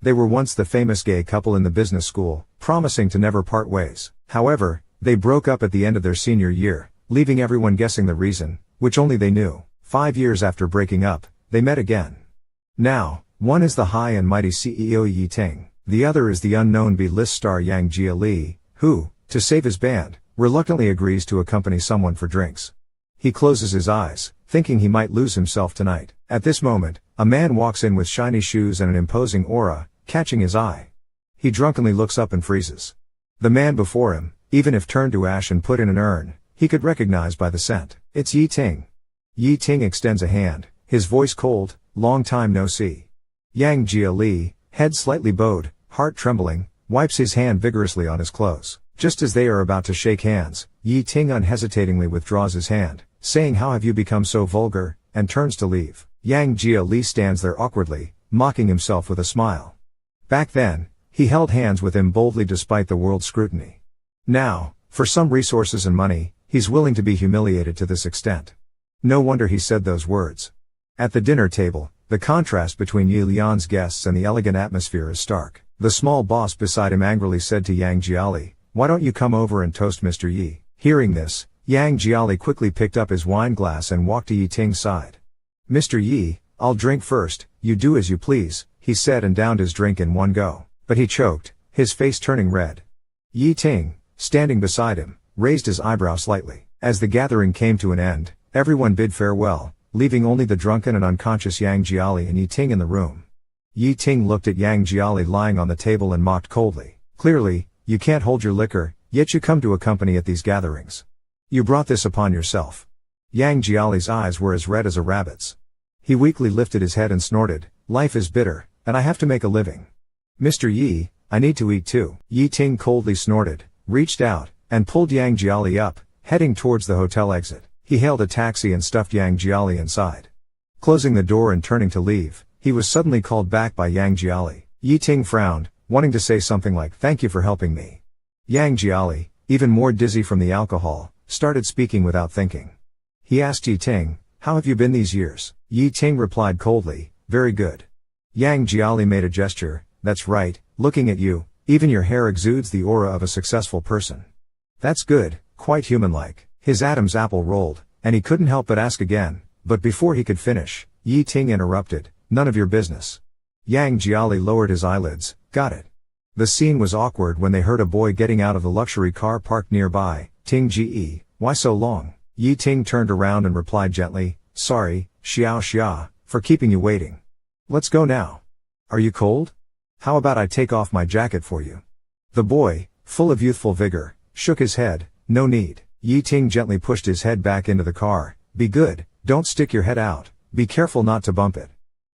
They were once the famous gay couple in the business school, promising to never part ways. However, they broke up at the end of their senior year, leaving everyone guessing the reason, which only they knew. 5 years after breaking up, they met again. Now, one is the high and mighty CEO Yi Ting, the other is the unknown B-list star Yang Jia, who, to save his band, reluctantly agrees to accompany someone for drinks. He closes his eyes, thinking he might lose himself tonight. At this moment, a man walks in with shiny shoes and an imposing aura, catching his eye. He drunkenly looks up and freezes. The man before him, even if turned to ash and put in an urn, he could recognize by the scent. It's Yi Ting. Yi Ting extends a hand, his voice cold, long time no see. Yang Jia, head slightly bowed, heart trembling, wipes his hand vigorously on his clothes. Just as they are about to shake hands, Yi Ting unhesitatingly withdraws his hand, saying, "How have you become so vulgar?" and turns to leave. Yang Jia stands there awkwardly, mocking himself with a smile. Back then, he held hands with him boldly despite the world's scrutiny. Now, for some resources and money, he's willing to be humiliated to this extent. No wonder he said those words. At the dinner table, the contrast between Yi Lian's guests and the elegant atmosphere is stark. The small boss beside him angrily said to Yang Jia, "Why don't you come over and toast Mr. Yi?" Hearing this, Yang Jia quickly picked up his wine glass and walked to Yi Ting's side. "Mr. Yi, I'll drink first, you do as you please," he said and downed his drink in one go. But he choked, his face turning red. Yi Ting, standing beside him, raised his eyebrow slightly. As the gathering came to an end, everyone bid farewell, leaving only the drunken and unconscious Yang Jia and Yi Ting in the room. Yi Ting looked at Yang Jia lying on the table and mocked coldly. "Clearly, you can't hold your liquor, yet you come to accompany at these gatherings. You brought this upon yourself." Yang Jiali's eyes were as red as a rabbit's. He weakly lifted his head and snorted, "Life is bitter, and I have to make a living. Mr. Yi, I need to eat too." Yi Ting coldly snorted, reached out, and pulled Yang Jia up, heading towards the hotel exit. He hailed a taxi and stuffed Yang Jia inside. Closing the door and turning to leave, he was suddenly called back by Yang Jia. Yi Ting frowned, wanting to say something like, "Thank you for helping me." Yang Jia, even more dizzy from the alcohol, started speaking without thinking. He asked Yi Ting, "How have you been these years?" Yi Ting replied coldly, "Very good." Yang Jia made a gesture, "That's right, looking at you, even your hair exudes the aura of a successful person. That's good, quite human-like." His Adam's apple rolled, and he couldn't help but ask again, but before he could finish, Yi Ting interrupted, "None of your business." Yang Jia lowered his eyelids, "Got it." The scene was awkward when they heard a boy getting out of the luxury car parked nearby. "Ting Ji, why so long?" Yi Ting turned around and replied gently, "Sorry, Xiao Xia, for keeping you waiting. Let's go now. Are you cold? How about I take off my jacket for you?" The boy, full of youthful vigor, shook his head, "No need." Yi Ting gently pushed his head back into the car, "Be good, don't stick your head out, be careful not to bump it."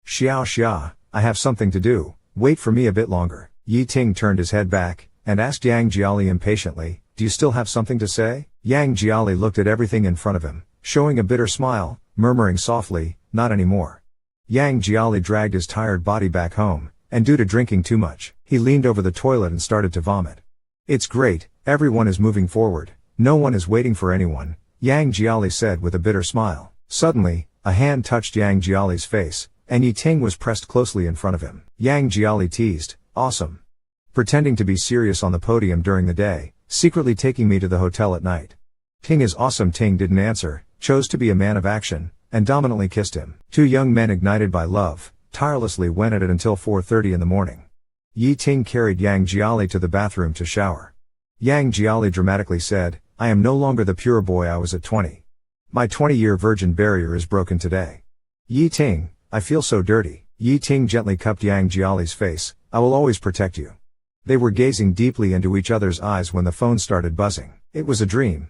"Xiao Xia, I have something to do, wait for me a bit longer." Yi Ting turned his head back, and asked Yang Jia impatiently, "Do you still have something to say?" Yang Jia looked at everything in front of him, showing a bitter smile, murmuring softly, "Not anymore." Yang Jia dragged his tired body back home, and due to drinking too much, he leaned over the toilet and started to vomit. "It's great, everyone is moving forward, no one is waiting for anyone," Yang Jia said with a bitter smile. Suddenly, a hand touched Yang Jia's face, and Yi Ting was pressed closely in front of him. Yang Jia teased, "Awesome. Pretending to be serious on the podium during the day, secretly taking me to the hotel at night." Ting is awesome. Ting didn't answer, chose to be a man of action, and dominantly kissed him. Two young men ignited by love, tirelessly went at it until 4:30 in the morning. Yi Ting carried Yang Jia to the bathroom to shower. Yang Jia dramatically said, "I am no longer the pure boy I was at 20. My 20-year virgin barrier is broken today. Yi Ting, I feel so dirty." Yi Ting gently cupped Yang Jia's face, "I will always protect you." They were gazing deeply into each other's eyes when the phone started buzzing. It was a dream.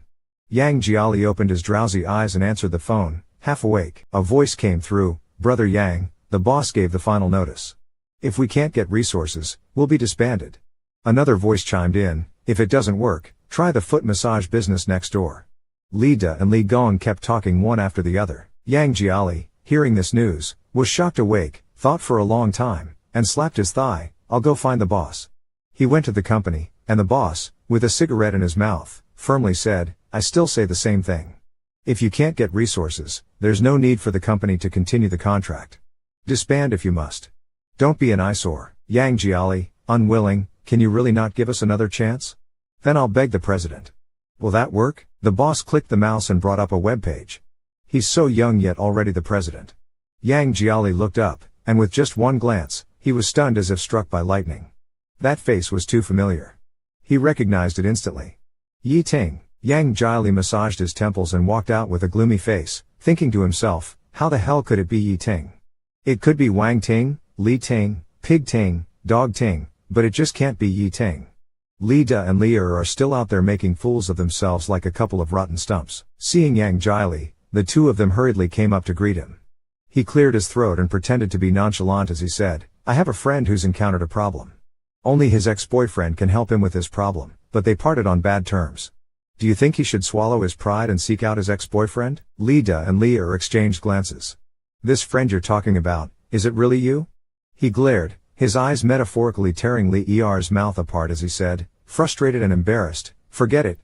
Yang Jia opened his drowsy eyes and answered the phone, half awake. A voice came through, "Brother Yang, the boss gave the final notice. If we can't get resources, we'll be disbanded." Another voice chimed in, "If it doesn't work, try the foot massage business next door." Li Da and Li Gong kept talking one after the other. Yang Jia, hearing this news, was shocked awake, thought for a long time, and slapped his thigh, "I'll go find the boss." He went to the company, and the boss, with a cigarette in his mouth, firmly said, "I still say the same thing. If you can't get resources, there's no need for the company to continue the contract. Disband if you must. Don't be an eyesore." Yang Jiali, unwilling, can you really not give us another chance? Then I'll beg the president. Will that work? The boss clicked the mouse and brought up a web page. He's so young yet already the president. Yang Jiali looked up, and with just one glance, he was stunned as if struck by lightning. That face was too familiar. He recognized it instantly. Yi Ting. Yang Jiali massaged his temples and walked out with a gloomy face, thinking to himself, how the hell could it be Yi Ting? It could be Wang Ting, Li Ting, Pig Ting, Dog Ting, but it just can't be Yi Ting. Li Da and Li Er are still out there making fools of themselves like a couple of rotten stumps. Seeing Yang Jiali, the two of them hurriedly came up to greet him. He cleared his throat and pretended to be nonchalant as he said, I have a friend who's encountered a problem. Only his ex-boyfriend can help him with this problem, but they parted on bad terms. Do you think he should swallow his pride and seek out his ex-boyfriend? Li Da and Li Er exchanged glances. This friend you're talking about, is it really you? He glared, his eyes metaphorically tearing Li Er's mouth apart as he said, frustrated and embarrassed, forget it.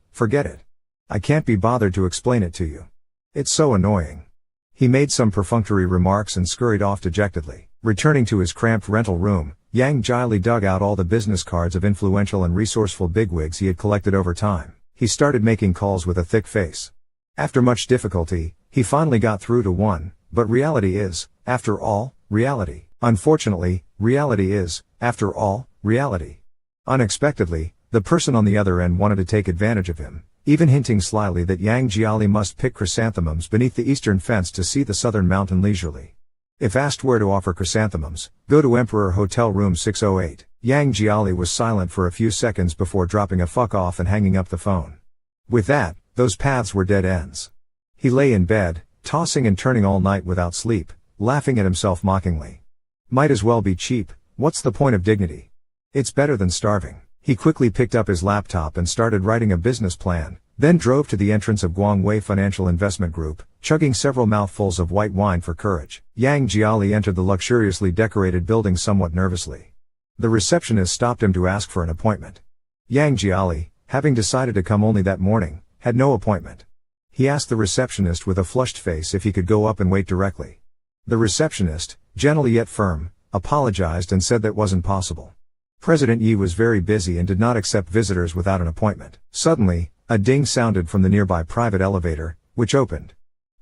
I can't be bothered to explain it to you. It's so annoying. He made some perfunctory remarks and scurried off dejectedly. Returning to his cramped rental room, Yang Jiali dug out all the business cards of influential and resourceful bigwigs he had collected over time. He started making calls with a thick face. After much difficulty, he finally got through to one, but reality is, after all, reality. Unfortunately, reality is, after all, reality. Unexpectedly, the person on the other end wanted to take advantage of him, even hinting slyly that Yang Jiali must pick chrysanthemums beneath the eastern fence to see the southern mountain leisurely. If asked where to offer chrysanthemums, go to Emperor Hotel Room 608. Yang Jiali was silent for a few seconds before dropping a fuck off and hanging up the phone. With that, those paths were dead ends. He lay in bed, tossing and turning all night without sleep, laughing at himself mockingly. Might as well be cheap, what's the point of dignity? It's better than starving. He quickly picked up his laptop and started writing a business plan, then drove to the entrance of Guangwei Financial Investment Group, chugging several mouthfuls of white wine for courage. Yang Jiali entered the luxuriously decorated building somewhat nervously. The receptionist stopped him to ask for an appointment. Yang Jiali, having decided to come only that morning, had no appointment. He asked the receptionist with a flushed face if he could go up and wait directly. The receptionist, gentle yet firm, apologized and said that wasn't possible. President Yi was very busy and did not accept visitors without an appointment. Suddenly, a ding sounded from the nearby private elevator, which opened.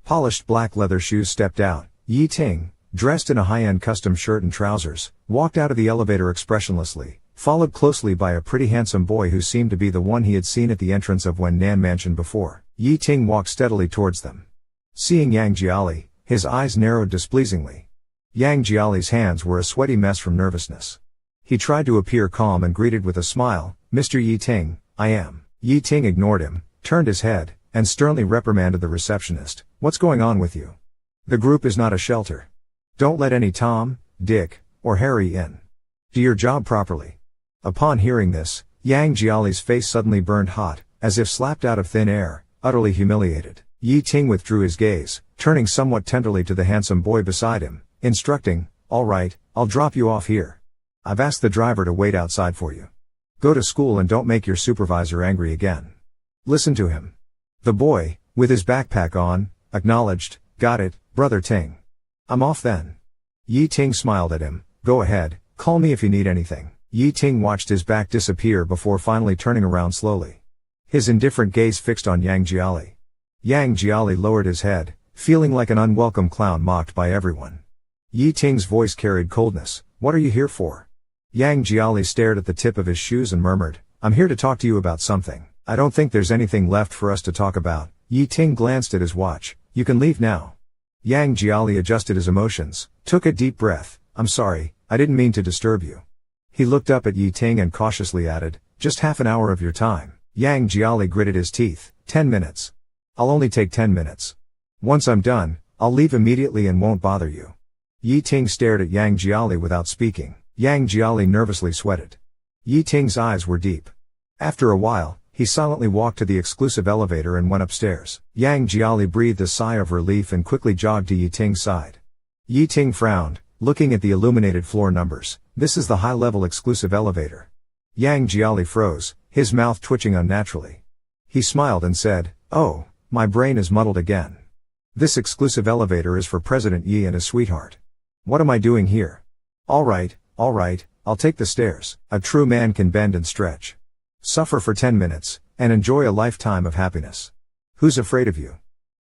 Polished black leather shoes stepped out. Yi Ting, dressed in a high-end custom shirt and trousers, walked out of the elevator expressionlessly, followed closely by a pretty handsome boy who seemed to be the one he had seen at the entrance of Wen Nan Mansion before. Yi Ting walked steadily towards them. Seeing Yang Jiali, his eyes narrowed displeasingly. Yang Jiali's hands were a sweaty mess from nervousness. He tried to appear calm and greeted with a smile, Mr. Yi Ting, I am. Yi Ting ignored him, turned his head, and sternly reprimanded the receptionist. What's going on with you? The group is not a shelter. Don't let any Tom, Dick, or Harry in. Do your job properly. Upon hearing this, Yang Jiali's face suddenly burned hot, as if slapped out of thin air, utterly humiliated. Yi Ting withdrew his gaze, turning somewhat tenderly to the handsome boy beside him, instructing, all right, I'll drop you off here. I've asked the driver to wait outside for you. Go to school and don't make your supervisor angry again. Listen to him. The boy, with his backpack on, acknowledged, got it, Brother Ting. I'm off then. Yi Ting smiled at him, go ahead, call me if you need anything. Yi Ting watched his back disappear before finally turning around slowly. His indifferent gaze fixed on Yang Jiali. Yang Jiali lowered his head, feeling like an unwelcome clown mocked by everyone. Yi Ting's voice carried coldness, what are you here for? Yang Jiali stared at the tip of his shoes and murmured, I'm here to talk to you about something. I don't think there's anything left for us to talk about. Yi Ting glanced at his watch, you can leave now. Yang Jiali adjusted his emotions, took a deep breath, I'm sorry, I didn't mean to disturb you. He looked up at Yi Ting and cautiously added, just half an hour of your time. Yang Jiali gritted his teeth, 10 minutes. I'll only take 10 minutes. Once I'm done, I'll leave immediately and won't bother you. Yi Ting stared at Yang Jiali without speaking. Yang Jiali nervously sweated. Yi Ting's eyes were deep. After a while, he silently walked to the exclusive elevator and went upstairs. Yang Jiali breathed a sigh of relief and quickly jogged to Yi Ting's side. Yi Ting frowned, looking at the illuminated floor numbers. This is the high-level exclusive elevator. Yang Jiali froze, his mouth twitching unnaturally. He smiled and said, oh, my brain is muddled again. This exclusive elevator is for President Yi and his sweetheart. What am I doing here? All right, I'll take the stairs. A true man can bend and stretch. Suffer for 10 minutes, and enjoy a lifetime of happiness. Who's afraid of you?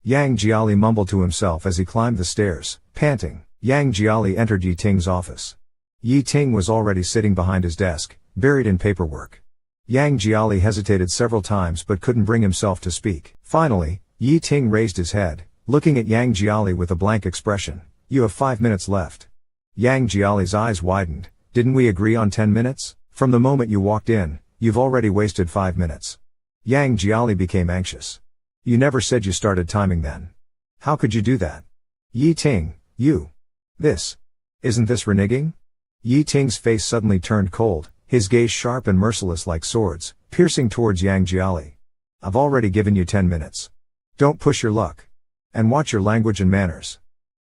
Yang Jiali mumbled to himself as he climbed the stairs, panting. Yang Jiali entered Yi Ting's office. Yi Ting was already sitting behind his desk, buried in paperwork. Yang Jiali hesitated several times but couldn't bring himself to speak. Finally, Yi Ting raised his head, looking at Yang Jiali with a blank expression. You have 5 minutes left. Yang Jiali's eyes widened. Didn't we agree on 10 minutes? From the moment you walked in, you've already wasted 5 minutes. Yang Jiali became anxious. You never said you started timing then. How could you do that? Yi Ting, you. Isn't this reneging? Yi Ting's face suddenly turned cold, his gaze sharp and merciless like swords, piercing towards Yang Jiali. I've already given you 10 minutes. Don't push your luck. And watch your language and manners.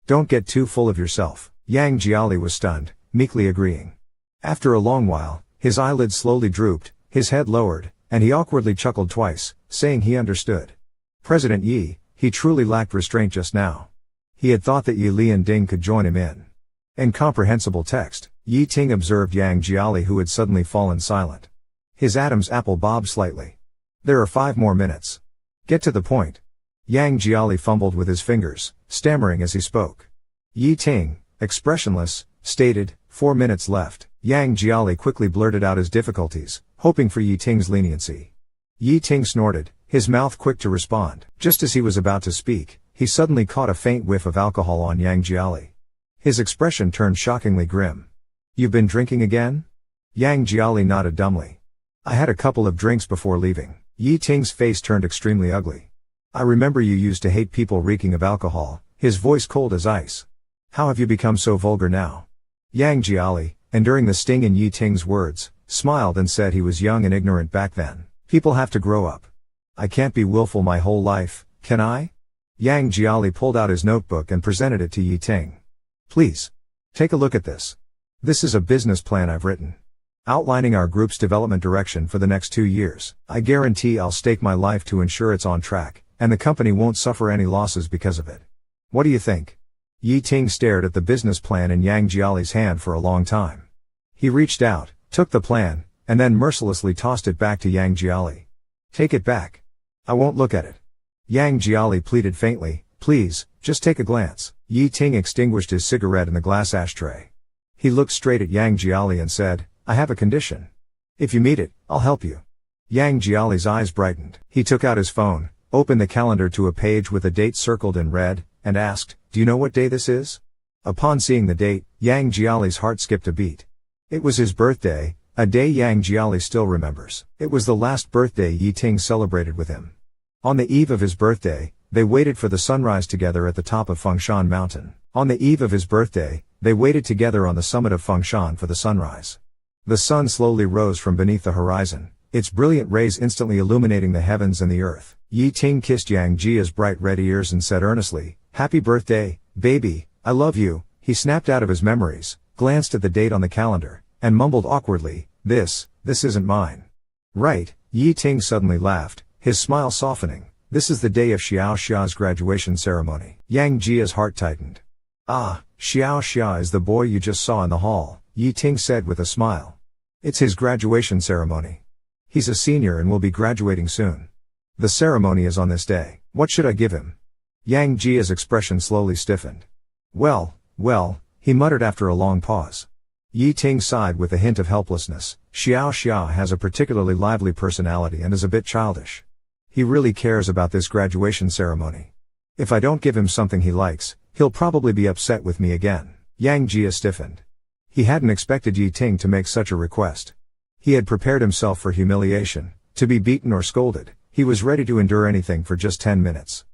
Don't get too full of yourself. Yang Jiali was stunned, meekly agreeing. After a long while, his eyelids slowly drooped, his head lowered, and he awkwardly chuckled twice, saying he understood. President Yi, he truly lacked restraint just now. He had thought that Yi Lian Ding could join him in. Incomprehensible text, Yi Ting observed Yang Jiali, who had suddenly fallen silent. His Adam's apple bobbed slightly. There are 5 more minutes. Get to the point. Yang Jiali fumbled with his fingers, stammering as he spoke. Yi Ting, expressionless, stated, 4 minutes left. Yang Jiali quickly blurted out his difficulties, hoping for Yi Ting's leniency. Yi Ting snorted, his mouth quick to respond. Just as he was about to speak, he suddenly caught a faint whiff of alcohol on Yang Jiali. His expression turned shockingly grim. You've been drinking again? Yang Jiali nodded dumbly. I had a couple of drinks before leaving. Yi Ting's face turned extremely ugly. I remember you used to hate people reeking of alcohol, his voice cold as ice. How have you become so vulgar now? Yang Jiali, enduring the sting in Yi Ting's words, smiled and said he was young and ignorant back then. People have to grow up. I can't be willful my whole life, can I? Yang Jiali pulled out his notebook and presented it to Yi Ting. Please. Take a look at this. This is a business plan I've written. Outlining our group's development direction for the next 2 years. I guarantee I'll stake my life to ensure it's on track, and the company won't suffer any losses because of it. What do you think? Yi Ting stared at the business plan in Yang Jiali's hand for a long time. He reached out, took the plan, and then mercilessly tossed it back to Yang Jiali. Take it back. I won't look at it. Yang Jiali pleaded faintly, please, just take a glance. Yi Ting extinguished his cigarette in the glass ashtray. He looked straight at Yang Jiali and said, I have a condition. If you meet it, I'll help you. Yang Jiali's eyes brightened. He took out his phone, opened the calendar to a page with a date circled in red, and asked, do you know what day this is? Upon seeing the date, Yang Jiali's heart skipped a beat. It was his birthday, a day Yang Jiali still remembers. It was the last birthday Yi Ting celebrated with him. On the eve of his birthday, they waited for the sunrise together at the top of Fengshan Mountain. On the eve of his birthday, they waited together on the summit of Fengshan for the sunrise. The sun slowly rose from beneath the horizon, its brilliant rays instantly illuminating the heavens and the earth. Yi Ting kissed Yang Jia's bright red ears and said earnestly, Happy birthday, baby, I love you. He snapped out of his memories, glanced at the date on the calendar, and mumbled awkwardly, this isn't mine. Right, Yi Ting suddenly laughed, his smile softening. This is the day of Xiao Xia's graduation ceremony. Yang Jia's heart tightened. Ah, Xiao Xia is the boy you just saw in the hall, Yi Ting said with a smile. It's his graduation ceremony. He's a senior and will be graduating soon. The ceremony is on this day. What should I give him? Yang Jia's expression slowly stiffened. Well, he muttered after a long pause. Yi Ting sighed with a hint of helplessness. Xiao Xia has a particularly lively personality and is a bit childish. He really cares about this graduation ceremony. If I don't give him something he likes, he'll probably be upset with me again. Yang Jia stiffened. He hadn't expected Yi Ting to make such a request. He had prepared himself for humiliation, to be beaten or scolded. He was ready to endure anything for just 10 minutes.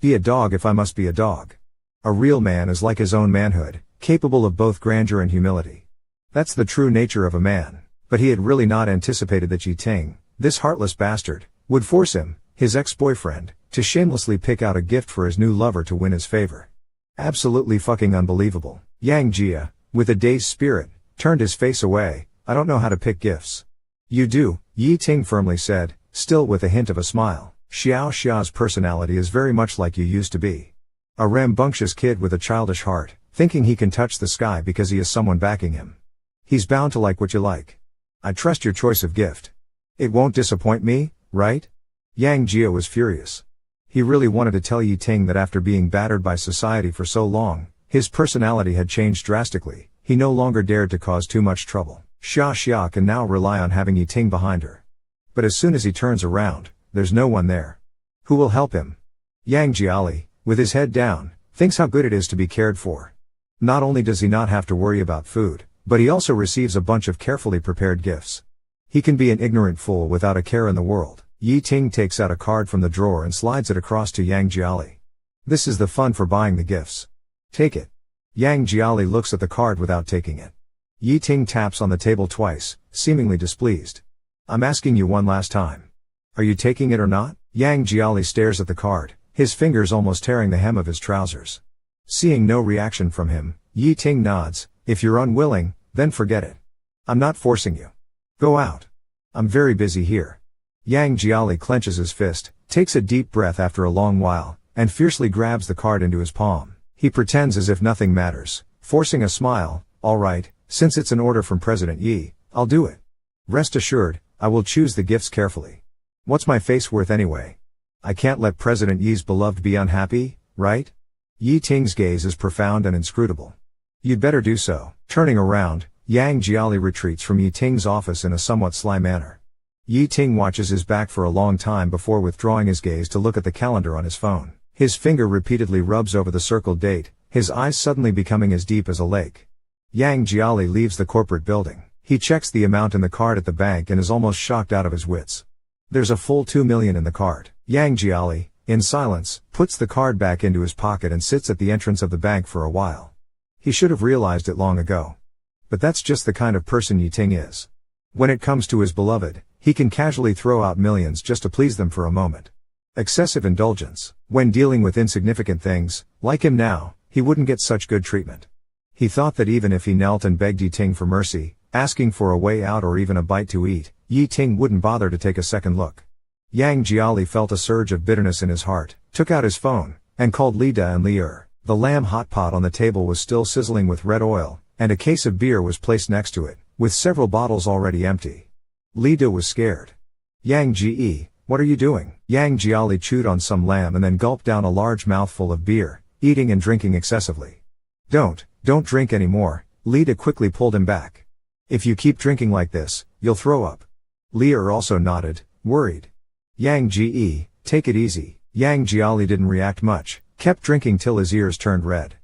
Be a dog if I must be a dog. A real man is like his own manhood, capable of both grandeur and humility. That's the true nature of a man. But he had really not anticipated that Yi Ting, this heartless bastard, would force him, his ex-boyfriend, to shamelessly pick out a gift for his new lover to win his favor. Absolutely fucking unbelievable. Yang Jia, with a dazed spirit, turned his face away. I don't know how to pick gifts. You do, Yi Ting firmly said, still with a hint of a smile. Xiao Xia's personality is very much like you used to be. A rambunctious kid with a childish heart, thinking he can touch the sky because he has someone backing him. He's bound to like what you like. I trust your choice of gift. It won't disappoint me, right? Yang Jia was furious. He really wanted to tell Yi Ting that after being battered by society for so long, his personality had changed drastically. He no longer dared to cause too much trouble. Xia can now rely on having Yi Ting behind her. But as soon as he turns around, there's no one there. Who will help him? Yang Jiali, with his head down, thinks how good it is to be cared for. Not only does he not have to worry about food, but he also receives a bunch of carefully prepared gifts. He can be an ignorant fool without a care in the world. Yi Ting takes out a card from the drawer and slides it across to Yang Jiali. This is the fund for buying the gifts. Take it. Yang Jiali looks at the card without taking it. Yi Ting taps on the table twice, seemingly displeased. I'm asking you one last time. Are you taking it or not? Yang Jiali stares at the card, his fingers almost tearing the hem of his trousers. Seeing no reaction from him, Yi Ting nods. If you're unwilling, then forget it. I'm not forcing you. Go out. I'm very busy here. Yang Jiali clenches his fist, takes a deep breath after a long while, and fiercely grabs the card into his palm. He pretends as if nothing matters, forcing a smile. All right, since it's an order from President Yi, I'll do it. Rest assured, I will choose the gifts carefully. What's my face worth anyway? I can't let President Yi's beloved be unhappy, right? Yi Ting's gaze is profound and inscrutable. You'd better do so. Turning around, Yang Jiali retreats from Yi Ting's office in a somewhat sly manner. Yi Ting watches his back for a long time before withdrawing his gaze to look at the calendar on his phone. His finger repeatedly rubs over the circled date, his eyes suddenly becoming as deep as a lake. Yang Jiali leaves the corporate building. He checks the amount in the card at the bank and is almost shocked out of his wits. There's a full 2 million in the card. Yang Jiali, in silence, puts the card back into his pocket and sits at the entrance of the bank for a while. He should have realized it long ago. But that's just the kind of person Yi Ting is. When it comes to his beloved, he can casually throw out millions just to please them for a moment. Excessive indulgence. When dealing with insignificant things, like him now, he wouldn't get such good treatment. He thought that even if he knelt and begged Yi Ting for mercy, asking for a way out or even a bite to eat, Yi Ting wouldn't bother to take a second look. Yang Jiali felt a surge of bitterness in his heart, took out his phone, and called Li Da and Li Er. The lamb hot pot on the table was still sizzling with red oil, and a case of beer was placed next to it, with several bottles already empty. Li Da was scared. Yang Ji, what are you doing? Yang Jiali chewed on some lamb and then gulped down a large mouthful of beer, eating and drinking excessively. Don't drink anymore, Li Da quickly pulled him back. If you keep drinking like this, you'll throw up. Li Er also nodded, worried. Yang Ji, take it easy. Yang Jiali didn't react much, kept drinking till his ears turned red.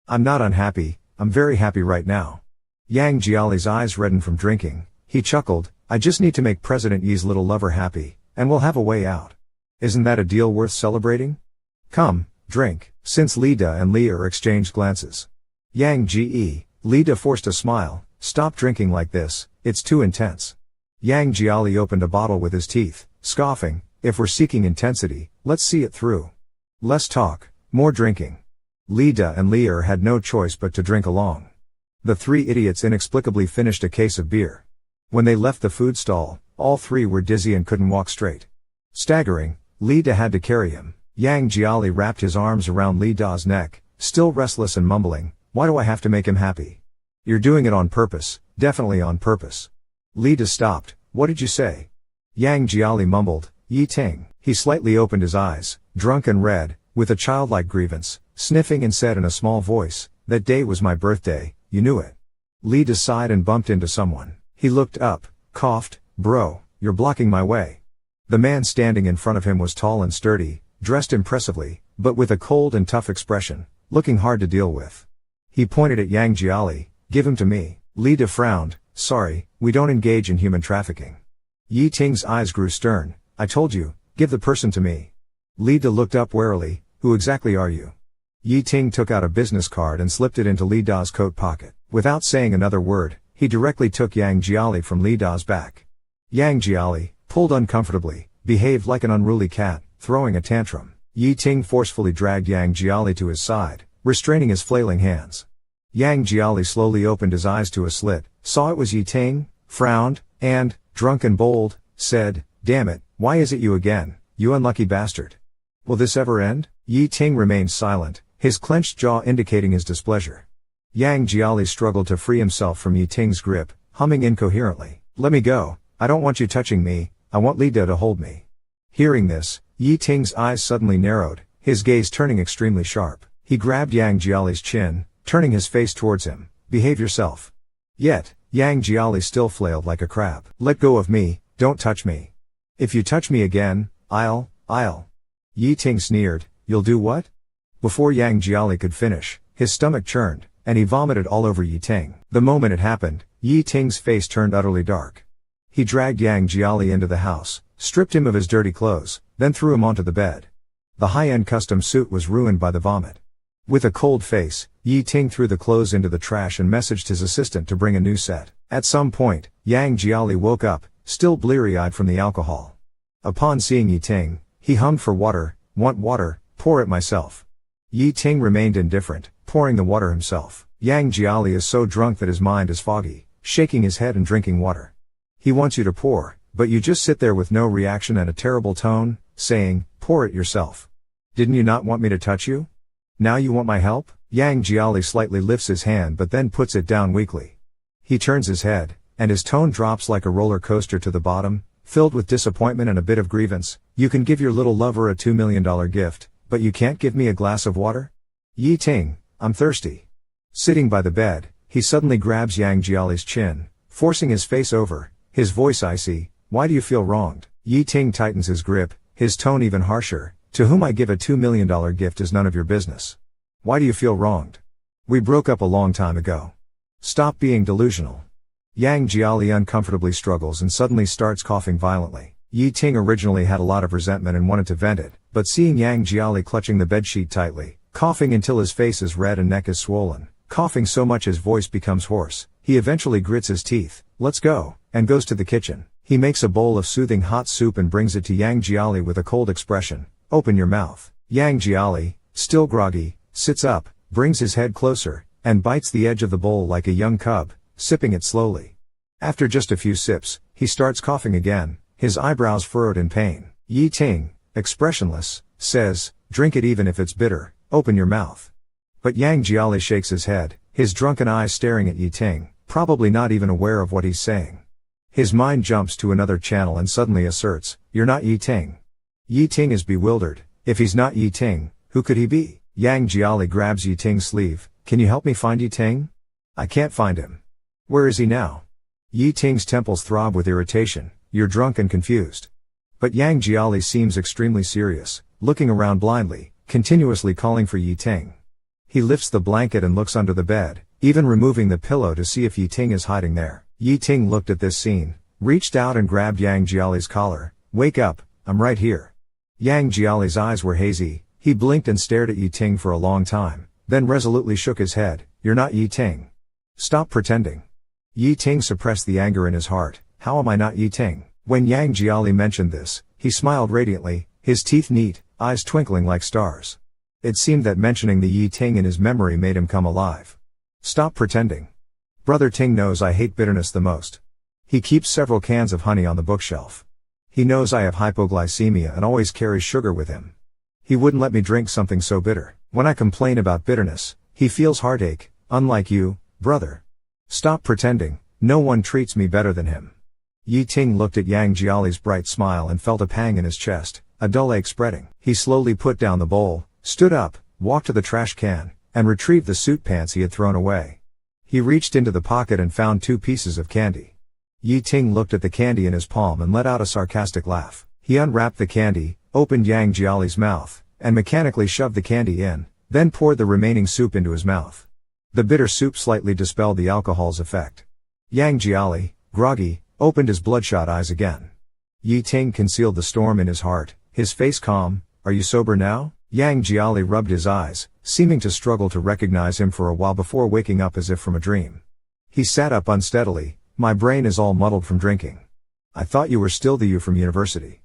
I'm not unhappy, I'm very happy right now. Yang Jiali's eyes reddened from drinking. He chuckled, I just need to make President Yi's little lover happy, and we'll have a way out. Isn't that a deal worth celebrating? Come, drink. Since Li Da and Li Er exchanged glances. Yang Ji, Li Da forced a smile, stop drinking like this, it's too intense. Yang Jiali opened a bottle with his teeth, scoffing, if we're seeking intensity, let's see it through. Less talk, more drinking. Li Da and Li Er had no choice but to drink along. The three idiots inexplicably finished a case of beer. When they left the food stall, all three were dizzy and couldn't walk straight. Staggering, Li Da had to carry him. Yang Jiali wrapped his arms around Li Da's neck, still restless and mumbling, why do I have to make him happy? You're doing it on purpose, definitely on purpose. Li Da stopped, what did you say? Yang Jiali mumbled, Yi Ting. He slightly opened his eyes, drunk and red, with a childlike grievance, sniffing and said in a small voice, that day was my birthday, you knew it. Li Da sighed and bumped into someone. He looked up, coughed, bro, you're blocking my way. The man standing in front of him was tall and sturdy, dressed impressively, but with a cold and tough expression, looking hard to deal with. He pointed at Yang Jiali, give him to me. Li Da frowned, sorry, we don't engage in human trafficking. Yi Ting's eyes grew stern, I told you, give the person to me. Li Da looked up warily, who exactly are you? Yi Ting took out a business card and slipped it into Li Da's coat pocket. Without saying another word, he directly took Yang Jiali from Li Da's back. Yang Jiali, pulled uncomfortably, behaved like an unruly cat, throwing a tantrum. Yi Ting forcefully dragged Yang Jiali to his side, restraining his flailing hands. Yang Jiali slowly opened his eyes to a slit, saw it was Yi Ting, frowned, and, drunk and bold, said, damn it, why is it you again, you unlucky bastard? Will this ever end? Yi Ting remained silent, his clenched jaw indicating his displeasure. Yang Jiali struggled to free himself from Yi Ting's grip, humming incoherently. Let me go, I don't want you touching me, I want Li Do to hold me. Hearing this, Yi Ting's eyes suddenly narrowed, his gaze turning extremely sharp. He grabbed Yang Jiali's chin, turning his face towards him. Behave yourself. Yet, Yang Jiali still flailed like a crab. Let go of me, don't touch me. If you touch me again, I'll. Yi Ting sneered, you'll do what? Before Yang Jiali could finish, his stomach churned, and he vomited all over Yi Ting. The moment it happened, Yi Ting's face turned utterly dark. He dragged Yang Jiali into the house, stripped him of his dirty clothes, then threw him onto the bed. The high-end custom suit was ruined by the vomit. With a cold face, Yi Ting threw the clothes into the trash and messaged his assistant to bring a new set. At some point, Yang Jiali woke up, still bleary-eyed from the alcohol. Upon seeing Yi Ting, he hummed for water, want water, pour it myself. Yi Ting remained indifferent, pouring the water himself. Yang Jiali is so drunk that his mind is foggy, shaking his head and drinking water. He wants you to pour, but you just sit there with no reaction and a terrible tone, saying, pour it yourself. Didn't you not want me to touch you? Now you want my help? Yang Jiali slightly lifts his hand but then puts it down weakly. He turns his head, and his tone drops like a roller coaster to the bottom, filled with disappointment and a bit of grievance. You can give your little lover a $2 million gift, but you can't give me a glass of water? Yi Ting, I'm thirsty. Sitting by the bed, he suddenly grabs Yang Jiali's chin, forcing his face over, his voice icy. Why do you feel wronged? Yi Ting tightens his grip, his tone even harsher. To whom I give a $2 million gift is none of your business. Why do you feel wronged? We broke up a long time ago. Stop being delusional. Yang Jiali uncomfortably struggles and suddenly starts coughing violently. Yi Ting originally had a lot of resentment and wanted to vent it, but seeing Yang Jiali clutching the bedsheet tightly, coughing until his face is red and neck is swollen, coughing so much his voice becomes hoarse, he eventually grits his teeth, let's go, and goes to the kitchen. He makes a bowl of soothing hot soup and brings it to Yang Jiali with a cold expression. Open your mouth. Yang Jiali, still groggy, sits up, brings his head closer, and bites the edge of the bowl like a young cub, sipping it slowly. After just a few sips, he starts coughing again, his eyebrows furrowed in pain. Yi Ting, expressionless, says, drink it even if it's bitter, open your mouth. But Yang Jiali shakes his head, his drunken eyes staring at Yi Ting, probably not even aware of what he's saying. His mind jumps to another channel and suddenly asserts, you're not Yi Ting. Yi Ting is bewildered. If he's not Yi Ting, who could he be? Yang Jiali grabs Yi Ting's sleeve. Can you help me find Yi Ting? I can't find him. Where is he now? Yi Ting's temples throb with irritation. You're drunk and confused. But Yang Jiali seems extremely serious, looking around blindly, continuously calling for Yi Ting. He lifts the blanket and looks under the bed, even removing the pillow to see if Yi Ting is hiding there. Yi Ting looked at this scene, reached out and grabbed Yang Jiali's collar. Wake up, I'm right here. Yang Jiali's eyes were hazy, he blinked and stared at Yi Ting for a long time, then resolutely shook his head. You're not Yi Ting. Stop pretending. Yi Ting suppressed the anger in his heart. How am I not Yi Ting? When Yang Jiali mentioned this, he smiled radiantly, his teeth neat, eyes twinkling like stars. It seemed that mentioning the Yi Ting in his memory made him come alive. Stop pretending. Brother Ting knows I hate bitterness the most. He keeps several cans of honey on the bookshelf. He knows I have hypoglycemia and always carries sugar with him. He wouldn't let me drink something so bitter. When I complain about bitterness, he feels heartache, unlike you, brother. Stop pretending, no one treats me better than him. Yi Ting looked at Yang Jiali's bright smile and felt a pang in his chest, a dull ache spreading. He slowly put down the bowl, stood up, walked to the trash can, and retrieved the suit pants he had thrown away. He reached into the pocket and found 2 pieces of candy. Yi Ting looked at the candy in his palm and let out a sarcastic laugh. He unwrapped the candy, opened Yang Jiali's mouth, and mechanically shoved the candy in, then poured the remaining soup into his mouth. The bitter soup slightly dispelled the alcohol's effect. Yang Jiali, groggy, opened his bloodshot eyes again. Yi Ting concealed the storm in his heart, his face calm. Are you sober now? Yang Jiali rubbed his eyes, seeming to struggle to recognize him for a while before waking up as if from a dream. He sat up unsteadily. My brain is all muddled from drinking. I thought you were still the you from university.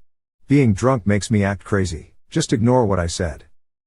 Being drunk makes me act crazy. Just ignore what I said.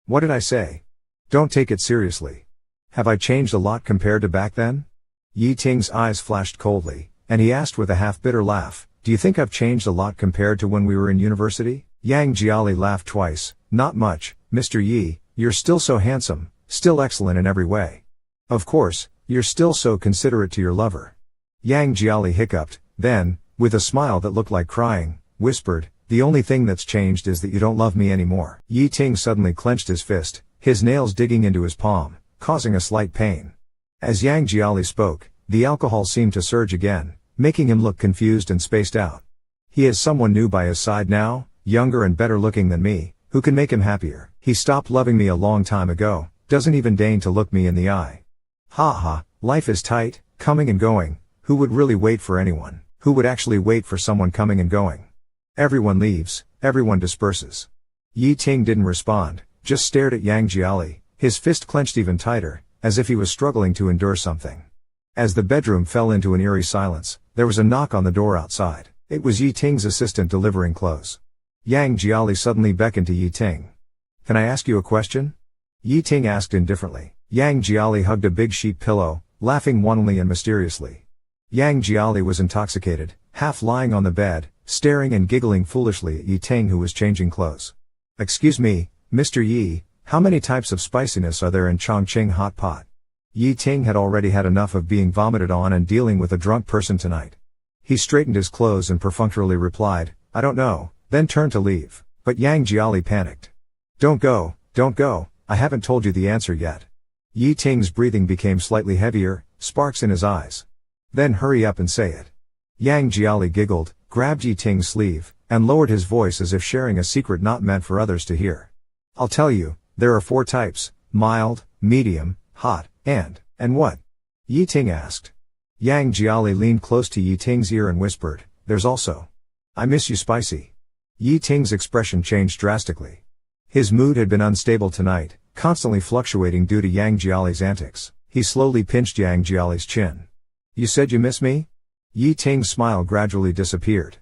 What did I say? Don't take it seriously. Have I changed a lot compared to back then? Yi Ting's eyes flashed coldly, and he asked with a half-bitter laugh, do you think I've changed a lot compared to when we were in university? Yang Jiali laughed twice. Not much, Mr. Yi, you're still so handsome, still excellent in every way. Of course, You're still so considerate to your lover. Yang Jiali hiccuped, then, with a smile that looked like crying, whispered, the only thing that's changed is that you don't love me anymore. Yi Ting suddenly clenched his fist, his nails digging into his palm, causing a slight pain. As Yang Jiali spoke, the alcohol seemed to surge again, making him look confused and spaced out. He has someone new by his side now, younger and better looking than me, who can make him happier. He stopped loving me a long time ago, doesn't even deign to look me in the eye. Ha ha, life is tight, coming and going, who would really wait for anyone? Who would actually wait for someone coming and going? Everyone leaves, everyone disperses. Yi Ting didn't respond, just stared at Yang Jiali, his fist clenched even tighter, as if he was struggling to endure something. As the bedroom fell into an eerie silence, there was a knock on the door outside. It was Yi Ting's assistant delivering clothes. Yang Jiali suddenly beckoned to Yi Ting. Can I ask you a question? Yi Ting asked indifferently. Yang Jiali hugged a big sheep pillow, laughing wantonly and mysteriously. Yang Jiali was intoxicated, half lying on the bed, staring and giggling foolishly at Yi Ting, who was changing clothes. Excuse me, Mr. Yi, how many types of spiciness are there in Chongqing hot pot? Yi Ting had already had enough of being vomited on and dealing with a drunk person tonight. He straightened his clothes and perfunctorily replied, I don't know, then turned to leave. But Yang Jiali panicked. Don't go, I haven't told you the answer yet. Yi Ting's breathing became slightly heavier, sparks in his eyes. Then hurry up and say it. Yang Jiali giggled, grabbed Yi Ting's sleeve, and lowered his voice as if sharing a secret not meant for others to hear. I'll tell you, there are 4 types, mild, medium, hot, and what? Yi Ting asked. Yang Jiali leaned close to Yi Ting's ear and whispered, there's also, I miss you spicy. Yi Ting's expression changed drastically. His mood had been unstable tonight, constantly fluctuating due to Yang Jiali's antics. He slowly pinched Yang Jiali's chin. You said you miss me? Yi Ting's smile gradually disappeared.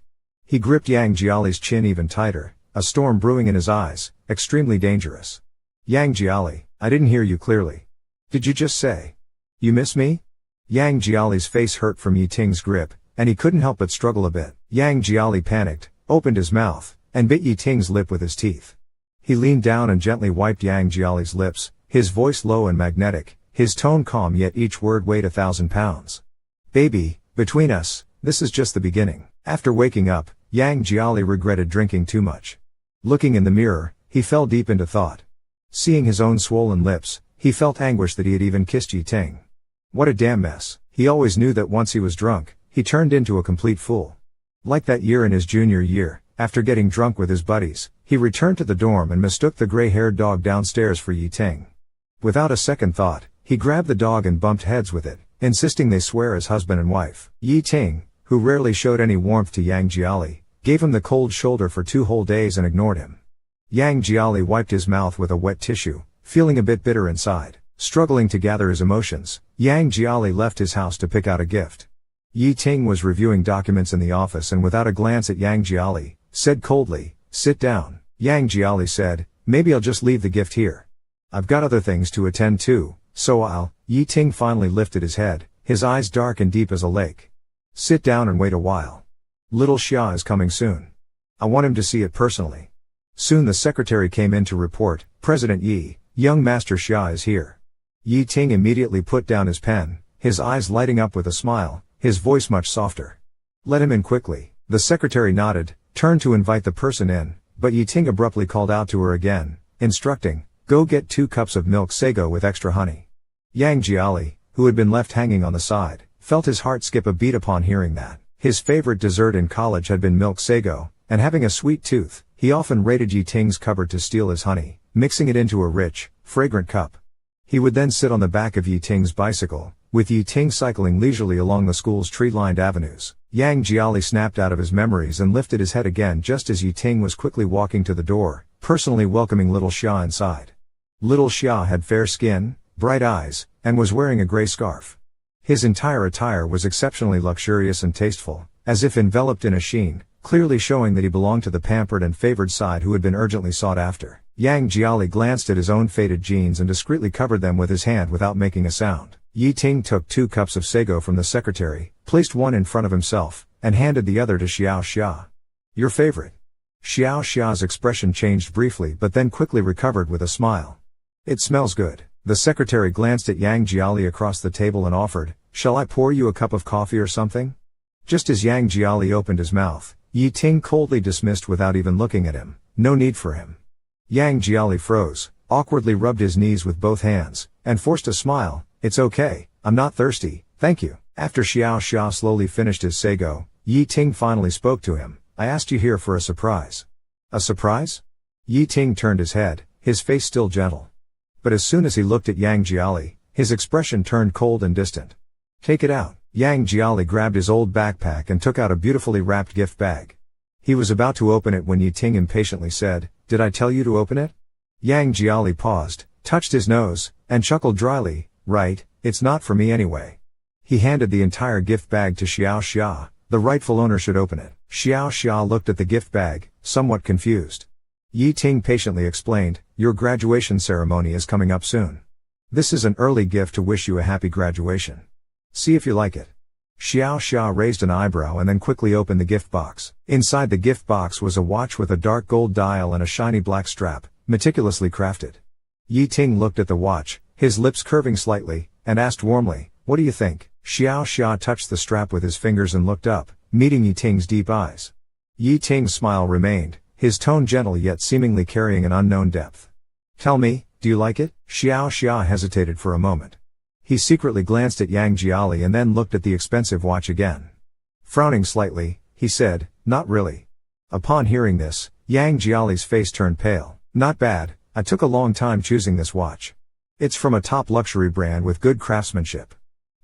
He gripped Yang Jiali's chin even tighter, a storm brewing in his eyes, extremely dangerous. Yang Jiali, I didn't hear you clearly. Did you just say, you miss me? Yang Jiali's face hurt from Yi Ting's grip, and he couldn't help but struggle a bit. Yang Jiali panicked, opened his mouth, and bit Yi Ting's lip with his teeth. He leaned down and gently wiped Yang Jiali's lips, his voice low and magnetic, his tone calm yet each word weighed 1,000 pounds. Baby, between us, this is just the beginning. After waking up, Yang Jiali regretted drinking too much. Looking in the mirror, he fell deep into thought. Seeing his own swollen lips, he felt anguish that he had even kissed Yi Ting. What a damn mess. He always knew that once he was drunk, he turned into a complete fool. Like that year in his junior year, after getting drunk with his buddies, he returned to the dorm and mistook the gray-haired dog downstairs for Yi Ting. Without a second thought, he grabbed the dog and bumped heads with it, insisting they swear as husband and wife. Yi Ting, who rarely showed any warmth to Yang Jiali, gave him the cold shoulder for 2 whole days and ignored him. Yang Jiali wiped his mouth with a wet tissue, feeling a bit bitter inside. Struggling to gather his emotions, Yang Jiali left his house to pick out a gift. Yi Ting was reviewing documents in the office and without a glance at Yang Jiali, said coldly, sit down. Yang Jiali said, maybe I'll just leave the gift here. I've got other things to attend to, so I'll. Yi Ting finally lifted his head, his eyes dark and deep as a lake. Sit down and wait a while. Little Xia is coming soon. I want him to see it personally. Soon the secretary came in to report, President Yi, young Master Xia is here. Yi Ting immediately put down his pen, his eyes lighting up with a smile, his voice much softer. Let him in quickly. The secretary nodded, turned to invite the person in, but Yi Ting abruptly called out to her again, instructing, go get 2 cups of milk sago with extra honey. Yang Jiali, who had been left hanging on the side, felt his heart skip a beat upon hearing that. His favorite dessert in college had been milk sago, and having a sweet tooth, he often raided Yi Ting's cupboard to steal his honey, mixing it into a rich, fragrant cup. He would then sit on the back of Yi Ting's bicycle, with Yi Ting cycling leisurely along the school's tree-lined avenues. Yang Jiali snapped out of his memories and lifted his head again just as Yi Ting was quickly walking to the door, personally welcoming little Xia inside. Little Xia had fair skin, bright eyes, and was wearing a gray scarf. His entire attire was exceptionally luxurious and tasteful, as if enveloped in a sheen, clearly showing that he belonged to the pampered and favored side who had been urgently sought after. Yang Jiali glanced at his own faded jeans and discreetly covered them with his hand without making a sound. Yi Ting took 2 cups of sago from the secretary, placed one in front of himself, and handed the other to Xiao Xia. Your favorite. Xiao Xia's expression changed briefly but then quickly recovered with a smile. It smells good. The secretary glanced at Yang Jiali across the table and offered, "Shall I pour you a cup of coffee or something?" Just as Yang Jiali opened his mouth, Yi Ting coldly dismissed without even looking at him, "No need for him." Yang Jiali froze, awkwardly rubbed his knees with both hands, and forced a smile. "It's okay, I'm not thirsty, thank you." After Xiao Xia slowly finished his sago, Yi Ting finally spoke to him. "I asked you here for a surprise." "A surprise?" Yi Ting turned his head, his face still gentle. But as soon as he looked at Yang Jiali, his expression turned cold and distant. "Take it out." Yang Jiali grabbed his old backpack and took out a beautifully wrapped gift bag. He was about to open it when Yi Ting impatiently said, "Did I tell you to open it?" Yang Jiali paused, touched his nose, and chuckled dryly, "Right, it's not for me anyway." He handed the entire gift bag to Xiao Xia. "The rightful owner should open it." Xiao Xia looked at the gift bag, somewhat confused. Yi Ting patiently explained, "Your graduation ceremony is coming up soon. This is an early gift to wish you a happy graduation. See if you like it." Xiao Xia raised an eyebrow and then quickly opened the gift box. Inside the gift box was a watch with a dark gold dial and a shiny black strap, meticulously crafted. Yi Ting looked at the watch, his lips curving slightly, and asked warmly, "What do you think?" Xiao Xia touched the strap with his fingers and looked up, meeting Yi Ting's deep eyes. Yi Ting's smile remained, his tone gentle yet seemingly carrying an unknown depth. "Tell me, do you like it?" Xiao Xia hesitated for a moment. He secretly glanced at Yang Jiali and then looked at the expensive watch again. Frowning slightly, he said, "Not really." Upon hearing this, Yang Jiali's face turned pale. "Not bad, I took a long time choosing this watch. It's from a top luxury brand with good craftsmanship.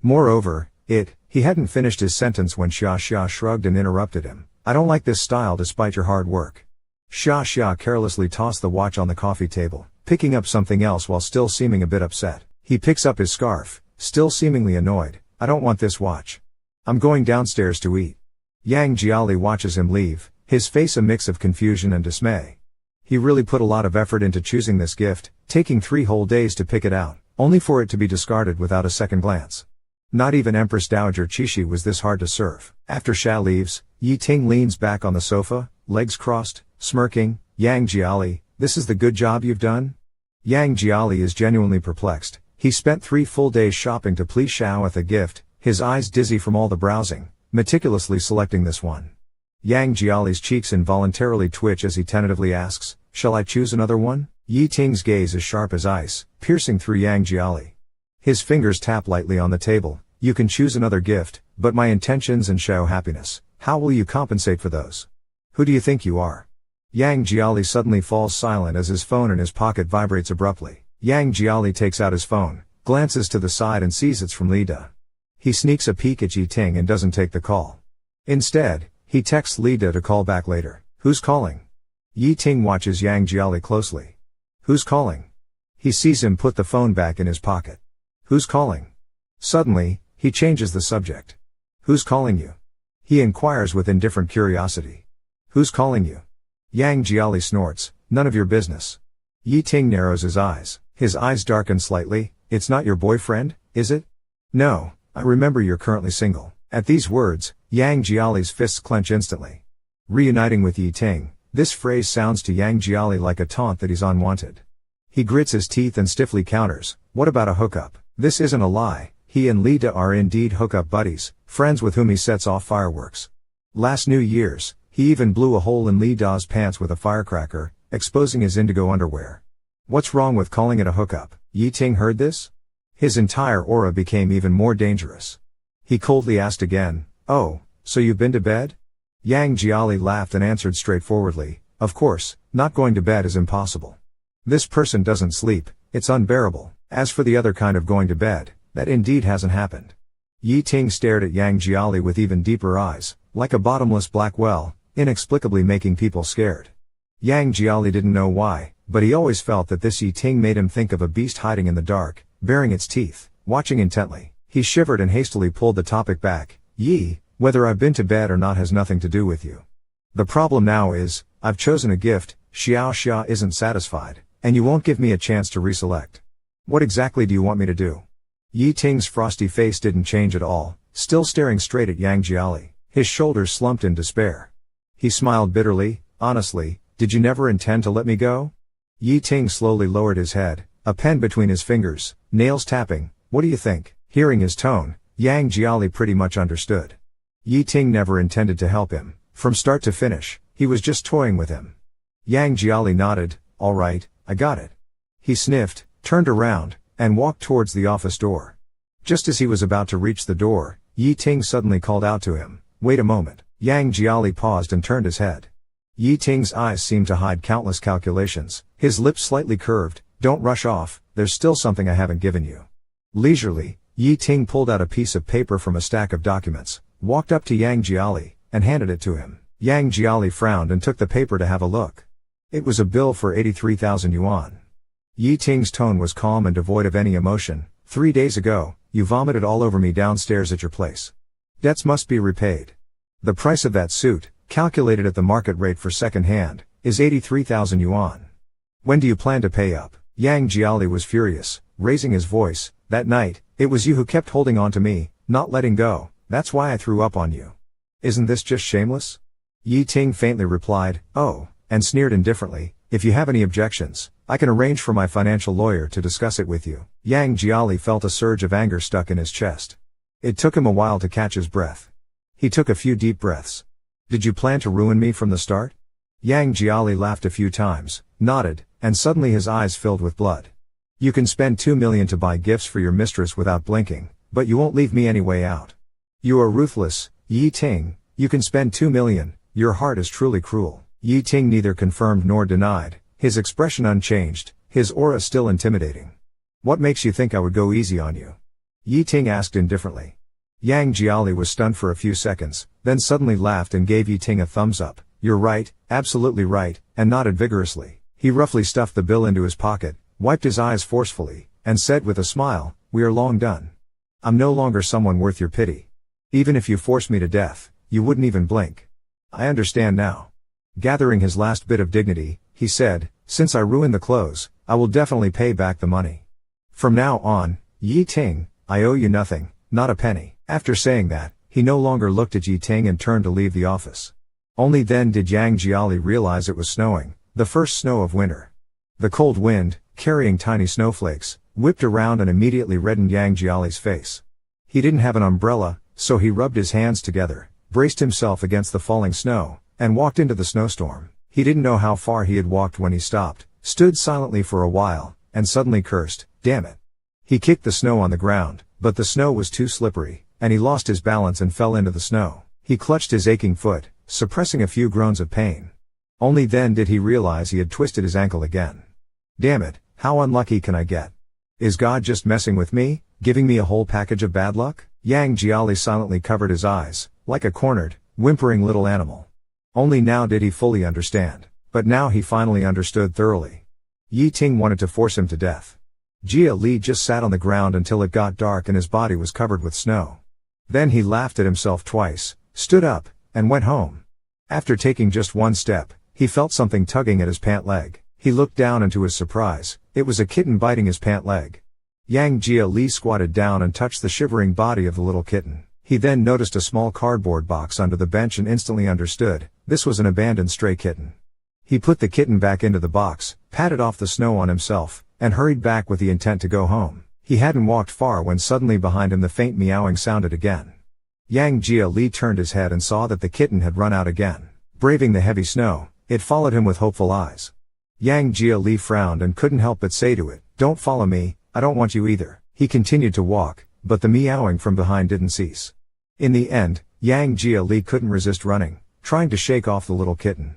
Moreover, he hadn't finished his sentence when Xia Xia shrugged and interrupted him. "I don't like this style despite your hard work." Xia Xia carelessly tossed the watch on the coffee table, picking up something else while still seeming a bit upset. He picks up his scarf, still seemingly annoyed. "I don't want this watch. I'm going downstairs to eat." Yang Jiali watches him leave, his face a mix of confusion and dismay. He really put a lot of effort into choosing this gift, taking 3 whole days to pick it out, only for it to be discarded without a second glance. Not even Empress Dowager Qixi was this hard to serve. After Xia leaves, Yi Ting leans back on the sofa, legs crossed, smirking. "Yang Jiali, this is the good job you've done?" Yang Jiali is genuinely perplexed. He spent 3 full days shopping to please Xiao with a gift, his eyes dizzy from all the browsing, meticulously selecting this one. Yang Jiali's cheeks involuntarily twitch as he tentatively asks, "Shall I choose another one?" Yi Ting's gaze is sharp as ice, piercing through Yang Jiali. His fingers tap lightly on the table. "You can choose another gift, but my intentions and Xiao happiness, how will you compensate for those? Who do you think you are?" Yang Jiali suddenly falls silent as his phone in his pocket vibrates abruptly. Yang Jiali takes out his phone, glances to the side and sees it's from Li Da. He sneaks a peek at Yi Ting and doesn't take the call. Instead, he texts Li Da to call back later. "Who's calling?" Yi Ting watches Yang Jiali closely. "Who's calling?" He sees him put the phone back in his pocket. "Who's calling?" Suddenly, he changes the subject. "Who's calling you?" He inquires with indifferent curiosity. "Who's calling you?" Yang Jiali snorts, "None of your business." Yi Ting narrows his eyes. His eyes darken slightly. "It's not your boyfriend, is it?" "No, I remember you're currently single." At these words, Yang Jiali's fists clench instantly. Reuniting with Yi Ting, this phrase sounds to Yang Jiali like a taunt that he's unwanted. He grits his teeth and stiffly counters, "What about a hookup?" This isn't a lie. He and Li Da are indeed hookup buddies, friends with whom he sets off fireworks. Last New Year's, he even blew a hole in Li Da's pants with a firecracker, exposing his indigo underwear. What's wrong with calling it a hookup? Yi Ting heard this? His entire aura became even more dangerous. He coldly asked again, "Oh, so you've been to bed?" Yang Jiali laughed and answered straightforwardly, "Of course, not going to bed is impossible. This person doesn't sleep, it's unbearable. As for the other kind of going to bed, that indeed hasn't happened." Yi Ting stared at Yang Jiali with even deeper eyes, like a bottomless black well, inexplicably making people scared. Yang Jiali didn't know why, but he always felt that this Yi Ting made him think of a beast hiding in the dark, baring its teeth, watching intently. He shivered and hastily pulled the topic back. "Yi, whether I've been to bed or not has nothing to do with you. The problem now is, I've chosen a gift, Xiao Xia isn't satisfied, and you won't give me a chance to reselect. What exactly do you want me to do?" Yi Ting's frosty face didn't change at all, still staring straight at Yang Jiali. His shoulders slumped in despair. He smiled bitterly, "Honestly, did you never intend to let me go?" Yi Ting slowly lowered his head, A pen between his fingers, nails tapping. What do you think? Hearing his tone, Yang Jiali pretty much understood. Yi Ting never intended to help him. From start to finish, he was just toying with him. Yang Jiali nodded. All right, I got it. He sniffed, turned around, and walked towards the office door. Just as he was about to reach the door, Yi Ting suddenly called out to him, wait a moment. Yang Jiali paused and turned his head. Yi Ting's eyes seemed to hide countless calculations, his lips slightly curved. Don't rush off, there's still something I haven't given you. Leisurely, Yi Ting pulled out a piece of paper from a stack of documents, walked up to Yang Jiali, and handed it to him. Yang Jiali frowned and took the paper to have a look. It was a bill for 83,000 yuan. Yi Ting's tone was calm and devoid of any emotion. 3 days ago, you vomited all over me downstairs at your place. Debts must be repaid. The price of that suit, calculated at the market rate for second hand, is 83,000 yuan. When do you plan to pay up? Yang Jiali was furious, raising his voice. That night, it was you who kept holding on to me, not letting go. That's why I threw up on you. Isn't this just shameless? Yi Ting faintly replied, oh, and sneered indifferently, if you have any objections, I can arrange for my financial lawyer to discuss it with you. Yang Jiali felt a surge of anger stuck in his chest. It took him a while to catch his breath. He took a few deep breaths. Did you plan to ruin me from the start? Yang Jiali laughed a few times, nodded, and suddenly his eyes filled with blood. You can spend 2 million to buy gifts for your mistress without blinking, but you won't leave me any way out. You are ruthless, Yi Ting. You can spend 2 million, your heart is truly cruel. Yi Ting neither confirmed nor denied, his expression unchanged, his aura still intimidating. What makes you think I would go easy on you? Yi Ting asked indifferently. Yang Jiali was stunned for a few seconds, then suddenly laughed and gave Yi Ting a thumbs up. You're right, absolutely right, and nodded vigorously. He roughly stuffed the bill into his pocket, wiped his eyes forcefully, and said with a smile, we are long done. I'm no longer someone worth your pity. Even if you force me to death, you wouldn't even blink. I understand now. Gathering his last bit of dignity, he said, since I ruined the clothes, I will definitely pay back the money. From now on, Yi Ting, I owe you nothing, not a penny. After saying that, he no longer looked at Yi Ting and turned to leave the office. Only then did Yang Jiali realize it was snowing, the first snow of winter. The cold wind, carrying tiny snowflakes, whipped around and immediately reddened Yang Jiali's face. He didn't have an umbrella, so he rubbed his hands together, braced himself against the falling snow, and walked into the snowstorm. He didn't know how far he had walked when he stopped, stood silently for a while, and suddenly cursed, damn it. He kicked the snow on the ground, but the snow was too slippery, and he lost his balance and fell into the snow. He clutched his aching foot, suppressing a few groans of pain. Only then did he realize he had twisted his ankle again. Damn it, how unlucky can I get? Is God just messing with me, giving me a whole package of bad luck? Yang Jiali silently covered his eyes, like a cornered, whimpering little animal. Only now did he fully understand. But now he finally understood thoroughly. Yi Ting wanted to force him to death. Jia Li just sat on the ground until it got dark and his body was covered with snow. Then he laughed at himself twice, stood up, and went home. After taking just one step, he felt something tugging at his pant leg. He looked down and to his surprise, it was a kitten biting his pant leg. Yang Jia Li squatted down and touched the shivering body of the little kitten. He then noticed a small cardboard box under the bench and instantly understood, this was an abandoned stray kitten. He put the kitten back into the box, patted off the snow on himself, and hurried back with the intent to go home. He hadn't walked far when suddenly behind him the faint meowing sounded again. Yang Jia Li turned his head and saw that the kitten had run out again. Braving the heavy snow, it followed him with hopeful eyes. Yang Jia Li frowned and couldn't help but say to it, don't follow me, I don't want you either. He continued to walk, but the meowing from behind didn't cease. In the end, Yang Jia Li couldn't resist running, trying to shake off the little kitten.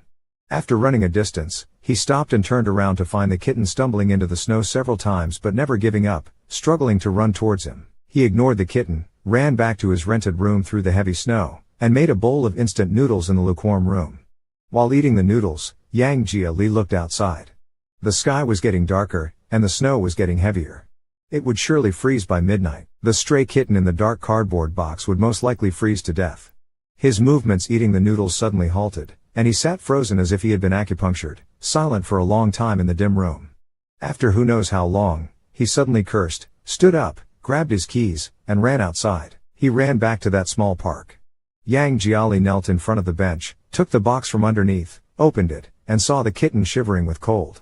After running a distance, he stopped and turned around to find the kitten stumbling into the snow several times but never giving up, struggling to run towards him. He ignored the kitten, ran back to his rented room through the heavy snow, and made a bowl of instant noodles in the lukewarm room. While eating the noodles, Yang Jia Li looked outside. The sky was getting darker, and the snow was getting heavier. It would surely freeze by midnight. The stray kitten in the dark cardboard box would most likely freeze to death. His movements eating the noodles suddenly halted, and he sat frozen as if he had been acupunctured, silent for a long time in the dim room. After who knows how long, he suddenly cursed, stood up, grabbed his keys, and ran outside. He ran back to that small park. Yang Jiali knelt in front of the bench, took the box from underneath, opened it, and saw the kitten shivering with cold.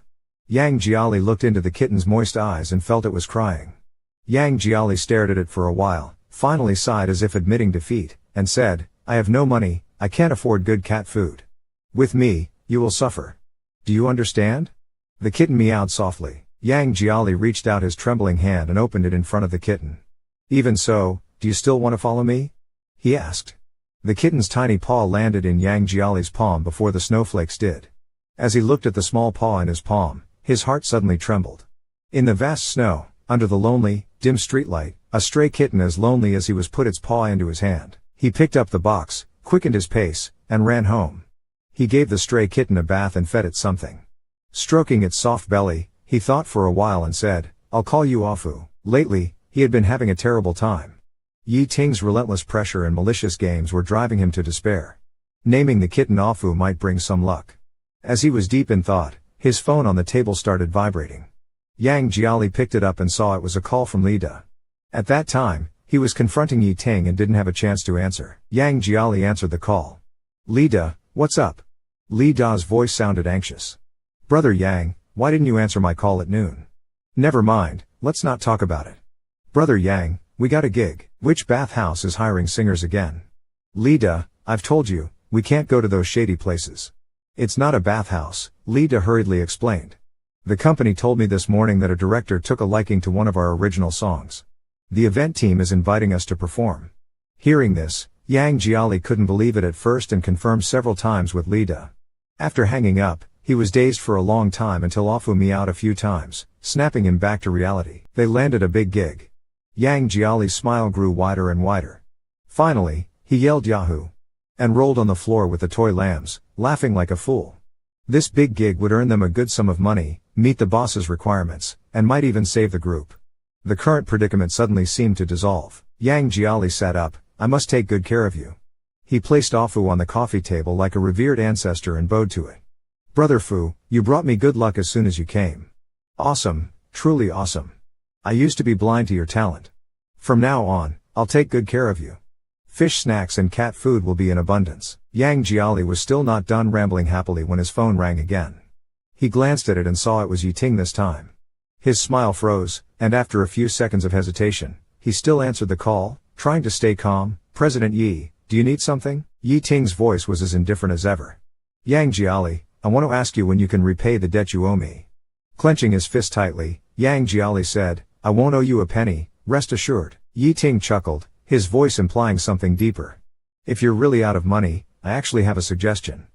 Yang Jiali looked into the kitten's moist eyes and felt it was crying. Yang Jiali stared at it for a while, finally sighed as if admitting defeat, and said, I have no money, I can't afford good cat food. With me, you will suffer. Do you understand? The kitten meowed softly. Yang Jiali reached out his trembling hand and opened it in front of the kitten. Even so, do you still want to follow me? He asked. The kitten's tiny paw landed in Yang Jiali's palm before the snowflakes did. As he looked at the small paw in his palm, his heart suddenly trembled. In the vast snow, under the lonely, dim streetlight, a stray kitten as lonely as he was put its paw into his hand. He picked up the box, quickened his pace, and ran home. He gave the stray kitten a bath and fed it something. Stroking its soft belly, he thought for a while and said, I'll call you Afu. Lately, he had been having a terrible time. Yi Ting's relentless pressure and malicious games were driving him to despair. Naming the kitten Afu might bring some luck. As he was deep in thought, his phone on the table started vibrating. Yang Jiali picked it up and saw it was a call from Li Da. At that time, he was confronting Yi Ting and didn't have a chance to answer. Yang Jiali answered the call. Li Da, what's up? Li Da's voice sounded anxious. Brother Yang, why didn't you answer my call at noon? Never mind, let's not talk about it. Brother Yang, we got a gig. Which bathhouse is hiring singers again? Li Da, I've told you, we can't go to those shady places. It's not a bathhouse, Li Da hurriedly explained. The company told me this morning that a director took a liking to one of our original songs. The event team is inviting us to perform. Hearing this, Yang Jiali couldn't believe it at first and confirmed several times with Li Da. After hanging up, he was dazed for a long time until Afu meowed a few times, snapping him back to reality. They landed a big gig. Yang Jiali's smile grew wider and wider. Finally, he yelled Yahoo! And rolled on the floor with the toy lambs, laughing like a fool. This big gig would earn them a good sum of money, meet the boss's requirements, and might even save the group. The current predicament suddenly seemed to dissolve. Yang Jiali sat up, I must take good care of you. He placed Afu on the coffee table like a revered ancestor and bowed to it. Brother Fu, you brought me good luck as soon as you came. Awesome, truly awesome. I used to be blind to your talent. From now on, I'll take good care of you. Fish snacks and cat food will be in abundance. Yang Jiali was still not done rambling happily when his phone rang again. He glanced at it and saw it was Yi Ting this time. His smile froze, and after a few seconds of hesitation, he still answered the call, trying to stay calm. President Yi, do you need something? Yi Ting's voice was as indifferent as ever. Yang Jiali, I want to ask you when you can repay the debt you owe me. Clenching his fist tightly, Yang Jiali said, I won't owe you a penny, rest assured. Yi Ting chuckled, his voice implying something deeper. If you're really out of money, I actually have a suggestion.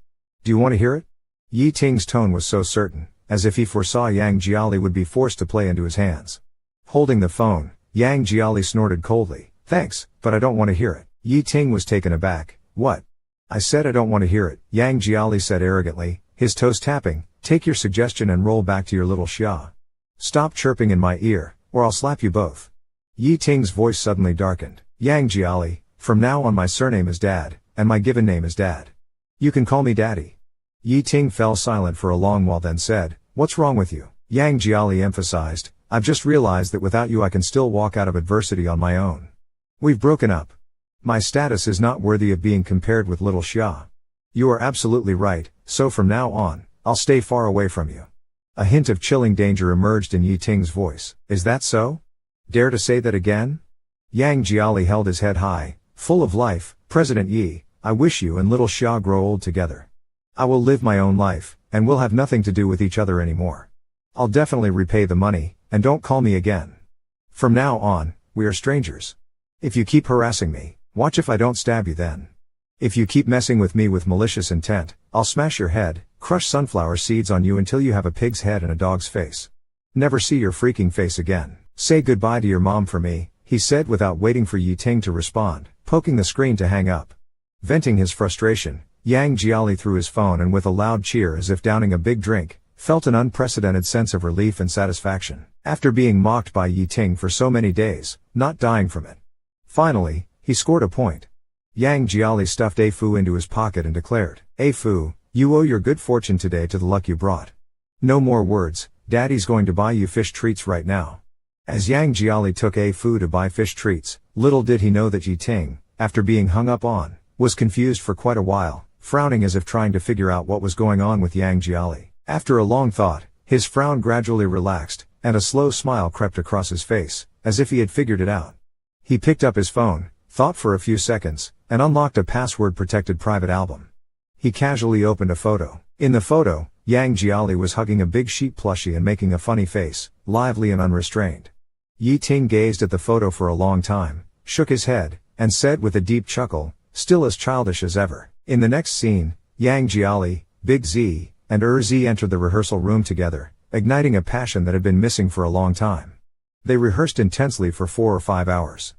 Do you want to hear it? Yi Ting's tone was so certain, as if he foresaw Yang Jiali would be forced to play into his hands. Holding the phone, Yang Jiali snorted coldly, thanks, but I don't want to hear it. Yi Ting was taken aback. What? I said I don't want to hear it, Yang Jiali said arrogantly, his toes tapping, take your suggestion and roll back to your little xia. Stop chirping in my ear, or I'll slap you both. Yi Ting's voice suddenly darkened. Yang Jiali, from now on my surname is Dad, and my given name is Dad. You can call me Daddy. Yi Ting fell silent for a long while then said, what's wrong with you? Yang Jiali emphasized, I've just realized that without you I can still walk out of adversity on my own. We've broken up. My status is not worthy of being compared with little xia. You are absolutely right, so from now on, I'll stay far away from you. A hint of chilling danger emerged in Yi Ting's voice. Is that so? Dare to say that again? Yang Jiali held his head high, full of life. President Yi, I wish you and little xia grow old together. I will live my own life, and we'll have nothing to do with each other anymore. I'll definitely repay the money, and don't call me again. From now on, we are strangers. If you keep harassing me, watch if I don't stab you then. If you keep messing with me with malicious intent, I'll smash your head, crush sunflower seeds on you until you have a pig's head and a dog's face. Never see your freaking face again. Say goodbye to your mom for me, he said without waiting for Yi Ting to respond, poking the screen to hang up. Venting his frustration, Yang Jiali threw his phone and with a loud cheer as if downing a big drink, felt an unprecedented sense of relief and satisfaction. After being mocked by Yi Ting for so many days, not dying from it. Finally, he scored a point. Yang Jiali stuffed Afu into his pocket and declared, Afu, you owe your good fortune today to the luck you brought. No more words, Daddy's going to buy you fish treats right now. As Yang Jiali took Afu to buy fish treats, little did he know that Yi Ting, after being hung up on, was confused for quite a while, frowning as if trying to figure out what was going on with Yang Jiali. After a long thought, His frown gradually relaxed, and a slow smile crept across his face, as if he had figured it out. He picked up his phone, thought for a few seconds, and unlocked a password-protected private album. He casually opened a photo. In the photo, Yang Jiali was hugging a big sheep plushie and making a funny face, lively and unrestrained. Yi Ting gazed at the photo for a long time, shook his head, and said with a deep chuckle, still as childish as ever. In the next scene, Yang Jiali, Big Z, and Z entered the rehearsal room together, igniting a passion that had been missing for a long time. They rehearsed intensely for 4 or 5 hours.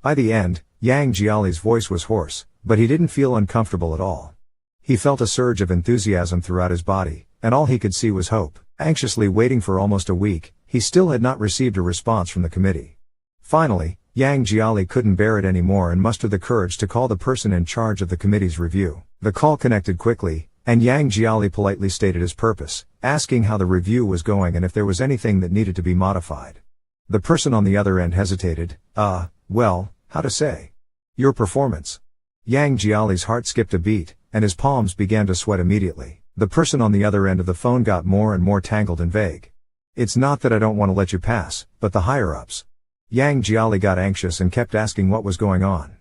By the end, Yang Jiali's voice was hoarse, but he didn't feel uncomfortable at all. He felt a surge of enthusiasm throughout his body, and all he could see was hope. Anxiously waiting for almost a week, he still had not received a response from the committee. Finally, Yang Jiali couldn't bear it anymore and mustered the courage to call the person in charge of the committee's review. The call connected quickly, and Yang Jiali politely stated his purpose, asking how the review was going and if there was anything that needed to be modified. The person on the other end hesitated. Well, how to say? Your performance. Yang Jiali's heart skipped a beat, and his palms began to sweat immediately. The person on the other end of the phone got more and more tangled and vague. It's not that I don't want to let you pass, but the higher-ups. Yang Jiali got anxious and kept asking what was going on.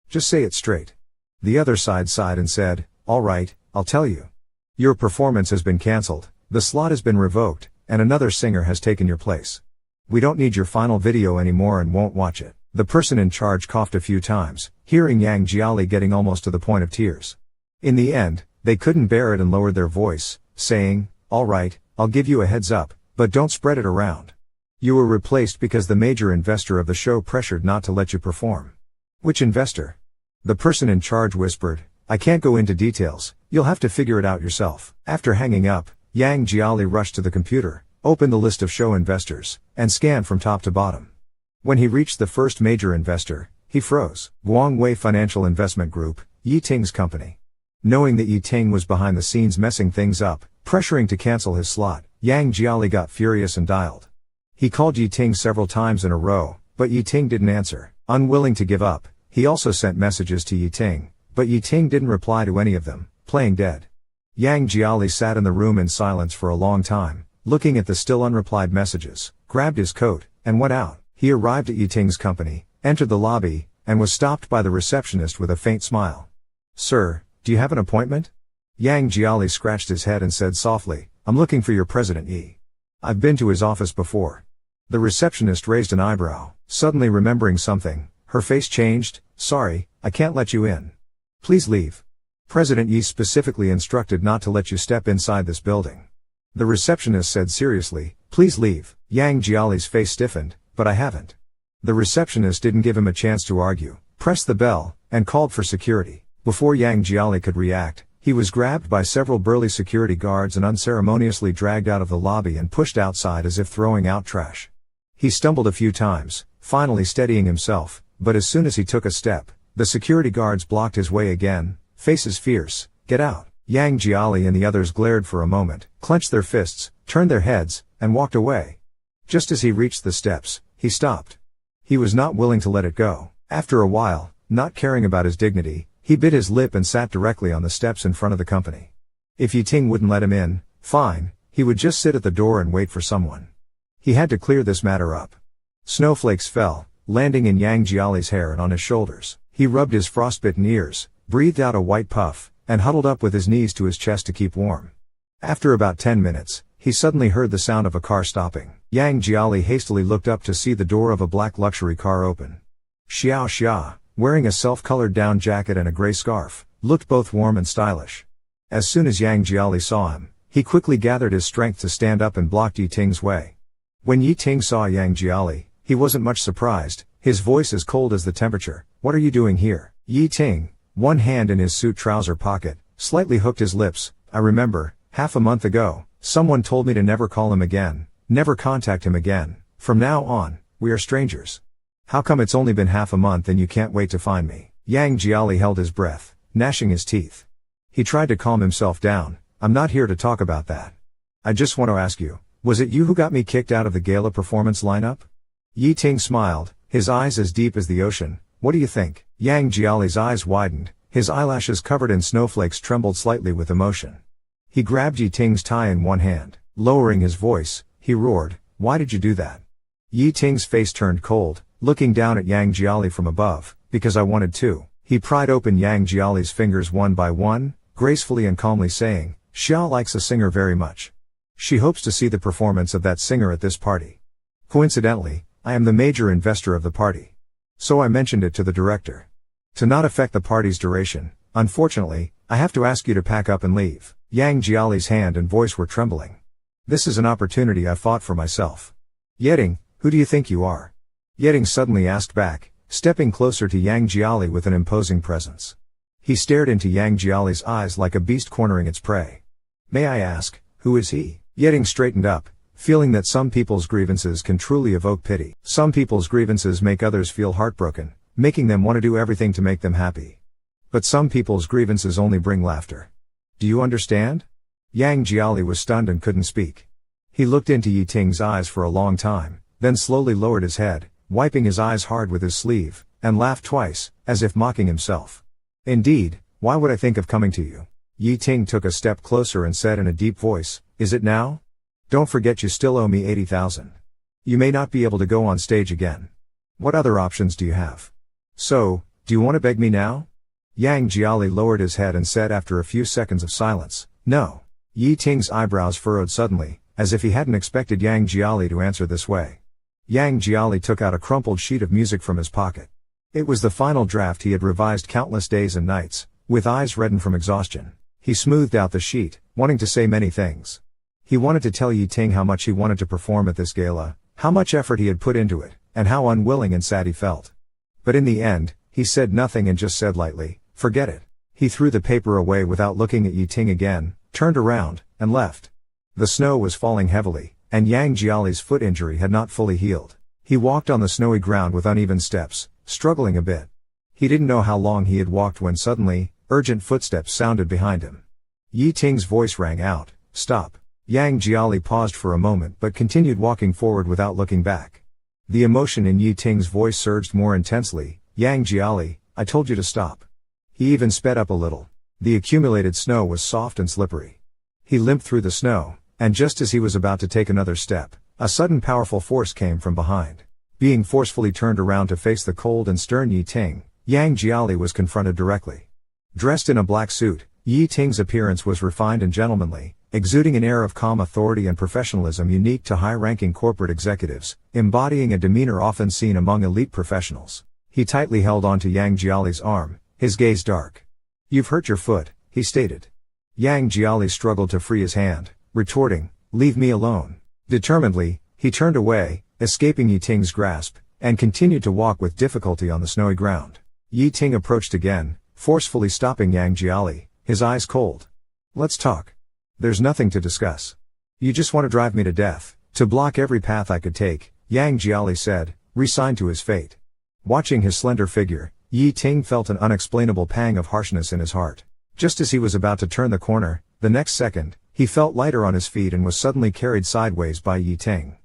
Just say it straight. The other side sighed and said, all right, I'll tell you. Your performance has been cancelled, the slot has been revoked, and another singer has taken your place. We don't need your final video anymore and won't watch it. The person in charge coughed a few times, hearing Yang Jiali getting almost to the point of tears. In the end, they couldn't bear it and lowered their voice, saying, all right, I'll give you a heads up, but don't spread it around. You were replaced because the major investor of the show pressured not to let you perform. Which investor? The person in charge whispered, I can't go into details, you'll have to figure it out yourself. After hanging up, Yang Jiali rushed to the computer, opened the list of show investors, and scanned from top to bottom. When he reached the first major investor, he froze. Guangwei Financial Investment Group, Yi Ting's company. Knowing that Yi Ting was behind the scenes messing things up, pressuring to cancel his slot, Yang Jiali got furious and dialed. He called Yi Ting several times in a row, but Yi Ting didn't answer. Unwilling to give up, he also sent messages to Yi Ting, but Yi Ting didn't reply to any of them, playing dead. Yang Jiali sat in the room in silence for a long time, looking at the still unreplied messages, grabbed his coat, and went out. He arrived at Yi Ting's company, entered the lobby, and was stopped by the receptionist with a faint smile. Sir, do you have an appointment? Yang Jiali scratched his head and said softly, I'm looking for your president Yi. I've been to his office before. The receptionist raised an eyebrow, suddenly remembering something. Her face changed. Sorry, I can't let you in. Please leave. President Yi specifically instructed not to let you step inside this building. The receptionist said seriously, please leave. Yang Jiali's face stiffened, but I haven't. The receptionist didn't give him a chance to argue, pressed the bell, and called for security. Before Yang Jiali could react, he was grabbed by several burly security guards and unceremoniously dragged out of the lobby and pushed outside as if throwing out trash. He stumbled a few times, finally steadying himself, but as soon as he took a step, the security guards blocked his way again, faces fierce. Get out. Yang Jiali and the others glared for a moment, clenched their fists, turned their heads, and walked away. Just as he reached the steps, he stopped. He was not willing to let it go. After a while, not caring about his dignity, he bit his lip and sat directly on the steps in front of the company. If Yi Ting wouldn't let him in, fine, he would just sit at the door and wait for someone. He had to clear this matter up. Snowflakes fell, landing in Yang Jiali's hair and on his shoulders. He rubbed his frostbitten ears, breathed out a white puff, and huddled up with his knees to his chest to keep warm. After about 10 minutes, he suddenly heard the sound of a car stopping. Yang Jiali hastily looked up to see the door of a black luxury car open. Xiao Xia, wearing a self-colored down jacket and a gray scarf, looked both warm and stylish. As soon as Yang Jiali saw him, he quickly gathered his strength to stand up and blocked Yi Ting's way. When Yi Ting saw Yang Jiali, he wasn't much surprised, his voice as cold as the temperature. What are you doing here? Yi Ting, one hand in his suit trouser pocket, slightly hooked his lips. I remember, half a month ago, someone told me to never call him again, never contact him again. From now on, we are strangers. How come it's only been half a month and you can't wait to find me? Yang Jiali held his breath, gnashing his teeth. He tried to calm himself down. I'm not here to talk about that. I just want to ask you, was it you who got me kicked out of the gala performance lineup? Yi Ting smiled, his eyes as deep as the ocean. What do you think? Yang Jiali's eyes widened, his eyelashes covered in snowflakes trembled slightly with emotion. He grabbed Yi Ting's tie in one hand. Lowering his voice, he roared, "Why did you do that?" Yi Ting's face turned cold, looking down at Yang Jiali from above. "Because I wanted to." He pried open Yang Jiali's fingers one by one, gracefully and calmly saying, "Xia likes a singer very much. She hopes to see the performance of that singer at this party. Coincidentally, I am the major investor of the party. So I mentioned it to the director. To not affect the party's duration, unfortunately, I have to ask you to pack up and leave." Yang Jiali's hand and voice were trembling. "This is an opportunity I fought for myself." "Yeting, who do you think you are?" Yeting suddenly asked back, stepping closer to Yang Jiali with an imposing presence. He stared into Yang Jiali's eyes like a beast cornering its prey. "May I ask, who is he?" Yeting straightened up, feeling that some people's grievances can truly evoke pity. Some people's grievances make others feel heartbroken, making them want to do everything to make them happy. But some people's grievances only bring laughter. "Do you understand?" Yang Jiali was stunned and couldn't speak. He looked into Yi Ting's eyes for a long time, then slowly lowered his head, wiping his eyes hard with his sleeve, and laughed twice, as if mocking himself. "Indeed, why would I think of coming to you?" Yi Ting took a step closer and said in a deep voice, "Is it now? Don't forget you still owe me 80,000. You may not be able to go on stage again. What other options do you have? So, do you want to beg me now?" Yang Jiali lowered his head and said after a few seconds of silence, "No." Yi Ting's eyebrows furrowed suddenly, as if he hadn't expected Yang Jiali to answer this way. Yang Jiali took out a crumpled sheet of music from his pocket. It was the final draft he had revised countless days and nights, with eyes reddened from exhaustion. He smoothed out the sheet, wanting to say many things. He wanted to tell Yi Ting how much he wanted to perform at this gala, how much effort he had put into it, and how unwilling and sad he felt. But in the end, he said nothing and just said lightly, "Forget it." He threw the paper away without looking at Yi Ting again, turned around, and left. The snow was falling heavily, and Yang Jiali's foot injury had not fully healed. He walked on the snowy ground with uneven steps, struggling a bit. He didn't know how long he had walked when suddenly, urgent footsteps sounded behind him. Yi Ting's voice rang out, "Stop." Yang Jiali paused for a moment but continued walking forward without looking back. The emotion in Yi Ting's voice surged more intensely. "Yang Jiali, I told you to stop." He even sped up a little. The accumulated snow was soft and slippery. He limped through the snow, and just as he was about to take another step, a sudden powerful force came from behind. Being forcefully turned around to face the cold and stern Yi Ting, Yang Jiali was confronted directly. Dressed in a black suit, Yi Ting's appearance was refined and gentlemanly, exuding an air of calm authority and professionalism unique to high-ranking corporate executives, embodying a demeanor often seen among elite professionals. He tightly held onto Yang Jiali's arm, his gaze dark. "You've hurt your foot," he stated. Yang Jiali struggled to free his hand, retorting, "Leave me alone." Determinedly, he turned away, escaping Yi Ting's grasp, and continued to walk with difficulty on the snowy ground. Yi Ting approached again, forcefully stopping Yang Jiali, his eyes cold. "Let's talk. There's nothing to discuss. You just want to drive me to death, to block every path I could take," Yang Jiali said, resigned to his fate. Watching his slender figure, Yi Ting felt an unexplainable pang of harshness in his heart. Just as he was about to turn the corner, the next second, he felt lighter on his feet and was suddenly carried sideways by Yi Ting.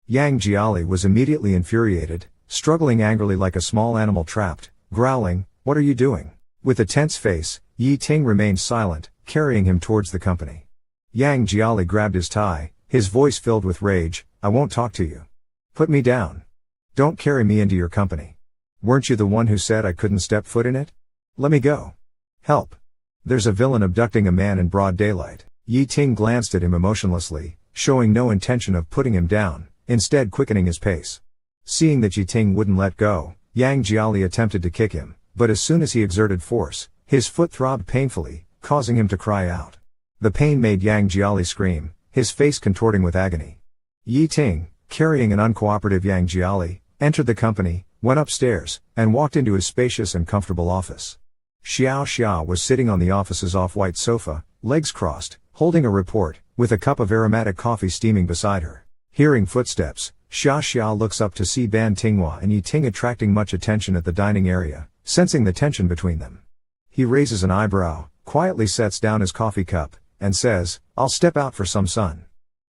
Yang Jiali was immediately infuriated, struggling angrily like a small animal trapped, growling, "What are you doing?" With a tense face, Yi Ting remained silent, carrying him towards the company. Yang Jiali grabbed his tie, his voice filled with rage, "I won't talk to you. Put me down. Don't carry me into your company. Weren't you the one who said I couldn't step foot in it? Let me go. Help. There's a villain abducting a man in broad daylight." Yi Ting glanced at him emotionlessly, showing no intention of putting him down, instead quickening his pace. Seeing that Yi Ting wouldn't let go, Yang Jiali attempted to kick him, but as soon as he exerted force, his foot throbbed painfully, causing him to cry out. The pain made Yang Jiali scream, his face contorting with agony. Yi Ting, carrying an uncooperative Yang Jiali, entered the company, went upstairs, and walked into his spacious and comfortable office. Xiao Xia was sitting on the office's off-white sofa, legs crossed, holding a report, with a cup of aromatic coffee steaming beside her. Hearing footsteps, Xia Xia looks up to see Ban Tinghua and Yi Ting attracting much attention at the dining area, sensing the tension between them. He raises an eyebrow, quietly sets down his coffee cup, and says, "I'll step out for some sun."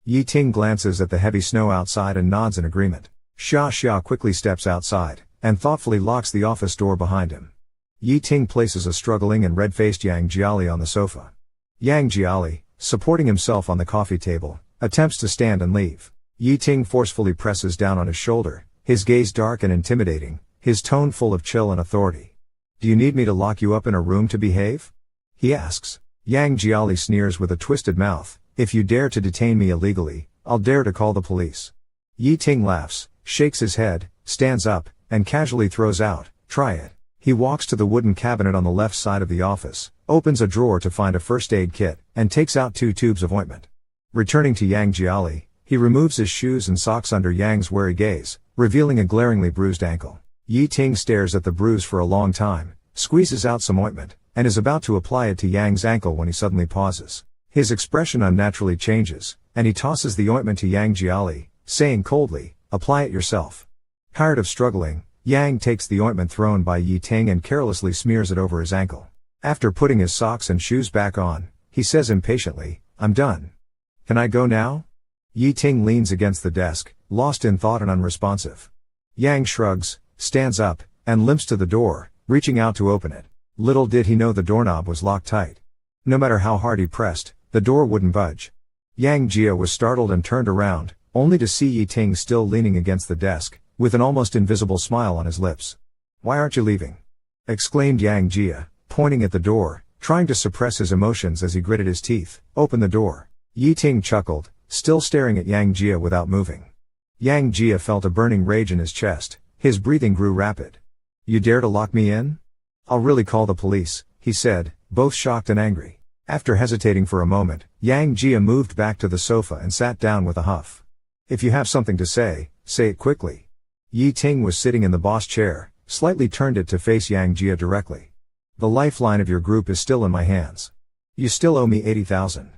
Yi Ting glances at the heavy snow outside and nods in agreement. Xia Xia quickly steps outside, and thoughtfully locks the office door behind him. Yi Ting places a struggling and red-faced Yang Jiali on the sofa. Yang Jiali, supporting himself on the coffee table, attempts to stand and leave. Yi Ting forcefully presses down on his shoulder, his gaze dark and intimidating, his tone full of chill and authority. "Do you need me to lock you up in a room to behave?" he asks. Yang Jiali sneers with a twisted mouth, "If you dare to detain me illegally, I'll dare to call the police." Yi Ting laughs, shakes his head, stands up, and casually throws out, "Try it." He walks to the wooden cabinet on the left side of the office, opens a drawer to find a first aid kit, and takes out 2 tubes of ointment. Returning to Yang Jiali, he removes his shoes and socks under Yang's wary gaze, revealing a glaringly bruised ankle. Yi Ting stares at the bruise for a long time, squeezes out some ointment, and is about to apply it to Yang's ankle when he suddenly pauses. His expression unnaturally changes, and he tosses the ointment to Yang Jiali, saying coldly, "Apply it yourself." Tired of struggling, Yang takes the ointment thrown by Yi Ting and carelessly smears it over his ankle. After putting his socks and shoes back on, he says impatiently, "I'm done. Can I go now?" Yi Ting leans against the desk, lost in thought and unresponsive. Yang shrugs, stands up, and limps to the door, reaching out to open it. Little did he know the doorknob was locked tight. No matter how hard he pressed, the door wouldn't budge. Yang Jia was startled and turned around, only to see Yi Ting still leaning against the desk, with an almost invisible smile on his lips. "Why aren't you leaving?" exclaimed Yang Jia, pointing at the door, trying to suppress his emotions as he gritted his teeth. "Open the door." Yi Ting chuckled, still staring at Yang Jia without moving. Yang Jia felt a burning rage in his chest, his breathing grew rapid. "You dare to lock me in? I'll really call the police," he said, both shocked and angry. After hesitating for a moment, Yang Jia moved back to the sofa and sat down with a huff. "If you have something to say it quickly." Yi Ting was sitting in the boss chair, slightly turned it to face Yang Jia directly. "The lifeline of your group is still in my hands. You still owe me 80,000.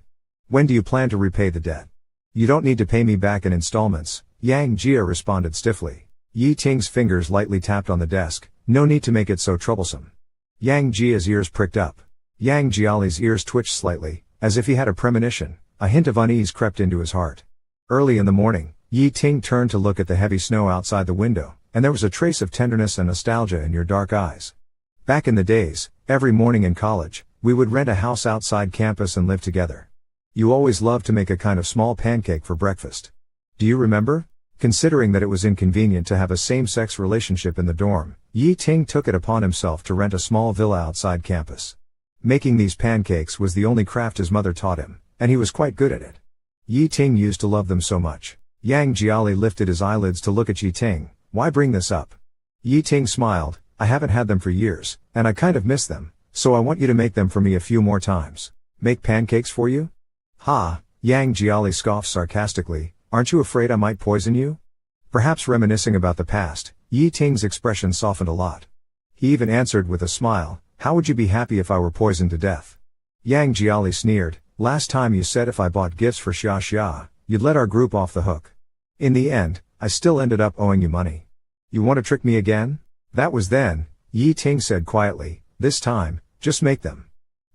When do you plan to repay the debt?" "You don't need to pay me back in installments," Yang Jia responded stiffly. Yi Ting's fingers lightly tapped on the desk, "No need to make it so troublesome." Yang Jia's ears pricked up. Yang Jiali's ears twitched slightly, as if he had a premonition. A hint of unease crept into his heart. Early in the morning, Yi Ting turned to look at the heavy snow outside the window, and there was a trace of tenderness and nostalgia in your dark eyes. "Back in the days, every morning in college, we would rent a house outside campus and live together. You always loved to make a kind of small pancake for breakfast. Do you remember?" Considering that it was inconvenient to have a same-sex relationship in the dorm, Yi Ting took it upon himself to rent a small villa outside campus. Making these pancakes was the only craft his mother taught him, and he was quite good at it. Yi Ting used to love them so much. Yang Jiali lifted his eyelids to look at Yi Ting. "Why bring this up?" Yi Ting smiled, "I haven't had them for years, and I kind of miss them, so I want you to make them for me a few more times." "Make pancakes for you?" "Ha," Yang Jiali scoffed sarcastically, "aren't you afraid I might poison you?" Perhaps reminiscing about the past, Yi Ting's expression softened a lot. He even answered with a smile, "How would you be happy if I were poisoned to death?" Yang Jiali sneered, "Last time you said if I bought gifts for Xia, you'd let our group off the hook. In the end, I still ended up owing you money. You want to trick me again?" "That was then," Yi Ting said quietly, "this time, just make them.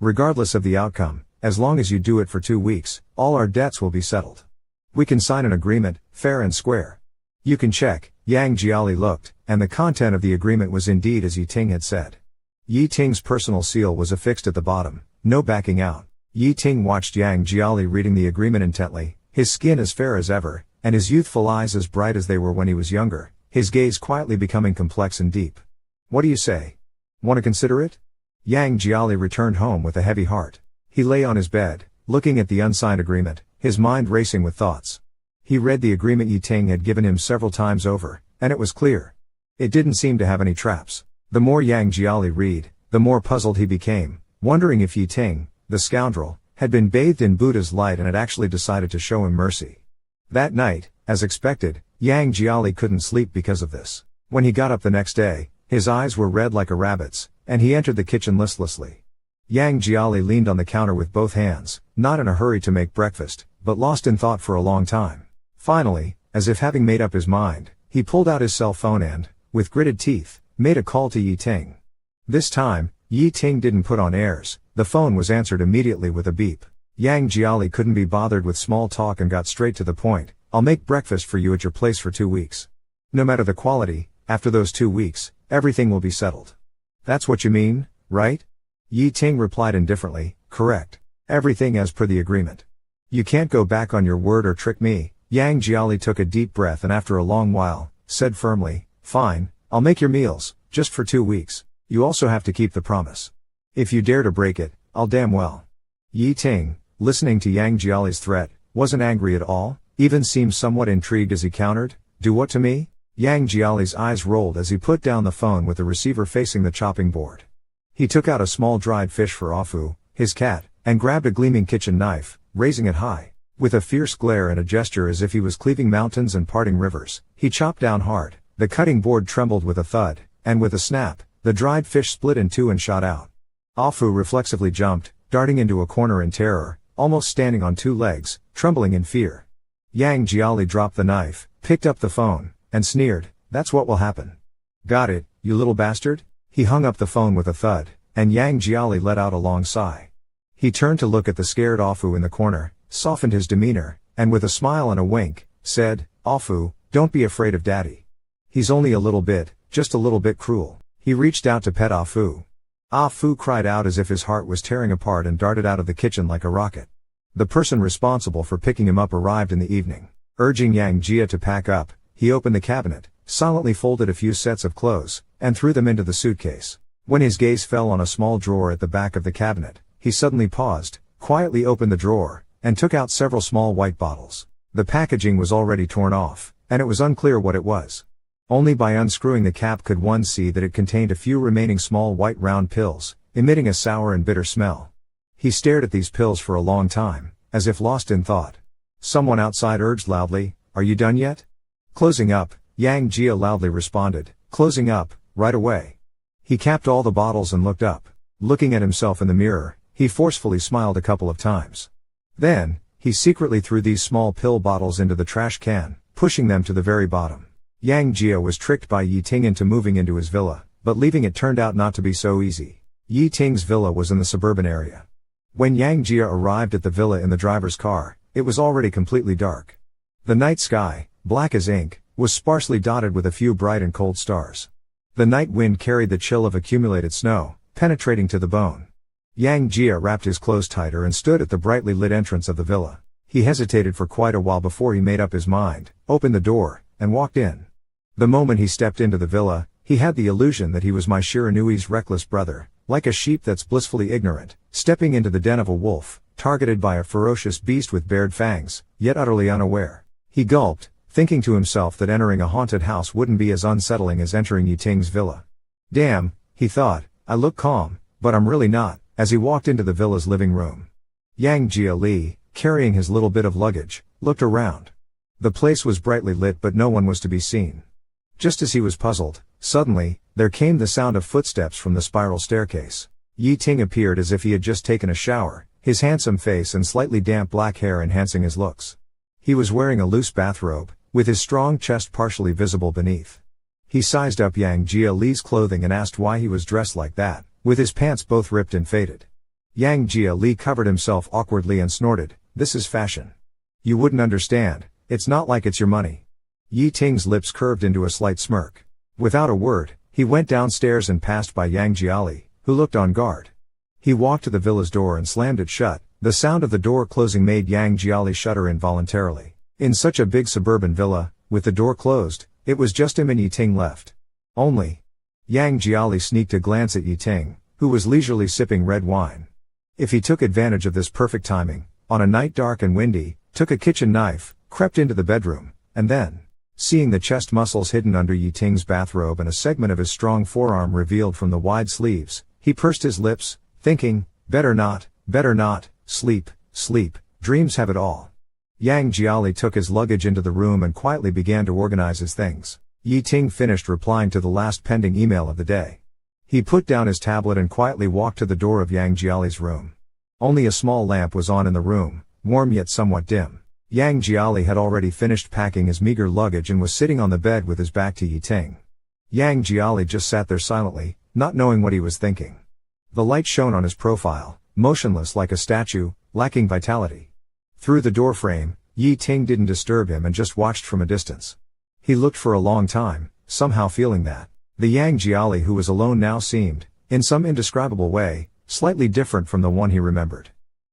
Regardless of the outcome, as long as you do it for 2 weeks, all our debts will be settled. We can sign an agreement, fair and square." "You can check." Yang Jiali looked, and the content of the agreement was indeed as Yi Ting had said. Yi Ting's personal seal was affixed at the bottom, no backing out. Yi Ting watched Yang Jiali reading the agreement intently, his skin as fair as ever, and his youthful eyes as bright as they were when he was younger, his gaze quietly becoming complex and deep. "What do you say? Want to consider it?" Yang Jiali returned home with a heavy heart. He lay on his bed, looking at the unsigned agreement, his mind racing with thoughts. He read the agreement Yi Ting had given him several times over, and it was clear. It didn't seem to have any traps. The more Yang Jiali read, the more puzzled he became, wondering if Yi Ting, the scoundrel, had been bathed in Buddha's light and had actually decided to show him mercy. That night, as expected, Yang Jiali couldn't sleep because of this. When he got up the next day, his eyes were red like a rabbit's, and he entered the kitchen listlessly. Yang Jiali leaned on the counter with both hands, not in a hurry to make breakfast, but lost in thought for a long time. Finally, as if having made up his mind, he pulled out his cell phone and, with gritted teeth, made a call to Yi Ting. This time, Yi Ting didn't put on airs, the phone was answered immediately with a beep. Yang Jiali couldn't be bothered with small talk and got straight to the point. "I'll make breakfast for you at your place for 2 weeks. No matter the quality, after those 2 weeks, everything will be settled." "That's what you mean, right?" Yi Ting replied indifferently, "Correct. Everything as per the agreement." You can't go back on your word or trick me. Yang Jiali took a deep breath and after a long while, said firmly, fine, I'll make your meals, just for 2 weeks. You also have to keep the promise. If you dare to break it, I'll damn well. Yi Ting, listening to Yang Jiali's threat, wasn't angry at all, even seemed somewhat intrigued as he countered, do what to me? Yang Jiali's eyes rolled as he put down the phone with the receiver facing the chopping board. He took out a small dried fish for Afu, his cat, and grabbed a gleaming kitchen knife, raising it high. With a fierce glare and a gesture as if he was cleaving mountains and parting rivers, he chopped down hard. The cutting board trembled with a thud, and with a snap, the dried fish split in two and shot out. Afu reflexively jumped, darting into a corner in terror, almost standing on 2 legs, trembling in fear. Yang Jiali dropped the knife, picked up the phone, and sneered, that's what will happen. Got it, you little bastard? He hung up the phone with a thud, and Yang Jiali let out a long sigh. He turned to look at the scared Afu in the corner, softened his demeanor, and with a smile and a wink, said, Afu, don't be afraid of daddy. He's only a little bit, just a little bit cruel. He reached out to pet Afu. Afu cried out as if his heart was tearing apart and darted out of the kitchen like a rocket. The person responsible for picking him up arrived in the evening. Urging Yang Jia to pack up, he opened the cabinet, silently folded a few sets of clothes, and threw them into the suitcase. When his gaze fell on a small drawer at the back of the cabinet, he suddenly paused, quietly opened the drawer, and took out several small white bottles. The packaging was already torn off, and it was unclear what it was. Only by unscrewing the cap could one see that it contained a few remaining small white round pills, emitting a sour and bitter smell. He stared at these pills for a long time, as if lost in thought. Someone outside urged loudly, are you done yet? Closing up, Yang Jia loudly responded, closing up, right away. He capped all the bottles and looked up. Looking at himself in the mirror, he forcefully smiled a couple of times. Then, he secretly threw these small pill bottles into the trash can, pushing them to the very bottom. Yang Jia was tricked by Yi Ting into moving into his villa, but leaving it turned out not to be so easy. Yi Ting's villa was in the suburban area. When Yang Jia arrived at the villa in the driver's car, it was already completely dark. The night sky, black as ink, was sparsely dotted with a few bright and cold stars. The night wind carried the chill of accumulated snow, penetrating to the bone. Yang Jia wrapped his clothes tighter and stood at the brightly lit entrance of the villa. He hesitated for quite a while before he made up his mind, opened the door, and walked in. The moment he stepped into the villa, he had the illusion that he was Mai Shiranui's reckless brother, like a sheep that's blissfully ignorant, stepping into the den of a wolf, targeted by a ferocious beast with bared fangs, yet utterly unaware. He gulped, thinking to himself that entering a haunted house wouldn't be as unsettling as entering Yi Ting's villa. Damn, he thought, I look calm, but I'm really not, as he walked into the villa's living room. Yang Jia Li, carrying his little bit of luggage, looked around. The place was brightly lit but no one was to be seen. Just as he was puzzled, suddenly, there came the sound of footsteps from the spiral staircase. Yi Ting appeared as if he had just taken a shower, his handsome face and slightly damp black hair enhancing his looks. He was wearing a loose bathrobe, with his strong chest partially visible beneath. He sized up Yang Jia Li's clothing and asked why he was dressed like that, with his pants both ripped and faded. Yang Jia Li covered himself awkwardly and snorted, this is fashion. You wouldn't understand, it's not like it's your money. Yi Ting's lips curved into a slight smirk. Without a word, he went downstairs and passed by Yang Jiali, who looked on guard. He walked to the villa's door and slammed it shut. The sound of the door closing made Yang Jiali shudder involuntarily. In such a big suburban villa, with the door closed, it was just him and Yi Ting left. Only. Yang Jiali sneaked a glance at Yi Ting, who was leisurely sipping red wine. If he took advantage of this perfect timing, on a night dark and windy, took a kitchen knife, crept into the bedroom, and then, seeing the chest muscles hidden under Yi Ting's bathrobe and a segment of his strong forearm revealed from the wide sleeves, he pursed his lips, thinking, better not, sleep, dreams have it all. Yang Jiali took his luggage into the room and quietly began to organize his things. Yi Ting finished replying to the last pending email of the day. He put down his tablet and quietly walked to the door of Yang Jiali's room. Only a small lamp was on in the room, warm yet somewhat dim. Yang Jiali had already finished packing his meager luggage and was sitting on the bed with his back to Yi Ting. Yang Jiali just sat there silently, not knowing what he was thinking. The light shone on his profile, motionless like a statue, lacking vitality. Through the doorframe, Yi Ting didn't disturb him and just watched from a distance. He looked for a long time, somehow feeling that the Yang Jiali who was alone now seemed, in some indescribable way, slightly different from the one he remembered.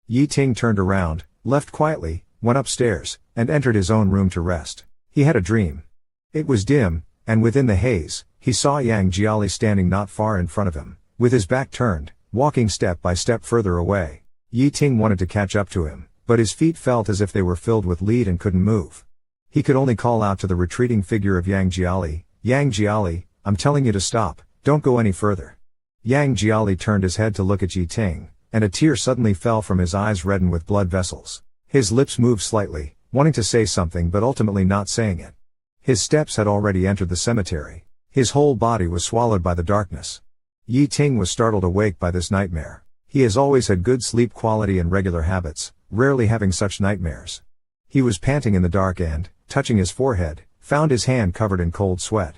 Yi Ting turned around, left quietly, went upstairs, and entered his own room to rest. He had a dream. It was dim, and within the haze, he saw Yang Jiali standing not far in front of him, with his back turned, walking step by step further away. Yi Ting wanted to catch up to him, but his feet felt as if they were filled with lead and couldn't move. He could only call out to the retreating figure of Yang Jiali, "Yang Jiali, I'm telling you to stop, don't go any further." Yang Jiali turned his head to look at Yi Ting, and a tear suddenly fell from his eyes reddened with blood vessels. His lips moved slightly, wanting to say something but ultimately not saying it. His steps had already entered the cemetery. His whole body was swallowed by the darkness. Yi Ting was startled awake by this nightmare. He has always had good sleep quality and regular habits, rarely having such nightmares. He was panting in the dark and, touching his forehead, found his hand covered in cold sweat.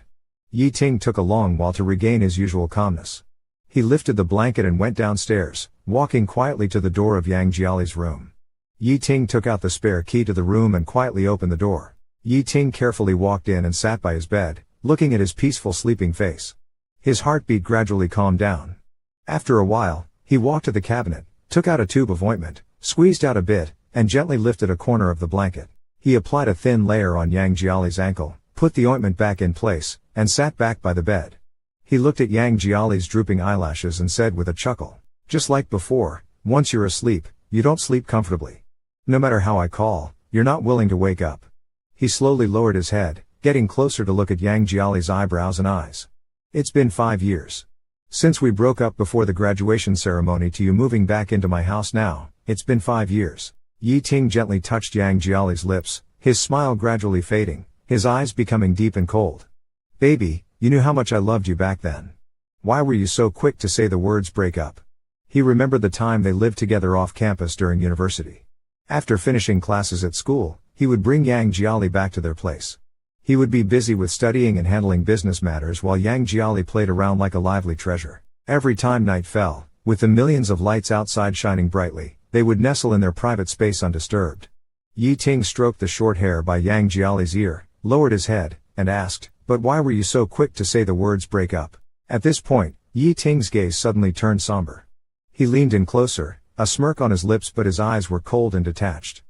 Yi Ting took a long while to regain his usual calmness. He lifted the blanket and went downstairs, walking quietly to the door of Yang Jiali's room. Yi Ting took out the spare key to the room and quietly opened the door. Yi Ting carefully walked in and sat by his bed, looking at his peaceful sleeping face. His heartbeat gradually calmed down. After a while, he walked to the cabinet, took out a tube of ointment, squeezed out a bit, and gently lifted a corner of the blanket. He applied a thin layer on Yang Jiali's ankle, put the ointment back in place, and sat back by the bed. He looked at Yang Jiali's drooping eyelashes and said with a chuckle, "Just like before, once you're asleep, you don't sleep comfortably. No matter how I call, you're not willing to wake up." He slowly lowered his head, getting closer to look at Yang Jiali's eyebrows and eyes. "It's been 5 years. Since we broke up before the graduation ceremony to you moving back into my house now, it's been 5 years. Yi Ting gently touched Yang Jiali's lips, his smile gradually fading, his eyes becoming deep and cold. "Baby, you knew how much I loved you back then. Why were you so quick to say the words break up?" He remembered the time they lived together off campus during university. After finishing classes at school, he would bring Yang Jiali back to their place. He would be busy with studying and handling business matters while Yang Jiali played around like a lively treasure. Every time night fell, with the millions of lights outside shining brightly, they would nestle in their private space undisturbed. Yi Ting stroked the short hair by Yang Jiali's ear, lowered his head, and asked, "But why were you so quick to say the words break up?" At this point, Yi Ting's gaze suddenly turned somber. He leaned in closer, a smirk on his lips but his eyes were cold and detached.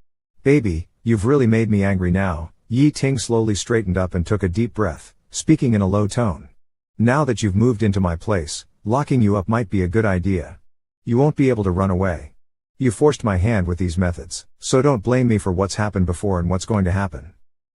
"Baby, you've really made me angry now." Yi Ting slowly straightened up and took a deep breath, speaking in a low tone. "Now that you've moved into my place, locking you up might be a good idea. You won't be able to run away. You forced my hand with these methods, so don't blame me for what's happened before and what's going to happen.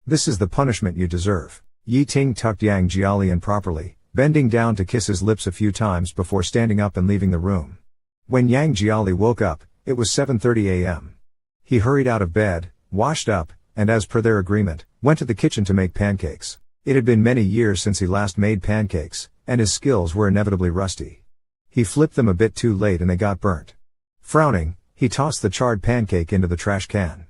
This is the punishment you deserve." Yi Ting tucked Yang Jiali in properly, bending down to kiss his lips a few times before standing up and leaving the room. When Yang Jiali woke up, it was 7:30 a.m. He hurried out of bed, washed up, and as per their agreement, went to the kitchen to make pancakes. It had been many years since he last made pancakes, and his skills were inevitably rusty. He flipped them a bit too late and they got burnt. Frowning, he tossed the charred pancake into the trash can.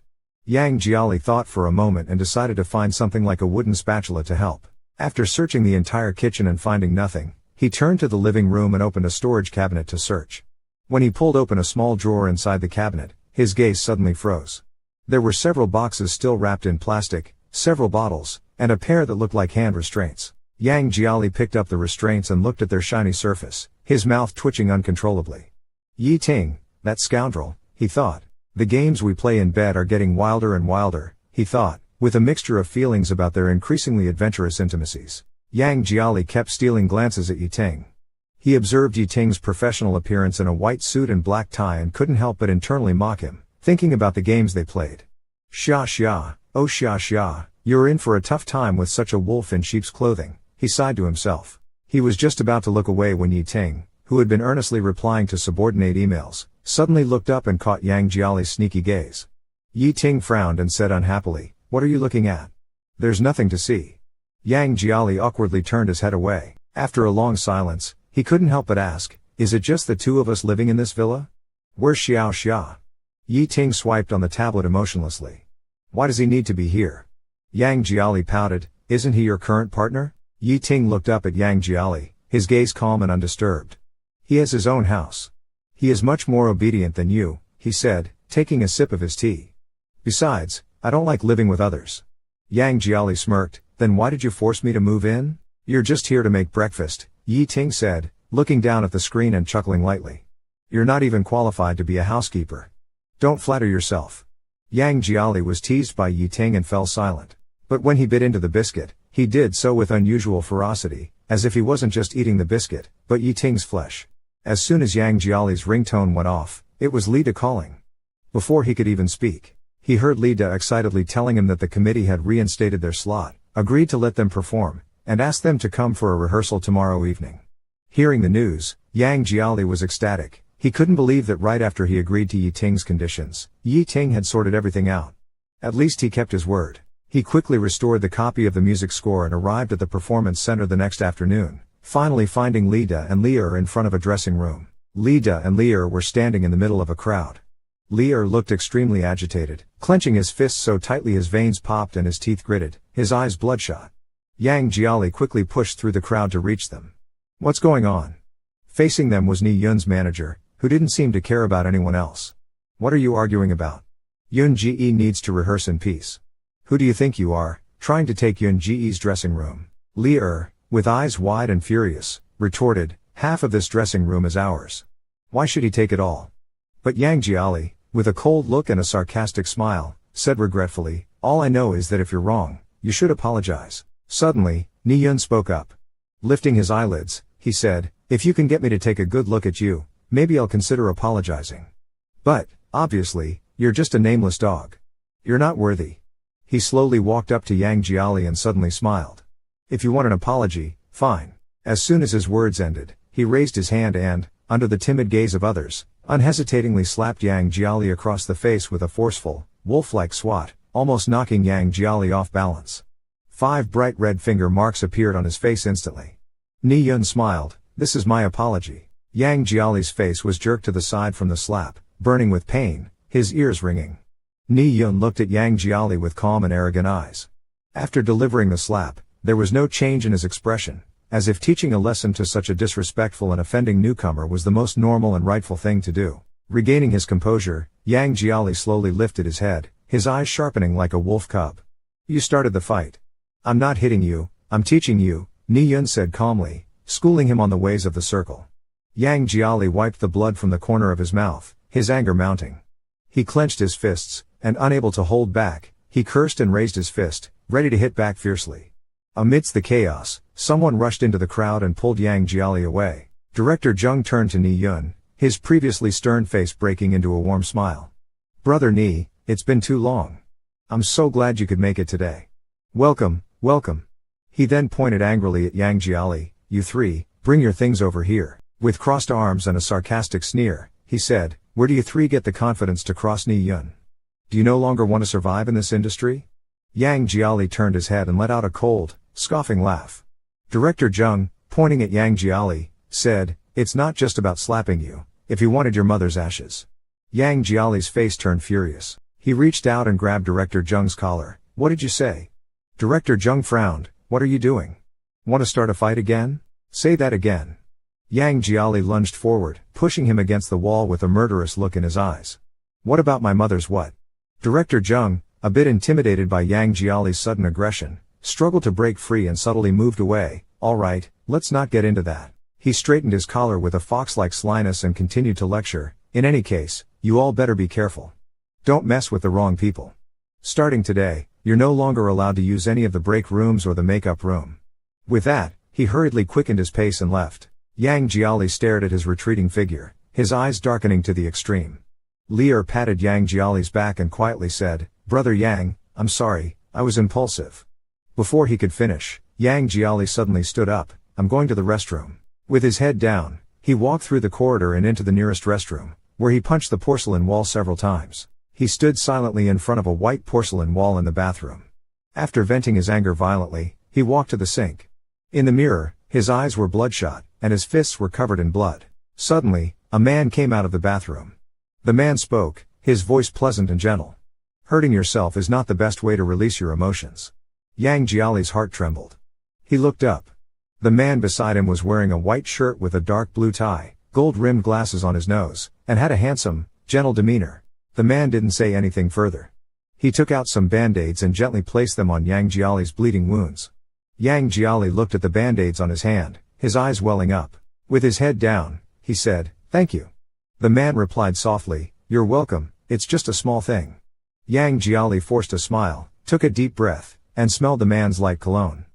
Yang Jiali thought for a moment and decided to find something like a wooden spatula to help. After searching the entire kitchen and finding nothing, he turned to the living room and opened a storage cabinet to search. When he pulled open a small drawer inside the cabinet, his gaze suddenly froze. There were several boxes still wrapped in plastic, several bottles, and a pair that looked like hand restraints. Yang Jiali picked up the restraints and looked at their shiny surface, his mouth twitching uncontrollably. "Yi Ting, that scoundrel," he thought. "The games we play in bed are getting wilder and wilder," he thought, with a mixture of feelings about their increasingly adventurous intimacies. Yang Jiali kept stealing glances at Yi Ting. He observed Yi Ting's professional appearance in a white suit and black tie and couldn't help but internally mock him, thinking about the games they played. "Xia xia, oh xia xia, you're in for a tough time with such a wolf in sheep's clothing," he sighed to himself. He was just about to look away when Yi Ting, who had been earnestly replying to subordinate emails, suddenly looked up and caught Yang Jiali's sneaky gaze. Yi Ting frowned and said unhappily, "What are you looking at?" "There's nothing to see." Yang Jiali awkwardly turned his head away. After a long silence, he couldn't help but ask, "Is it just the two of us living in this villa? Where's Xiao Xia?" Yi Ting swiped on the tablet emotionlessly. "Why does he need to be here?" Yang Jiali pouted, "Isn't he your current partner?" Yi Ting looked up at Yang Jiali, his gaze calm and undisturbed. "He has his own house. He is much more obedient than you," he said, taking a sip of his tea. "Besides, I don't like living with others." Yang Jiali smirked, "Then why did you force me to move in?" "You're just here to make breakfast," Yi Ting said, looking down at the screen and chuckling lightly. "You're not even qualified to be a housekeeper. Don't flatter yourself." Yang Jiali was teased by Yi Ting and fell silent. But when he bit into the biscuit, he did so with unusual ferocity, as if he wasn't just eating the biscuit, but Yi Ting's flesh. As soon as Yang Jiali's ringtone went off, it was Lida calling. Before he could even speak, he heard Lida excitedly telling him that the committee had reinstated their slot, agreed to let them perform, and asked them to come for a rehearsal tomorrow evening. Hearing the news, Yang Jiali was ecstatic. He couldn't believe that right after he agreed to Yi Ting's conditions, Yi Ting had sorted everything out. At least he kept his word. He quickly restored the copy of the music score and arrived at the performance center the next afternoon, finally finding Lida and Lear in front of a dressing room. Lida and Lear were standing in the middle of a crowd. Lear looked extremely agitated, clenching his fists so tightly his veins popped and his teeth gritted, his eyes bloodshot. Yang Jiali quickly pushed through the crowd to reach them. What's going on? Facing them was Ni Yun's manager, who didn't seem to care about anyone else. What are you arguing about? Yun Ji needs to rehearse in peace. Who do you think you are, trying to take Yun Ji's dressing room? Lear, with eyes wide and furious, retorted, half of this dressing room is ours. Why should he take it all? But Yang Jiali, with a cold look and a sarcastic smile, said regretfully, all I know is that if you're wrong, you should apologize. Suddenly, Ni Yun spoke up. Lifting his eyelids, he said, if you can get me to take a good look at you, maybe I'll consider apologizing. But, obviously, you're just a nameless dog. You're not worthy. He slowly walked up to Yang Jiali and suddenly smiled. If you want an apology, fine. As soon as his words ended, he raised his hand and, under the timid gaze of others, unhesitatingly slapped Yang Jiali across the face with a forceful, wolf-like swat, almost knocking Yang Jiali off balance. 5 bright red finger marks appeared on his face instantly. Ni Yun smiled, this is my apology. Yang Jiali's face was jerked to the side from the slap, burning with pain, his ears ringing. Ni Yun looked at Yang Jiali with calm and arrogant eyes. After delivering the slap, there was no change in his expression, as if teaching a lesson to such a disrespectful and offending newcomer was the most normal and rightful thing to do. Regaining his composure, Yang Jiali slowly lifted his head, his eyes sharpening like a wolf cub. You started the fight. I'm not hitting you, I'm teaching you, Ni Yun said calmly, schooling him on the ways of the circle. Yang Jiali wiped the blood from the corner of his mouth, his anger mounting. He clenched his fists, and unable to hold back, he cursed and raised his fist, ready to hit back fiercely. Amidst the chaos, someone rushed into the crowd and pulled Yang Jiali away. Director Zheng turned to Ni Yun, his previously stern face breaking into a warm smile. Brother Ni, it's been too long. I'm so glad you could make it today. Welcome, welcome. He then pointed angrily at Yang Jiali, you three, bring your things over here. With crossed arms and a sarcastic sneer, he said, where do you three get the confidence to cross Ni Yun? Do you no longer want to survive in this industry? Yang Jiali turned his head and let out a cold, scoffing laugh. Director Zheng, pointing at Yang Jiali, said, it's not just about slapping you, if you wanted your mother's ashes. Yang Jiali's face turned furious. He reached out and grabbed Director Zheng's collar. What did you say? Director Zheng frowned, what are you doing? Want to start a fight again? Say that again. Yang Jiali lunged forward, pushing him against the wall with a murderous look in his eyes. What about my mother's what? Director Zheng, a bit intimidated by Yang Jiali's sudden aggression, struggled to break free and subtly moved away. All right, let's not get into that. He straightened his collar with a fox-like slyness and continued to lecture, in any case, you all better be careful. Don't mess with the wrong people. Starting today, you're no longer allowed to use any of the break rooms or the makeup room. With that, he hurriedly quickened his pace and left. Yang Jiali stared at his retreating figure, his eyes darkening to the extreme. Lear patted Yang Jiali's back and quietly said, Brother Yang, I'm sorry, I was impulsive. Before he could finish, Yang Jiali suddenly stood up, I'm going to the restroom. With his head down, he walked through the corridor and into the nearest restroom, where he punched the porcelain wall several times. He stood silently in front of a white porcelain wall in the bathroom. After venting his anger violently, he walked to the sink. In the mirror, his eyes were bloodshot, and his fists were covered in blood. Suddenly, a man came out of the bathroom. The man spoke, his voice pleasant and gentle. Hurting yourself is not the best way to release your emotions. Yang Jiali's heart trembled. He looked up. The man beside him was wearing a white shirt with a dark blue tie, gold-rimmed glasses on his nose, and had a handsome, gentle demeanor. The man didn't say anything further. He took out some band-aids and gently placed them on Yang Jiali's bleeding wounds. Yang Jiali looked at the band-aids on his hand, his eyes welling up. With his head down, he said, Thank you. The man replied softly, You're welcome, it's just a small thing. Yang Jiali forced a smile, took a deep breath, and smelled the man's light cologne.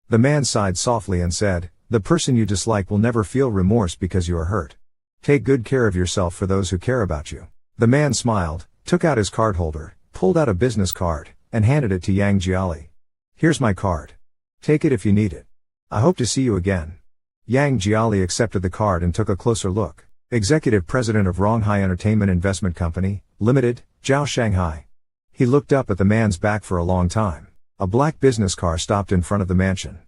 The man sighed softly and said, "The person you dislike will never feel remorse because you are hurt. Take good care of yourself for those who care about you." The man smiled, took out his card holder, pulled out a business card, and handed it to Yang Jiali. "Here's my card. Take it if you need it. I hope to see you again." Yang Jiali accepted the card and took a closer look. Executive President of Ronghai Entertainment Investment Company, Limited, Zhao Shanghai. He looked up at the man's back for a long time. A black business car stopped in front of the mansion.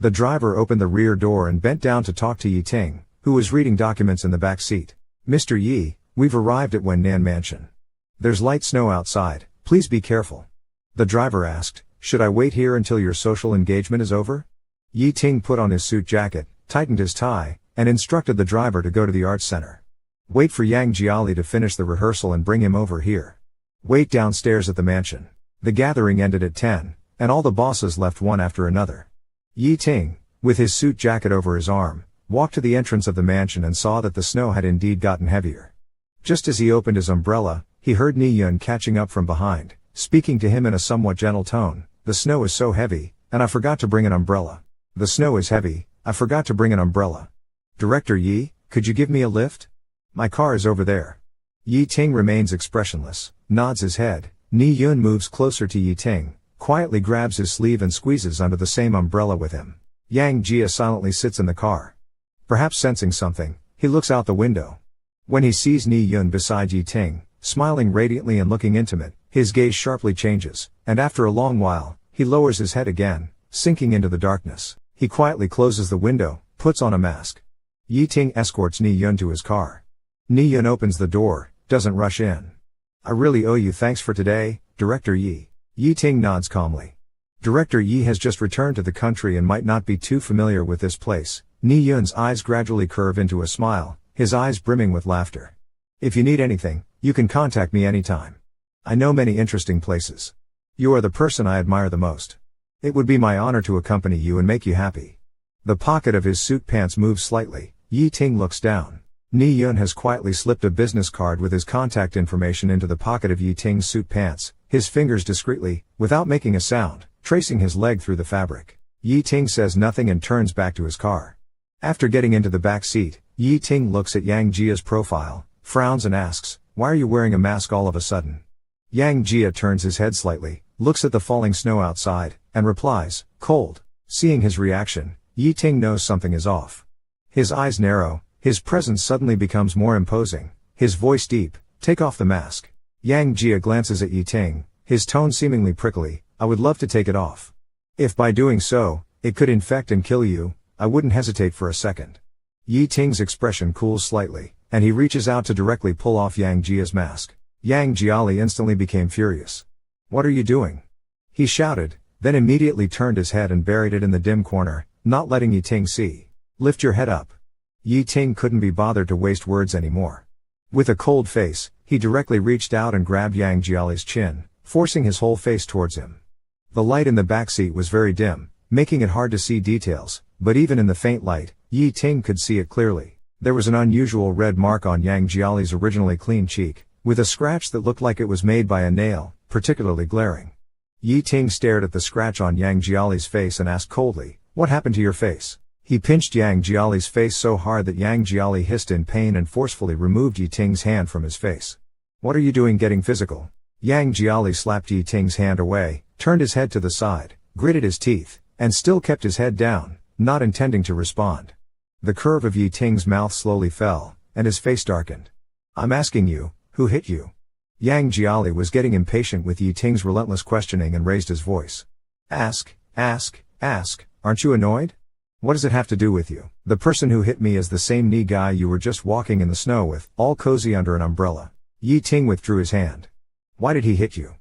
The driver opened the rear door and bent down to talk to Yi Ting, who was reading documents in the back seat. "Mr. Yi, we've arrived at Wennan Mansion. There's light snow outside, please be careful." The driver asked, "Should I wait here until your social engagement is over?" Yi Ting put on his suit jacket, tightened his tie, and instructed the driver to go to the arts center. "Wait for Yang Jiali to finish the rehearsal and bring him over here. Wait downstairs at the mansion." The gathering ended at 10, and all the bosses left one after another. Yi Ting, with his suit jacket over his arm, walked to the entrance of the mansion and saw that the snow had indeed gotten heavier. Just as he opened his umbrella, he heard Ni Yun catching up from behind, speaking to him in a somewhat gentle tone. "The snow is so heavy, and I forgot to bring an umbrella. The snow is heavy, I forgot to bring an umbrella. Director Yi, could you give me a lift? My car is over there." Yi Ting remains expressionless, nods his head. Ni Yun moves closer to Yi Ting, quietly grabs his sleeve and squeezes under the same umbrella with him. Yang Jia silently sits in the car. Perhaps sensing something, he looks out the window. When he sees Ni Yun beside Yi Ting, smiling radiantly and looking intimate, his gaze sharply changes, and after a long while, he lowers his head again, sinking into the darkness. He quietly closes the window, puts on a mask. Yi Ting escorts Ni Yun to his car. Ni Yun opens the door, doesn't rush in. "I really owe you thanks for today, Director Yi." Yi Ting nods calmly. Director Yi has just returned to the country and might not be too familiar with this place. Ni Yun's eyes gradually curve into a smile, his eyes brimming with laughter. "If you need anything, you can contact me anytime. I know many interesting places. You are the person I admire the most. It would be my honor to accompany you and make you happy." The pocket of his suit pants moves slightly. Yi Ting looks down. Ni Yun has quietly slipped a business card with his contact information into the pocket of Yi Ting's suit pants, his fingers discreetly, without making a sound, tracing his leg through the fabric. Yi Ting says nothing and turns back to his car. After getting into the back seat, Yi Ting looks at Yang Jia's profile, frowns and asks, "Why are you wearing a mask all of a sudden?" Yang Jia turns his head slightly, looks at the falling snow outside, and replies, "Cold." Seeing his reaction, Yi Ting knows something is off. His eyes narrow, his presence suddenly becomes more imposing, his voice deep, "Take off the mask." Yang Jia glances at Yi Ting, his tone seemingly prickly, "I would love to take it off. If by doing so, it could infect and kill you, I wouldn't hesitate for a second." Yi Ting's expression cools slightly, and he reaches out to directly pull off Yang Jia's mask. Yang Jiali instantly became furious. "What are you doing?" he shouted, then immediately turned his head and buried it in the dim corner, not letting Yi Ting see. "Lift your head up." Yi Ting couldn't be bothered to waste words anymore. With a cold face, he directly reached out and grabbed Yang Jiali's chin, forcing his whole face towards him. The light in the back seat was very dim, making it hard to see details, but even in the faint light, Yi Ting could see it clearly. There was an unusual red mark on Yang Jiali's originally clean cheek, with a scratch that looked like it was made by a nail, particularly glaring. Yi Ting stared at the scratch on Yang Jiali's face and asked coldly, "What happened to your face?" He pinched Yang Jiali's face so hard that Yang Jiali hissed in pain and forcefully removed Yi Ting's hand from his face. "What are you doing getting physical?" Yang Jiali slapped Yi Ting's hand away, turned his head to the side, gritted his teeth, and still kept his head down, not intending to respond. The curve of Yi Ting's mouth slowly fell, and his face darkened. "I'm asking you, who hit you?" Yang Jiali was getting impatient with Yi Ting's relentless questioning and raised his voice. Ask, aren't you annoyed? What does it have to do with you?" "The person who hit me is the same knee guy you were just walking in the snow with, all cozy under an umbrella." Yi Ting withdrew his hand. "Why did he hit you?"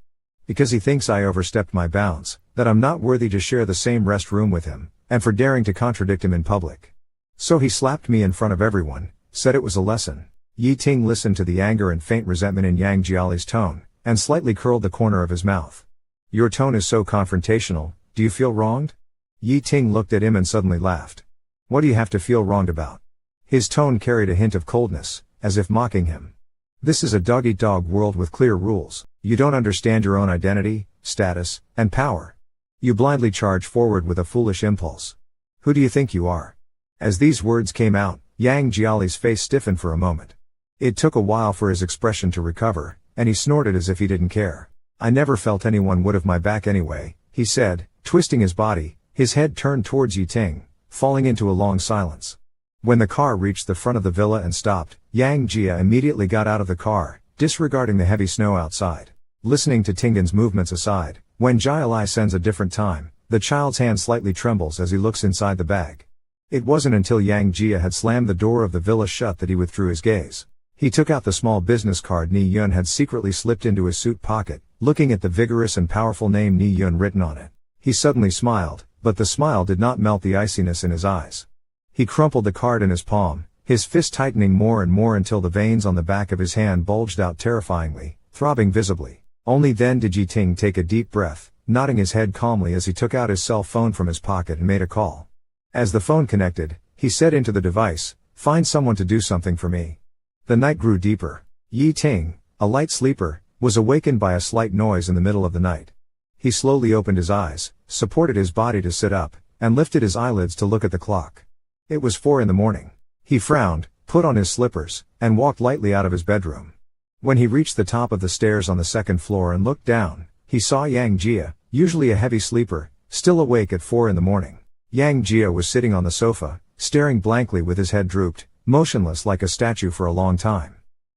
"Because he thinks I overstepped my bounds, that I'm not worthy to share the same rest room with him, and for daring to contradict him in public. So he slapped me in front of everyone, said it was a lesson." Yi Ting listened to the anger and faint resentment in Yang Jiali's tone, and slightly curled the corner of his mouth. "Your tone is so confrontational, do you feel wronged?" Yi Ting looked at him and suddenly laughed. "What do you have to feel wronged about?" His tone carried a hint of coldness, as if mocking him. "This is a dog-eat-dog world with clear rules. You don't understand your own identity, status, and power. You blindly charge forward with a foolish impulse. Who do you think you are? As these words came out, Yang Jiali's face stiffened for a moment. It took a while for his expression to recover, and he snorted as if he didn't care. I never felt anyone would have my back anyway, he said, twisting his body, his head turned towards Yi Ting, falling into a long silence. When the car reached the front of the villa and stopped, Yang Jia immediately got out of the car, disregarding the heavy snow outside. Listening to Tingen's movements aside, when Jiali sends a different time, the child's hand slightly trembles as he looks inside the bag. It wasn't until Yang Jia had slammed the door of the villa shut that he withdrew his gaze. He took out the small business card Ni Yun had secretly slipped into his suit pocket, looking at the vigorous and powerful name Ni Yun written on it. He suddenly smiled, but the smile did not melt the iciness in his eyes. He crumpled the card in his palm, his fist tightening more and more until the veins on the back of his hand bulged out terrifyingly, throbbing visibly. Only then did Yi Ting take a deep breath, nodding his head calmly as he took out his cell phone from his pocket and made a call. As the phone connected, he said into the device, "Find someone to do something for me." The night grew deeper. Yi Ting, a light sleeper, was awakened by a slight noise in the middle of the night. He slowly opened his eyes, supported his body to sit up, and lifted his eyelids to look at the clock. It was 4 a.m. He frowned, put on his slippers, and walked lightly out of his bedroom. When he reached the top of the stairs on the second floor and looked down, he saw Yang Jia, usually a heavy sleeper, still awake at 4 a.m. Yang Jia was sitting on the sofa, staring blankly with his head drooped, motionless like a statue for a long time.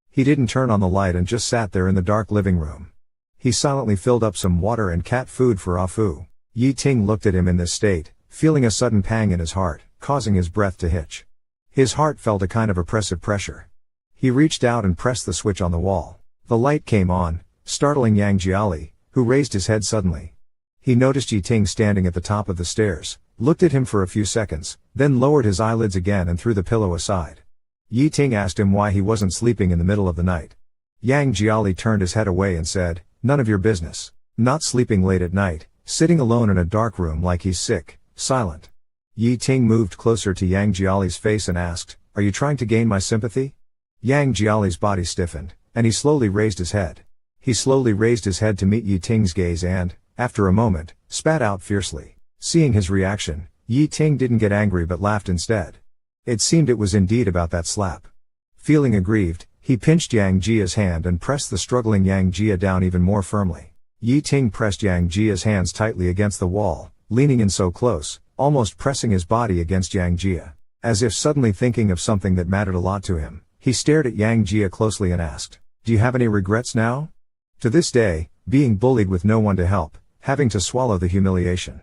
He didn't turn on the light and just sat there in the dark living room. He silently filled up some water and cat food for Ah Fu. Yi Ting looked at him in this state, feeling a sudden pang in his heart, causing his breath to hitch. His heart felt a kind of oppressive pressure. He reached out and pressed the switch on the wall. The light came on, startling Yang Jiali, who raised his head suddenly. He noticed Yi Ting standing at the top of the stairs, looked at him for a few seconds, then lowered his eyelids again and threw the pillow aside. Yi Ting asked him why he wasn't sleeping in the middle of the night. Yang Jiali turned his head away and said, "None of your business." Not sleeping late at night, sitting alone in a dark room like he's sick, silent. Yi Ting moved closer to Yang Jiali's face and asked, "Are you trying to gain my sympathy?" Yang Jiali's body stiffened, and he slowly raised his head. He slowly raised his head to meet Yi Ting's gaze and, after a moment, spat out fiercely. Seeing his reaction, Yi Ting didn't get angry but laughed instead. It seemed it was indeed about that slap. Feeling aggrieved, he pinched Yang Jia's hand and pressed the struggling Yang Jia down even more firmly. Yi Ting pressed Yang Jia's hands tightly against the wall, leaning in so close, almost pressing his body against Yang Jia. As if suddenly thinking of something that mattered a lot to him, he stared at Yang Jia closely and asked, "Do you have any regrets now?" To this day, being bullied with no one to help, having to swallow the humiliation.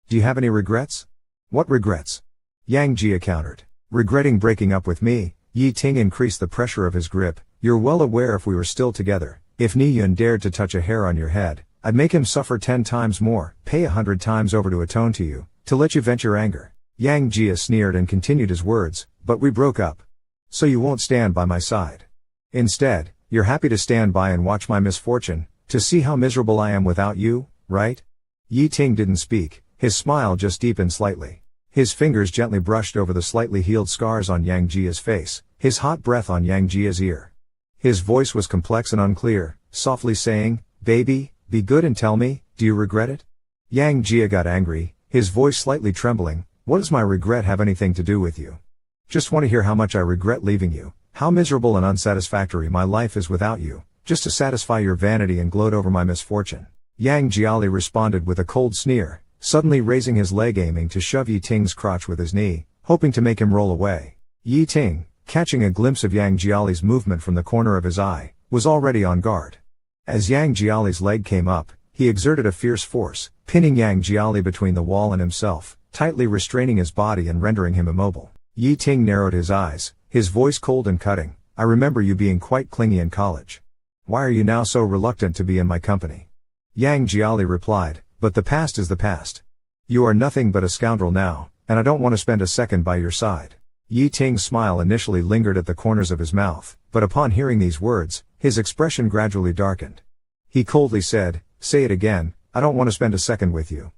"Do you have any regrets?" "What regrets?" Yang Jia countered. "Regretting breaking up with me." Yi Ting increased the pressure of his grip. "You're well aware if we were still together, if Ni Yun dared to touch a hair on your head, I'd make him suffer 10 times more, pay 100 times over to atone to you, to let you vent your anger." Yang Jia sneered and continued his words, "But we broke up. So you won't stand by my side. Instead, you're happy to stand by and watch my misfortune, to see how miserable I am without you, right?" Yi Ting didn't speak, his smile just deepened slightly. His fingers gently brushed over the slightly healed scars on Yang Jia's face, his hot breath on Yang Jia's ear. His voice was complex and unclear, softly saying, "Baby, be good and tell me, do you regret it?" Yang Jia got angry, his voice slightly trembling. "What does my regret have anything to do with you? Just want to hear how much I regret leaving you, how miserable and unsatisfactory my life is without you, just to satisfy your vanity and gloat over my misfortune." Yang Jiali responded with a cold sneer, suddenly raising his leg aiming to shove Yi Ting's crotch with his knee, hoping to make him roll away. Yi Ting, catching a glimpse of Yang Jiali's movement from the corner of his eye, was already on guard. As Yang Jiali's leg came up, he exerted a fierce force, pinning Yang Jiali between the wall and himself, tightly restraining his body and rendering him immobile. Yi Ting narrowed his eyes, his voice cold and cutting. "I remember you being quite clingy in college. Why are you now so reluctant to be in my company?" Yang Jiali replied, "But the past is the past. You are nothing but a scoundrel now, and I don't want to spend a second by your side." Yi Ting's smile initially lingered at the corners of his mouth, but upon hearing these words, his expression gradually darkened. He coldly said, "Say it again, I don't want to spend a second with you."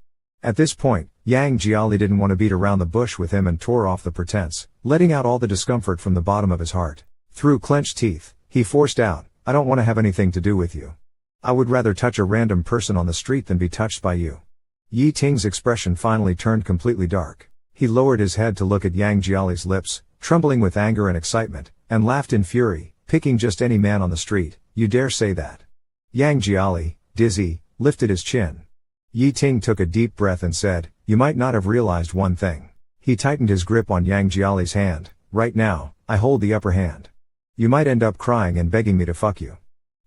At this point, Yang Jiali didn't want to beat around the bush with him and tore off the pretense, letting out all the discomfort from the bottom of his heart. Through clenched teeth, he forced out, "I don't want to have anything to do with you." I would rather touch a random person on the street than be touched by you. Yi Ting's expression finally turned completely dark. He lowered his head to look at Yang Jiali's lips, trembling with anger and excitement, and laughed in fury, picking just any man on the street, you dare say that? Yang Jiali, dizzy, lifted his chin. Yi Ting took a deep breath and said, you might not have realized one thing. He tightened his grip on Yang Jiali's hand. Right now, I hold the upper hand. You might end up crying and begging me to fuck you.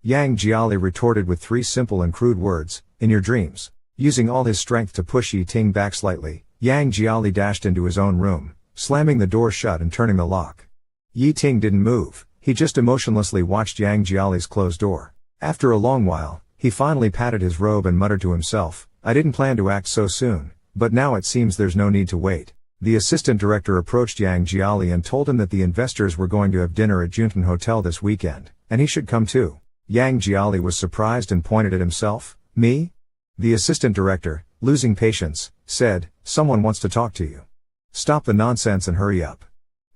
Yang Jiali retorted with 3 simple and crude words, in your dreams. Using all his strength to push Yi Ting back slightly, Yang Jiali dashed into his own room, slamming the door shut and turning the lock. Yi Ting didn't move, he just emotionlessly watched Yang Jiali's closed door. After a long while, he finally patted his robe and muttered to himself, I didn't plan to act so soon, but now it seems there's no need to wait. The assistant director approached Yang Jiali and told him that the investors were going to have dinner at Juntan Hotel this weekend, and he should come too. Yang Jiali was surprised and pointed at himself. Me? The assistant director, losing patience, said, someone wants to talk to you. Stop the nonsense and hurry up.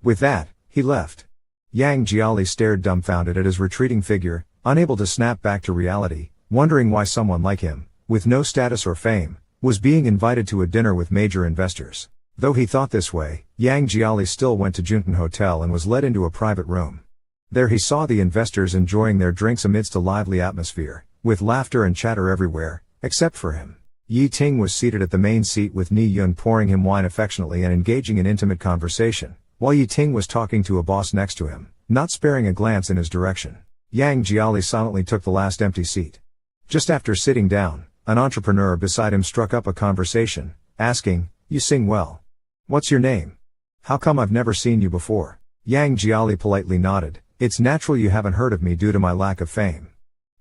With that, he left. Yang Jiali stared dumbfounded at his retreating figure, unable to snap back to reality, wondering why someone like him, with no status or fame, was being invited to a dinner with major investors. Though he thought this way, Yang Jiali still went to Juntan Hotel and was led into a private room. There he saw the investors enjoying their drinks amidst a lively atmosphere, with laughter and chatter everywhere, except for him. Yi Ting was seated at the main seat with Ni Yun pouring him wine affectionately and engaging in intimate conversation, while Yi Ting was talking to a boss next to him, not sparing a glance in his direction. Yang Jiali silently took the last empty seat. Just after sitting down, an entrepreneur beside him struck up a conversation, asking, you sing well. What's your name? How come I've never seen you before? Yang Jiali politely nodded, it's natural you haven't heard of me due to my lack of fame.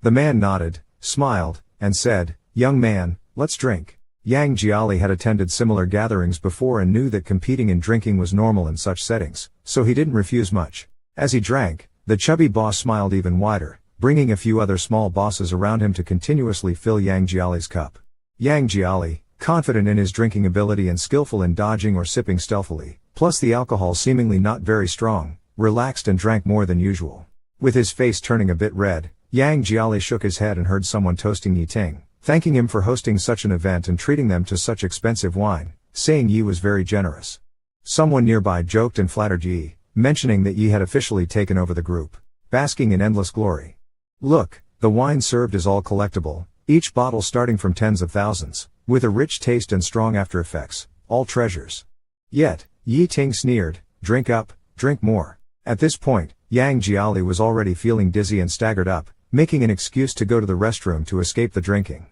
The man nodded, smiled, and said, young man, let's drink. Yang Jiali had attended similar gatherings before and knew that competing in drinking was normal in such settings, so he didn't refuse much. As he drank, the chubby boss smiled even wider, bringing a few other small bosses around him to continuously fill Yang Jiali's cup. Yang Jiali, confident in his drinking ability and skillful in dodging or sipping stealthily, plus the alcohol seemingly not very strong, relaxed and drank more than usual. With his face turning a bit red, Yang Jiali shook his head and heard someone toasting Yi Ting, thanking him for hosting such an event and treating them to such expensive wine, saying Yi was very generous. Someone nearby joked and flattered Yi, mentioning that Yi had officially taken over the group, basking in endless glory. Look, the wine served is all collectible, each bottle starting from tens of thousands, with a rich taste and strong after effects, all treasures. Yet, Yi Ting sneered, drink up, drink more. At this point, Yang Jiali was already feeling dizzy and staggered up, making an excuse to go to the restroom to escape the drinking.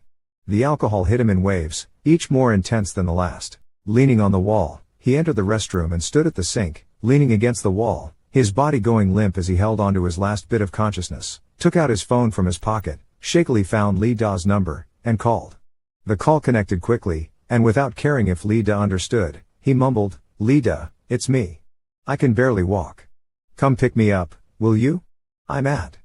The alcohol hit him in waves, each more intense than the last. Leaning on the wall, he entered the restroom and stood at the sink, leaning against the wall, his body going limp as he held onto his last bit of consciousness, took out his phone from his pocket, shakily found Li Da's number, and called. The call connected quickly, and without caring if Li Da understood, he mumbled, Li Da, it's me. I can barely walk. Come pick me up, will you? I'm at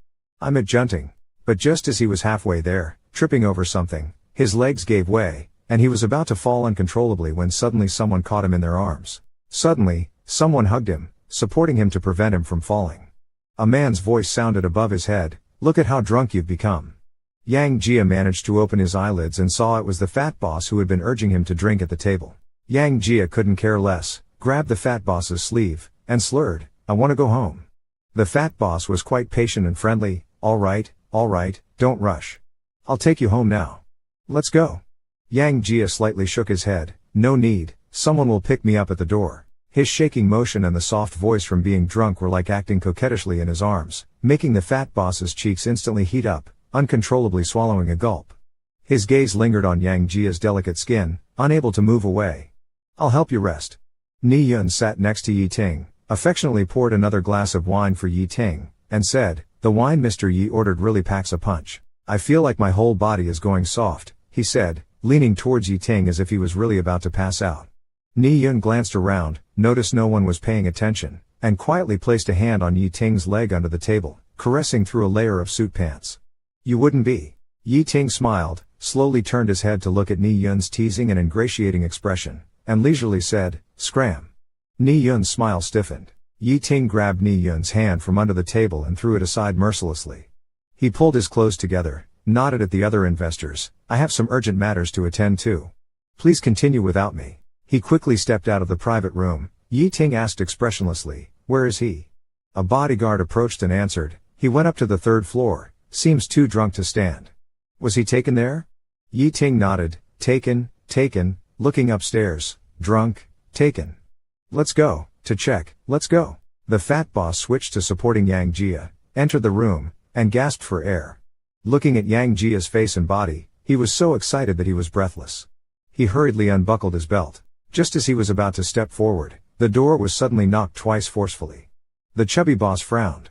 Junting. But just as he was halfway there, tripping over something, his legs gave way, and he was about to fall uncontrollably when suddenly someone caught him in their arms. Suddenly, someone hugged him, supporting him to prevent him from falling. A man's voice sounded above his head, look at how drunk you've become. Yang Jia managed to open his eyelids and saw it was the fat boss who had been urging him to drink at the table. Yang Jia couldn't care less, grabbed the fat boss's sleeve, and slurred, I want to go home. The fat boss was quite patient and friendly, all right, don't rush. I'll take you home now. Let's go. Yang Jia slightly shook his head, no need, someone will pick me up at the door. His shaking motion and the soft voice from being drunk were like acting coquettishly in his arms, making the fat boss's cheeks instantly heat up, uncontrollably swallowing a gulp. His gaze lingered on Yang Jia's delicate skin, unable to move away. I'll help you rest. Ni Yun sat next to Yi Ting, affectionately poured another glass of wine for Yi Ting, and said, the wine Mr. Yi ordered really packs a punch. I feel like my whole body is going soft, he said, leaning towards Yi Ting as if he was really about to pass out. Ni Yun glanced around, noticed no one was paying attention, and quietly placed a hand on Yi Ting's leg under the table, caressing through a layer of suit pants. You wouldn't be. Yi Ting smiled, slowly turned his head to look at Ni Yun's teasing and ingratiating expression, and leisurely said, scram. Ni Yun's smile stiffened. Yi Ting grabbed Ni Yun's hand from under the table and threw it aside mercilessly. He pulled his clothes together, nodded at the other investors. "I have some urgent matters to attend to. Please continue without me." He quickly stepped out of the private room. Yi Ting asked expressionlessly, "Where is he?" A bodyguard approached and answered, "He went up to the 3rd floor, seems too drunk to stand." "Was he taken there?" Yi Ting nodded. Taken, looking upstairs, drunk, taken. "Let's go, to check, let's go." The fat boss switched to supporting Yang Jia, entered the room, and gasped for air. Looking at Yang Jia's face and body, he was so excited that he was breathless. He hurriedly unbuckled his belt. Just as he was about to step forward, the door was suddenly knocked twice forcefully. The chubby boss frowned.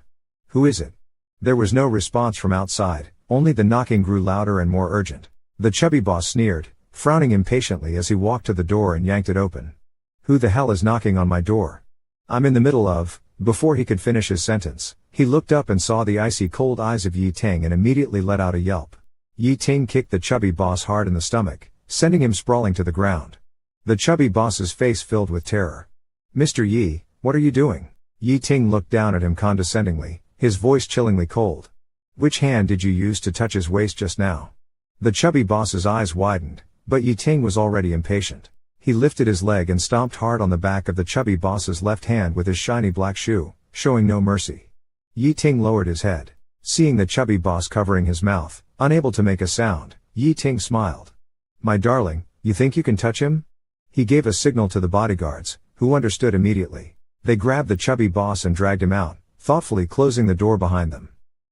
"Who is it?" There was no response from outside, only the knocking grew louder and more urgent. The chubby boss sneered, frowning impatiently as he walked to the door and yanked it open. "Who the hell is knocking on my door? I'm in the middle of..." Before he could finish his sentence, he looked up and saw the icy cold eyes of Yi Ting and immediately let out a yelp. Yi Ting kicked the chubby boss hard in the stomach, sending him sprawling to the ground. The chubby boss's face filled with terror. "Mr. Yi, what are you doing?" Yi Ting looked down at him condescendingly, his voice chillingly cold. "Which hand did you use to touch his waist just now?" The chubby boss's eyes widened, but Yi Ting was already impatient. He lifted his leg and stomped hard on the back of the chubby boss's left hand with his shiny black shoe, showing no mercy. Yi Ting lowered his head. Seeing the chubby boss covering his mouth, unable to make a sound, Yi Ting smiled. "My darling, you think you can touch him?" He gave a signal to the bodyguards, who understood immediately. They grabbed the chubby boss and dragged him out, thoughtfully closing the door behind them.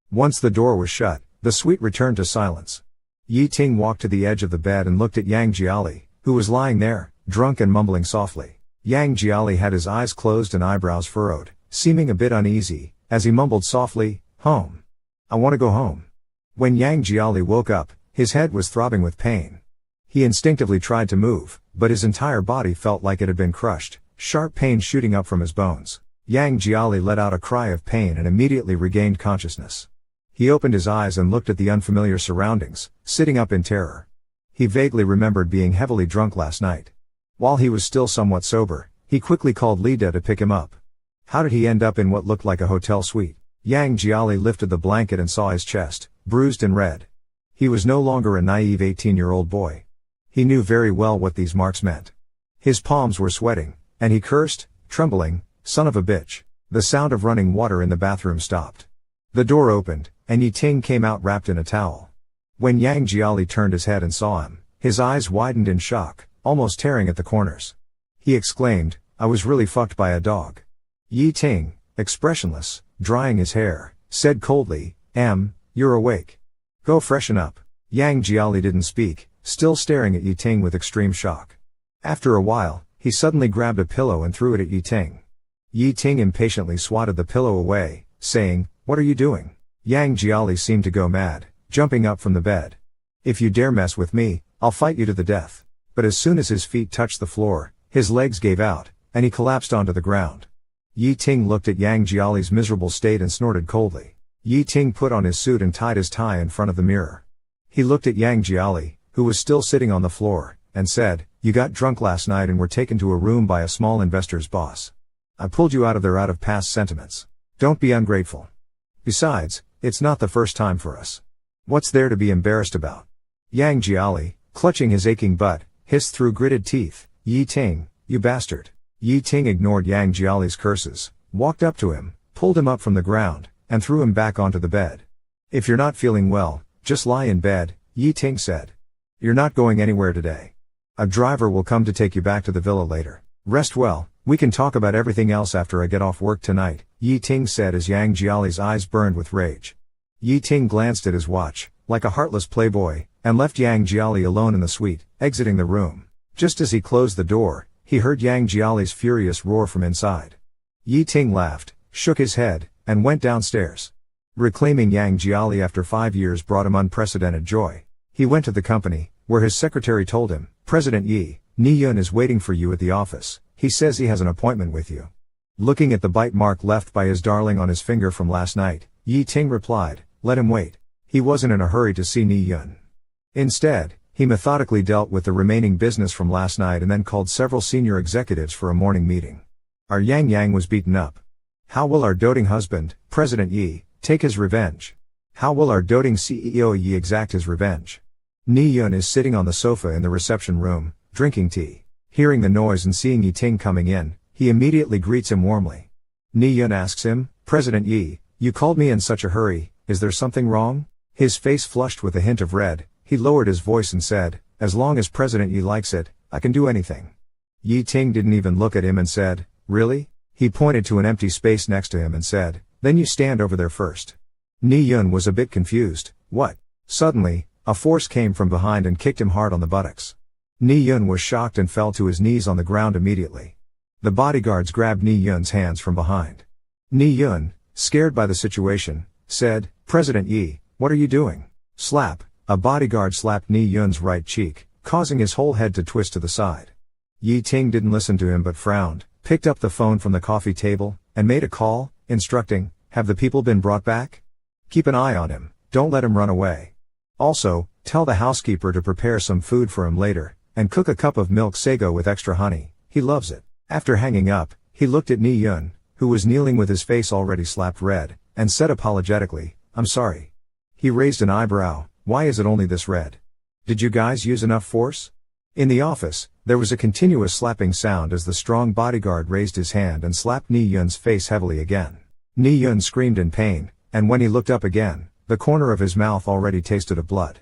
Once the door was shut, the suite returned to silence. Yi Ting walked to the edge of the bed and looked at Yang Jiali, who was lying there, drunk and mumbling softly. Yang Jiali had his eyes closed and eyebrows furrowed, seeming a bit uneasy, as he mumbled softly, "Home. I want to go home." When Yang Jiali woke up, his head was throbbing with pain. He instinctively tried to move, but his entire body felt like it had been crushed, sharp pain shooting up from his bones. Yang Jiali let out a cry of pain and immediately regained consciousness. He opened his eyes and looked at the unfamiliar surroundings, sitting up in terror. He vaguely remembered being heavily drunk last night. While he was still somewhat sober, he quickly called Lida to pick him up. How did he end up in what looked like a hotel suite? Yang Jiali lifted the blanket and saw his chest, bruised and red. He was no longer a naive 18-year-old boy. He knew very well what these marks meant. His palms were sweating, and he cursed, trembling, "Son of a bitch." The sound of running water in the bathroom stopped. The door opened, and Yi Ting came out wrapped in a towel. When Yang Jiali turned his head and saw him, his eyes widened in shock, almost tearing at the corners. He exclaimed, "I was really fucked by a dog." Yi Ting, expressionless, drying his hair, said coldly, "You're awake. Go freshen up." Yang Jiali didn't speak, still staring at Yi Ting with extreme shock. After a while, he suddenly grabbed a pillow and threw it at Yi Ting. Yi Ting impatiently swatted the pillow away, saying, "What are you doing?" Yang Jiali seemed to go mad, jumping up from the bed. "If you dare mess with me, I'll fight you to the death." But as soon as his feet touched the floor, his legs gave out, and he collapsed onto the ground. Yi Ting looked at Yang Jiali's miserable state and snorted coldly. Yi Ting put on his suit and tied his tie in front of the mirror. He looked at Yang Jiali, who was still sitting on the floor, and said, "You got drunk last night and were taken to a room by a small investor's boss. I pulled you out of there out of past sentiments. Don't be ungrateful. Besides, it's not the first time for us. What's there to be embarrassed about?" Yang Jiali, clutching his aching butt, hissed through gritted teeth, "Yi Ting, you bastard." Yi Ting ignored Yang Jiali's curses, walked up to him, pulled him up from the ground, and threw him back onto the bed. "If you're not feeling well, just lie in bed," Yi Ting said. "You're not going anywhere today. A driver will come to take you back to the villa later. Rest well, we can talk about everything else after I get off work tonight," Yi Ting said as Yang Jiali's eyes burned with rage. Yi Ting glanced at his watch, like a heartless playboy, and left Yang Jiali alone in the suite, exiting the room. Just as he closed the door, he heard Yang Jiali's furious roar from inside. Yi Ting laughed, shook his head, and went downstairs. Reclaiming Yang Jiali after 5 years brought him unprecedented joy. He went to the company, where his secretary told him, "President Yi, Ni-yun is waiting for you at the office. He says he has an appointment with you." Looking at the bite mark left by his darling on his finger from last night, Yi Ting replied, "Let him wait." He wasn't in a hurry to see Ni-yun. Instead, he methodically dealt with the remaining business from last night and then called several senior executives for a morning meeting. Our Yang was beaten up. How will our doting husband, President Yi, take his revenge? How will our doting CEO Yi exact his revenge? Ni Yun is sitting on the sofa in the reception room, drinking tea. Hearing the noise and seeing Yi Ting coming in, he immediately greets him warmly. Ni Yun asks him, President Yi, you called me in such a hurry, is there something wrong? His face flushed with a hint of red, he lowered his voice and said, as long as President Yi likes it, I can do anything. Yi Ting didn't even look at him and said, really? He pointed to an empty space next to him and said, then you stand over there first. Ni Yun was a bit confused, what? Suddenly, a force came from behind and kicked him hard on the buttocks. Ni Yun was shocked and fell to his knees on the ground immediately. The bodyguards grabbed Ni Yun's hands from behind. Ni Yun, scared by the situation, said, President Yi, what are you doing? Slap, a bodyguard slapped Ni Yun's right cheek, causing his whole head to twist to the side. Yi Ting didn't listen to him but frowned, picked up the phone from the coffee table, and made a call, instructing, have the people been brought back? Keep an eye on him, don't let him run away. Also, tell the housekeeper to prepare some food for him later, and cook a cup of milk sago with extra honey, he loves it. After hanging up, he looked at Ni Yun, who was kneeling with his face already slapped red, and said apologetically, I'm sorry. He raised an eyebrow, why is it only this red? Did you guys use enough force? In the office, there was a continuous slapping sound as the strong bodyguard raised his hand and slapped Ni Yun's face heavily again. Ni Yun screamed in pain, and when he looked up again, the corner of his mouth already tasted of blood.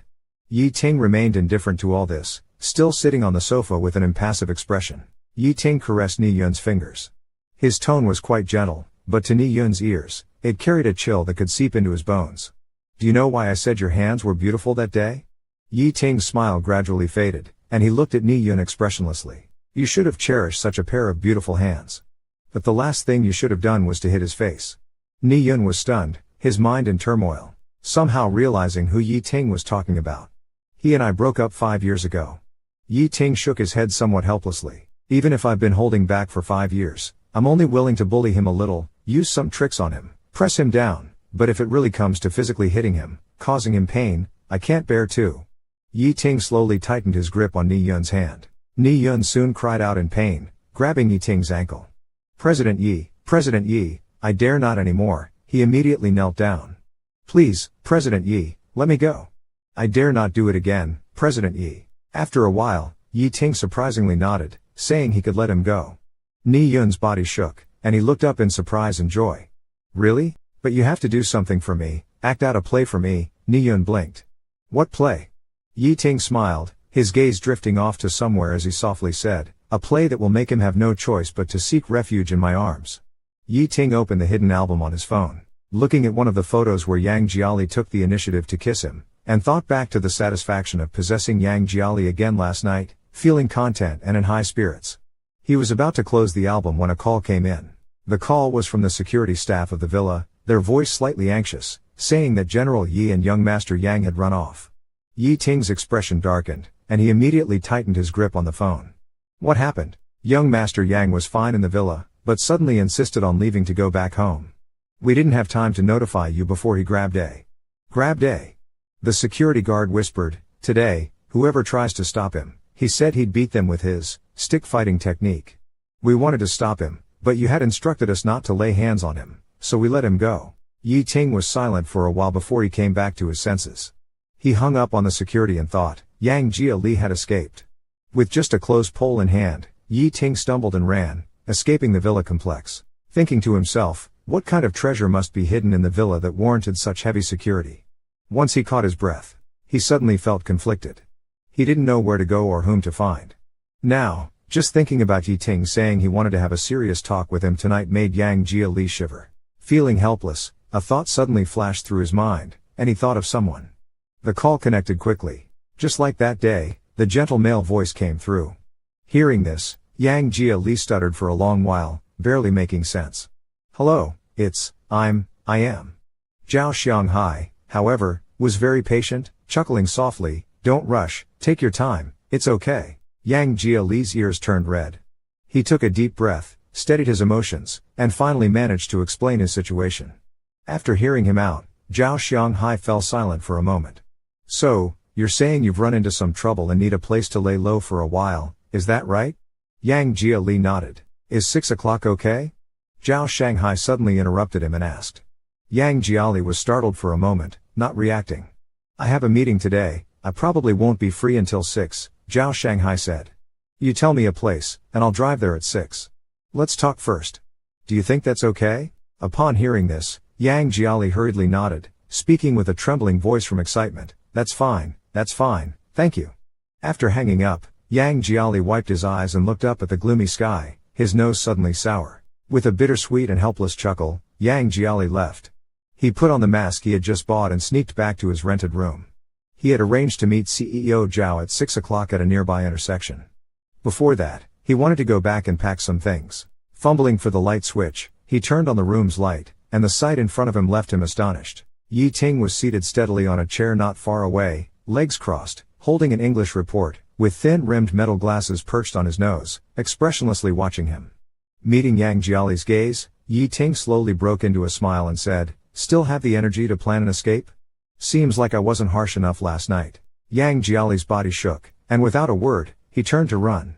Yi Ting remained indifferent to all this, still sitting on the sofa with an impassive expression. Yi Ting caressed Ni Yun's fingers. His tone was quite gentle, but to Ni Yun's ears, it carried a chill that could seep into his bones. Do you know why I said your hands were beautiful that day? Yi Ting's smile gradually faded, and he looked at Ni Yun expressionlessly. You should have cherished such a pair of beautiful hands. But the last thing you should have done was to hit his face. Ni Yun was stunned, his mind in turmoil, somehow realizing who Yi Ting was talking about. He and I broke up 5 years ago. Yi Ting shook his head somewhat helplessly. Even if I've been holding back for 5 years, I'm only willing to bully him a little, use some tricks on him, press him down, but if it really comes to physically hitting him, causing him pain, I can't bear to. Yi Ting slowly tightened his grip on Ni Yun's hand. Ni Yun soon cried out in pain, grabbing Yi Ting's ankle. President Yi, I dare not anymore, he immediately knelt down. Please, President Yi, let me go. I dare not do it again, President Yi. After a while, Yi Ting surprisingly nodded, saying he could let him go. Ni Yun's body shook, and he looked up in surprise and joy. Really? But you have to do something for me, act out a play for me, Ni Yun blinked. What play? Yi Ting smiled, his gaze drifting off to somewhere as he softly said, a play that will make him have no choice but to seek refuge in my arms. Yi Ting opened the hidden album on his phone, looking at one of the photos where Yang Jiali took the initiative to kiss him, and thought back to the satisfaction of possessing Yang Jiali again last night, feeling content and in high spirits. He was about to close the album when a call came in. The call was from the security staff of the villa, their voice slightly anxious, saying that General Yi and young Master Yang had run off. Yi Ting's expression darkened, and he immediately tightened his grip on the phone. What happened? Young Master Yang was fine in the villa, but suddenly insisted on leaving to go back home. We didn't have time to notify you before he grabbed A. The security guard whispered, today, whoever tries to stop him, he said he'd beat them with his stick fighting technique. We wanted to stop him, but you had instructed us not to lay hands on him, so we let him go. Yi Ting was silent for a while before he came back to his senses. He hung up on the security and thought, Yang Jiali had escaped. With just a closed pole in hand, Yi Ting stumbled and ran, escaping the villa complex, thinking to himself, what kind of treasure must be hidden in the villa that warranted such heavy security? Once he caught his breath, he suddenly felt conflicted. He didn't know where to go or whom to find. Now, just thinking about Yi Ting saying he wanted to have a serious talk with him tonight made Yang Jiali shiver. Feeling helpless, a thought suddenly flashed through his mind, and he thought of someone. The call connected quickly. Just like that day, the gentle male voice came through. Hearing this, Yang Jiali stuttered for a long while, barely making sense. Hello, I am. Zhao Xianghai, however, was very patient, chuckling softly, don't rush, take your time, it's okay. Yang Jiali's ears turned red. He took a deep breath, steadied his emotions, and finally managed to explain his situation. After hearing him out, Zhao Xianghai fell silent for a moment. So, you're saying you've run into some trouble and need a place to lay low for a while, is that right? Yang Jiali nodded. Is 6 o'clock okay? Zhao Shanghai suddenly interrupted him and asked. Yang Jiali was startled for a moment, not reacting. I have a meeting today, I probably won't be free until 6, Zhao Shanghai said. You tell me a place, and I'll drive there at 6. Let's talk first. Do you think that's okay? Upon hearing this, Yang Jiali hurriedly nodded, speaking with a trembling voice from excitement. That's fine, thank you. After hanging up, Yang Jiali wiped his eyes and looked up at the gloomy sky, his nose suddenly sour. With a bittersweet and helpless chuckle, Yang Jiali left. He put on the mask he had just bought and sneaked back to his rented room. He had arranged to meet CEO Zhao at 6 o'clock at a nearby intersection. Before that, he wanted to go back and pack some things. Fumbling for the light switch, he turned on the room's light, and the sight in front of him left him astonished. Yi Ting was seated steadily on a chair not far away, legs crossed, holding an English report, with thin-rimmed metal glasses perched on his nose, expressionlessly watching him. Meeting Yang Jiali's gaze, Yi Ting slowly broke into a smile and said, "Still have the energy to plan an escape? Seems like I wasn't harsh enough last night." Yang Jiali's body shook, and without a word, he turned to run.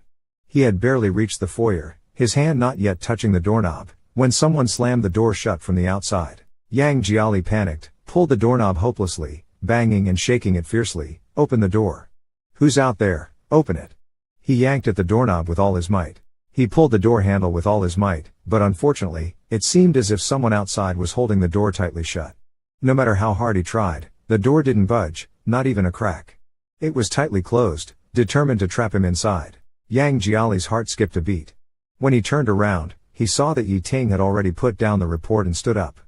He had barely reached the foyer, his hand not yet touching the doorknob, when someone slammed the door shut from the outside. Yang Jiali panicked, pulled the doorknob hopelessly, banging and shaking it fiercely. "Open the door. Who's out there? Open it." He yanked at the doorknob with all his might. He pulled the door handle with all his might, but unfortunately, it seemed as if someone outside was holding the door tightly shut. No matter how hard he tried, the door didn't budge, not even a crack. It was tightly closed, determined to trap him inside. Yang Jiali's heart skipped a beat. When he turned around, he saw that Yi Ting had already put down the report and stood up.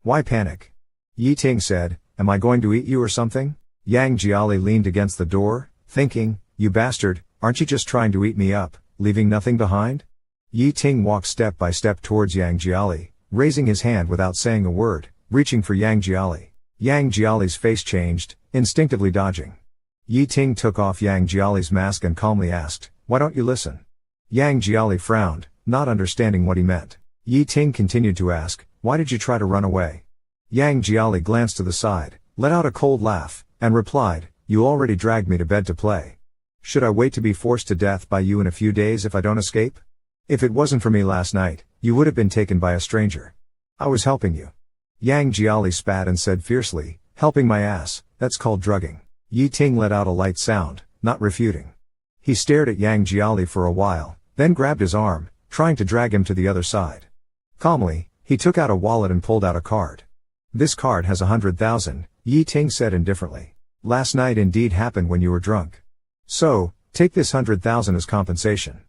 "Why panic?" Yi Ting said, "Am I going to eat you or something?" Yang Jiali leaned against the door, thinking, "You bastard, aren't you just trying to eat me up, leaving nothing behind?" Yi Ting walked step by step towards Yang Jiali, raising his hand without saying a word, reaching for Yang Jiali. Yang Jiali's face changed, instinctively dodging. Yi Ting took off Yang Jiali's mask and calmly asked, "Why don't you listen?" Yang Jiali frowned, not understanding what he meant. Yi Ting continued to ask, "Why did you try to run away?" Yang Jiali glanced to the side, let out a cold laugh, and replied, "You already dragged me to bed to play. Should I wait to be forced to death by you in a few days if I don't escape? If it wasn't for me last night, you would have been taken by a stranger. I was helping you." Yang Jiali spat and said fiercely, "Helping my ass, that's called drugging." Yi Ting let out a light sound, not refuting. He stared at Yang Jiali for a while, then grabbed his arm, trying to drag him to the other side. Calmly, he took out a wallet and pulled out a card. "This card has 100,000, Yi Ting said indifferently. "Last night indeed happened when you were drunk. So, take this 100,000 as compensation."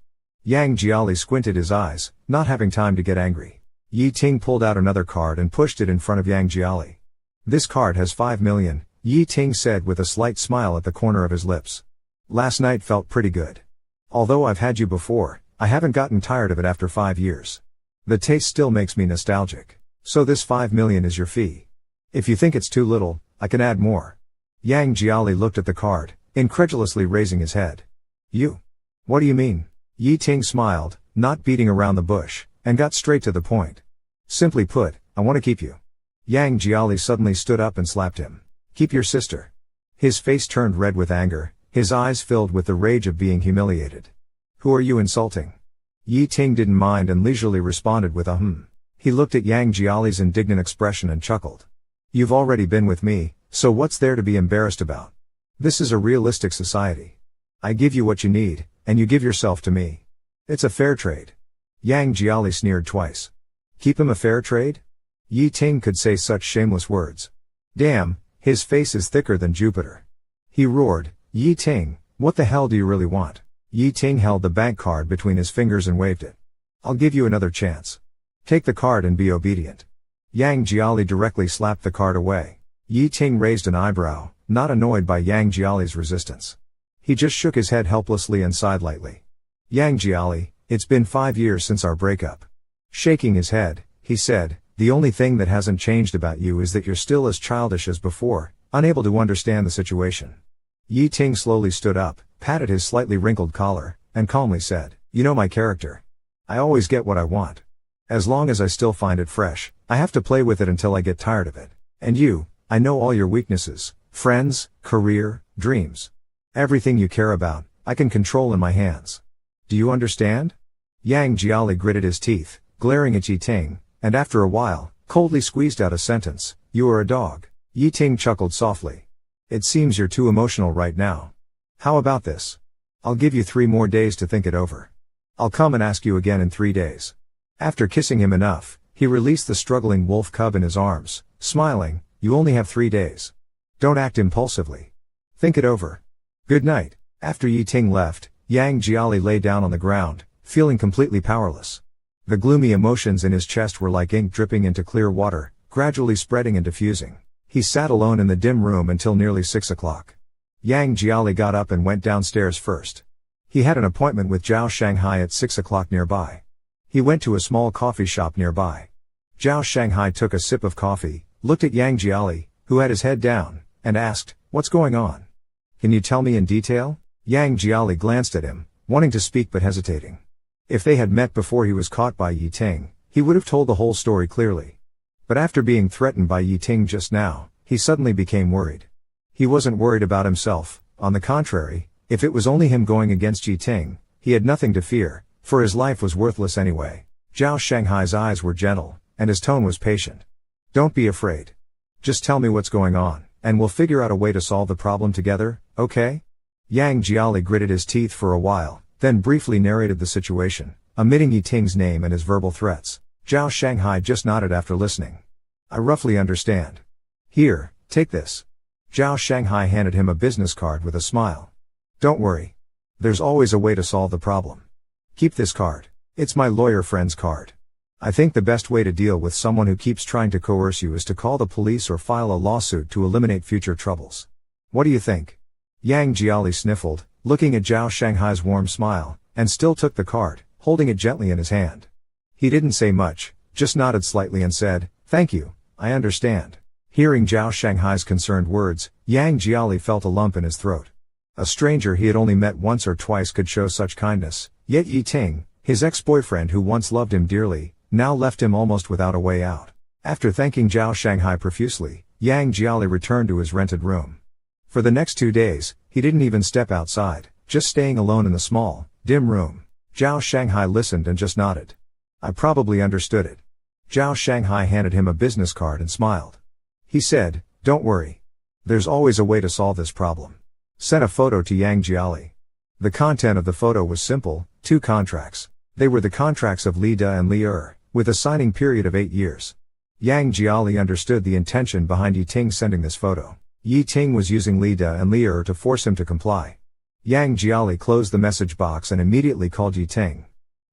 Yang Jiali squinted his eyes, not having time to get angry. Yi Ting pulled out another card and pushed it in front of Yang Jiali. "This card has 5 million, Yi Ting said with a slight smile at the corner of his lips. "Last night felt pretty good. Although I've had you before, I haven't gotten tired of it after 5 years. The taste still makes me nostalgic. So this 5 million is your fee. If you think it's too little, I can add more." Yang Jiali looked at the card, incredulously raising his head. "You? What do you mean?" Yi Ting smiled, not beating around the bush, and got straight to the point. "Simply put, I want to keep you." Yang Jiali suddenly stood up and slapped him. "Keep your sister." His face turned red with anger, his eyes filled with the rage of being humiliated. "Who are you insulting?" Yi Ting didn't mind and leisurely responded with a "hmm." He looked at Yang Jiali's indignant expression and chuckled. "You've already been with me, so what's there to be embarrassed about? This is a realistic society. I give you what you need, and you give yourself to me. It's a fair trade." Yang Jiali sneered twice. "Keep him a fair trade?" Yi Ting could say such shameless words. Damn, his face is thicker than Jupiter. He roared, "Yi Ting, what the hell do you really want?" Yi Ting held the bank card between his fingers and waved it. "I'll give you another chance. Take the card and be obedient." Yang Jiali directly slapped the card away. Yi Ting raised an eyebrow, not annoyed by Yang Jiali's resistance. He just shook his head helplessly and sighed lightly. "Yang Jiali, it's been 5 years since our breakup." Shaking his head, he said, "The only thing that hasn't changed about you is that you're still as childish as before, unable to understand the situation." Yi Ting slowly stood up, patted his slightly wrinkled collar, and calmly said, "You know my character. I always get what I want. As long as I still find it fresh, I have to play with it until I get tired of it. And you, I know all your weaknesses, friends, career, dreams. Everything you care about, I can control in my hands. Do you understand?" Yang Jiali gritted his teeth, glaring at Yi Ting, and after a while, coldly squeezed out a sentence, "You are a dog." Yi Ting chuckled softly. It seems you're too emotional right now. How about this? I'll give you 3 more days to think it over. I'll come and ask you again in 3 days. After kissing him enough, he released the struggling wolf cub in his arms, smiling, you only have 3 days. Don't act impulsively. Think it over. Good night. After Yi Ting left, Yang Jiali lay down on the ground, feeling completely powerless. The gloomy emotions in his chest were like ink dripping into clear water, gradually spreading and diffusing. He sat alone in the dim room until nearly 6 o'clock. Yang Jiali got up and went downstairs first. He had an appointment with Zhao Shanghai at 6 o'clock nearby. He went to a small coffee shop nearby. Zhao Shanghai took a sip of coffee, looked at Yang Jiali, who had his head down, and asked, "What's going on? Can you tell me in detail?" Yang Jiali glanced at him, wanting to speak but hesitating. If they had met before he was caught by Yi Ting, he would have told the whole story clearly. But after being threatened by Yi Ting just now, he suddenly became worried. He wasn't worried about himself, on the contrary, if it was only him going against Yi Ting, he had nothing to fear, for his life was worthless anyway. Zhao Shanghai's eyes were gentle, and his tone was patient. Don't be afraid. Just tell me what's going on, and we'll figure out a way to solve the problem together, okay? Yang Jiali gritted his teeth for a while, then briefly narrated the situation, omitting Yi Ting's name and his verbal threats. Zhao Shanghai just nodded after listening. I roughly understand. Here, take this. Zhao Shanghai handed him a business card with a smile. Don't worry. There's always a way to solve the problem. Keep this card. It's my lawyer friend's card. I think the best way to deal with someone who keeps trying to coerce you is to call the police or file a lawsuit to eliminate future troubles. What do you think? Yang Jiali sniffled, looking at Zhao Shanghai's warm smile, and still took the card, holding it gently in his hand. He didn't say much, just nodded slightly and said, "Thank you, I understand." Hearing Zhao Shanghai's concerned words, Yang Jiali felt a lump in his throat. A stranger he had only met once or twice could show such kindness, yet Yi Ting, his ex-boyfriend who once loved him dearly, now left him almost without a way out. After thanking Zhao Shanghai profusely, Yang Jiali returned to his rented room. For the next 2 days, he didn't even step outside, just staying alone in the small, dim room. Zhao Shanghai listened and just nodded. I probably understood it. Zhao Shanghai handed him a business card and smiled. He said, "Don't worry. There's always a way to solve this problem." Sent a photo to Yang Jiali. The content of the photo was simple, 2 contracts. They were the contracts of Li Da and Li with a signing period of 8 years. Yang Jiali understood the intention behind Yi Ting sending this photo. Yi Ting was using Li Da and Li to force him to comply. Yang Jiali closed the message box and immediately called Yi Ting.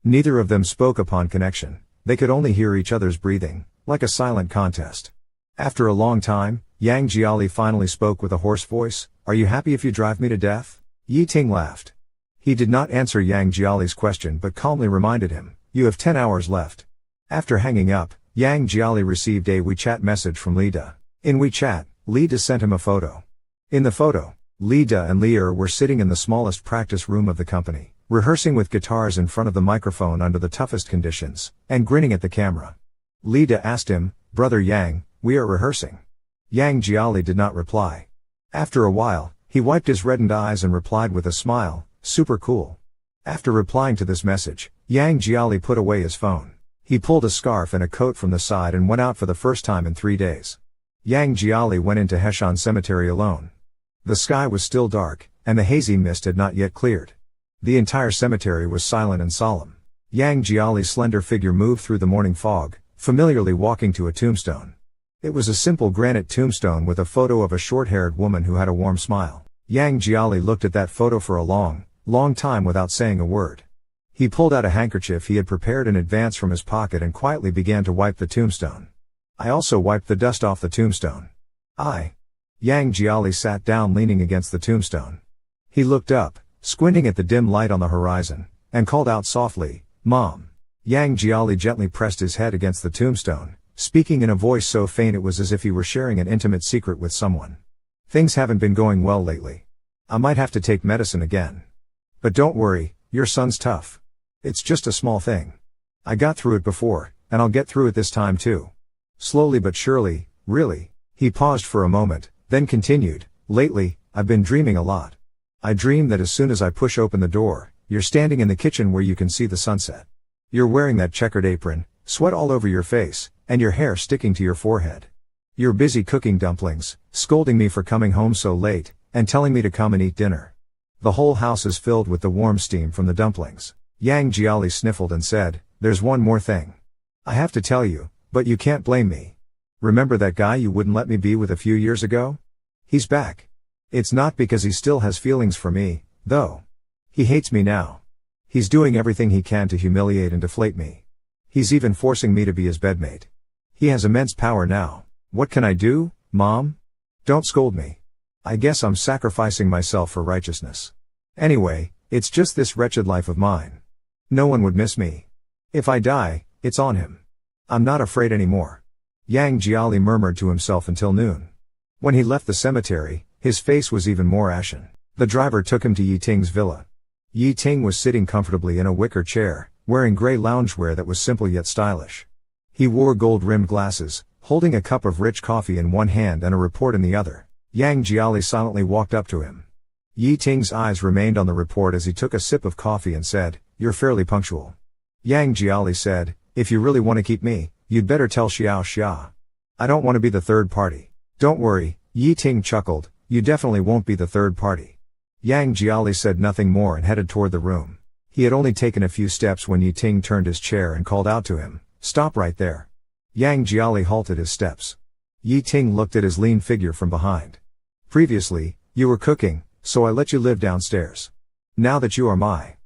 Neither of them spoke upon connection. They could only hear each other's breathing, like a silent contest. After a long time, Yang Jiali finally spoke with a hoarse voice, "Are you happy if you drive me to death?" Yi Ting laughed. He did not answer Yang Jiali's question but calmly reminded him, "You have 10 hours left." After hanging up, Yang Jiali received a WeChat message from Li Da. In WeChat, Li Da sent him a photo. In the photo, Li Da and Li were sitting in the smallest practice room of the company, rehearsing with guitars in front of the microphone under the toughest conditions, and grinning at the camera. Li Da asked him, "Brother Yang, we are rehearsing." Yang Jiali did not reply. After a while, he wiped his reddened eyes and replied with a smile, "Super cool." After replying to this message, Yang Jiali put away his phone. He pulled a scarf and a coat from the side and went out for the first time in 3 days. Yang Jiali went into Heshan Cemetery alone. The sky was still dark, and the hazy mist had not yet cleared. The entire cemetery was silent and solemn. Yang Jiali's slender figure moved through the morning fog, familiarly walking to a tombstone. It was a simple granite tombstone with a photo of a short-haired woman who had a warm smile. Yang Jiali looked at that photo for a long time without saying a word. He pulled out a handkerchief he had prepared in advance from his pocket and quietly began to wipe the tombstone. I also wiped the dust off the tombstone. Yang Jiali sat down leaning against the tombstone. He looked up, squinting at the dim light on the horizon, and called out softly, "Mom." Yang Jiali gently pressed his head against the tombstone, speaking in a voice so faint it was as if he were sharing an intimate secret with someone. "Things haven't been going well lately. I might have to take medicine again. But don't worry, your son's tough. It's just a small thing. I got through it before, and I'll get through it this time too. Slowly but surely, really." He paused for a moment, then continued, "Lately, I've been dreaming a lot. I dream that as soon as I push open the door, you're standing in the kitchen where you can see the sunset. You're wearing that checkered apron, sweat all over your face, and your hair sticking to your forehead. You're busy cooking dumplings, scolding me for coming home so late, and telling me to come and eat dinner. The whole house is filled with the warm steam from the dumplings. Yang Jiali sniffled and said, there's one more thing. I have to tell you, but you can't blame me. Remember that guy you wouldn't let me be with a few years ago? He's back. It's not because he still has feelings for me, though. He hates me now. He's doing everything he can to humiliate and deflate me. He's even forcing me to be his bedmate. He has immense power now. What can I do, Mom? Don't scold me. I guess I'm sacrificing myself for righteousness. Anyway, it's just this wretched life of mine. No one would miss me. If I die, it's on him. I'm not afraid anymore. Yang Jiali murmured to himself until noon. When he left the cemetery, his face was even more ashen. The driver took him to Yi Ting's villa. Yi Ting was sitting comfortably in a wicker chair, wearing gray loungewear that was simple yet stylish. He wore gold-rimmed glasses, holding a cup of rich coffee in one hand and a report in the other. Yang Jiali silently walked up to him. Yi Ting's eyes remained on the report as he took a sip of coffee and said, "You're fairly punctual." Yang Jiali said, "If you really want to keep me, you'd better tell Xiao Xia. I don't want to be the third party." "Don't worry," Yi Ting chuckled, "you definitely won't be the third party." Yang Jiali said nothing more and headed toward the room. He had only taken a few steps when Yi Ting turned his chair and called out to him, "Stop right there." Yang Jiali halted his steps. Yi Ting looked at his lean figure from behind. "Previously, you were cooking, so I let you live downstairs. Now that you are my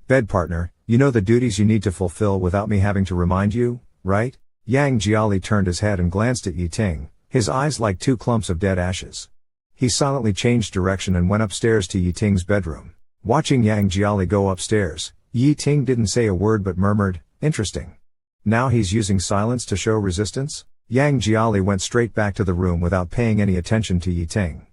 bed partner, you know the duties you need to fulfill without me having to remind you, right?" Yang Jiali turned his head and glanced at Yi Ting, his eyes like two clumps of dead ashes. He silently changed direction and went upstairs to Yi Ting's bedroom. Watching Yang Jiali go upstairs, Yi Ting didn't say a word but murmured, "Interesting. Now he's using silence to show resistance?" Yang Jiali went straight back to the room without paying any attention to Yi Ting.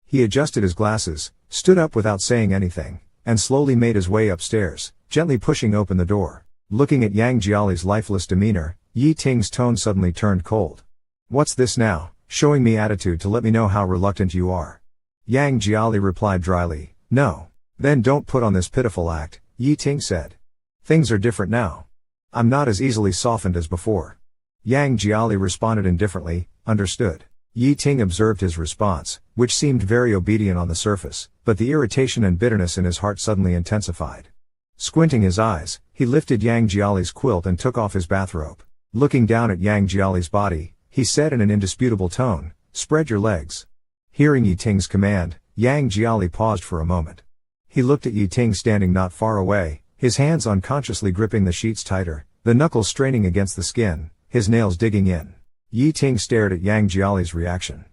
He adjusted his glasses, stood up without saying anything, and slowly made his way upstairs, gently pushing open the door. Looking at Yang Jiali's lifeless demeanor, Yi Ting's tone suddenly turned cold. "What's this now, showing me attitude to let me know how reluctant you are?" Yang Jiali replied dryly, "No." "Then don't put on this pitiful act," Yi Ting said. "Things are different now. I'm not as easily softened as before." Yang Jiali responded indifferently, "Understood." Yi Ting observed his response, which seemed very obedient on the surface, but the irritation and bitterness in his heart suddenly intensified. Squinting his eyes, he lifted Yang Jiali's quilt and took off his bathrobe. Looking down at Yang Jiali's body, he said in an indisputable tone, "Spread your legs." Hearing Yi Ting's command, Yang Jiali paused for a moment. He looked at Yi Ting standing not far away, his hands unconsciously gripping the sheets tighter, the knuckles straining against the skin, his nails digging in. Yi Ting stared at Yang Jiali's reaction.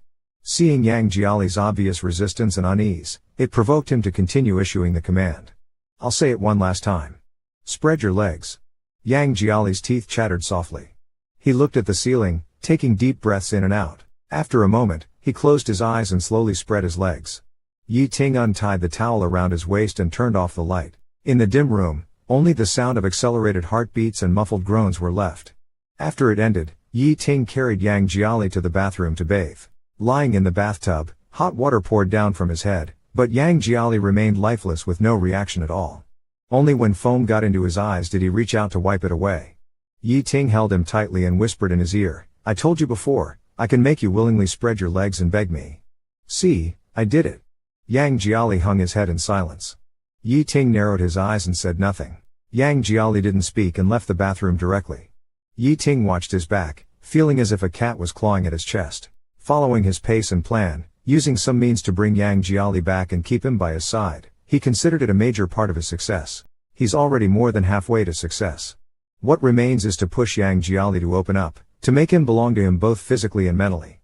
Seeing Yang Jiali's obvious resistance and unease, it provoked him to continue issuing the command. "I'll say it one last time. Spread your legs." Yang Jiali's teeth chattered softly. He looked at the ceiling, taking deep breaths in and out. After a moment, he closed his eyes and slowly spread his legs. Yi Ting untied the towel around his waist and turned off the light. In the dim room, only the sound of accelerated heartbeats and muffled groans were left. After it ended, Yi Ting carried Yang Jiali to the bathroom to bathe. Lying in the bathtub, hot water poured down from his head, but Yang Jiali remained lifeless with no reaction at all. Only when foam got into his eyes did he reach out to wipe it away. Yi Ting held him tightly and whispered in his ear, "I told you before, I can make you willingly spread your legs and beg me. See, I did it." Yang Jiali hung his head in silence. Yi Ting narrowed his eyes and said nothing. Yang Jiali didn't speak and left the bathroom directly. Yi Ting watched his back, feeling as if a cat was clawing at his chest. Following his pace and plan, using some means to bring Yang Jiali back and keep him by his side, he considered it a major part of his success. He's already more than halfway to success. What remains is to push Yang Jiali to open up, to make him belong to him both physically and mentally.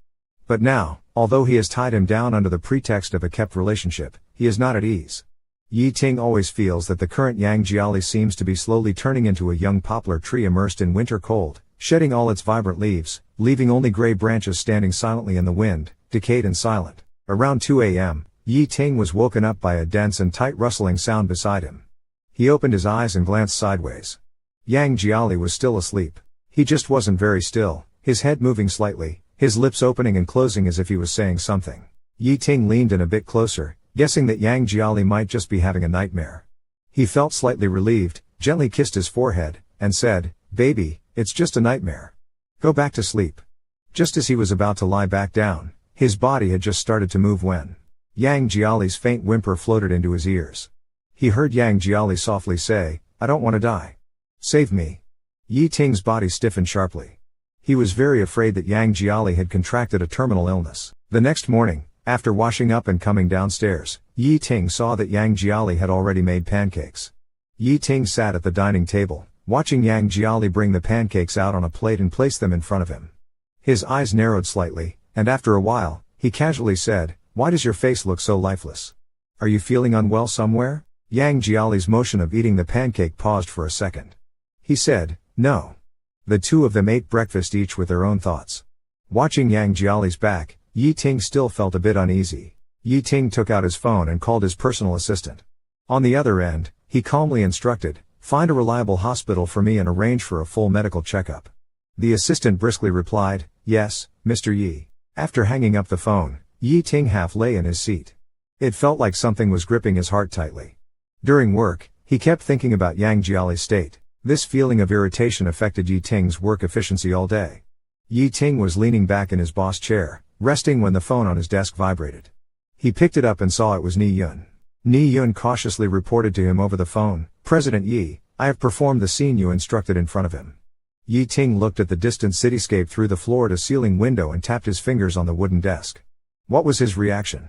But now, although he has tied him down under the pretext of a kept relationship, he is not at ease. Yi Ting always feels that the current Yang Jiali seems to be slowly turning into a young poplar tree immersed in winter cold, shedding all its vibrant leaves, leaving only gray branches standing silently in the wind, decayed and silent. Around 2 a.m., Yi Ting was woken up by a dense and tight rustling sound beside him. He opened his eyes and glanced sideways. Yang Jiali was still asleep. He just wasn't very still, his head moving slightly, his lips opening and closing as if he was saying something. Yi Ting leaned in a bit closer, guessing that Yang Jiali might just be having a nightmare. He felt slightly relieved, gently kissed his forehead, and said, "Baby, it's just a nightmare. Go back to sleep. Just as he was about to lie back down, his body had just started to move when Yang Jiali's faint whimper floated into his ears. He heard Yang Jiali softly say, "I don't want to die. Save me." Yi Ting's body stiffened sharply. He was very afraid that Yang Jiali had contracted a terminal illness. The next morning, after washing up and coming downstairs, Yi Ting saw that Yang Jiali had already made pancakes. Yi Ting sat at the dining table, watching Yang Jiali bring the pancakes out on a plate and place them in front of him. His eyes narrowed slightly, and after a while, he casually said, "Why does your face look so lifeless? Are you feeling unwell somewhere?" Yang Jiali's motion of eating the pancake paused for a second. He said, "No." The two of them ate breakfast each with their own thoughts. Watching Yang Jiali's back, Yi Ting still felt a bit uneasy. Yi Ting took out his phone and called his personal assistant. On the other end, he calmly instructed, "Find a reliable hospital for me and arrange for a full medical checkup." The assistant briskly replied, "Yes, Mr. Yi." After hanging up the phone, Yi Ting half lay in his seat. It felt like something was gripping his heart tightly. During work, he kept thinking about Yang Jiali's state. This feeling of irritation affected Yi Ting's work efficiency all day. Yi Ting was leaning back in his boss chair, resting when the phone on his desk vibrated. He picked it up and saw it was Ni Yun. Ni Yun cautiously reported to him over the phone, "President Yi, I have performed the scene you instructed in front of him." Yi Ting looked at the distant cityscape through the floor-to-ceiling window and tapped his fingers on the wooden desk. What was his reaction?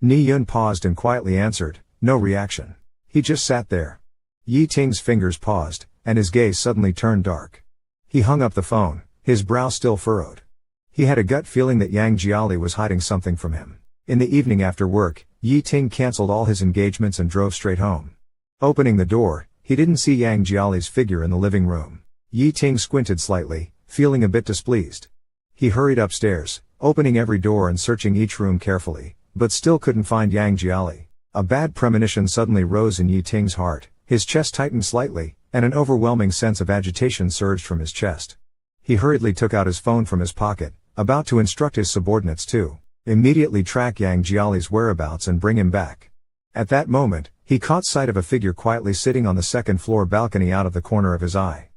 Ni Yun paused and quietly answered, "No reaction." He just sat there. Yi Ting's fingers paused, and his gaze suddenly turned dark. He hung up the phone, his brow still furrowed. He had a gut feeling that Yang Jiali was hiding something from him. In the evening after work, Yi Ting canceled all his engagements and drove straight home. Opening the door, he didn't see Yang Jiali's figure in the living room. Yi Ting squinted slightly, feeling a bit displeased. He hurried upstairs, opening every door and searching each room carefully, but still couldn't find Yang Jiali. A bad premonition suddenly rose in Yi Ting's heart, his chest tightened slightly, and an overwhelming sense of agitation surged from his chest. He hurriedly took out his phone from his pocket, about to instruct his subordinates to immediately track Yang Jiali's whereabouts and bring him back. At that moment, he caught sight of a figure quietly sitting on the second-floor balcony out of the corner of his eye.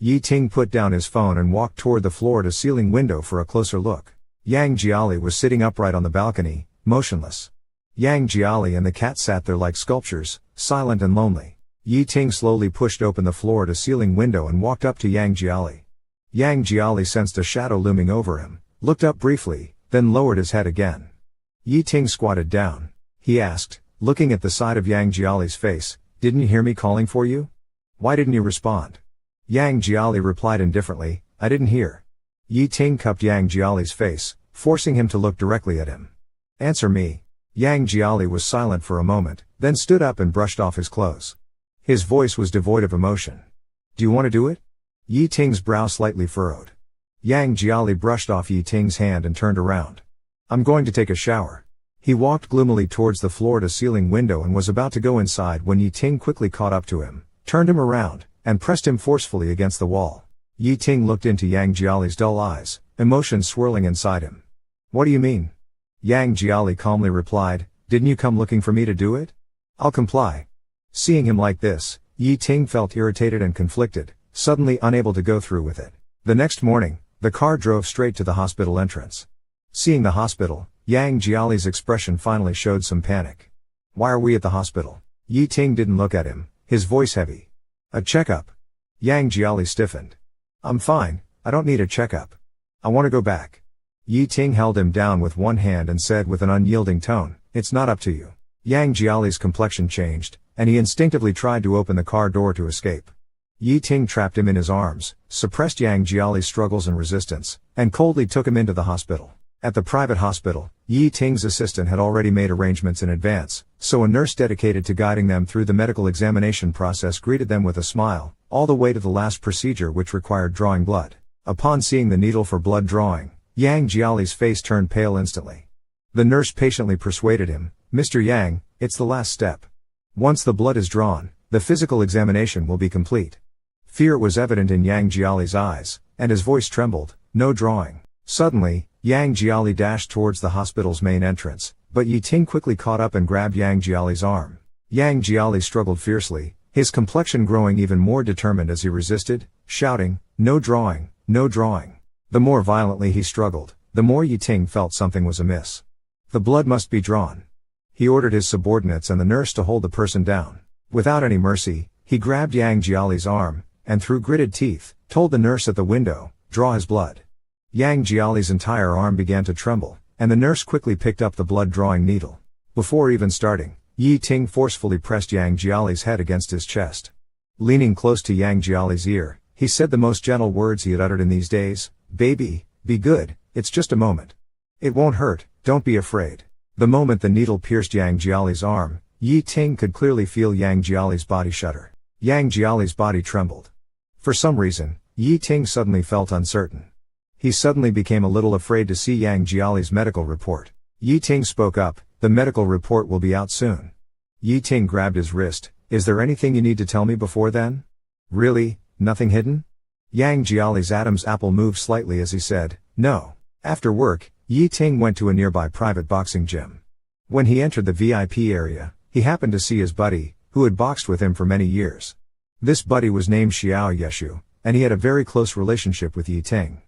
Yi Ting put down his phone and walked toward the floor-to-ceiling window for a closer look. Yang Jiali was sitting upright on the balcony, motionless. Yang Jiali and the cat sat there like sculptures, silent and lonely. Yi Ting slowly pushed open the floor-to-ceiling window and walked up to Yang Jiali. Yang Jiali sensed a shadow looming over him, looked up briefly, then lowered his head again. Yi Ting squatted down. He asked, looking at the side of Yang Jiali's face, "Didn't you hear me calling for you? Why didn't you respond?" Yang Jiali replied indifferently, "I didn't hear." Yi Ting cupped Yang Jiali's face, forcing him to look directly at him. "Answer me." Yang Jiali was silent for a moment, then stood up and brushed off his clothes. His voice was devoid of emotion. "Do you want to do it?" Yi Ting's brow slightly furrowed. Yang Jiali brushed off Yi Ting's hand and turned around. "I'm going to take a shower." He walked gloomily towards the floor-to-ceiling window and was about to go inside when Yi Ting quickly caught up to him, turned him around, and pressed him forcefully against the wall. Yi Ting looked into Yang Jiali's dull eyes, emotion swirling inside him. "What do you mean?" Yang Jiali calmly replied, "Didn't you come looking for me to do it? I'll comply." Seeing him like this, Yi Ting felt irritated and conflicted, suddenly unable to go through with it. The next morning, the car drove straight to the hospital entrance. Seeing the hospital, Yang Jiali's expression finally showed some panic. "Why are we at the hospital?" Yi Ting didn't look at him, his voice heavy. "A checkup." Yang Jiali stiffened. "I'm fine, I don't need a checkup. I want to go back." Yi Ting held him down with one hand and said with an unyielding tone, "It's not up to you." Yang Jiali's complexion changed, and he instinctively tried to open the car door to escape. Yi Ting trapped him in his arms, suppressed Yang Jiali's struggles and resistance, and coldly took him into the hospital. At the private hospital, Yi Ting's assistant had already made arrangements in advance, so a nurse dedicated to guiding them through the medical examination process greeted them with a smile, all the way to the last procedure which required drawing blood. Upon seeing the needle for blood drawing, Yang Jiali's face turned pale instantly. The nurse patiently persuaded him, "Mr. Yang, it's the last step. Once the blood is drawn, the physical examination will be complete." Fear was evident in Yang Jiali's eyes, and his voice trembled, "No drawing." Suddenly, Yang Jiali dashed towards the hospital's main entrance, but Yi Ting quickly caught up and grabbed Yang Jiali's arm. Yang Jiali struggled fiercely, his complexion growing even more determined as he resisted, shouting, "No drawing, no drawing." The more violently he struggled, the more Yi Ting felt something was amiss. The blood must be drawn. He ordered his subordinates and the nurse to hold the person down. Without any mercy, he grabbed Yang Jiali's arm, and through gritted teeth, told the nurse at the window, "Draw his blood." Yang Jiali's entire arm began to tremble, and the nurse quickly picked up the blood-drawing needle. Before even starting, Yi Ting forcefully pressed Yang Jiali's head against his chest. Leaning close to Yang Jiali's ear, he said the most gentle words he had uttered in these days, "Baby, be good, it's just a moment. It won't hurt, don't be afraid." The moment the needle pierced Yang Jiali's arm, Yi Ting could clearly feel Yang Jiali's body shudder. Yang Jiali's body trembled. For some reason, Yi Ting suddenly felt uncertain. He suddenly became a little afraid to see Yang Jiali's medical report. Yi Ting spoke up, "The medical report will be out soon." Yi Ting grabbed his wrist, "Is there anything you need to tell me before then?" "Really, nothing hidden?" Yang Jiali's Adam's apple moved slightly as he said, "No." After work, Yi Ting went to a nearby private boxing gym. When he entered the VIP area, he happened to see his buddy, who had boxed with him for many years. This buddy was named Xiao Yeshu, and he had a very close relationship with Yi Ting.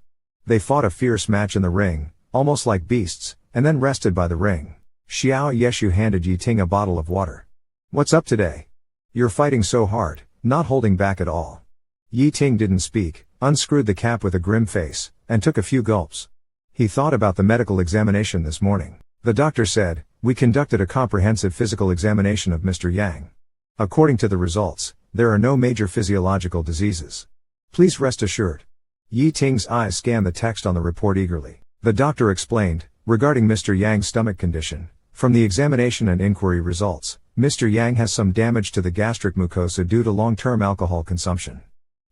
They fought a fierce match in the ring, almost like beasts, and then rested by the ring. Xiao Yeshu handed Yi Ting a bottle of water. "What's up today? You're fighting so hard, not holding back at all." Yi Ting didn't speak, unscrewed the cap with a grim face, and took a few gulps. He thought about the medical examination this morning. The doctor said, "We conducted a comprehensive physical examination of Mr. Yang. According to the results, there are no major physiological diseases. Please rest assured." Yi Ting's eyes scanned the text on the report eagerly. The doctor explained, regarding Mr. Yang's stomach condition, "From the examination and inquiry results, Mr. Yang has some damage to the gastric mucosa due to long-term alcohol consumption."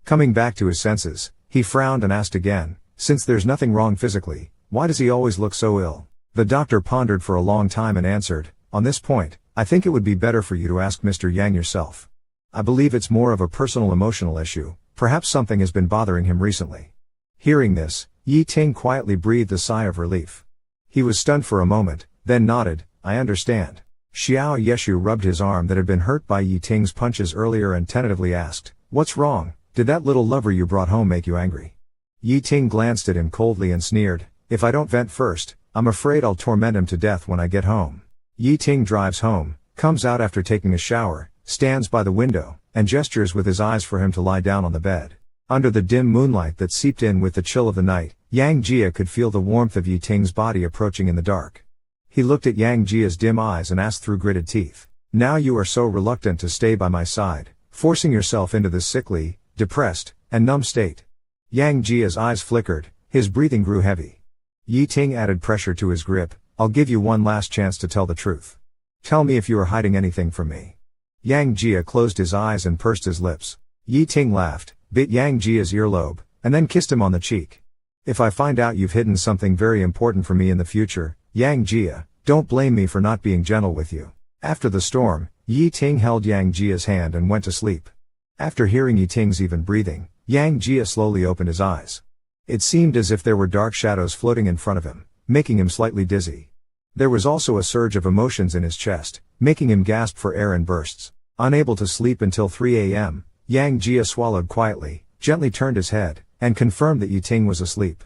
Coming back to his senses, he frowned and asked again, "Since there's nothing wrong physically, why does he always look so ill?" The doctor pondered for a long time and answered, "On this point, I think it would be better for you to ask Mr. Yang yourself. I believe it's more of a personal emotional issue, perhaps something has been bothering him recently." Hearing this, Yi Ting quietly breathed a sigh of relief. He was stunned for a moment, then nodded, "I understand." Xiao Yeshu rubbed his arm that had been hurt by Yi Ting's punches earlier and tentatively asked, "What's wrong? Did that little lover you brought home make you angry?" Yi Ting glanced at him coldly and sneered, "If I don't vent first, I'm afraid I'll torment him to death when I get home." Yi Ting drives home, comes out after taking a shower, stands by the window, and gestures with his eyes for him to lie down on the bed. Under the dim moonlight that seeped in with the chill of the night, Yang Jia could feel the warmth of Yi Ting's body approaching in the dark. He looked at Yang Jia's dim eyes and asked through gritted teeth, "Now you are so reluctant to stay by my side, forcing yourself into this sickly, depressed, and numb state?" Yang Jia's eyes flickered, his breathing grew heavy. Yi Ting added pressure to his grip, "I'll give you one last chance to tell the truth. Tell me if you are hiding anything from me." Yang Jia closed his eyes and pursed his lips. Yi Ting laughed, bit Yang Jia's earlobe, and then kissed him on the cheek. "If I find out you've hidden something very important from me in the future, Yang Jia, don't blame me for not being gentle with you." After the storm, Yi Ting held Yang Jia's hand and went to sleep. After hearing Yi Ting's even breathing, Yang Jia slowly opened his eyes. It seemed as if there were dark shadows floating in front of him, making him slightly dizzy. There was also a surge of emotions in his chest, making him gasp for air in bursts. Unable to sleep until 3 a.m., Yang Jia swallowed quietly, gently turned his head, and confirmed that Yi Ting was asleep.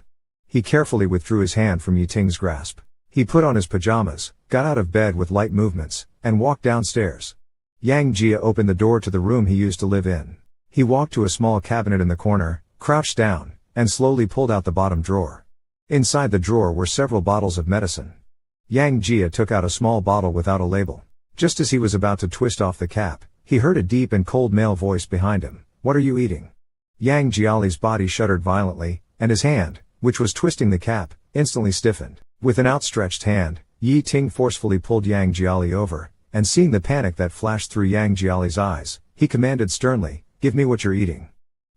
He carefully withdrew his hand from Yi Ting's grasp. He put on his pajamas, got out of bed with light movements, and walked downstairs. Yang Jia opened the door to the room he used to live in. He walked to a small cabinet in the corner, crouched down, and slowly pulled out the bottom drawer. Inside the drawer were several bottles of medicine. Yang Jia took out a small bottle without a label. Just as he was about to twist off the cap, he heard a deep and cold male voice behind him, "What are you eating?" Yang Jiali's body shuddered violently, and his hand, which was twisting the cap, instantly stiffened. With an outstretched hand, Yi Ting forcefully pulled Yang Jiali over, and seeing the panic that flashed through Yang Jiali's eyes, he commanded sternly, "Give me what you're eating."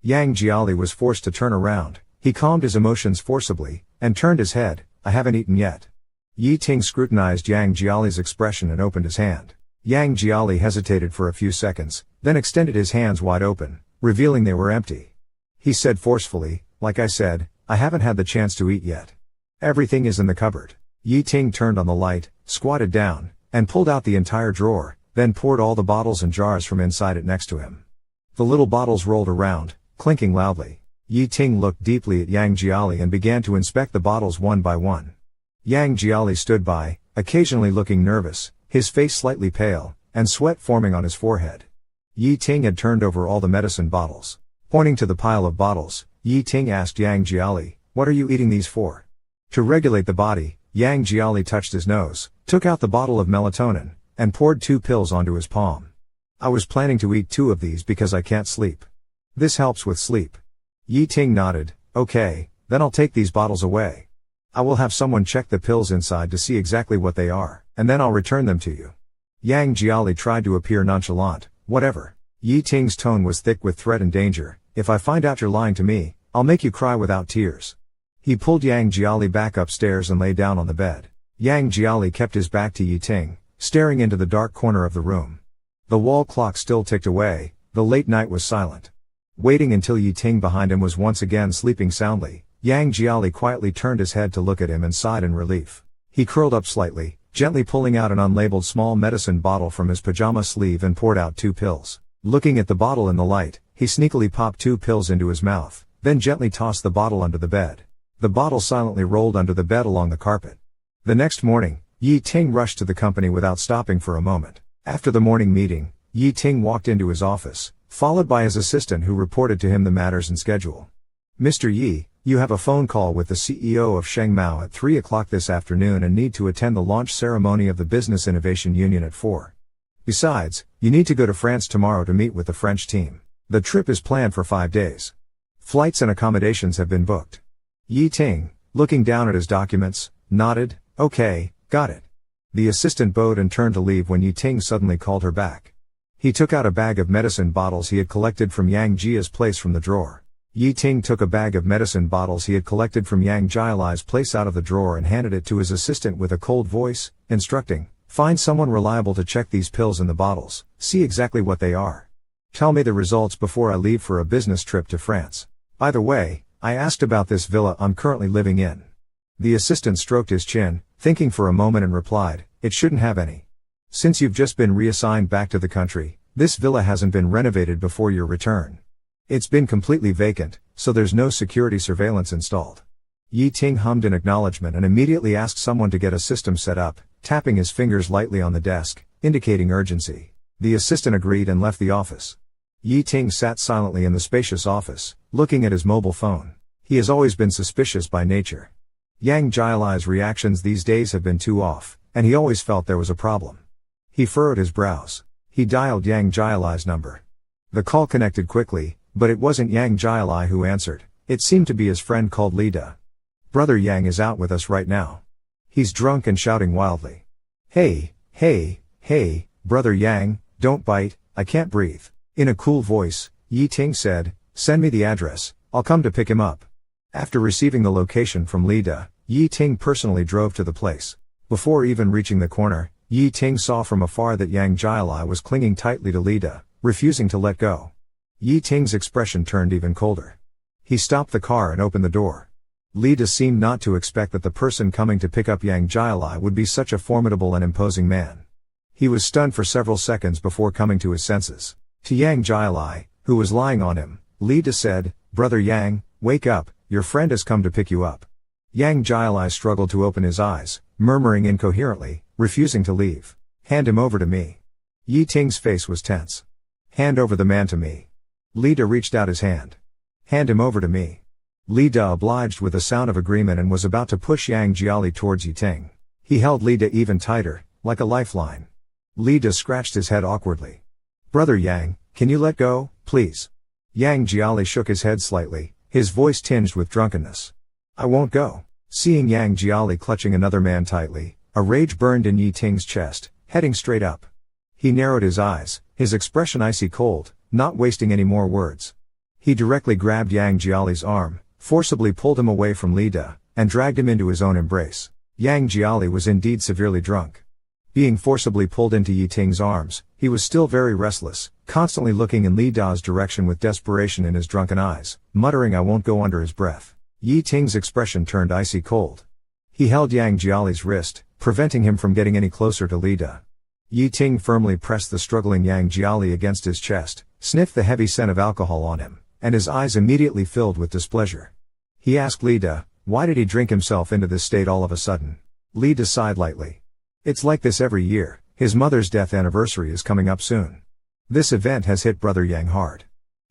Yang Jiali was forced to turn around. He calmed his emotions forcibly, and turned his head, "I haven't eaten yet." Yi Ting scrutinized Yang Jiali's expression and opened his hand. Yang Jiali hesitated for a few seconds, then extended his hands wide open, revealing they were empty. He said forcefully, "Like I said, I haven't had the chance to eat yet. Everything is in the cupboard." Yi Ting turned on the light, squatted down, and pulled out the entire drawer, then poured all the bottles and jars from inside it next to him. The little bottles rolled around, clinking loudly. Yi Ting looked deeply at Yang Jiali and began to inspect the bottles one by one. Yang Jiali stood by, occasionally looking nervous, his face slightly pale, and sweat forming on his forehead. Yi Ting had turned over all the medicine bottles. Pointing to the pile of bottles, Yi Ting asked Yang Jiali, "What are you eating these for?" To regulate the body, Yang Jiali touched his nose, took out the bottle of melatonin, and poured 2 pills onto his palm. "I was planning to eat 2 of these because I can't sleep. This helps with sleep." Yi Ting nodded, "Okay, then I'll take these bottles away. I will have someone check the pills inside to see exactly what they are, and then I'll return them to you." Yang Jiali tried to appear nonchalant, "Whatever." Yi Ting's tone was thick with threat and danger. "If I find out you're lying to me, I'll make you cry without tears." He pulled Yang Jiali back upstairs and lay down on the bed. Yang Jiali kept his back to Yi Ting, staring into the dark corner of the room. The wall clock still ticked away, the late night was silent. Waiting until Yi Ting behind him was once again sleeping soundly, Yang Jiali quietly turned his head to look at him and sighed in relief. He curled up slightly, gently pulling out an unlabeled small medicine bottle from his pajama sleeve and poured out 2 pills. Looking at the bottle in the light, he sneakily popped 2 pills into his mouth, then gently tossed the bottle under the bed. The bottle silently rolled under the bed along the carpet. The next morning, Yi Ting rushed to the company without stopping for a moment. After the morning meeting, Yi Ting walked into his office, followed by his assistant who reported to him the matters and schedule. "Mr. Yi, you have a phone call with the CEO of Shengmao at 3 o'clock this afternoon and need to attend the launch ceremony of the Business Innovation Union at 4. Besides, you need to go to France tomorrow to meet with the French team. The trip is planned for 5 days. Flights and accommodations have been booked." Yi Ting, looking down at his documents, nodded, "Okay, got it." The assistant bowed and turned to leave when Yi Ting suddenly called her back. He took out a bag of medicine bottles he had collected from Yang Jia's place from the drawer. Yi Ting took a bag of medicine bottles he had collected from Yang Jiali's place out of the drawer and handed it to his assistant with a cold voice, instructing, "Find someone reliable to check these pills in the bottles, see exactly what they are. Tell me the results before I leave for a business trip to France. By the way, I asked about this villa I'm currently living in." The assistant stroked his chin, thinking for a moment and replied, "It shouldn't have any. Since you've just been reassigned back to the country, this villa hasn't been renovated before your return. It's been completely vacant, so there's no security surveillance installed." Yi Ting hummed in acknowledgement and immediately asked someone to get a system set up, tapping his fingers lightly on the desk, indicating urgency. The assistant agreed and left the office. Yi Ting sat silently in the spacious office, looking at his mobile phone. He has always been suspicious by nature. Yang Jiali's reactions these days have been too off, and he always felt there was a problem. He furrowed his brows. He dialed Yang Jiali's number. The call connected quickly, but it wasn't Yang Jiali who answered. It seemed to be his friend called Li De. "Brother Yang is out with us right now. He's drunk and shouting wildly. Hey, Brother Yang, don't bite, I can't breathe." In a cool voice, Yi Ting said, "Send me the address, I'll come to pick him up." After receiving the location from Li De, Yi Ting personally drove to the place. Before even reaching the corner, Yi Ting saw from afar that Yang Jiali was clinging tightly to Li De, refusing to let go. Yi Ting's expression turned even colder. He stopped the car and opened the door. Li De seemed not to expect that the person coming to pick up Yang Jiali would be such a formidable and imposing man. He was stunned for several seconds before coming to his senses. To Yang Jiali, who was lying on him, Li De said, "Brother Yang, wake up, your friend has come to pick you up." Yang Jiali struggled to open his eyes, murmuring incoherently, refusing to leave. "Hand him over to me." Yi Ting's face was tense. "Hand over the man to me." Li De reached out his hand. "Hand him over to me." Li De obliged with a sound of agreement and was about to push Yang Jiali towards Yi Ting. He held Li De even tighter, like a lifeline. Li De scratched his head awkwardly. "Brother Yang, can you let go, please?" Yang Jiali shook his head slightly, his voice tinged with drunkenness. "I won't go." Seeing Yang Jiali clutching another man tightly, a rage burned in Yi Ting's chest, heading straight up. He narrowed his eyes, his expression icy cold, not wasting any more words. He directly grabbed Yang Jiali's arm, forcibly pulled him away from Li De, and dragged him into his own embrace. Yang Jiali was indeed severely drunk. Being forcibly pulled into Yi Ting's arms, he was still very restless, constantly looking in Li De's direction with desperation in his drunken eyes, muttering "I won't go" under his breath. Yi Ting's expression turned icy cold. He held Yang Jiali's wrist, preventing him from getting any closer to Li De. Yi Ting firmly pressed the struggling Yang Jiali against his chest, sniffed the heavy scent of alcohol on him, and his eyes immediately filled with displeasure. He asked Lida, why did he drink himself into this state all of a sudden? Lida sighed lightly. It's like this every year, his mother's death anniversary is coming up soon. This event has hit Brother Yang hard.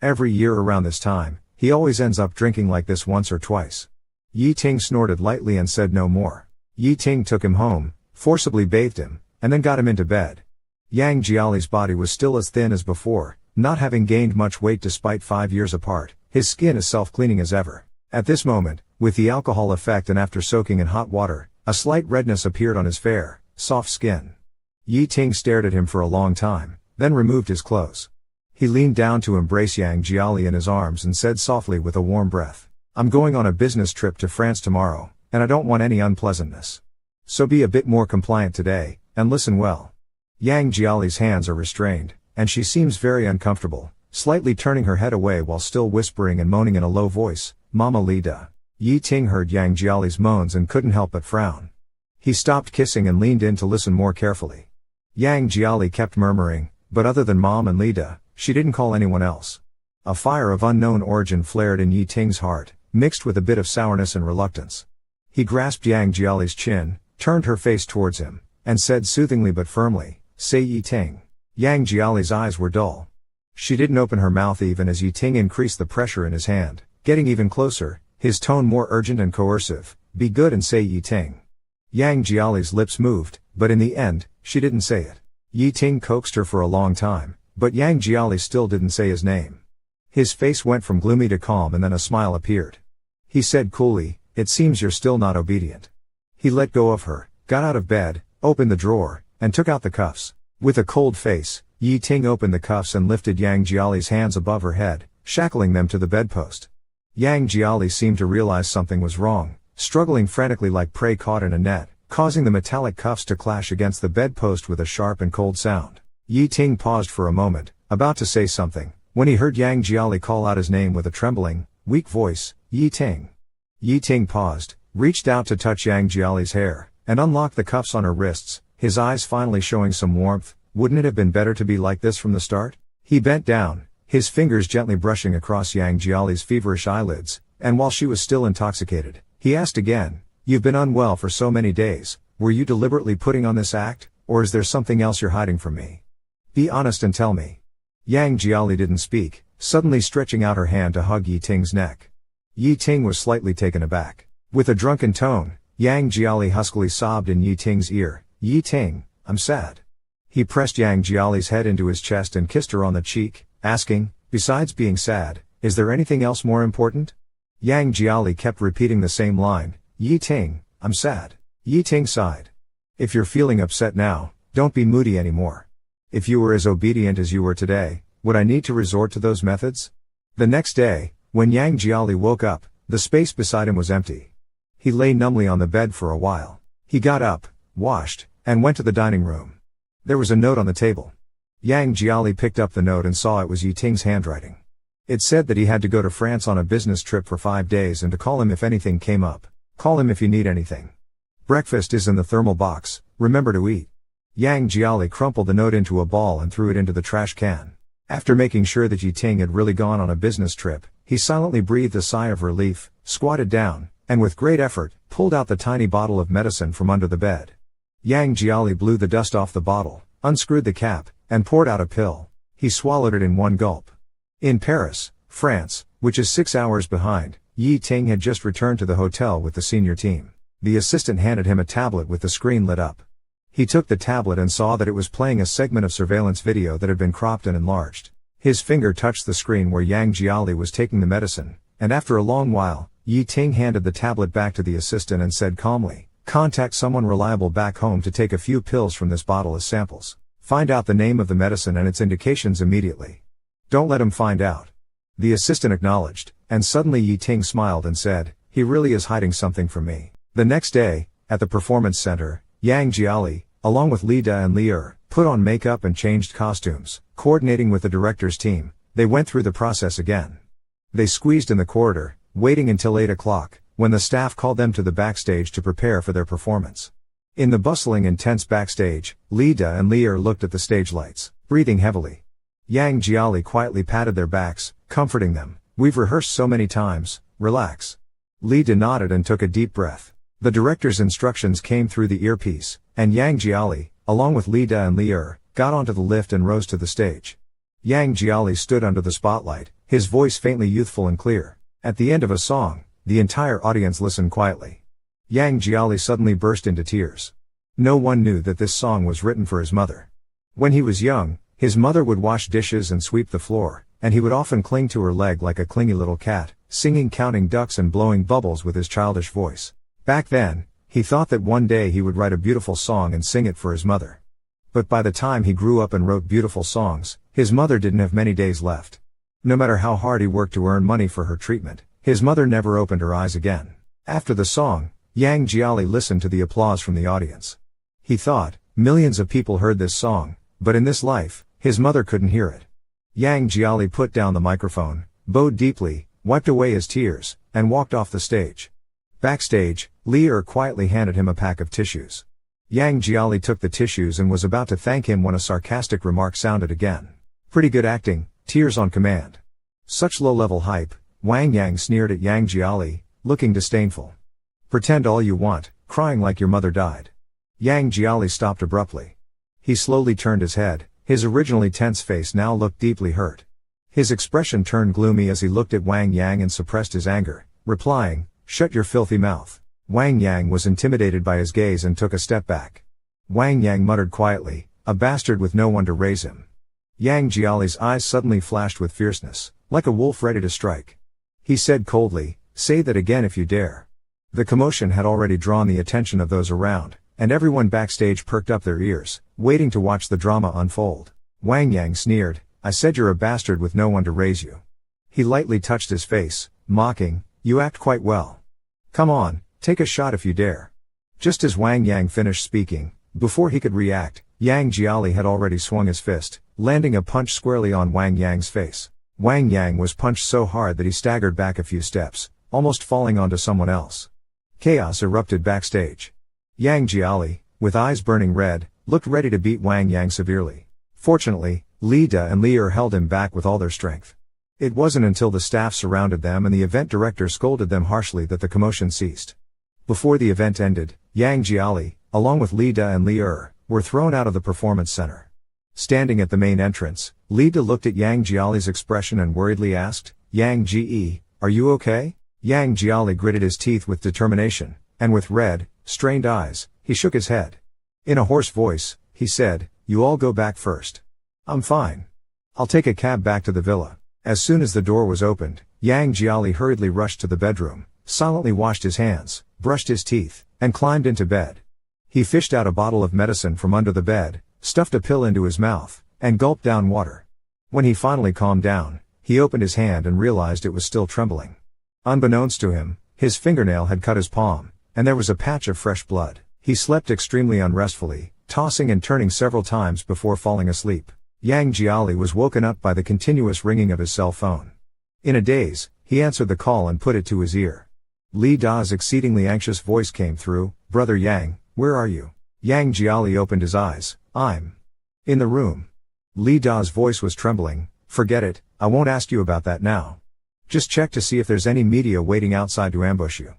Every year around this time, he always ends up drinking like this once or twice. Yi Ting snorted lightly and said no more. Yi Ting took him home, forcibly bathed him, and then got him into bed. Yang Jiali's body was still as thin as before, not having gained much weight despite 5 years apart. His skin as self-cleaning as ever. At this moment, with the alcohol effect and after soaking in hot water, a slight redness appeared on his fair, soft skin. Yi Ting stared at him for a long time, then removed his clothes. He leaned down to embrace Yang Jiali in his arms and said softly with a warm breath, I'm going on a business trip to France tomorrow, and I don't want any unpleasantness. So be a bit more compliant today, and listen well. Yang Jiali's hands are restrained, and she seems very uncomfortable, slightly turning her head away while still whispering and moaning in a low voice, Mama Lida. Yi Ting heard Yang Jiali's moans and couldn't help but frown. He stopped kissing and leaned in to listen more carefully. Yang Jiali kept murmuring, but other than Mom and Lida, she didn't call anyone else. A fire of unknown origin flared in Yi Ting's heart, mixed with a bit of sourness and reluctance. He grasped Yang Jiali's chin, turned her face towards him, and said soothingly but firmly, Say Yi Ting. Yang Jiali's eyes were dull. She didn't open her mouth even as Yi Ting increased the pressure in his hand, getting even closer, his tone more urgent and coercive, Be good and say Yi Ting. Yang Jiali's lips moved, but in the end, she didn't say it. Yi Ting coaxed her for a long time, but Yang Jiali still didn't say his name. His face went from gloomy to calm and then a smile appeared. He said coolly, It seems you're still not obedient. He let go of her, got out of bed, opened the drawer, and took out the cuffs. With a cold face, Yi Ting opened the cuffs and lifted Yang Jiali's hands above her head, shackling them to the bedpost. Yang Jiali seemed to realize something was wrong, struggling frantically like prey caught in a net, causing the metallic cuffs to clash against the bedpost with a sharp and cold sound. Yi Ting paused for a moment, about to say something, when he heard Yang Jiali call out his name with a trembling, weak voice, Yi Ting. Yi Ting paused, reached out to touch Yang Jiali's hair, and unlocked the cuffs on her wrists, his eyes finally showing some warmth. Wouldn't it have been better to be like this from the start? He bent down, his fingers gently brushing across Yang Jiali's feverish eyelids, and while she was still intoxicated, he asked again, You've been unwell for so many days, were you deliberately putting on this act, or is there something else you're hiding from me? Be honest and tell me. Yang Jiali didn't speak, suddenly stretching out her hand to hug Yi Ting's neck. Yi Ting was slightly taken aback. With a drunken tone, Yang Jiali huskily sobbed in Yi Ting's ear, Yi Ting, I'm sad. He pressed Yang Jiali's head into his chest and kissed her on the cheek, asking, Besides being sad, is there anything else more important? Yang Jiali kept repeating the same line, Yi Ting, I'm sad. Yi Ting sighed. If you're feeling upset now, don't be moody anymore. If you were as obedient as you were today, would I need to resort to those methods? The next day, when Yang Jiali woke up, the space beside him was empty. He lay numbly on the bed for a while. He got up, washed, and went to the dining room. There was a note on the table. Yang Jiali picked up the note and saw it was Yi Ting's handwriting. It said that he had to go to France on a business trip for 5 days and to call him if anything came up. Call him if you need anything. Breakfast is in the thermal box, remember to eat. Yang Jiali crumpled the note into a ball and threw it into the trash can. After making sure that Yi Ting had really gone on a business trip, he silently breathed a sigh of relief, squatted down, and with great effort, pulled out the tiny bottle of medicine from under the bed. Yang Jiali blew the dust off the bottle, unscrewed the cap, and poured out a pill. He swallowed it in one gulp. In Paris, France, which is 6 hours behind, Yi Ting had just returned to the hotel with the senior team. The assistant handed him a tablet with the screen lit up. He took the tablet and saw that it was playing a segment of surveillance video that had been cropped and enlarged. His finger touched the screen where Yang Jiali was taking the medicine, and after a long while, Yi Ting handed the tablet back to the assistant and said calmly, Contact someone reliable back home to take a few pills from this bottle as samples. Find out the name of the medicine and its indications immediately. Don't let him find out. The assistant acknowledged, and suddenly Yi Ting smiled and said, He really is hiding something from me. The next day, at the performance center, Yang Jiali, along with Lida and Lier, put on makeup and changed costumes. Coordinating with the director's team, they went through the process again. They squeezed in the corridor, waiting until 8 o'clock, when the staff called them to the backstage to prepare for their performance. In the bustling and tense backstage, Lida and Lier looked at the stage lights, breathing heavily. Yang Jiali quietly patted their backs, comforting them, We've rehearsed so many times, relax. Li Da nodded and took a deep breath. The director's instructions came through the earpiece, and Yang Jiali, along with Li Da and Li got onto the lift and rose to the stage. Yang Jiali stood under the spotlight, his voice faintly youthful and clear. At the end of a song, the entire audience listened quietly. Yang Jiali suddenly burst into tears. No one knew that this song was written for his mother. When he was young, his mother would wash dishes and sweep the floor, and he would often cling to her leg like a clingy little cat, singing counting ducks and blowing bubbles with his childish voice. Back then, he thought that one day he would write a beautiful song and sing it for his mother. But by the time he grew up and wrote beautiful songs, his mother didn't have many days left. No matter how hard he worked to earn money for her treatment, his mother never opened her eyes again. After the song, Yang Jiali listened to the applause from the audience. He thought, millions of people heard this song, but in this life, his mother couldn't hear it. Yang Jiali put down the microphone, bowed deeply, wiped away his tears, and walked off the stage. Backstage, Li quietly handed him a pack of tissues. Yang Jiali took the tissues and was about to thank him when a sarcastic remark sounded again. Pretty good acting, tears on command. Such low-level hype, Wang Yang sneered at Yang Jiali, looking disdainful. Pretend all you want, crying like your mother died. Yang Jiali stopped abruptly. He slowly turned his head, his originally tense face now looked deeply hurt. His expression turned gloomy as he looked at Wang Yang and suppressed his anger, replying, "Shut your filthy mouth." Wang Yang was intimidated by his gaze and took a step back. Wang Yang muttered quietly, "A bastard with no one to raise him." Yang Jiali's eyes suddenly flashed with fierceness, like a wolf ready to strike. He said coldly, "Say that again if you dare." The commotion had already drawn the attention of those around, and everyone backstage perked up their ears, waiting to watch the drama unfold. Wang Yang sneered, "I said you're a bastard with no one to raise you." He lightly touched his face, mocking, "You act quite well. Come on, take a shot if you dare." Just as Wang Yang finished speaking, before he could react, Yang Jiali had already swung his fist, landing a punch squarely on Wang Yang's face. Wang Yang was punched so hard that he staggered back a few steps, almost falling onto someone else. Chaos erupted backstage. Yang Jiali, with eyes burning red, looked ready to beat Wang Yang severely. Fortunately, Li Da and Li held him back with all their strength. It wasn't until the staff surrounded them and the event director scolded them harshly that the commotion ceased. Before the event ended, Yang Jiali, along with Li Da and Li were thrown out of the performance center. Standing at the main entrance, Li Da looked at Yang Jiali's expression and worriedly asked, "Yang Ji, are you okay?" Yang Jiali gritted his teeth with determination, and with red, strained eyes, he shook his head. In a hoarse voice, he said, "You all go back first. I'm fine. I'll take a cab back to the villa." As soon as the door was opened, Yang Jiali hurriedly rushed to the bedroom, silently washed his hands, brushed his teeth, and climbed into bed. He fished out a bottle of medicine from under the bed, stuffed a pill into his mouth, and gulped down water. When he finally calmed down, he opened his hand and realized it was still trembling. Unbeknownst to him, his fingernail had cut his palm, and there was a patch of fresh blood. He slept extremely unrestfully, tossing and turning several times before falling asleep. Yang Jiali was woken up by the continuous ringing of his cell phone. In a daze, he answered the call and put it to his ear. Li Da's exceedingly anxious voice came through, "Brother Yang, where are you?" Yang Jiali opened his eyes, "I'm in the room." Li Da's voice was trembling, "Forget it, I won't ask you about that now. Just check to see if there's any media waiting outside to ambush you.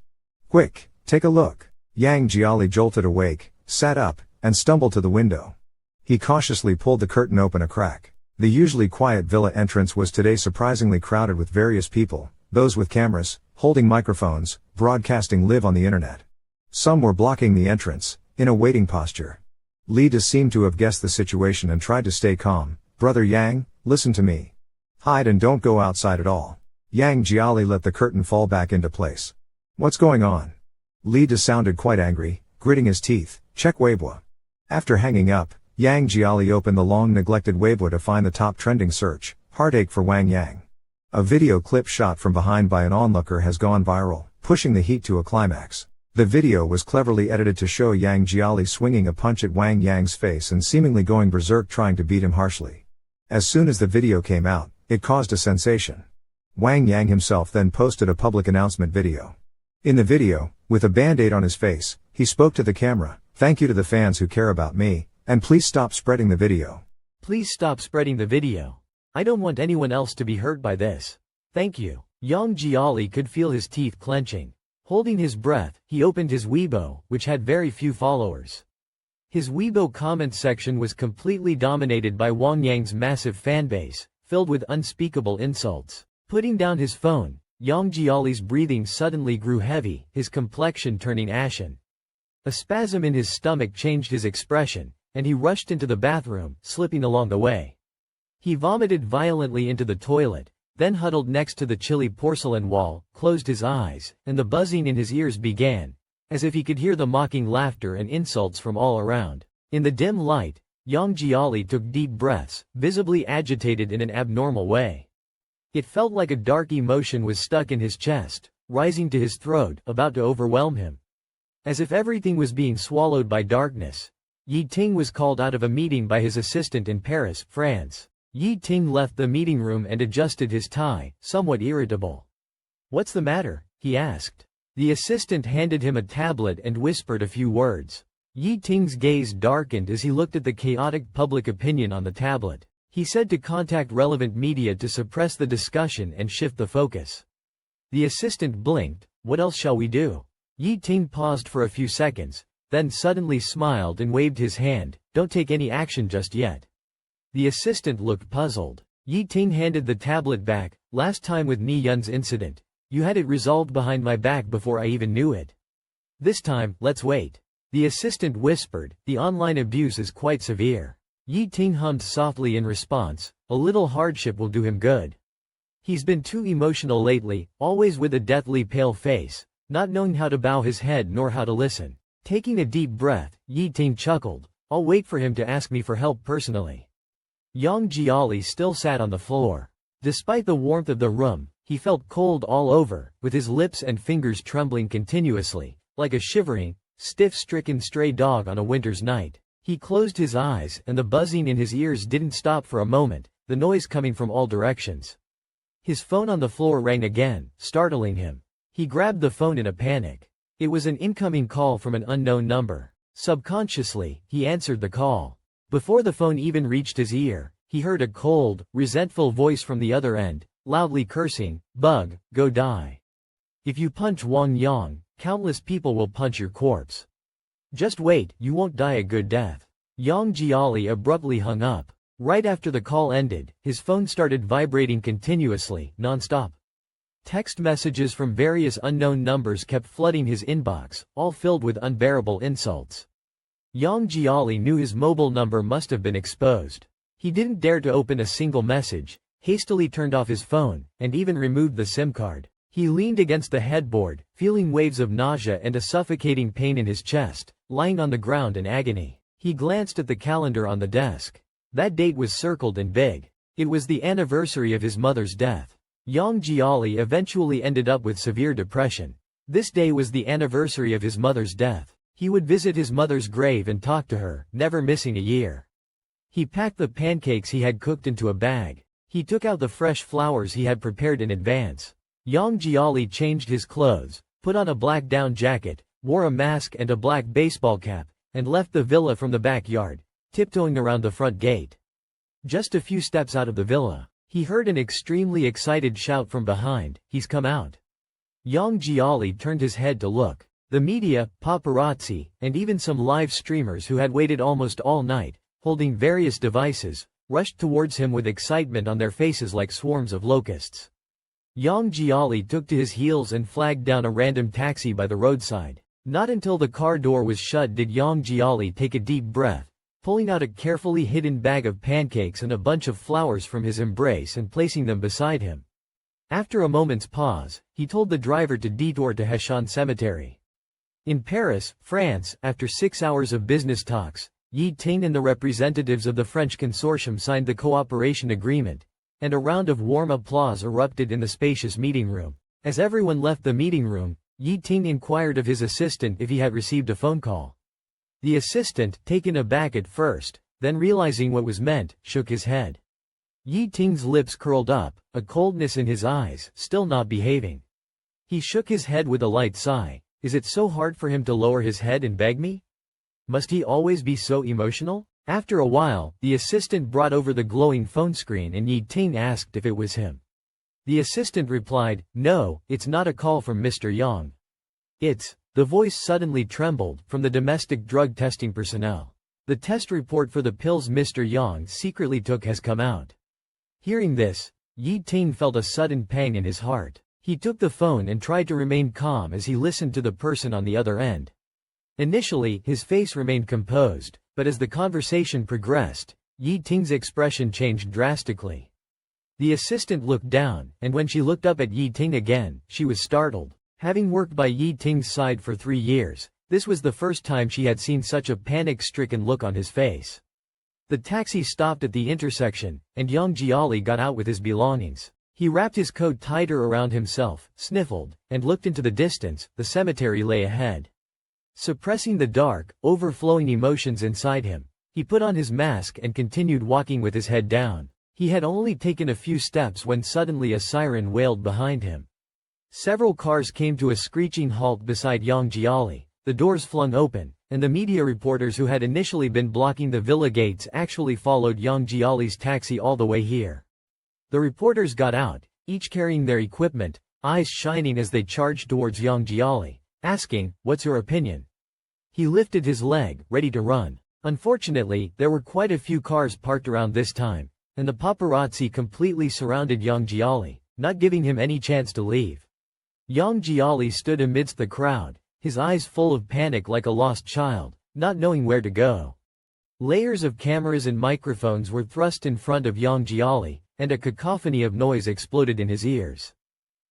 Quick, take a look." Yang Jiali jolted awake, sat up, and stumbled to the window. He cautiously pulled the curtain open a crack. The usually quiet villa entrance was today surprisingly crowded with various people, those with cameras, holding microphones, broadcasting live on the internet. Some were blocking the entrance, in a waiting posture. Li Da seemed to have guessed the situation and tried to stay calm. "Brother Yang, listen to me. Hide and don't go outside at all." Yang Jiali let the curtain fall back into place. "What's going on?" Li Da sounded quite angry, gritting his teeth. "Check Weibo." After hanging up, Yang Jiali opened the long-neglected Weibo to find the top trending search, "Heartache for Wang Yang." A video clip shot from behind by an onlooker has gone viral, pushing the heat to a climax. The video was cleverly edited to show Yang Jiali swinging a punch at Wang Yang's face and seemingly going berserk trying to beat him harshly. As soon as the video came out, it caused a sensation. Wang Yang himself then posted a public announcement video. In the video, with a band-aid on his face, he spoke to the camera, "Thank you to the fans who care about me, and please stop spreading the video. Please stop spreading the video. I don't want anyone else to be hurt by this. Thank you." Yang Jiali could feel his teeth clenching. Holding his breath, he opened his Weibo, which had very few followers. His Weibo comment section was completely dominated by Wang Yang's massive fanbase, filled with unspeakable insults. Putting down his phone, Yang Jiali's breathing suddenly grew heavy, his complexion turning ashen. A spasm in his stomach changed his expression, and he rushed into the bathroom, slipping along the way. He vomited violently into the toilet, then huddled next to the chilly porcelain wall, closed his eyes, and the buzzing in his ears began, as if he could hear the mocking laughter and insults from all around. In the dim light, Yang Jiali took deep breaths, visibly agitated in an abnormal way. It felt like a dark emotion was stuck in his chest, rising to his throat, about to overwhelm him. As if everything was being swallowed by darkness, Yi Ting was called out of a meeting by his assistant in Paris, France. Yi Ting left the meeting room and adjusted his tie, somewhat irritable. "What's the matter?" he asked. The assistant handed him a tablet and whispered a few words. Yi Ting's gaze darkened as he looked at the chaotic public opinion on the tablet. He said to contact relevant media to suppress the discussion and shift the focus. The assistant blinked. "What else shall we do?" Yi Ting paused for a few seconds, then suddenly smiled and waved his hand. "Don't take any action just yet." The assistant looked puzzled. Yi Ting handed the tablet back. "Last time with Ni Yun's incident, you had it resolved behind my back before I even knew it. This time, let's wait." The assistant whispered, "The online abuse is quite severe." Yi Ting hummed softly in response, "A little hardship will do him good. He's been too emotional lately, always with a deathly pale face, not knowing how to bow his head nor how to listen." Taking a deep breath, Yi Ting chuckled, "I'll wait for him to ask me for help personally." Yang Jiali still sat on the floor. Despite the warmth of the room, he felt cold all over, with his lips and fingers trembling continuously, like a shivering, stiff-stricken stray dog on a winter's night. He closed his eyes, and the buzzing in his ears didn't stop for a moment, the noise coming from all directions. His phone on the floor rang again, startling him. He grabbed the phone in a panic. It was an incoming call from an unknown number. Subconsciously, he answered the call. Before the phone even reached his ear, he heard a cold, resentful voice from the other end, loudly cursing, "Bug, go die. If you punch Wang Yang, countless people will punch your corpse. Just wait, you won't die a good death." Yang Jiali abruptly hung up. Right after the call ended, his phone started vibrating continuously, non-stop. Text messages from various unknown numbers kept flooding his inbox, all filled with unbearable insults. Yang Jiali knew his mobile number must have been exposed. He didn't dare to open a single message, hastily turned off his phone, and even removed the SIM card. He leaned against the headboard, feeling waves of nausea and a suffocating pain in his chest, lying on the ground in agony. He glanced at the calendar on the desk. That date was circled in big. It was the anniversary of his mother's death. Yang Jiali eventually ended up with severe depression. This day was the anniversary of his mother's death. He would visit his mother's grave and talk to her, never missing a year. He packed the pancakes he had cooked into a bag. He took out the fresh flowers he had prepared in advance. Yang Jiali changed his clothes, put on a black down jacket, wore a mask and a black baseball cap, and left the villa from the backyard, tiptoeing around the front gate. Just a few steps out of the villa, he heard an extremely excited shout from behind, "He's come out." Yang Jiali turned his head to look. The media, paparazzi, and even some live streamers who had waited almost all night, holding various devices, rushed towards him with excitement on their faces like swarms of locusts. Yang Jiali took to his heels and flagged down a random taxi by the roadside. Not until the car door was shut did Yang Jiali take a deep breath, pulling out a carefully hidden bag of pancakes and a bunch of flowers from his embrace and placing them beside him. After a moment's pause, he told the driver to detour to Heshan Cemetery. In Paris, France, after 6 hours of business talks, Yi Ting and the representatives of the French consortium signed the cooperation agreement, and a round of warm applause erupted in the spacious meeting room. As everyone left the meeting room, Yi Ting inquired of his assistant if he had received a phone call. The assistant, taken aback at first, then realizing what was meant, shook his head. Yi Ting's lips curled up, a coldness in his eyes, still not behaving. He shook his head with a light sigh. Is it so hard for him to lower his head and beg me? Must he always be so emotional? After a while, the assistant brought over the glowing phone screen and Yi Ting asked if it was him. The assistant replied, "No, it's not a call from Mr. Yang. The voice suddenly trembled, from the domestic drug testing personnel. The test report for the pills Mr. Yang secretly took has come out." Hearing this, Yi Ting felt a sudden pang in his heart. He took the phone and tried to remain calm as he listened to the person on the other end. Initially, his face remained composed, but as the conversation progressed, Yi Ting's expression changed drastically. The assistant looked down, and when she looked up at Yi Ting again, she was startled. Having worked by Yi Ting's side for 3 years, this was the first time she had seen such a panic-stricken look on his face. The taxi stopped at the intersection, and Yang Jiali got out with his belongings. He wrapped his coat tighter around himself, sniffled, and looked into the distance. The cemetery lay ahead. Suppressing the dark, overflowing emotions inside him, he put on his mask and continued walking with his head down. He had only taken a few steps when suddenly a siren wailed behind him. Several cars came to a screeching halt beside Yang Jiali. The doors flung open, and the media reporters who had initially been blocking the villa gates actually followed Yang Jiali's taxi all the way here. The reporters got out, each carrying their equipment, eyes shining as they charged towards Yang Jiali, asking, "What's your opinion?" He lifted his leg, ready to run. Unfortunately, there were quite a few cars parked around this time, and the paparazzi completely surrounded Yang Jiali, not giving him any chance to leave. Yang Jiali stood amidst the crowd, his eyes full of panic like a lost child, not knowing where to go. Layers of cameras and microphones were thrust in front of Yang Jiali, and a cacophony of noise exploded in his ears.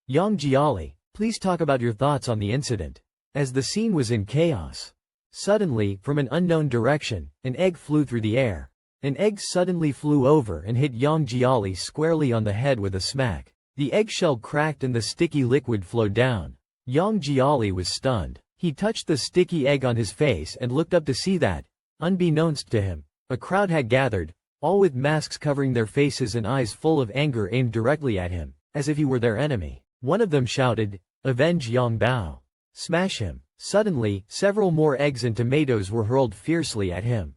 "Yang Jiali, please talk about your thoughts on the incident." As the scene was in chaos, suddenly, from an unknown direction, an egg flew through the air. An egg suddenly flew over and hit Yang Jiali squarely on the head with a smack. The eggshell cracked and the sticky liquid flowed down. Yang Jiali was stunned. He touched the sticky egg on his face and looked up to see that, unbeknownst to him, a crowd had gathered, all with masks covering their faces and eyes full of anger aimed directly at him, as if he were their enemy. One of them shouted, "Avenge Yang Bao! Smash him!" Suddenly, several more eggs and tomatoes were hurled fiercely at him.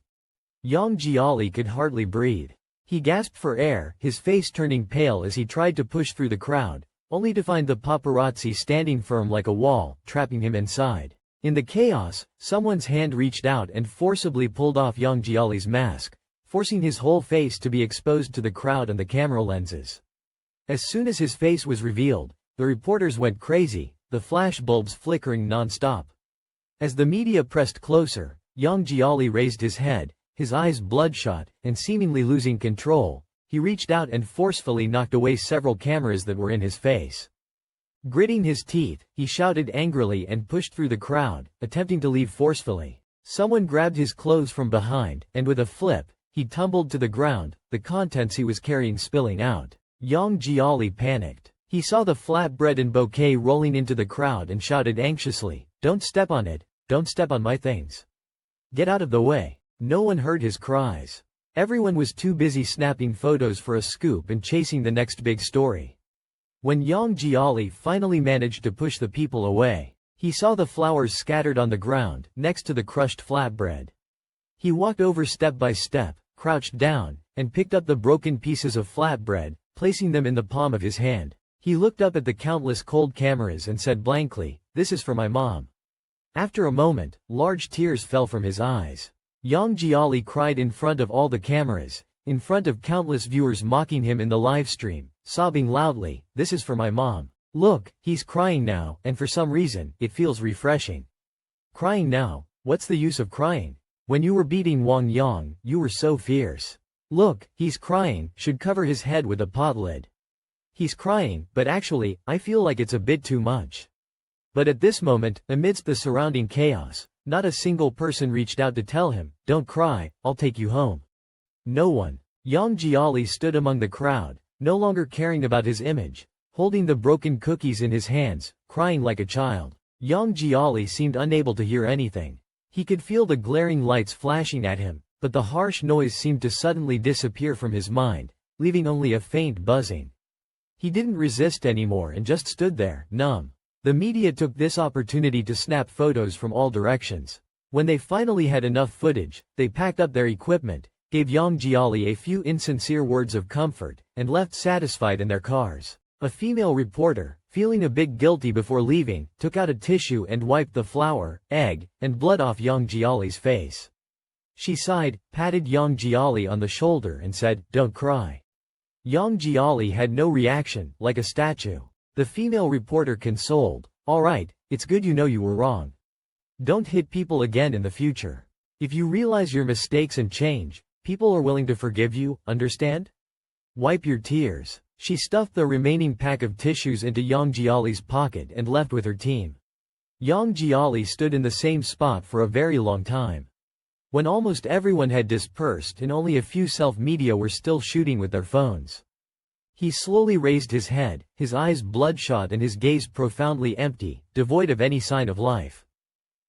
Yang Jiali could hardly breathe. He gasped for air, his face turning pale as he tried to push through the crowd, only to find the paparazzi standing firm like a wall, trapping him inside. In the chaos, someone's hand reached out and forcibly pulled off Yang Jiali's mask, forcing his whole face to be exposed to the crowd and the camera lenses. As soon as his face was revealed, the reporters went crazy, the flash bulbs flickering non-stop. As the media pressed closer, Yang Jiali raised his head, his eyes bloodshot, and seemingly losing control. He reached out and forcefully knocked away several cameras that were in his face. Gritting his teeth, he shouted angrily and pushed through the crowd, attempting to leave forcefully. Someone grabbed his clothes from behind, and with a flip, he tumbled to the ground, the contents he was carrying spilling out. Yang Jiali panicked. He saw the flatbread and bouquet rolling into the crowd and shouted anxiously, "Don't step on it, don't step on my things. Get out of the way." No one heard his cries. Everyone was too busy snapping photos for a scoop and chasing the next big story. When Yang Jiali finally managed to push the people away, he saw the flowers scattered on the ground, next to the crushed flatbread. He walked over step by step, crouched down, and picked up the broken pieces of flatbread, placing them in the palm of his hand. He looked up at the countless cold cameras and said blankly, "This is for my mom." After a moment, large tears fell from his eyes. Yang Jiali cried in front of all the cameras, in front of countless viewers mocking him in the live stream, sobbing loudly, "This is for my mom. Look, he's crying now, and for some reason, it feels refreshing." Crying now? What's the use of crying? When you were beating Wang Yang, you were so fierce. Look, he's crying, should cover his head with a pot lid. He's crying, but actually, I feel like it's a bit too much. But at this moment, amidst the surrounding chaos, not a single person reached out to tell him, "Don't cry, I'll take you home." No one. Yang Jiali stood among the crowd, no longer caring about his image, holding the broken cookies in his hands, crying like a child. Yang Jiali seemed unable to hear anything. He could feel the glaring lights flashing at him, but the harsh noise seemed to suddenly disappear from his mind, leaving only a faint buzzing. He didn't resist anymore and just stood there, numb. The media took this opportunity to snap photos from all directions. When they finally had enough footage, they packed up their equipment, gave Yang Jiali a few insincere words of comfort, and left satisfied in their cars. A female reporter, feeling a bit guilty before leaving, took out a tissue and wiped the flour, egg, and blood off Yang Jiali's face. She sighed, patted Yang Jiali on the shoulder and said, "Don't cry." Yang Jiali had no reaction, like a statue. The female reporter consoled, "All right, it's good you know you were wrong. Don't hit people again in the future. If you realize your mistakes and change, people are willing to forgive you, understand? Wipe your tears." She stuffed the remaining pack of tissues into Yang Jiali's pocket and left with her team. Yang Jiali stood in the same spot for a very long time. When almost everyone had dispersed and only a few self-media were still shooting with their phones, he slowly raised his head, his eyes bloodshot and his gaze profoundly empty, devoid of any sign of life.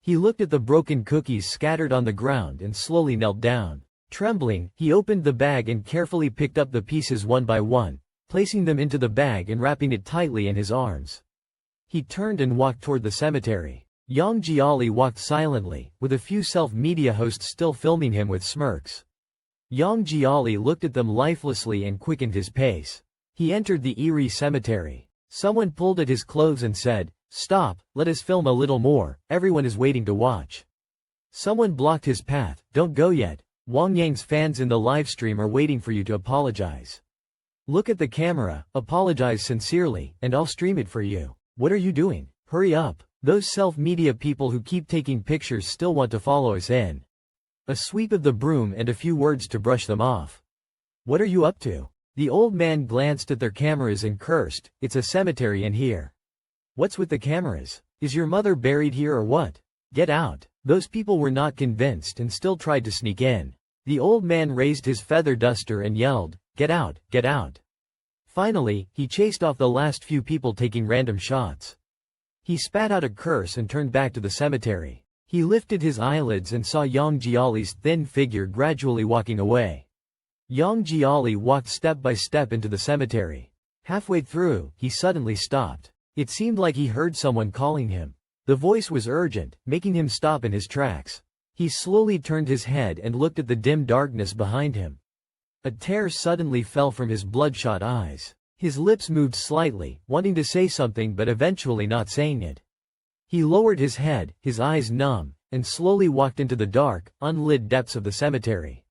He looked at the broken cookies scattered on the ground and slowly knelt down. Trembling, he opened the bag and carefully picked up the pieces one by one, placing them into the bag and wrapping it tightly in his arms. He turned and walked toward the cemetery. Yang Jiali walked silently, with a few self-media hosts still filming him with smirks. Yang Jiali looked at them lifelessly and quickened his pace. He entered the eerie cemetery. Someone pulled at his clothes and said, "Stop, let us film a little more, everyone is waiting to watch." Someone blocked his path, "Don't go yet. Wang Yang's fans in the livestream are waiting for you to apologize. Look at the camera, apologize sincerely, and I'll stream it for you." "What are you doing? Hurry up. Those self-media people who keep taking pictures still want to follow us in." A sweep of the broom and a few words to brush them off. "What are you up to?" The old man glanced at their cameras and cursed, "It's a cemetery in here. What's with the cameras? Is your mother buried here or what? Get out." Those people were not convinced and still tried to sneak in. The old man raised his feather duster and yelled, "Get out, get out." Finally, he chased off the last few people taking random shots. He spat out a curse and turned back to the cemetery. He lifted his eyelids and saw Yang Jiali's thin figure gradually walking away. Yang Jiali walked step by step into the cemetery. Halfway through, he suddenly stopped. It seemed like he heard someone calling him. The voice was urgent, making him stop in his tracks. He slowly turned his head and looked at the dim darkness behind him. A tear suddenly fell from his bloodshot eyes. His lips moved slightly, wanting to say something but eventually not saying it. He lowered his head, his eyes numb, and slowly walked into the dark, unlit depths of the cemetery.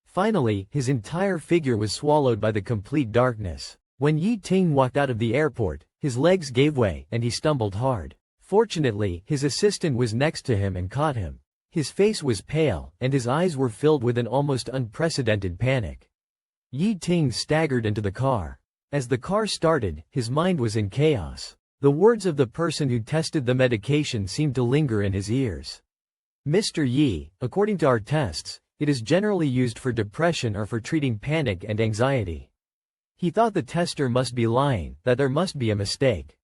Finally, his entire figure was swallowed by the complete darkness. When Yi Ting walked out of the airport, his legs gave way and he stumbled hard. Fortunately, his assistant was next to him and caught him. His face was pale, and his eyes were filled with an almost unprecedented panic. Yi Ting staggered into the car. As the car started, his mind was in chaos. The words of the person who tested the medication seemed to linger in his ears. "Mr. Yi, according to our tests, it is generally used for depression or for treating panic and anxiety." He thought the tester must be lying, that there must be a mistake.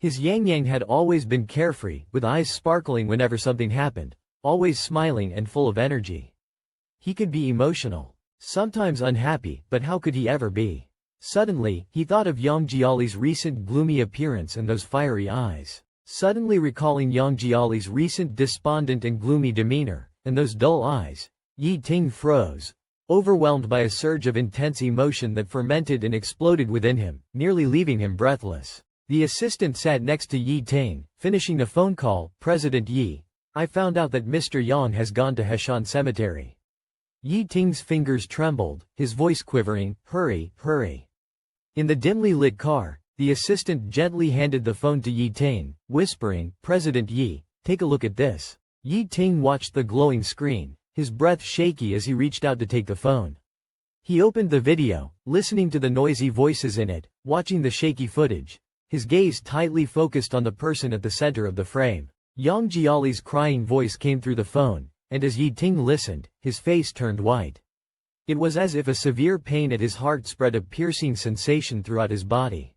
His Yang had always been carefree, with eyes sparkling whenever something happened, always smiling and full of energy. He could be emotional, sometimes unhappy, but how could he ever be? Suddenly, he thought of Yang Jiali's recent gloomy appearance and those fiery eyes. Suddenly recalling Yang Jiali's recent despondent and gloomy demeanor, and those dull eyes, Yi Ting froze, overwhelmed by a surge of intense emotion that fermented and exploded within him, nearly leaving him breathless. The assistant sat next to Yi Ting, finishing a phone call. "President Yi, I found out that Mr. Yang has gone to Heshan Cemetery." Yi Ting's fingers trembled, his voice quivering, "Hurry, hurry." In the dimly lit car, the assistant gently handed the phone to Yi Ting, whispering, "President Yi, take a look at this." Yi Ting watched the glowing screen, his breath shaky as he reached out to take the phone. He opened the video, listening to the noisy voices in it, watching the shaky footage, his gaze tightly focused on the person at the center of the frame. Yang Jiali's crying voice came through the phone, and as Yi Ting listened, his face turned white. It was as if a severe pain at his heart spread a piercing sensation throughout his body.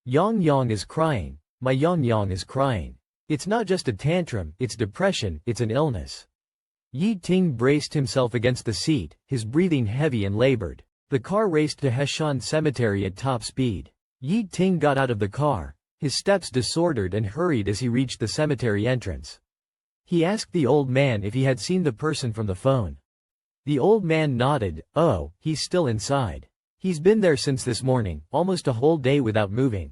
Yang is crying. My Yang is crying. It's not just a tantrum, it's depression, it's an illness. Yi Ting braced himself against the seat, his breathing heavy and labored. The car raced to Heshan Cemetery at top speed. Yi Ting got out of the car, his steps disordered and hurried as he reached the cemetery entrance. He asked the old man if he had seen the person from the phone. The old man nodded. "Oh, he's still inside." He's been there since this morning, almost a whole day without moving.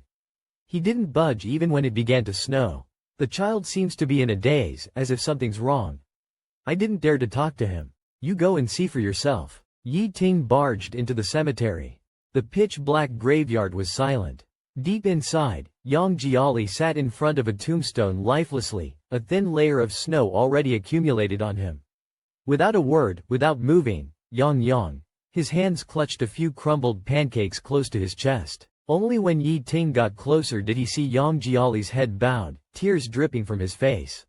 He didn't budge even when it began to snow. The child seems to be in a daze, as if something's wrong. I didn't dare to talk to him. You go and see for yourself. Yi Ting barged into the cemetery. The pitch-black graveyard was silent. Deep inside, Yang Jiali sat in front of a tombstone lifelessly, a thin layer of snow already accumulated on him. Without a word, without moving, Yang, his hands clutched a few crumbled pancakes close to his chest. Only when Yi Ting got closer did he see Yang Jiali's head bowed, tears dripping from his face.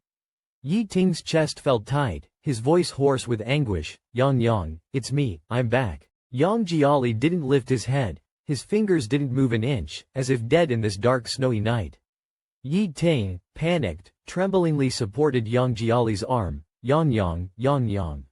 Yi Ting's chest felt tight, his voice hoarse with anguish. Yang, it's me, I'm back. Yang Jiali didn't lift his head, his fingers didn't move an inch, as if dead in this dark snowy night. Yi Ting, panicked, tremblingly supported Yang Jiali's arm. Yang.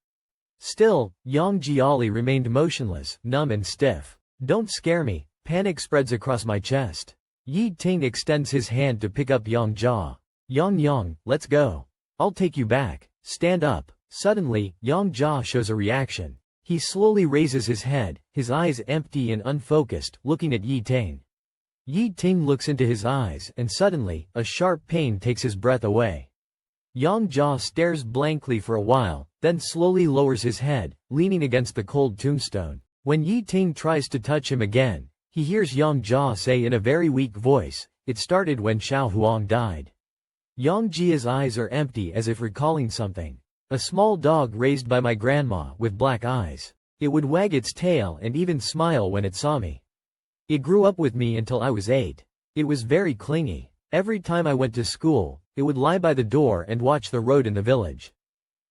Still, Yang Jiali remained motionless, numb and stiff. Don't scare me. Panic spreads across my chest. Yi Ting extends his hand to pick up Yang Jia. Yang, let's go. I'll take you back. Stand up. Suddenly, Yang Jia shows a reaction. He slowly raises his head, his eyes empty and unfocused, looking at Yi Ting. Yi Ting looks into his eyes, and suddenly, a sharp pain takes his breath away. Yang Jia stares blankly for a while, then slowly lowers his head, leaning against the cold tombstone. When Yi Ting tries to touch him again, he hears Yang Jia say in a very weak voice, "It started when Xiao Huang died." Yang Jia's eyes are empty as if recalling something. A small dog raised by my grandma, with black eyes. It would wag its tail and even smile when it saw me. It grew up with me until I was 8. It was very clingy. Every time I went to school, it would lie by the door and watch the road in the village.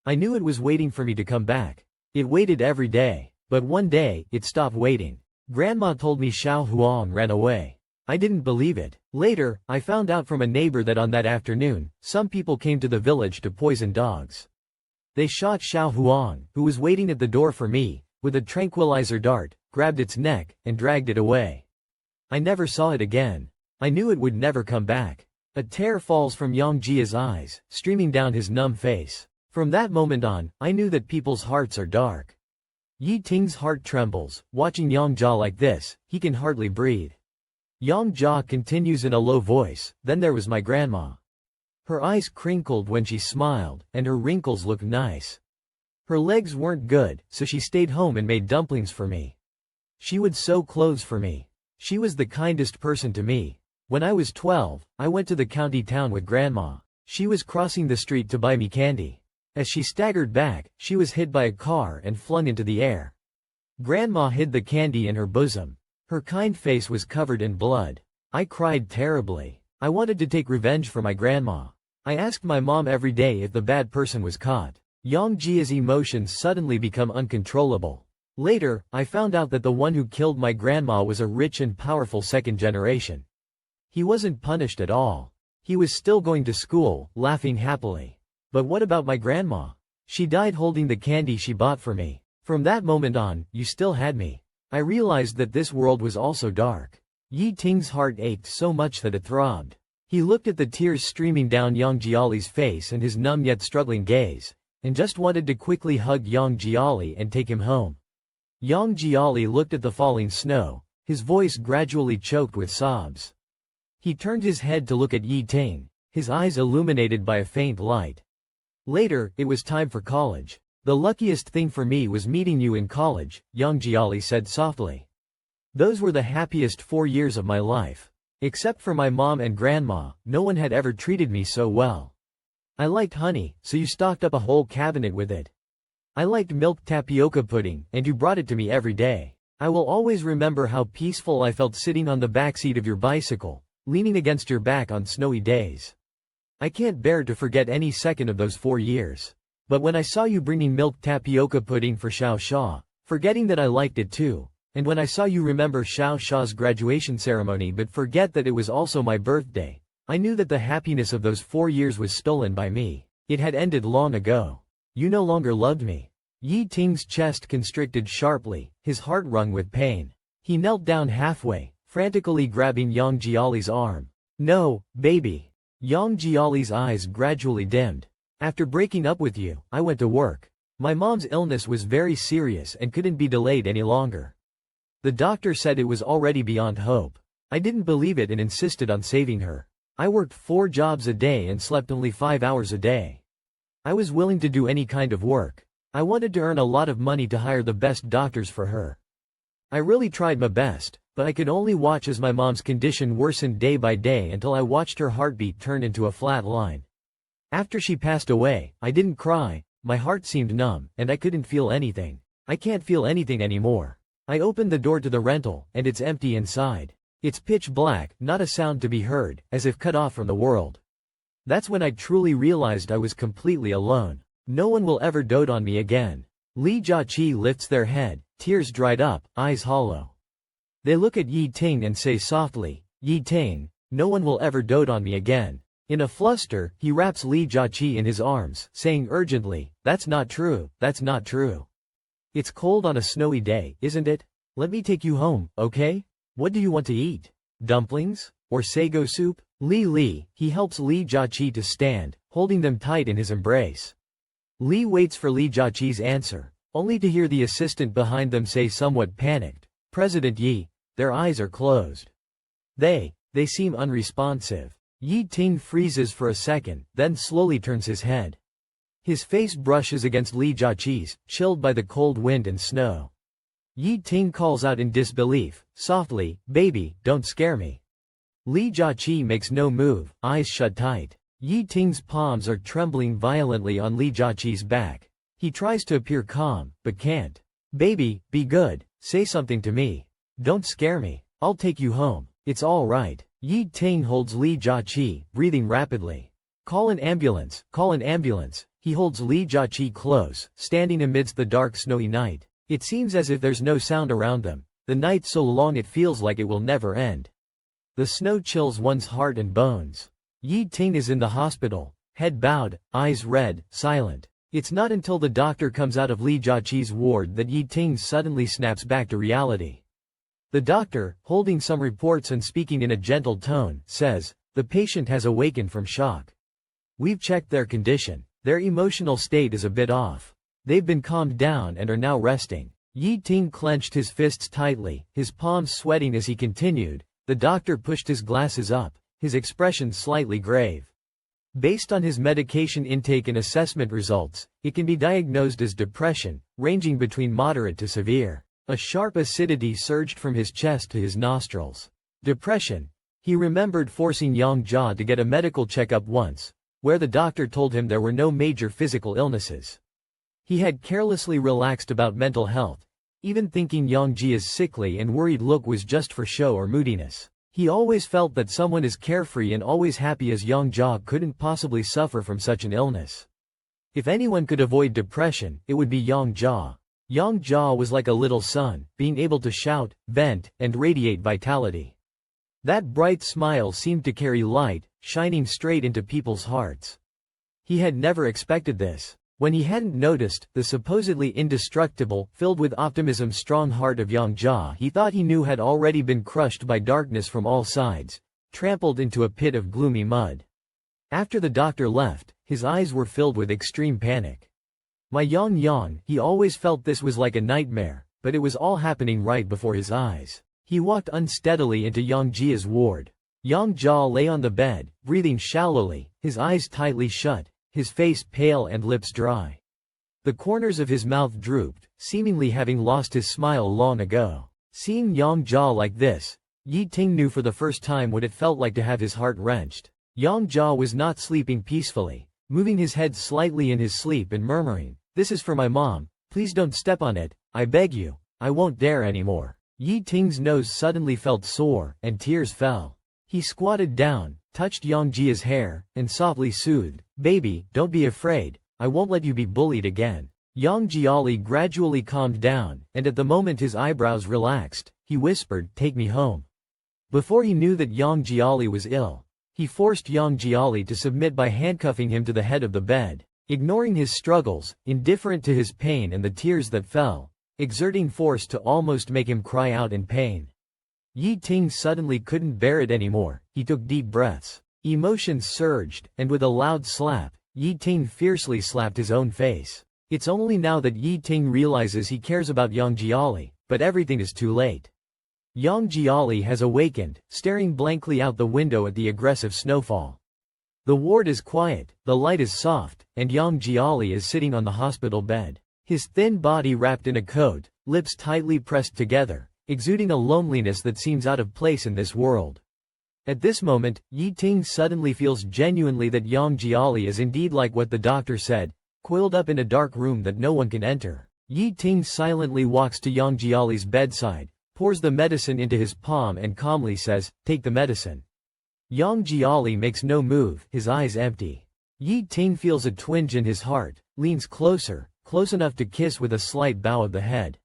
I knew it was waiting for me to come back. It waited every day, but one day, it stopped waiting. Grandma told me Xiao Huang ran away. I didn't believe it. Later, I found out from a neighbor that on that afternoon, some people came to the village to poison dogs. They shot Xiao Huang, who was waiting at the door for me, with a tranquilizer dart, grabbed its neck, and dragged it away. I never saw it again. I knew it would never come back. A tear falls from Yang Jia's eyes, streaming down his numb face. From that moment on, I knew that people's hearts are dark. Yi Ting's heart trembles, watching Yang Jia like this, he can hardly breathe. Yang Jia continues in a low voice, then there was my grandma. Her eyes crinkled when she smiled, and her wrinkles looked nice. Her legs weren't good, so she stayed home and made dumplings for me. She would sew clothes for me. She was the kindest person to me. When I was 12, I went to the county town with grandma. She was crossing the street to buy me candy. As she staggered back, she was hit by a car and flung into the air. Grandma hid the candy in her bosom. Her kind face was covered in blood. I cried terribly. I wanted to take revenge for my grandma. I asked my mom every day if the bad person was caught. Yang Jia's emotions suddenly become uncontrollable. Later, I found out that the one who killed my grandma was a rich and powerful second generation. He wasn't punished at all. He was still going to school, laughing happily. But what about my grandma? She died holding the candy she bought for me. From that moment on, you still had me. I realized that this world was also dark. Yi Ting's heart ached so much that it throbbed. He looked at the tears streaming down Yang Jiali's face and his numb yet struggling gaze, and just wanted to quickly hug Yang Jiali and take him home. Yang Jiali looked at the falling snow, his voice gradually choked with sobs. He turned his head to look at Yi Ting, his eyes illuminated by a faint light. Later, it was time for college. The luckiest thing for me was meeting you in college, Yang Jiali said softly. Those were the happiest 4 years of my life. Except for my mom and grandma, no one had ever treated me so well. I liked honey, so you stocked up a whole cabinet with it. I liked milk tapioca pudding, and you brought it to me every day. I will always remember how peaceful I felt sitting on the backseat of your bicycle, leaning against your back on snowy days. I can't bear to forget any second of those 4 years. But when I saw you bringing milk tapioca pudding for Xiao Xia, forgetting that I liked it too, and when I saw you remember Xiao Xia's graduation ceremony but forget that it was also my birthday, I knew that the happiness of those 4 years was stolen by me. It had ended long ago. You no longer loved me. Yi Ting's chest constricted sharply, his heart wrung with pain. He knelt down halfway, frantically grabbing Yang Jiali's arm. No, baby. Yang Jiali's eyes gradually dimmed. After breaking up with you, I went to work. My mom's illness was very serious and couldn't be delayed any longer. The doctor said it was already beyond hope. I didn't believe it and insisted on saving her. I worked 4 jobs a day and slept only 5 hours a day. I was willing to do any kind of work. I wanted to earn a lot of money to hire the best doctors for her. I really tried my best, but I could only watch as my mom's condition worsened day by day until I watched her heartbeat turn into a flat line. After she passed away, I didn't cry, my heart seemed numb, and I couldn't feel anything. I can't feel anything anymore. I opened the door to the rental, and it's empty inside. It's pitch black, not a sound to be heard, as if cut off from the world. That's when I truly realized I was completely alone. No one will ever dote on me again. Li Jiaqi lifts their head, tears dried up, eyes hollow. They look at Yi Ting and say softly, "Yi Ting, no one will ever dote on me again." In a fluster, he wraps Li Jiaqi in his arms, saying urgently, "That's not true, that's not true. It's cold on a snowy day, isn't it? Let me take you home, okay? What do you want to eat? Dumplings? Or sago soup?" Li, he helps Li Jiaqi to stand, holding them tight in his embrace. Li waits for Li Jiaqi's answer, only to hear the assistant behind them say somewhat panicked, "President Yi." Their eyes are closed. They seem unresponsive. Yi Ting freezes for a second, then slowly turns his head. His face brushes against Li Jiaqi's, chilled by the cold wind and snow. Yi Ting calls out in disbelief, softly, "Baby, don't scare me." Li Jiaqi makes no move, eyes shut tight. Yi Ting's palms are trembling violently on Li Jiaqi's back. He tries to appear calm, but can't. "Baby, be good, say something to me. Don't scare me, I'll take you home, it's all right." Yi Ting holds Li Jiaqi, breathing rapidly. Call an ambulance, call an ambulance." He holds Li Jiaqi close, standing amidst the dark snowy night. It seems as if there's no sound around them, the night so long it feels like it will never end. The snow chills one's heart and bones. Yi Ting is in the hospital, head bowed, eyes red, silent. It's not until the doctor comes out of Li Jiaqi's ward that Yi Ting suddenly snaps back to reality. The doctor, holding some reports and speaking in a gentle tone, says, "The patient has awakened from shock. We've checked their condition. Their emotional state is a bit off. They've been calmed down and are now resting." Yi Ting clenched his fists tightly, his palms sweating as he continued. The doctor pushed his glasses up, his expression slightly grave. Based on his medication intake and assessment results, it can be diagnosed as depression, ranging between moderate to severe. A sharp acidity surged from his chest to his nostrils. Depression. He remembered forcing Yang Jia to get a medical checkup once, where the doctor told him there were no major physical illnesses. He had carelessly relaxed about mental health, even thinking Yang Jia's sickly and worried look was just for show or moodiness. He always felt that someone as carefree and always happy as Yang Jia couldn't possibly suffer from such an illness. If anyone could avoid depression, it would be Yang Jia. Yang Jia was like a little sun, being able to shout, vent, and radiate vitality. That bright smile seemed to carry light, shining straight into people's hearts. He had never expected this. When he hadn't noticed the supposedly indestructible, filled with optimism strong heart of Yang Jia he thought he knew had already been crushed by darkness from all sides, trampled into a pit of gloomy mud. After the doctor left, his eyes were filled with extreme panic. My Yang, he always felt this was like a nightmare, but it was all happening right before his eyes. He walked unsteadily into Yang Jia's ward. Yang Jia lay on the bed, breathing shallowly, his eyes tightly shut, his face pale and lips dry. The corners of his mouth drooped, seemingly having lost his smile long ago. Seeing Yang Jia like this, Yi Ting knew for the first time what it felt like to have his heart wrenched. Yang Jia was not sleeping peacefully, moving his head slightly in his sleep and murmuring, "This is for my mom, please don't step on it, I beg you, I won't dare anymore." Yi Ting's nose suddenly felt sore, and tears fell. He squatted down, touched Yang Jia's hair, and softly soothed, "Baby, don't be afraid, I won't let you be bullied again." Yang Jiali gradually calmed down, and at the moment his eyebrows relaxed, he whispered, "Take me home." Before he knew that Yang Jiali was ill, he forced Yang Jiali to submit by handcuffing him to the head of the bed. Ignoring his struggles, indifferent to his pain and the tears that fell, exerting force to almost make him cry out in pain. Yi Ting suddenly couldn't bear it anymore. He took deep breaths. Emotions surged, and with a loud slap, Yi Ting fiercely slapped his own face. It's only now that Yi Ting realizes he cares about Yang Jiali, but everything is too late. Yang Jiali has awakened, staring blankly out the window at the aggressive snowfall. The ward is quiet, the light is soft, and Yang Jiali is sitting on the hospital bed. His thin body wrapped in a coat, lips tightly pressed together, exuding a loneliness that seems out of place in this world. At this moment, Yi Ting suddenly feels genuinely that Yang Jiali is indeed like what the doctor said, coiled up in a dark room that no one can enter. Yi Ting silently walks to Yang Jiali's bedside, pours the medicine into his palm and calmly says, "Take the medicine." Yang Jiali makes no move, his eyes empty. Yi Ting feels a twinge in his heart, leans closer, close enough to kiss with a slight bow of the head.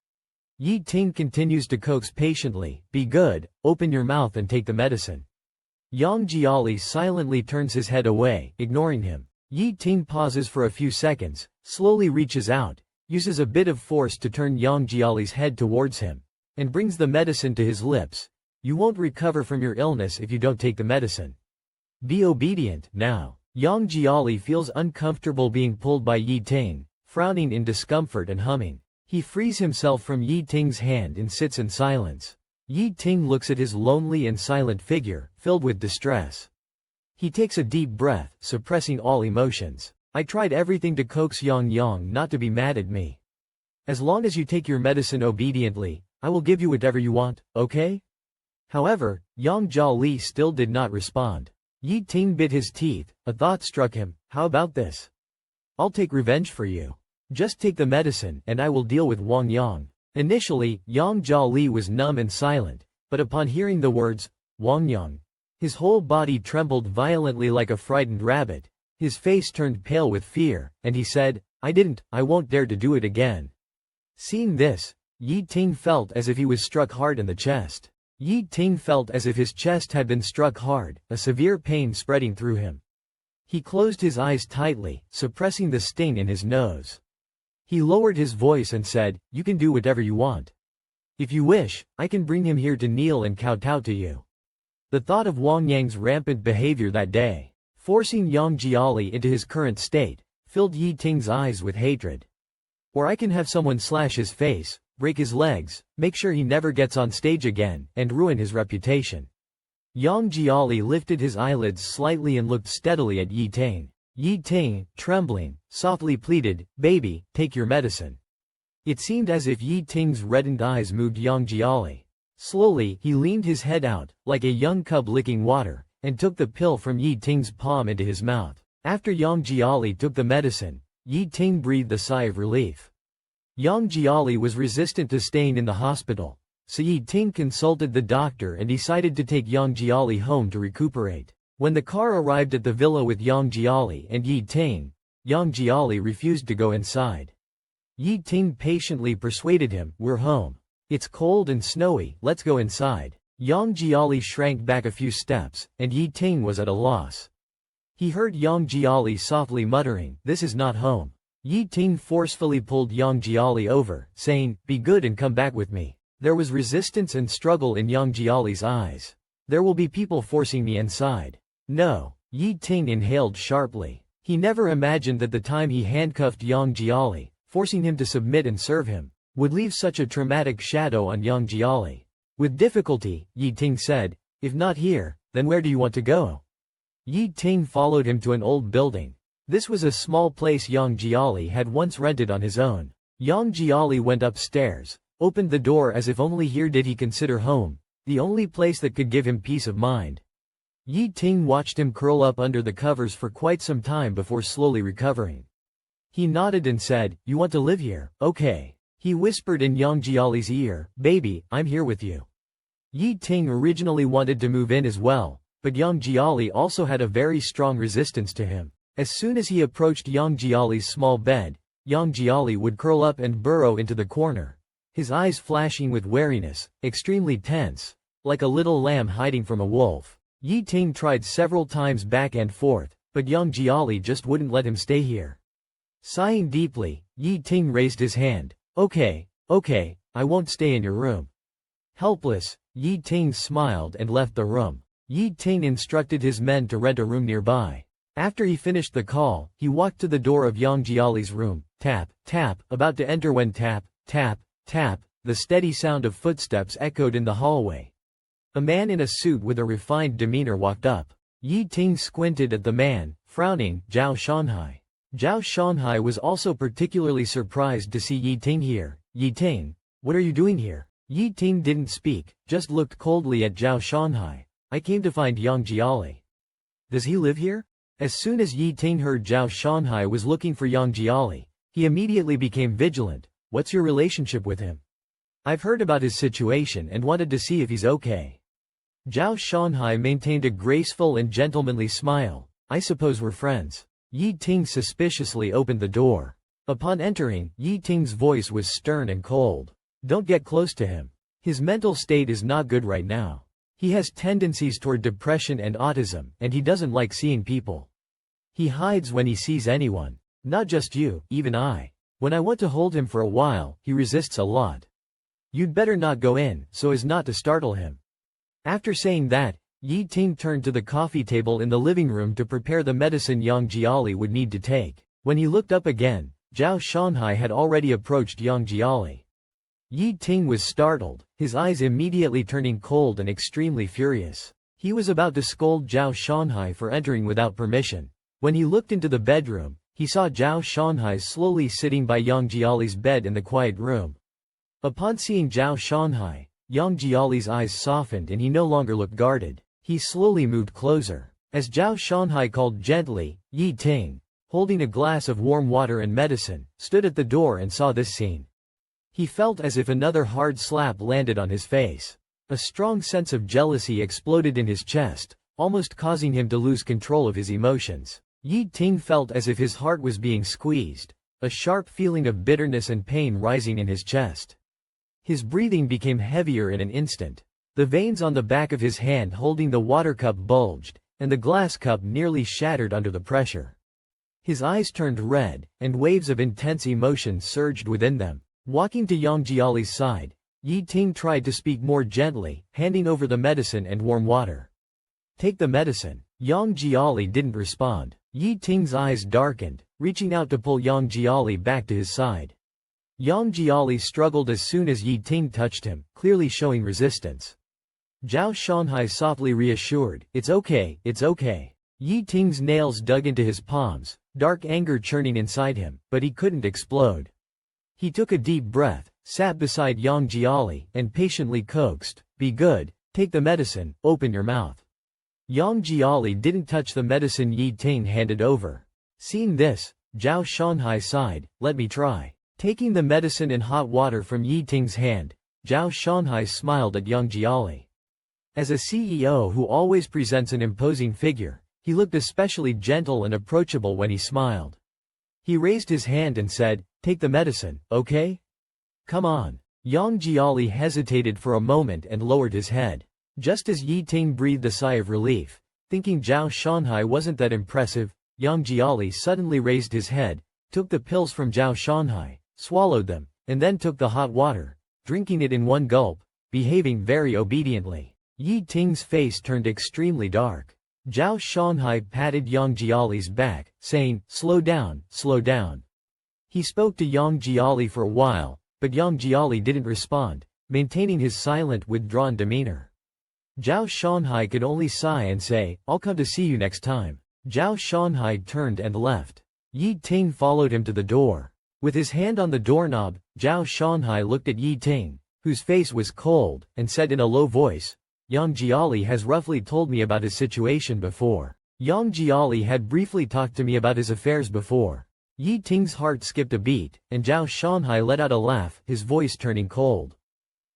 Yi Ting continues to coax patiently, "Be good, open your mouth and take the medicine." Yang Jiali silently turns his head away, ignoring him. Yi Ting pauses for a few seconds, slowly reaches out, uses a bit of force to turn Yang Jiali's head towards him, and brings the medicine to his lips. "You won't recover from your illness if you don't take the medicine. Be obedient, now." Yang Jiali feels uncomfortable being pulled by Yi Ting, frowning in discomfort and humming. He frees himself from Yi Ting's hand and sits in silence. Yi Ting looks at his lonely and silent figure, filled with distress. He takes a deep breath, suppressing all emotions. "I tried everything to coax Yang not to be mad at me. As long as you take your medicine obediently, I will give you whatever you want, okay?" However, Yang Jiali still did not respond. Yi Ting bit his teeth, a thought struck him. "How about this? I'll take revenge for you. Just take the medicine and I will deal with Wang Yang." Initially, Yang Jiali was numb and silent, but upon hearing the words, "Wang Yang," his whole body trembled violently like a frightened rabbit. His face turned pale with fear, and he said, I won't dare to do it again." Seeing this, Yi Ting felt as if he was struck hard in the chest. Yi Ting felt as if his chest had been struck hard, a severe pain spreading through him. He closed his eyes tightly, suppressing the sting in his nose. He lowered his voice and said, "You can do whatever you want. If you wish, I can bring him here to kneel and kowtow to you." The thought of Wang Yang's rampant behavior that day, forcing Yang Jiali into his current state, filled Yi Ting's eyes with hatred. "Or I can have someone slash his face, break his legs, make sure he never gets on stage again, and ruin his reputation." Yang Jiali lifted his eyelids slightly and looked steadily at Yi Ting. Yi Ting, trembling, softly pleaded, "Baby, take your medicine." It seemed as if Yi Ting's reddened eyes moved Yang Jiali. Slowly, he leaned his head out, like a young cub licking water, and took the pill from Yi Ting's palm into his mouth. After Yang Jiali took the medicine, Yi Ting breathed a sigh of relief. Yang Jiali was resistant to staying in the hospital, so Yi Ting consulted the doctor and decided to take Yang Jiali home to recuperate. When the car arrived at the villa with Yang Jiali and Yi Ting, Yang Jiali refused to go inside. Yi Ting patiently persuaded him, "We're home. It's cold and snowy, let's go inside." Yang Jiali shrank back a few steps, and Yi Ting was at a loss. He heard Yang Jiali softly muttering, "This is not home." Yi Ting forcefully pulled Yang Jiali over, saying, "Be good and come back with me." There was resistance and struggle in Yang Jiali's eyes. "There will be people forcing me inside." "No." Yi Ting inhaled sharply. He never imagined that the time he handcuffed Yang Jiali, forcing him to submit and serve him, would leave such a traumatic shadow on Yang Jiali. With difficulty, Yi Ting said, "If not here, then where do you want to go?" Yi Ting followed him to an old building. This was a small place Yang Jiali had once rented on his own. Yang Jiali went upstairs, opened the door as if only here did he consider home, the only place that could give him peace of mind. Yi Ting watched him curl up under the covers for quite some time before slowly recovering. He nodded and said, "You want to live here, okay." He whispered in Yang Jiali's ear, "Baby, I'm here with you." Yi Ting originally wanted to move in as well, but Yang Jiali also had a very strong resistance to him. As soon as he approached Yang Jiali's small bed, Yang Jiali would curl up and burrow into the corner, his eyes flashing with wariness, extremely tense, like a little lamb hiding from a wolf. Yi Ting tried several times back and forth, but Yang Jiali just wouldn't let him stay here. Sighing deeply, Yi Ting raised his hand. Okay, I won't stay in your room." Helpless, Yi Ting smiled and left the room. Yi Ting instructed his men to rent a room nearby. After he finished the call, he walked to the door of Yang Jiali's room, tap, tap, about to enter when tap, tap, tap, the steady sound of footsteps echoed in the hallway. A man in a suit with a refined demeanor walked up. Yi Ting squinted at the man, frowning. Zhao Shanhai. Zhao Shanhai was also particularly surprised to see Yi Ting here. Yi Ting, what are you doing here? Yi Ting didn't speak, just looked coldly at Zhao Shanhai. I came to find Yang Jiali. Does he live here? As soon as Yi Ting heard Zhao Shanhai was looking for Yang Jiali, he immediately became vigilant. What's your relationship with him? I've heard about his situation and wanted to see if he's okay. Zhao Shanhai maintained a graceful and gentlemanly smile. I suppose we're friends. Yi Ting suspiciously opened the door. Upon entering, Yi Ting's voice was stern and cold. Don't get close to him. His mental state is not good right now. He has tendencies toward depression and autism, and he doesn't like seeing people. He hides when he sees anyone. Not just you, even I. When I want to hold him for a while, he resists a lot. You'd better not go in, so as not to startle him. After saying that, Yi Ting turned to the coffee table in the living room to prepare the medicine Yang Jiali would need to take. When he looked up again, Zhao Shanhai had already approached Yang Jiali. Yi Ting was startled, his eyes immediately turning cold and extremely furious. He was about to scold Zhao Shanhai for entering without permission. When he looked into the bedroom, he saw Zhao Shanhai slowly sitting by Yang Jiali's bed in the quiet room. Upon seeing Zhao Shanhai, Yang Jiali's eyes softened and he no longer looked guarded. He slowly moved closer. As Zhao Shanhai called gently, Yi Ting, holding a glass of warm water and medicine, stood at the door and saw this scene. He felt as if another hard slap landed on his face. A strong sense of jealousy exploded in his chest, almost causing him to lose control of his emotions. Yi Ting felt as if his heart was being squeezed, a sharp feeling of bitterness and pain rising in his chest. His breathing became heavier in an instant. The veins on the back of his hand holding the water cup bulged, and the glass cup nearly shattered under the pressure. His eyes turned red, and waves of intense emotion surged within them. Walking to Yang Jiali's side, Yi Ting tried to speak more gently, handing over the medicine and warm water. Take the medicine. Yang Jiali didn't respond. Yi Ting's eyes darkened, reaching out to pull Yang Jiali back to his side. Yang Jiali struggled as soon as Yi Ting touched him, clearly showing resistance. Zhao Shanhai softly reassured, It's okay, it's okay. Yi Ting's nails dug into his palms, dark anger churning inside him, but he couldn't explode. He took a deep breath, sat beside Yang Jiali, and patiently coaxed, Be good, take the medicine, open your mouth. Yang Jiali didn't touch the medicine Yi Ting handed over. Seeing this, Zhao Shanhai sighed, Let me try. Taking the medicine and hot water from Yi Ting's hand, Zhao Shanhai smiled at Yang Jiali. As a CEO who always presents an imposing figure, he looked especially gentle and approachable when he smiled. He raised his hand and said, Take the medicine, okay? Come on. Yang Jiali hesitated for a moment and lowered his head. Just as Yi Ting breathed a sigh of relief, thinking Zhao Shanhai wasn't that impressive, Yang Jiali suddenly raised his head, took the pills from Zhao Shanhai, swallowed them, and then took the hot water, drinking it in one gulp, behaving very obediently. Yi Ting's face turned extremely dark. Zhao Shanhai patted Yang Jiali's back, saying, Slow down, slow down. He spoke to Yang Jiali for a while, but Yang Jiali didn't respond, maintaining his silent, withdrawn demeanor. Zhao Shanhai could only sigh and say, I'll come to see you next time. Zhao Shanhai turned and left. Yi Ting followed him to the door. With his hand on the doorknob, Zhao Shanhai looked at Yi Ting, whose face was cold, and said in a low voice, Yang Jiali has roughly told me about his situation before. Yang Jiali had briefly talked to me about his affairs before. Yi Ting's heart skipped a beat, and Zhao Shanhai let out a laugh, his voice turning cold.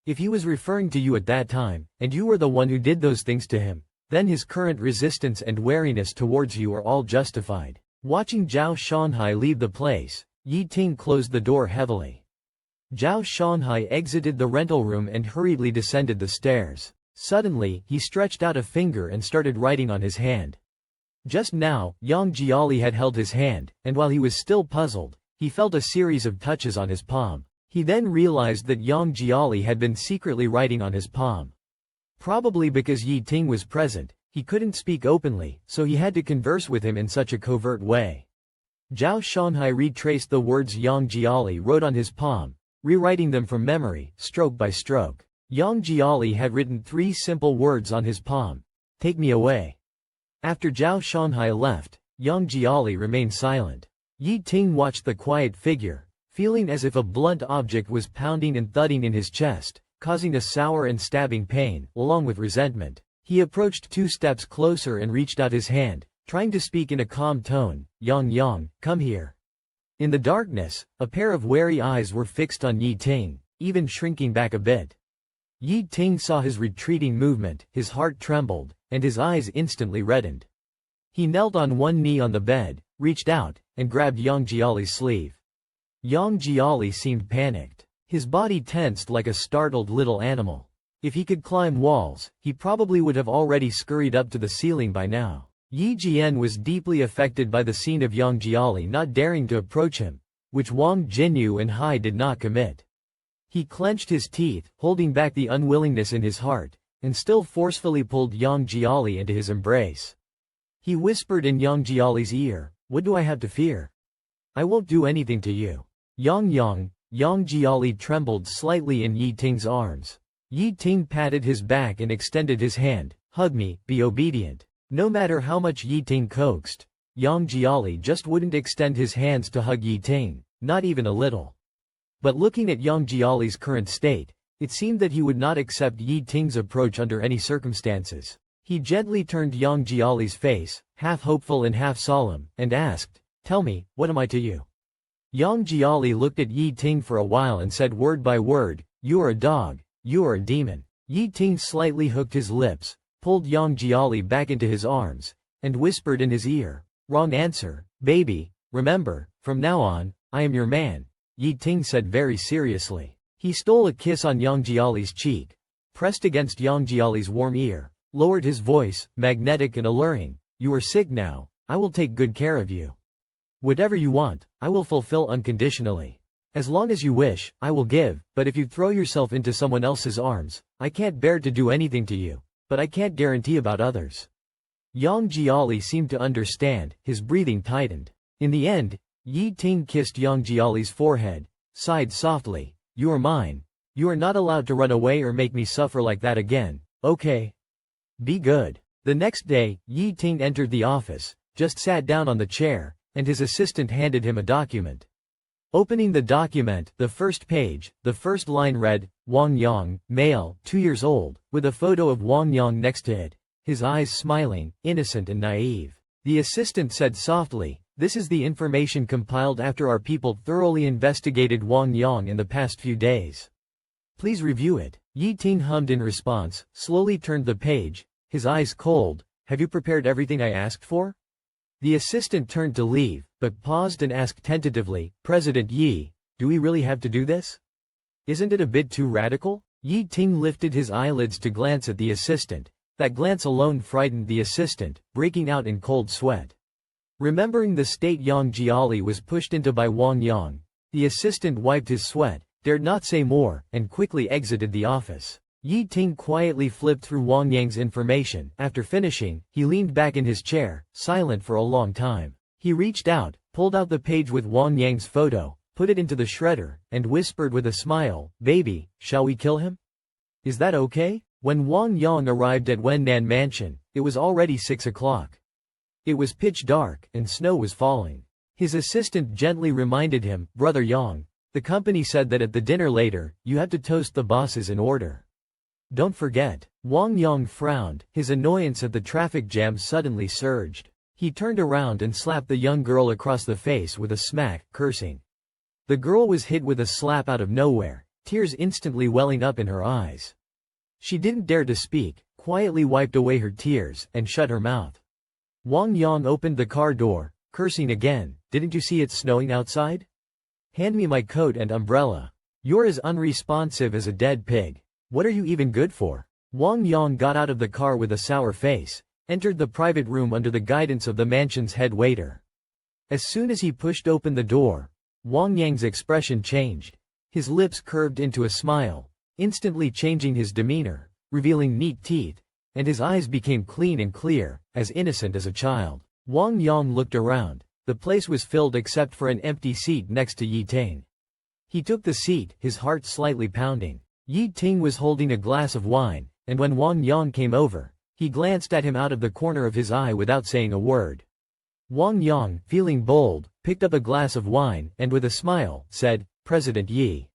If he was referring to you at that time, and you were the one who did those things to him, then his current resistance and wariness towards you are all justified. Watching Zhao Shanhai leave the place, Yi Ting closed the door heavily. Zhao Shanhai exited the rental room and hurriedly descended the stairs. Suddenly, he stretched out a finger and started writing on his hand. Just now, Yang Jiali had held his hand, and while he was still puzzled, he felt a series of touches on his palm. He then realized that Yang Jiali had been secretly writing on his palm. Probably because Yi Ting was present, he couldn't speak openly, so he had to converse with him in such a covert way. Zhao Shanhai retraced the words Yang Jiali wrote on his palm, rewriting them from memory, stroke by stroke. Yang Jiali had written 3 simple words on his palm. Take me away. After Zhao Shanghai left, Yang Jiali remained silent. Yi Ting watched the quiet figure, feeling as if a blunt object was pounding and thudding in his chest, causing a sour and stabbing pain, along with resentment. He approached 2 steps closer and reached out his hand, trying to speak in a calm tone. Yang, come here. In the darkness, a pair of wary eyes were fixed on Yi Ting, even shrinking back a bit. Yi Ting saw his retreating movement, his heart trembled, and his eyes instantly reddened. He knelt on one knee on the bed, reached out, and grabbed Yang Jiali's sleeve. Yang Jiali seemed panicked. His body tensed like a startled little animal. If he could climb walls, he probably would have already scurried up to the ceiling by now. Yi Jian was deeply affected by the scene of Yang Jiali not daring to approach him, which Wang Jinyu and Hai did not commit. He clenched his teeth, holding back the unwillingness in his heart, and still forcefully pulled Yang Jiali into his embrace. He whispered in Yang Jiali's ear, "What do I have to fear? I won't do anything to you." Yang Jiali trembled slightly in Yi Ting's arms. Yi Ting patted his back and extended his hand. "Hug me, be obedient." No matter how much Yi Ting coaxed, Yang Jiali just wouldn't extend his hands to hug Yi Ting, not even a little. But looking at Yang Jiali's current state, it seemed that he would not accept Yi Ting's approach under any circumstances. He gently turned Yang Jiali's face, half hopeful and half solemn, and asked, "Tell me, what am I to you?" Yang Jiali looked at Yi Ting for a while and said word by word, "You are a dog, you are a demon." Yi Ting slightly hooked his lips, pulled Yang Jiali back into his arms, and whispered in his ear, "Wrong answer, baby, remember, from now on, I am your man," Yi Ting said very seriously. He stole a kiss on Yang Jiali's cheek, pressed against Yang Jiali's warm ear, lowered his voice, magnetic and alluring, "You are sick now, I will take good care of you. Whatever you want, I will fulfill unconditionally. As long as you wish, I will give, but if you throw yourself into someone else's arms, I can't bear to do anything to you. But I can't guarantee about others." Yang Jiali seemed to understand, his breathing tightened. In the end, Yi Ting kissed Yang Jiali's forehead, sighed softly, "You are mine. You are not allowed to run away or make me suffer like that again, okay? Be good." The next day, Yi Ting entered the office, just sat down on the chair, and his assistant handed him a document. Opening the document, the first page, the first line read, "Wang Yang, male, 2 years old," with a photo of Wang Yang next to it, his eyes smiling, innocent and naive. The assistant said softly, "This is the information compiled after our people thoroughly investigated Wang Yang in the past few days. Please review it." Yi Ting hummed in response, slowly turned the page, his eyes cold. "Have you prepared everything I asked for?" The assistant turned to leave, but paused and asked tentatively, "President Yi, do we really have to do this? Isn't it a bit too radical?" Yi Ting lifted his eyelids to glance at the assistant. That glance alone frightened the assistant, breaking out in cold sweat. Remembering the state Yang Jiali was pushed into by Wang Yang, the assistant wiped his sweat, dared not say more, and quickly exited the office. Yi Ting quietly flipped through Wang Yang's information. After finishing, he leaned back in his chair, silent for a long time. He reached out, pulled out the page with Wang Yang's photo, put it into the shredder, and whispered with a smile, "Baby, shall we kill him? Is that okay?" When Wang Yang arrived at Wennan Mansion, it was already 6 o'clock. It was pitch dark, and snow was falling. His assistant gently reminded him, "Brother Yang, the company said that at the dinner later, you have to toast the bosses in order. Don't forget." Wang Yang frowned, his annoyance at the traffic jam suddenly surged. He turned around and slapped the young girl across the face with a smack, cursing. The girl was hit with a slap out of nowhere, tears instantly welling up in her eyes. She didn't dare to speak, quietly wiped away her tears, and shut her mouth. Wang Yang opened the car door, cursing again, "Didn't you see it's snowing outside? Hand me my coat and umbrella. You're as unresponsive as a dead pig. What are you even good for?" Wang Yang got out of the car with a sour face, entered the private room under the guidance of the mansion's head waiter. As soon as he pushed open the door, Wang Yang's expression changed. His lips curved into a smile, instantly changing his demeanor, revealing neat teeth, and his eyes became clean and clear, as innocent as a child. Wang Yang looked around. The place was filled except for an empty seat next to Yi Ting. He took the seat, his heart slightly pounding. Yi Ting was holding a glass of wine, and when Wang Yang came over, he glanced at him out of the corner of his eye without saying a word. Wang Yang, feeling bold, picked up a glass of wine and with a smile, said, "President Yi."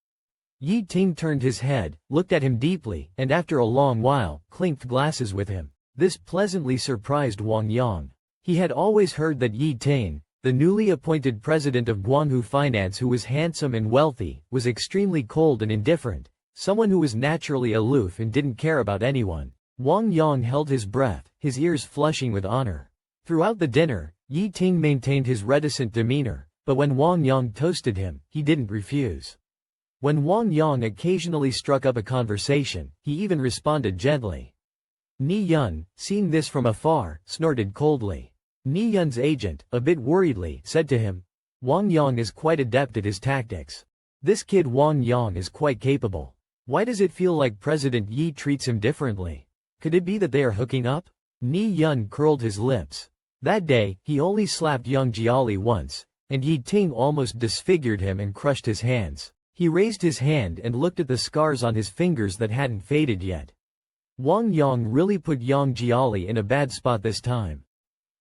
Yi Ting turned his head, looked at him deeply, and after a long while, clinked glasses with him. This pleasantly surprised Wang Yang. He had always heard that Yi Ting, the newly appointed president of Guanhu Finance who was handsome and wealthy, was extremely cold and indifferent, someone who was naturally aloof and didn't care about anyone. Wang Yang held his breath, his ears flushing with honor. Throughout the dinner, Yi Ting maintained his reticent demeanor, but when Wang Yang toasted him, he didn't refuse. When Wang Yang occasionally struck up a conversation, he even responded gently. Ni Yun, seeing this from afar, snorted coldly. Ni Yun's agent, a bit worriedly, said to him, "Wang Yang is quite adept at his tactics. This kid Wang Yang is quite capable. Why does it feel like President Yi treats him differently? Could it be that they are hooking up?" Ni Yun curled his lips. That day, he only slapped Yang Jiali once, and Yi Ting almost disfigured him and crushed his hands. He raised his hand and looked at the scars on his fingers that hadn't faded yet. Wang Yang really put Yang Jiali in a bad spot this time.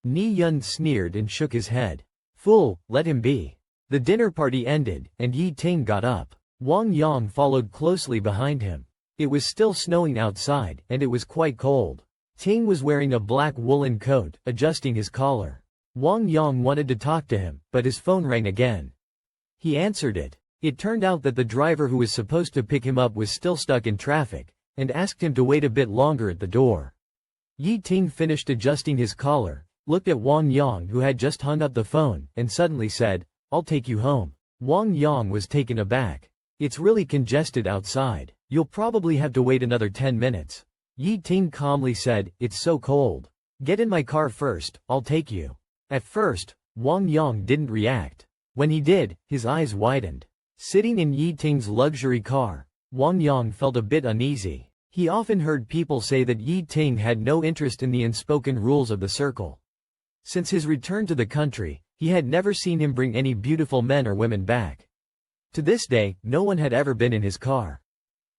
Ni Yun sneered and shook his head. "Fool, let him be." The dinner party ended, and Yi Ting got up. Wang Yang followed closely behind him. It was still snowing outside, and it was quite cold. Ting was wearing a black woolen coat, adjusting his collar. Wang Yang wanted to talk to him, but his phone rang again. He answered it. It turned out that the driver who was supposed to pick him up was still stuck in traffic, and asked him to wait a bit longer at the door. Yi Ting finished adjusting his collar, looked at Wang Yang who had just hung up the phone, and suddenly said, "I'll take you home." Wang Yang was taken aback. "It's really congested outside. You'll probably have to wait another 10 minutes. Yi Ting calmly said, "It's so cold. Get in my car first, I'll take you." At first, Wang Yang didn't react. When he did, his eyes widened. Sitting in Yi Ting's luxury car, Wang Yang felt a bit uneasy. He often heard people say that Yi Ting had no interest in the unspoken rules of the circle. Since his return to the country, he had never seen him bring any beautiful men or women back. To this day, no one had ever been in his car.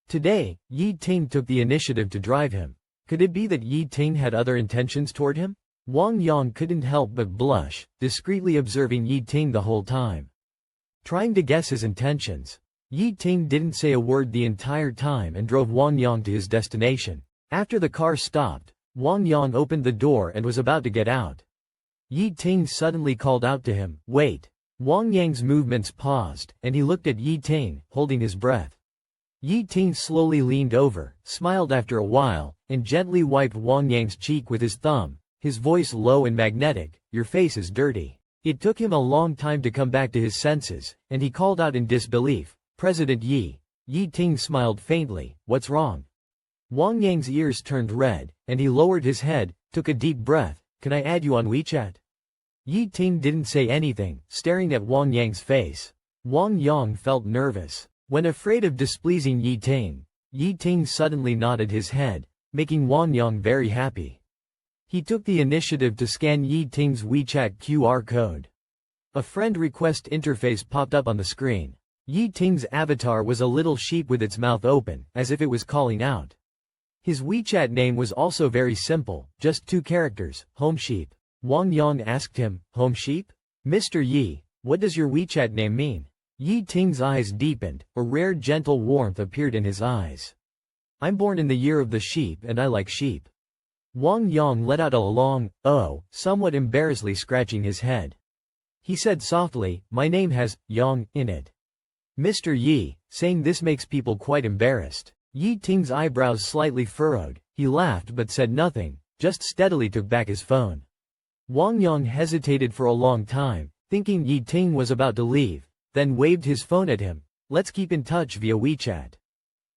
Today, Yi Ting took the initiative to drive him. Could it be that Yi Ting had other intentions toward him? Wang Yang couldn't help but blush, discreetly observing Yi Ting the whole time. Trying to guess his intentions, Yi Ting didn't say a word the entire time and drove Wang Yang to his destination. After the car stopped, Wang Yang opened the door and was about to get out. Yi Ting suddenly called out to him, "Wait." Wang Yang's movements paused, and he looked at Yi Ting, holding his breath. Yi Ting slowly leaned over, smiled after a while, and gently wiped Wang Yang's cheek with his thumb, his voice low and magnetic, "Your face is dirty." It took him a long time to come back to his senses, and he called out in disbelief, "President Yi." Yi Ting smiled faintly, "What's wrong?" Wang Yang's ears turned red, and he lowered his head, took a deep breath, "Can I add you on WeChat?" Yi Ting didn't say anything, staring at Wang Yang's face. Wang Yang felt nervous. When afraid of displeasing Yi Ting suddenly nodded his head, making Wang Yang very happy. He took the initiative to scan Yi Ting's WeChat QR code. A friend request interface popped up on the screen. Yi Ting's avatar was a little sheep with its mouth open, as if it was calling out. His WeChat name was also very simple, just 2 characters, Home Sheep. Wang Yang asked him, "Home Sheep? Mr. Yi, what does your WeChat name mean?" Yi Ting's eyes deepened, a rare gentle warmth appeared in his eyes. "I'm born in the year of the sheep and I like sheep." Wang Yang let out a long, "Oh," somewhat embarrassedly scratching his head. He said softly, "My name has Yang in it." Mr. Yi, saying this makes people quite embarrassed. Yi Ting's eyebrows slightly furrowed, he laughed but said nothing, just steadily took back his phone. Wang Yang hesitated for a long time, thinking Yi Ting was about to leave, then waved his phone at him, "Let's keep in touch via WeChat."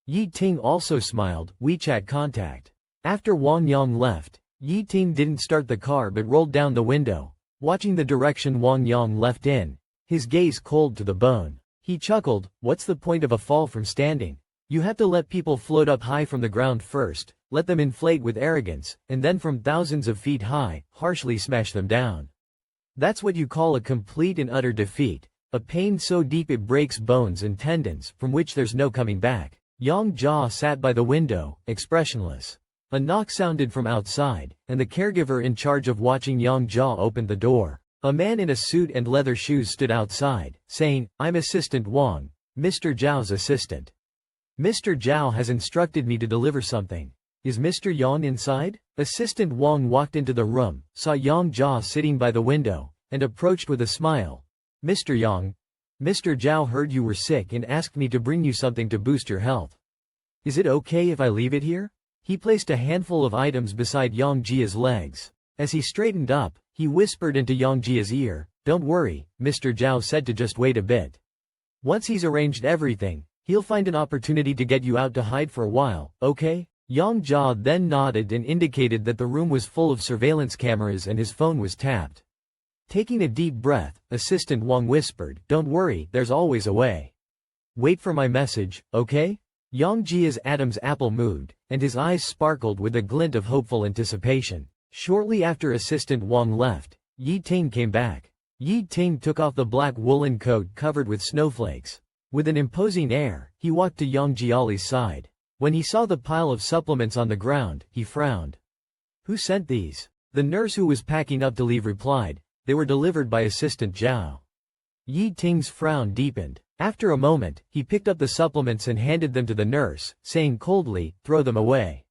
Yi Ting also smiled, WeChat contact. After Wang Yang left, Yi Ting didn't start the car but rolled down the window, watching the direction Wang Yang left in, his gaze cold to the bone. He chuckled, "What's the point of a fall from standing? You have to let people float up high from the ground first, let them inflate with arrogance, and then from thousands of feet high, harshly smash them down. That's what you call a complete and utter defeat, A pain so deep it breaks bones and tendons, from which there's no coming back. Yang Jia sat by the window, expressionless. A knock sounded from outside, and the caregiver in charge of watching Yang Jia opened the door. A man in a suit and leather shoes stood outside, saying, "I'm Assistant Wang, Mr. Zhao's assistant. Mr. Zhao has instructed me to deliver something. Is Mr. Yang inside?" Assistant Wang walked into the room, saw Yang Jia sitting by the window, and approached with a smile. "Mr. Yang, Mr. Zhao heard you were sick and asked me to bring you something to boost your health. Is it okay if I leave it here?" He placed a handful of items beside Yang Jia's legs. As he straightened up, he whispered into Yang Jia's ear, "Don't worry," Mr. Zhao said, to just wait a bit. "Once he's arranged everything, he'll find an opportunity to get you out to hide for a while, okay?" Yang Jia then nodded and indicated that the room was full of surveillance cameras and his phone was tapped. Taking a deep breath, Assistant Wang whispered, "Don't worry, there's always a way. Wait for my message, okay?" Yang Jia's Adam's apple moved, and his eyes sparkled with a glint of hopeful anticipation. Shortly after Assistant Wang left, Yi Ting came back. Yi Ting took off the black woolen coat covered with snowflakes. With an imposing air, he walked to Yang Jiali's side. When he saw the pile of supplements on the ground, he frowned. "Who sent these?" The nurse who was packing up to leave replied, "They were delivered by Assistant Zhao." Yi Ting's frown deepened. After a moment, he picked up the supplements and handed them to the nurse, saying coldly, "Throw them away."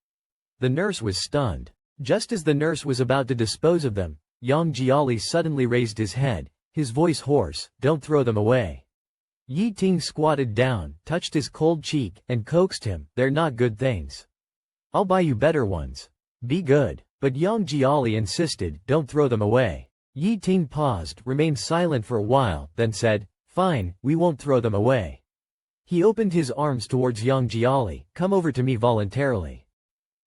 The nurse was stunned. Just as the nurse was about to dispose of them, Yang Jiali suddenly raised his head, his voice hoarse, "Don't throw them away." Yi Ting squatted down, touched his cold cheek, and coaxed him, "They're not good things. I'll buy you better ones. Be good." But Yang Jiali insisted, "Don't throw them away." Yi Ting paused, remained silent for a while, then said, "Fine, we won't throw them away." He opened his arms towards Yang Jiali, "Come over to me voluntarily."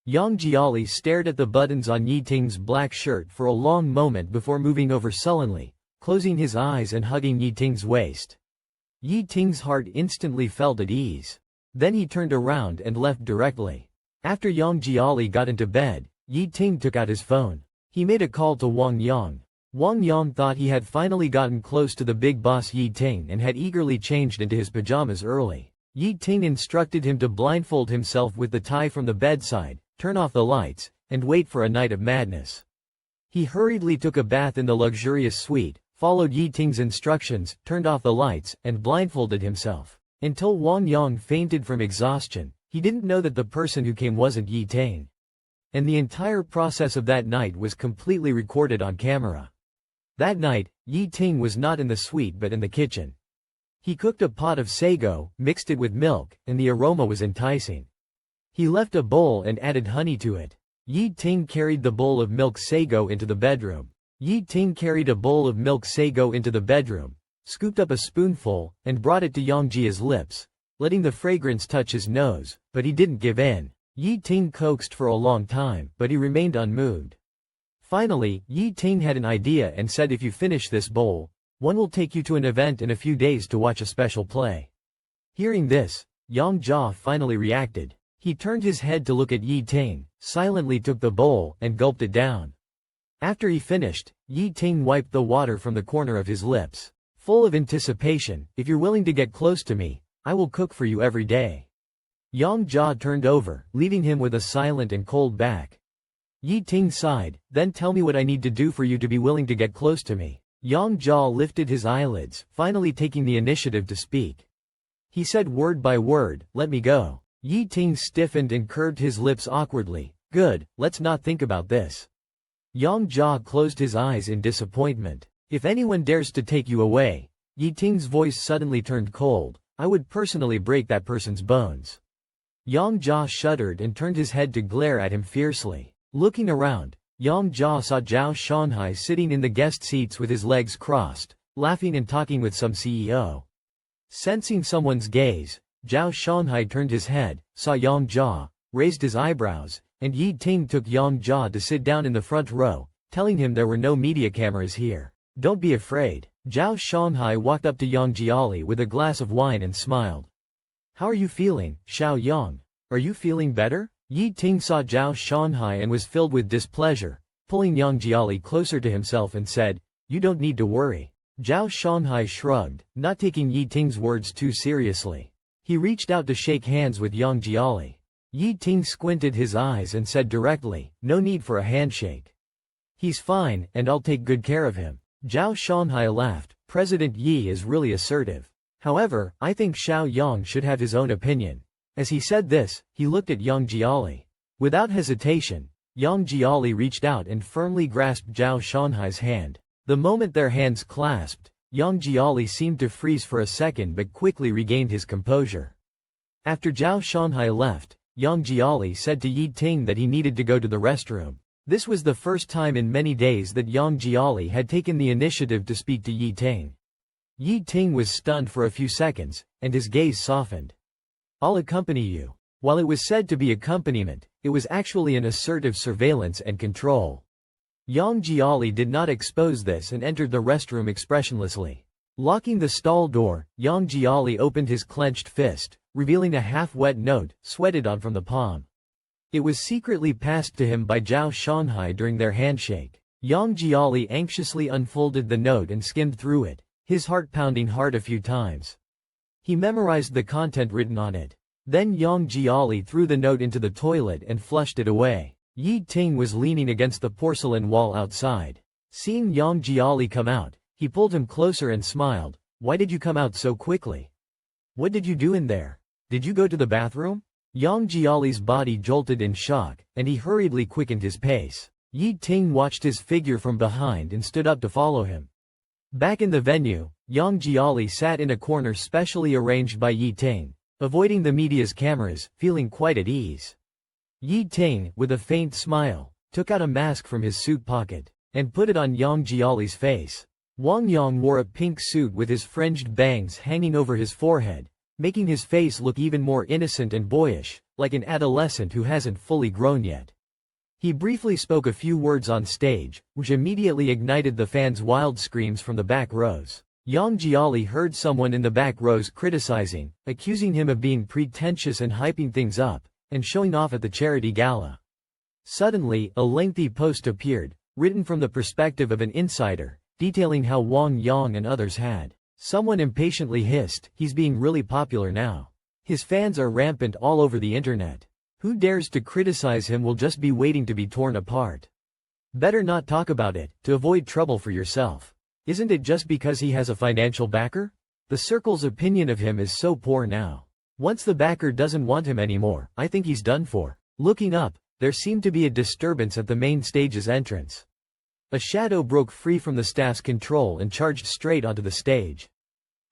Yang Jiali stared at the buttons on Yi Ting's black shirt for a long moment before moving over sullenly, closing his eyes and hugging Yi Ting's waist. Yi Ting's heart instantly felt at ease. Then he turned around and left directly. After Yang Jiali got into bed, Yi Ting took out his phone. He made a call to Wang Yang. Wang Yang thought he had finally gotten close to the big boss Yi Ting and had eagerly changed into his pajamas early. Yi Ting instructed him to blindfold himself with the tie from the bedside, turn off the lights, and wait for a night of madness. He hurriedly took a bath in the luxurious suite, followed Yi Ting's instructions, turned off the lights, and blindfolded himself. Until Wang Yang fainted from exhaustion, he didn't know that the person who came wasn't Yi Ting. And the entire process of that night was completely recorded on camera. That night, Yi Ting was not in the suite but in the kitchen. He cooked a pot of sago, mixed it with milk, and the aroma was enticing. He left a bowl and added honey to it. Yi Ting carried the bowl of milk sago into the bedroom. Yi Ting carried a bowl of milk sago into the bedroom, scooped up a spoonful, and brought it to Yang Jia's lips, letting the fragrance touch his nose, but he didn't give in. Yi Ting coaxed for a long time, but he remained unmoved. Finally, Yi Ting had an idea and said, "If you finish this bowl, one will take you to an event in a few days to watch a special play." Hearing this, Yang Jia finally reacted. He turned his head to look at Yi Ting, silently took the bowl, and gulped it down. After he finished, Yi Ting wiped the water from the corner of his lips. Full of anticipation, "If you're willing to get close to me, I will cook for you every day." Yang Jia turned over, leaving him with a silent and cold back. Yi Ting sighed, "Then tell me what I need to do for you to be willing to get close to me." Yang Jia lifted his eyelids, finally taking the initiative to speak. He said word by word, "Let me go." Yi Ting stiffened and curved his lips awkwardly. "Good, let's not think about this." Yang Jia closed his eyes in disappointment. "If anyone dares to take you away," Yi Ting's voice suddenly turned cold, "I would personally break that person's bones." Yang Jia shuddered and turned his head to glare at him fiercely. Looking around, Yang Jia saw Zhao Shanhai sitting in the guest seats with his legs crossed, laughing and talking with some CEO. Sensing someone's gaze, Zhao Shanhai turned his head, saw Yang Jia, raised his eyebrows, and Yi Ting took Yang Jia to sit down in the front row, telling him there were no media cameras here. "Don't be afraid." Zhao Shanhai walked up to Yang Jiali with a glass of wine and smiled. "How are you feeling, Xiao Yang? Are you feeling better?" Yi Ting saw Zhao Shanhai and was filled with displeasure, pulling Yang Jiali closer to himself and said, "You don't need to worry. Zhao Shanghai shrugged, not taking Yi Ting's words too seriously. He reached out to shake hands with Yang Jiali. Yi Ting squinted his eyes and said directly, "No need for a handshake. He's fine, and I'll take good care of him." Zhao Shanghai laughed. President Yi is really assertive. However, I think Xiao Yang should have his own opinion. As he said this, he looked at Yang Jiali. Without hesitation, Yang Jiali reached out and firmly grasped Zhao Shanghai's hand. The moment their hands clasped, Yang Jiali seemed to freeze for a second but quickly regained his composure. After Zhao Shanghai left, Yang Jiali said to Yi Ting that he needed to go to the restroom. This was the first time in many days that Yang Jiali had taken the initiative to speak to Yi Ting. Yi Ting was stunned for a few seconds, and his gaze softened. "I'll accompany you." While it was said to be accompaniment, it was actually an assertive surveillance and control. Yang Jiali did not expose this and entered the restroom expressionlessly. Locking the stall door, Yang Jiali opened his clenched fist, revealing a half-wet note, sweated on from the palm. It was secretly passed to him by Zhao Shanghai during their handshake. Yang Jiali anxiously unfolded the note and skimmed through it, his heart pounding hard a few times. He memorized the content written on it. Then Yang Jiali threw the note into the toilet and flushed it away. Yi Ting was leaning against the porcelain wall outside. Seeing Yang Jiali come out, he pulled him closer and smiled. "Why did you come out so quickly? What did you do in there? Did you go to the bathroom?" Yang Jiali's body jolted in shock, and he hurriedly quickened his pace. Yi Ting watched his figure from behind and stood up to follow him. Back in the venue, Yang Jiali sat in a corner specially arranged by Yi Ting, avoiding the media's cameras, feeling quite at ease. Yi Ting, with a faint smile, took out a mask from his suit pocket, and put it on Yang Jiali's face. Wang Yang wore a pink suit with his fringed bangs hanging over his forehead, making his face look even more innocent and boyish, like an adolescent who hasn't fully grown yet. He briefly spoke a few words on stage, which immediately ignited the fans' wild screams from the back rows. Yang Jiali heard someone in the back rows criticizing, accusing him of being pretentious and hyping things up, and showing off at the charity gala. Suddenly, a lengthy post appeared, written from the perspective of an insider, detailing how Wang Yang and others had. Someone impatiently hissed, "He's being really popular now. His fans are rampant all over the internet. Who dares to criticize him will just be waiting to be torn apart. Better not talk about it, to avoid trouble for yourself. Isn't it just because he has a financial backer? The circle's opinion of him is so poor now. Once the backer doesn't want him anymore, I think he's done for." Looking up, there seemed to be a disturbance at the main stage's entrance. A shadow broke free from the staff's control and charged straight onto the stage.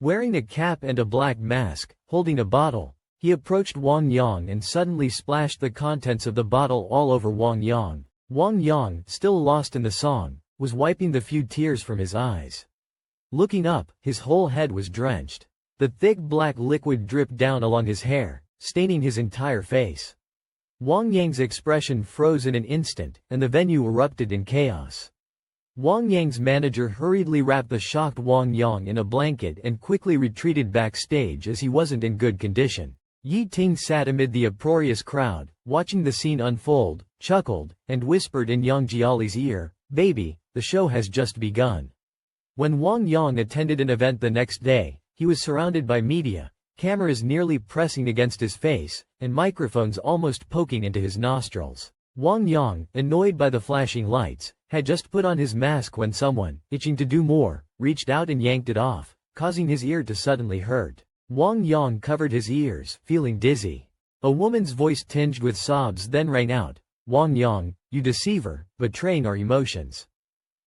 Wearing a cap and a black mask, holding a bottle, he approached Wang Yang and suddenly splashed the contents of the bottle all over Wang Yang. Wang Yang, still lost in the song, was wiping the few tears from his eyes. Looking up, his whole head was drenched. The thick black liquid dripped down along his hair, staining his entire face. Wang Yang's expression froze in an instant, and the venue erupted in chaos. Wang Yang's manager hurriedly wrapped the shocked Wang Yang in a blanket and quickly retreated backstage as he wasn't in good condition. Yi Ting sat amid the uproarious crowd, watching the scene unfold, chuckled, and whispered in Yang Jiali's ear, "Baby, the show has just begun." When Wang Yang attended an event the next day, he was surrounded by media, cameras nearly pressing against his face, and microphones almost poking into his nostrils. Wang Yang, annoyed by the flashing lights, had just put on his mask when someone, itching to do more, reached out and yanked it off, causing his ear to suddenly hurt. Wang Yang covered his ears, feeling dizzy. A woman's voice tinged with sobs then rang out, "Wang Yang, you deceiver, betraying our emotions."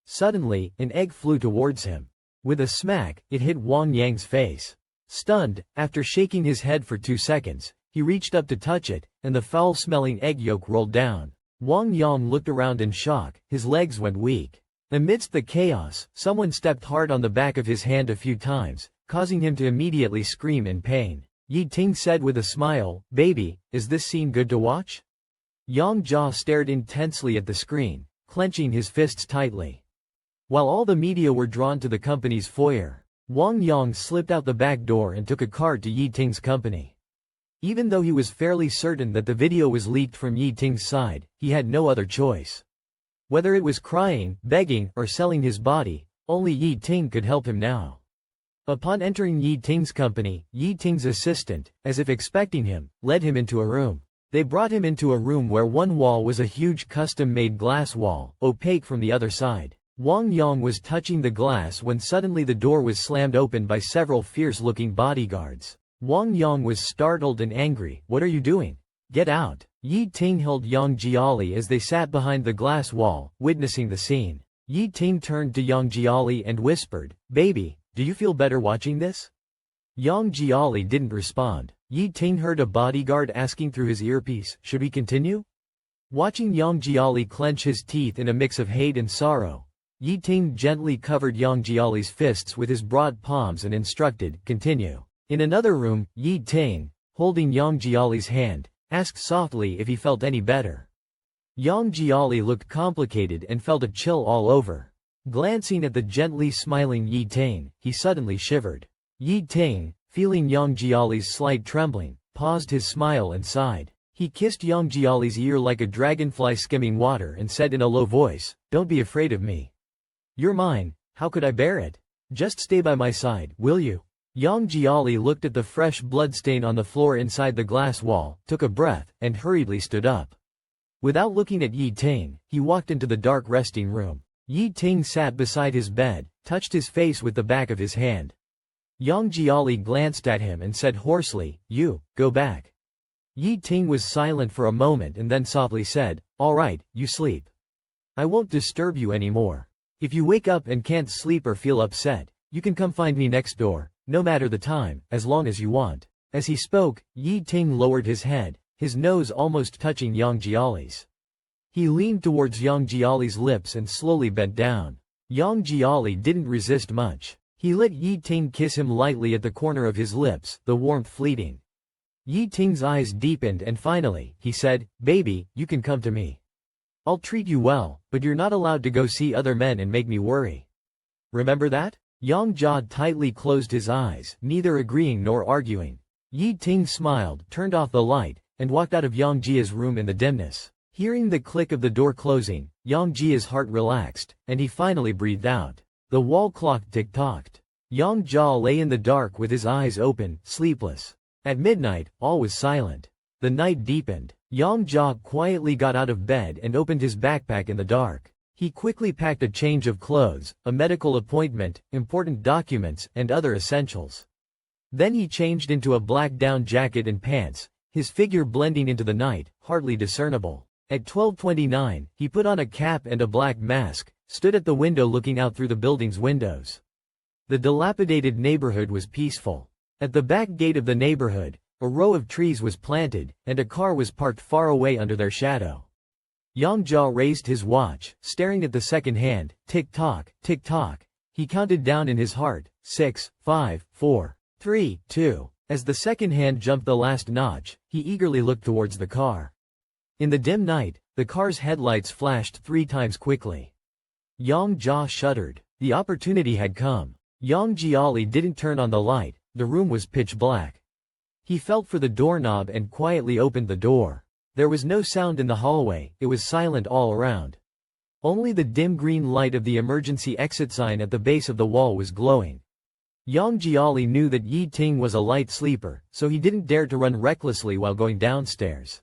Suddenly, an egg flew towards him. With a smack, it hit Wang Yang's face. Stunned, after shaking his head for 2 seconds, he reached up to touch it, and the foul-smelling egg yolk rolled down. Wang Yang looked around in shock, his legs went weak. Amidst the chaos, someone stepped hard on the back of his hand a few times, causing him to immediately scream in pain. Yi Ting said with a smile, "Baby, is this scene good to watch?" Yang Jia stared intensely at the screen, clenching his fists tightly. While all the media were drawn to the company's foyer, Wang Yang slipped out the back door and took a car to Yi Ting's company. Even though he was fairly certain that the video was leaked from Yi Ting's side, he had no other choice. Whether it was crying, begging, or selling his body, Only Yi Ting could help him now. Upon entering Yi Ting's company, Yi Ting's assistant, as if expecting him, led him into a room. They brought him into a room where one wall was a huge custom-made glass wall, opaque from the other side. Wang Yang was touching the glass when suddenly the door was slammed open by several fierce-looking bodyguards. Wang Yang was startled and angry. "What are you doing? Get out!" Yi Ting held Yang Jiali as they sat behind the glass wall, witnessing the scene. Yi Ting turned to Yang Jiali and whispered, "Baby, do you feel better watching this?" Yang Jiali didn't respond. Yi Ting heard a bodyguard asking through his earpiece, "Should we continue?" Watching Yang Jiali clench his teeth in a mix of hate and sorrow, Yi Ting gently covered Yang Jiali's fists with his broad palms and instructed, "Continue." In another room, Yi Ting, holding Yang Jiali's hand, asked softly if he felt any better. Yang Jiali looked complicated and felt a chill all over. Glancing at the gently smiling Yi Ting, he suddenly shivered. Yi Ting, feeling Yang Jiali's slight trembling, paused his smile and sighed. He kissed Yang Jiali's ear like a dragonfly skimming water and said in a low voice, "Don't be afraid of me. You're mine, how could I bear it? Just stay by my side, will you?" Yang Jiali looked at the fresh bloodstain on the floor inside the glass wall, took a breath, and hurriedly stood up. Without looking at Yi Ting, he walked into the dark resting room. Yi Ting sat beside his bed, touched his face with the back of his hand. Yang Jiali glanced at him and said hoarsely, "You, go back." Yi Ting was silent for a moment and then softly said, "All right, you sleep. I won't disturb you anymore. If you wake up and can't sleep or feel upset, you can come find me next door, no matter the time, as long as you want." As he spoke, Yi Ting lowered his head, his nose almost touching Yang Jiali's. He leaned towards Yang Jiali's lips and slowly bent down. Yang Jiali didn't resist much. He let Yi Ting kiss him lightly at the corner of his lips, the warmth fleeting. Yi Ting's eyes deepened and finally, he said, "Baby, you can come to me. I'll treat you well, but you're not allowed to go see other men and make me worry. Remember that?" Yang Jia tightly closed his eyes, neither agreeing nor arguing. Yi Ting smiled, turned off the light, and walked out of Yang Jia's room in the dimness. Hearing the click of the door closing, Yang Jia's heart relaxed, and he finally breathed out. The wall clock tick-tocked. Yang Jia lay in the dark with his eyes open, sleepless. At midnight, all was silent. The night deepened. Yang Jia quietly got out of bed and opened his backpack in the dark. He quickly packed a change of clothes, a medical appointment, important documents, and other essentials. Then he changed into a black down jacket and pants, his figure blending into the night, hardly discernible. At 12:29, he put on a cap and a black mask, stood at the window looking out through the building's windows. The dilapidated neighborhood was peaceful. At the back gate of the neighborhood, a row of trees was planted, and a car was parked far away under their shadow. Yang Jia raised his watch, staring at the second hand, tick-tock, tick-tock. He counted down in his heart, 6, 5, 4, 3, 2. As the second hand jumped the last notch, he eagerly looked towards the car. In the dim night, the car's headlights flashed 3 times quickly. Yang Jia shuddered. The opportunity had come. Yang Jiali didn't turn on the light, the room was pitch black. He felt for the doorknob and quietly opened the door. There was no sound in the hallway, it was silent all around. Only the dim green light of the emergency exit sign at the base of the wall was glowing. Yang Jiali knew that Yi Ting was a light sleeper, so he didn't dare to run recklessly while going downstairs.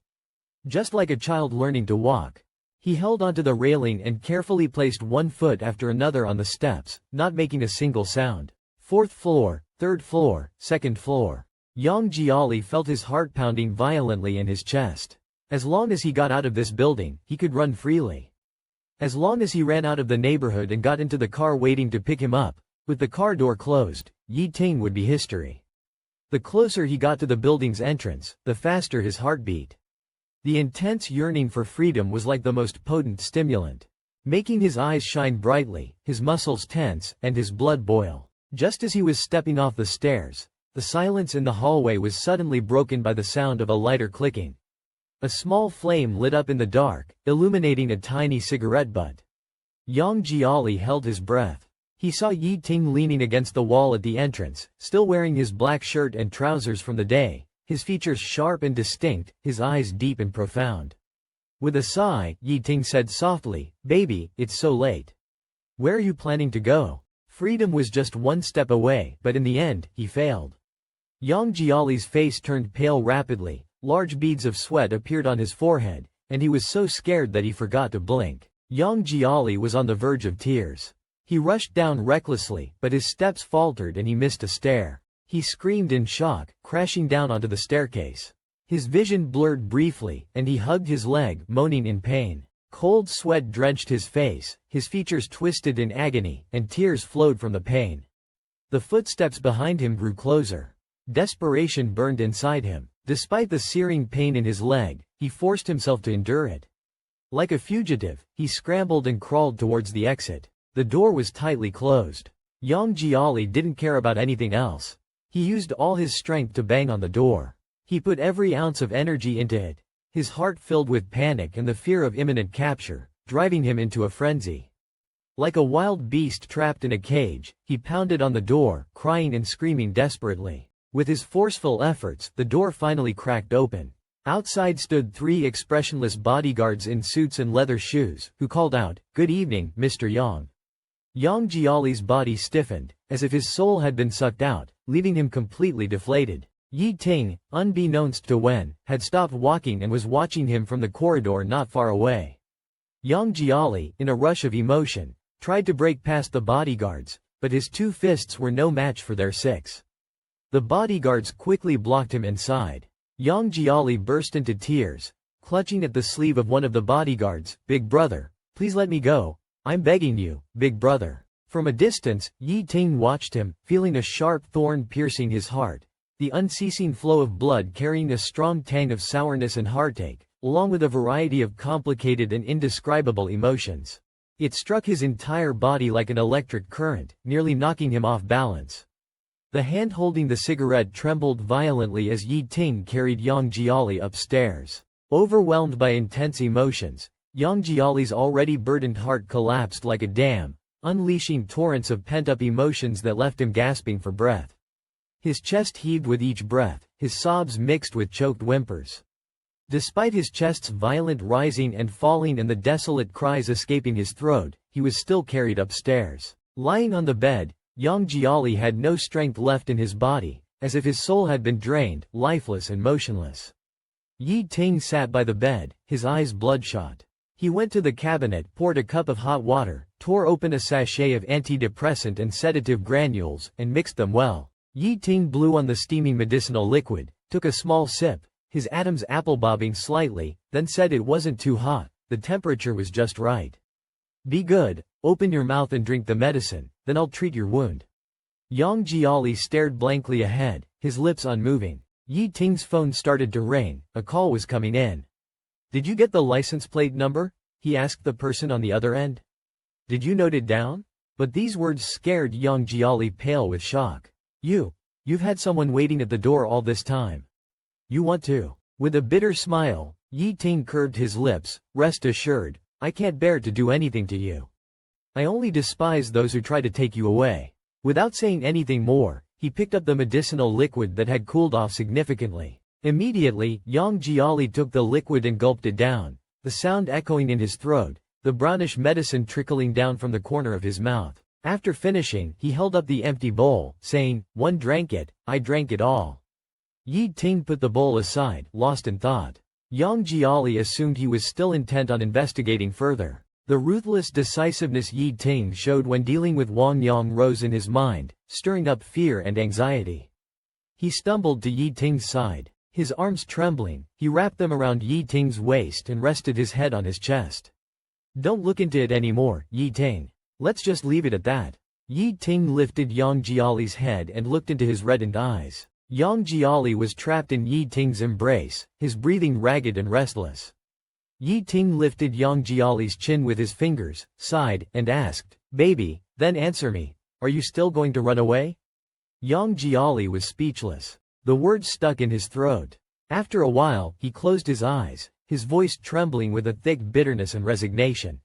Just like a child learning to walk, he held onto the railing and carefully placed one foot after another on the steps, not making a single sound. 4th floor, 3rd floor, 2nd floor. Yang Jiali felt his heart pounding violently in his chest. As long as he got out of this building, he could run freely. As long as he ran out of the neighborhood and got into the car waiting to pick him up, with the car door closed, Yi Ting would be history. The closer he got to the building's entrance, the faster his heart beat. The intense yearning for freedom was like the most potent stimulant, making his eyes shine brightly, his muscles tense, and his blood boil. Just as he was stepping off the stairs, the silence in the hallway was suddenly broken by the sound of a lighter clicking. A small flame lit up in the dark, illuminating a tiny cigarette butt. Yang Jiali held his breath. He saw Yi Ting leaning against the wall at the entrance, still wearing his black shirt and trousers from the day, his features sharp and distinct, his eyes deep and profound. With a sigh, Yi Ting said softly, "Baby, it's so late. Where are you planning to go?" Freedom was just one step away, but in the end, he failed. Yang Jiali's face turned pale rapidly, large beads of sweat appeared on his forehead, and he was so scared that he forgot to blink. Yang Jiali was on the verge of tears. He rushed down recklessly, but his steps faltered and he missed a stair. He screamed in shock, crashing down onto the staircase. His vision blurred briefly, and he hugged his leg, moaning in pain. Cold sweat drenched his face, his features twisted in agony, and tears flowed from the pain. The footsteps behind him grew closer. Desperation burned inside him. Despite the searing pain in his leg, he forced himself to endure it. Like a fugitive, he scrambled and crawled towards the exit. The door was tightly closed. Yang Jiali didn't care about anything else. He used all his strength to bang on the door. He put every ounce of energy into it. His heart filled with panic and the fear of imminent capture, driving him into a frenzy. Like a wild beast trapped in a cage, he pounded on the door, crying and screaming desperately. With his forceful efforts, the door finally cracked open. Outside stood 3 expressionless bodyguards in suits and leather shoes, who called out, "Good evening, Mr. Yang." Yang Jiali's body stiffened, as if his soul had been sucked out, leaving him completely deflated. Yi Ting, unbeknownst to Wen, had stopped walking and was watching him from the corridor not far away. Yang Jiali, in a rush of emotion, tried to break past the bodyguards, but his 2 fists were no match for their 6. The bodyguards quickly blocked him inside. Yang Jiali burst into tears, clutching at the sleeve of one of the bodyguards. "Big brother, please let me go. I'm begging you, big brother." From a distance, Yi Ting watched him, feeling a sharp thorn piercing his heart. The unceasing flow of blood carrying a strong tang of sourness and heartache, along with a variety of complicated and indescribable emotions. It struck his entire body like an electric current, nearly knocking him off balance. The hand holding the cigarette trembled violently as Yi Ting carried Yang Jiali upstairs. Overwhelmed by intense emotions, Yang Jiali's already burdened heart collapsed like a dam, unleashing torrents of pent-up emotions that left him gasping for breath. His chest heaved with each breath, his sobs mixed with choked whimpers. Despite his chest's violent rising and falling and the desolate cries escaping his throat, he was still carried upstairs. Lying on the bed, Yang Jiali had no strength left in his body, as if his soul had been drained, lifeless and motionless. Yi Ting sat by the bed, his eyes bloodshot. He went to the cabinet, poured a cup of hot water, tore open a sachet of antidepressant and sedative granules, and mixed them well. Yi Ting blew on the steaming medicinal liquid, took a small sip, his atoms apple-bobbing slightly, then said it wasn't too hot, the temperature was just right. "Be good, open your mouth and drink the medicine, then I'll treat your wound." Yang Jiali stared blankly ahead, his lips unmoving. Yi Ting's phone started to ring, a call was coming in. "Did you get the license plate number?" he asked the person on the other end. "Did you note it down?" But these words scared Yang Jiali pale with shock. You've had someone waiting at the door all this time. You want to?" With a bitter smile, Yi Ting curved his lips. "Rest assured, I can't bear to do anything to you. I only despise those who try to take you away." Without saying anything more, he picked up the medicinal liquid that had cooled off significantly. Immediately, Yang Jiali took the liquid and gulped it down, the sound echoing in his throat, the brownish medicine trickling down from the corner of his mouth. After finishing, he held up the empty bowl, saying, "One drank it, I drank it all." Yi Ting put the bowl aside, lost in thought. Yang Jiali assumed he was still intent on investigating further. The ruthless decisiveness Yi Ting showed when dealing with Wang Yang rose in his mind, stirring up fear and anxiety. He stumbled to Yi Ting's side. His arms trembling, he wrapped them around Yi Ting's waist and rested his head on his chest. "Don't look into it anymore, Yi Ting. Let's just leave it at that." Yi Ting lifted Yang Jiali's head and looked into his reddened eyes. Yang Jiali was trapped in Yi Ting's embrace, his breathing ragged and restless. Yi Ting lifted Yang Jiali's chin with his fingers, sighed, and asked, "Baby, then answer me, are you still going to run away?" Yang Jiali was speechless. The words stuck in his throat. After a while, he closed his eyes, his voice trembling with a thick bitterness and resignation.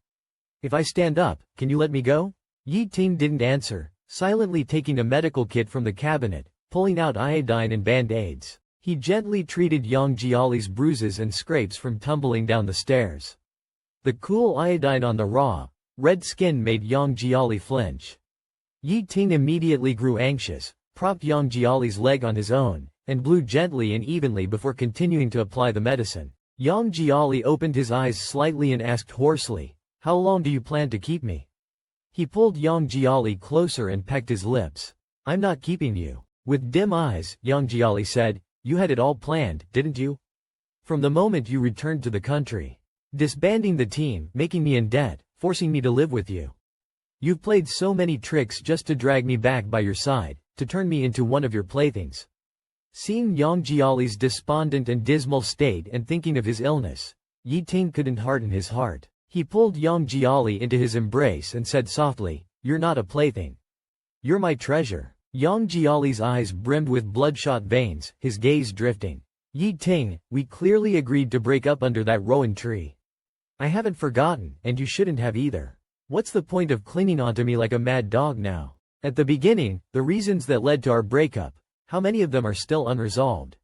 "If I stand up, can you let me go?" Yi Ting didn't answer, silently taking a medical kit from the cabinet, pulling out iodine and band-aids. He gently treated Yang Jiali's bruises and scrapes from tumbling down the stairs. The cool iodine on the raw, red skin made Yang Jiali flinch. Yi Ting immediately grew anxious, propped Yang Jiali's leg on his own, and blew gently and evenly before continuing to apply the medicine. Yang Jiali opened his eyes slightly and asked hoarsely, "How long do you plan to keep me?" He pulled Yang Jiali closer and pecked his lips. "I'm not keeping you." With dim eyes, Yang Jiali said, "You had it all planned, didn't you? From the moment you returned to the country. Disbanding the team, making me in debt, forcing me to live with you. You've played so many tricks just to drag me back by your side, to turn me into one of your playthings." Seeing Yang Jiali's despondent and dismal state and thinking of his illness, Yi Ting couldn't harden his heart. He pulled Yang Jiali into his embrace and said softly, "You're not a plaything. You're my treasure." Yang Jiali's eyes brimmed with bloodshot veins, his gaze drifting. "Yi Ting, we clearly agreed to break up under that rowan tree. I haven't forgotten, and you shouldn't have either. What's the point of clinging onto me like a mad dog now? At the beginning, the reasons that led to our breakup, how many of them are still unresolved?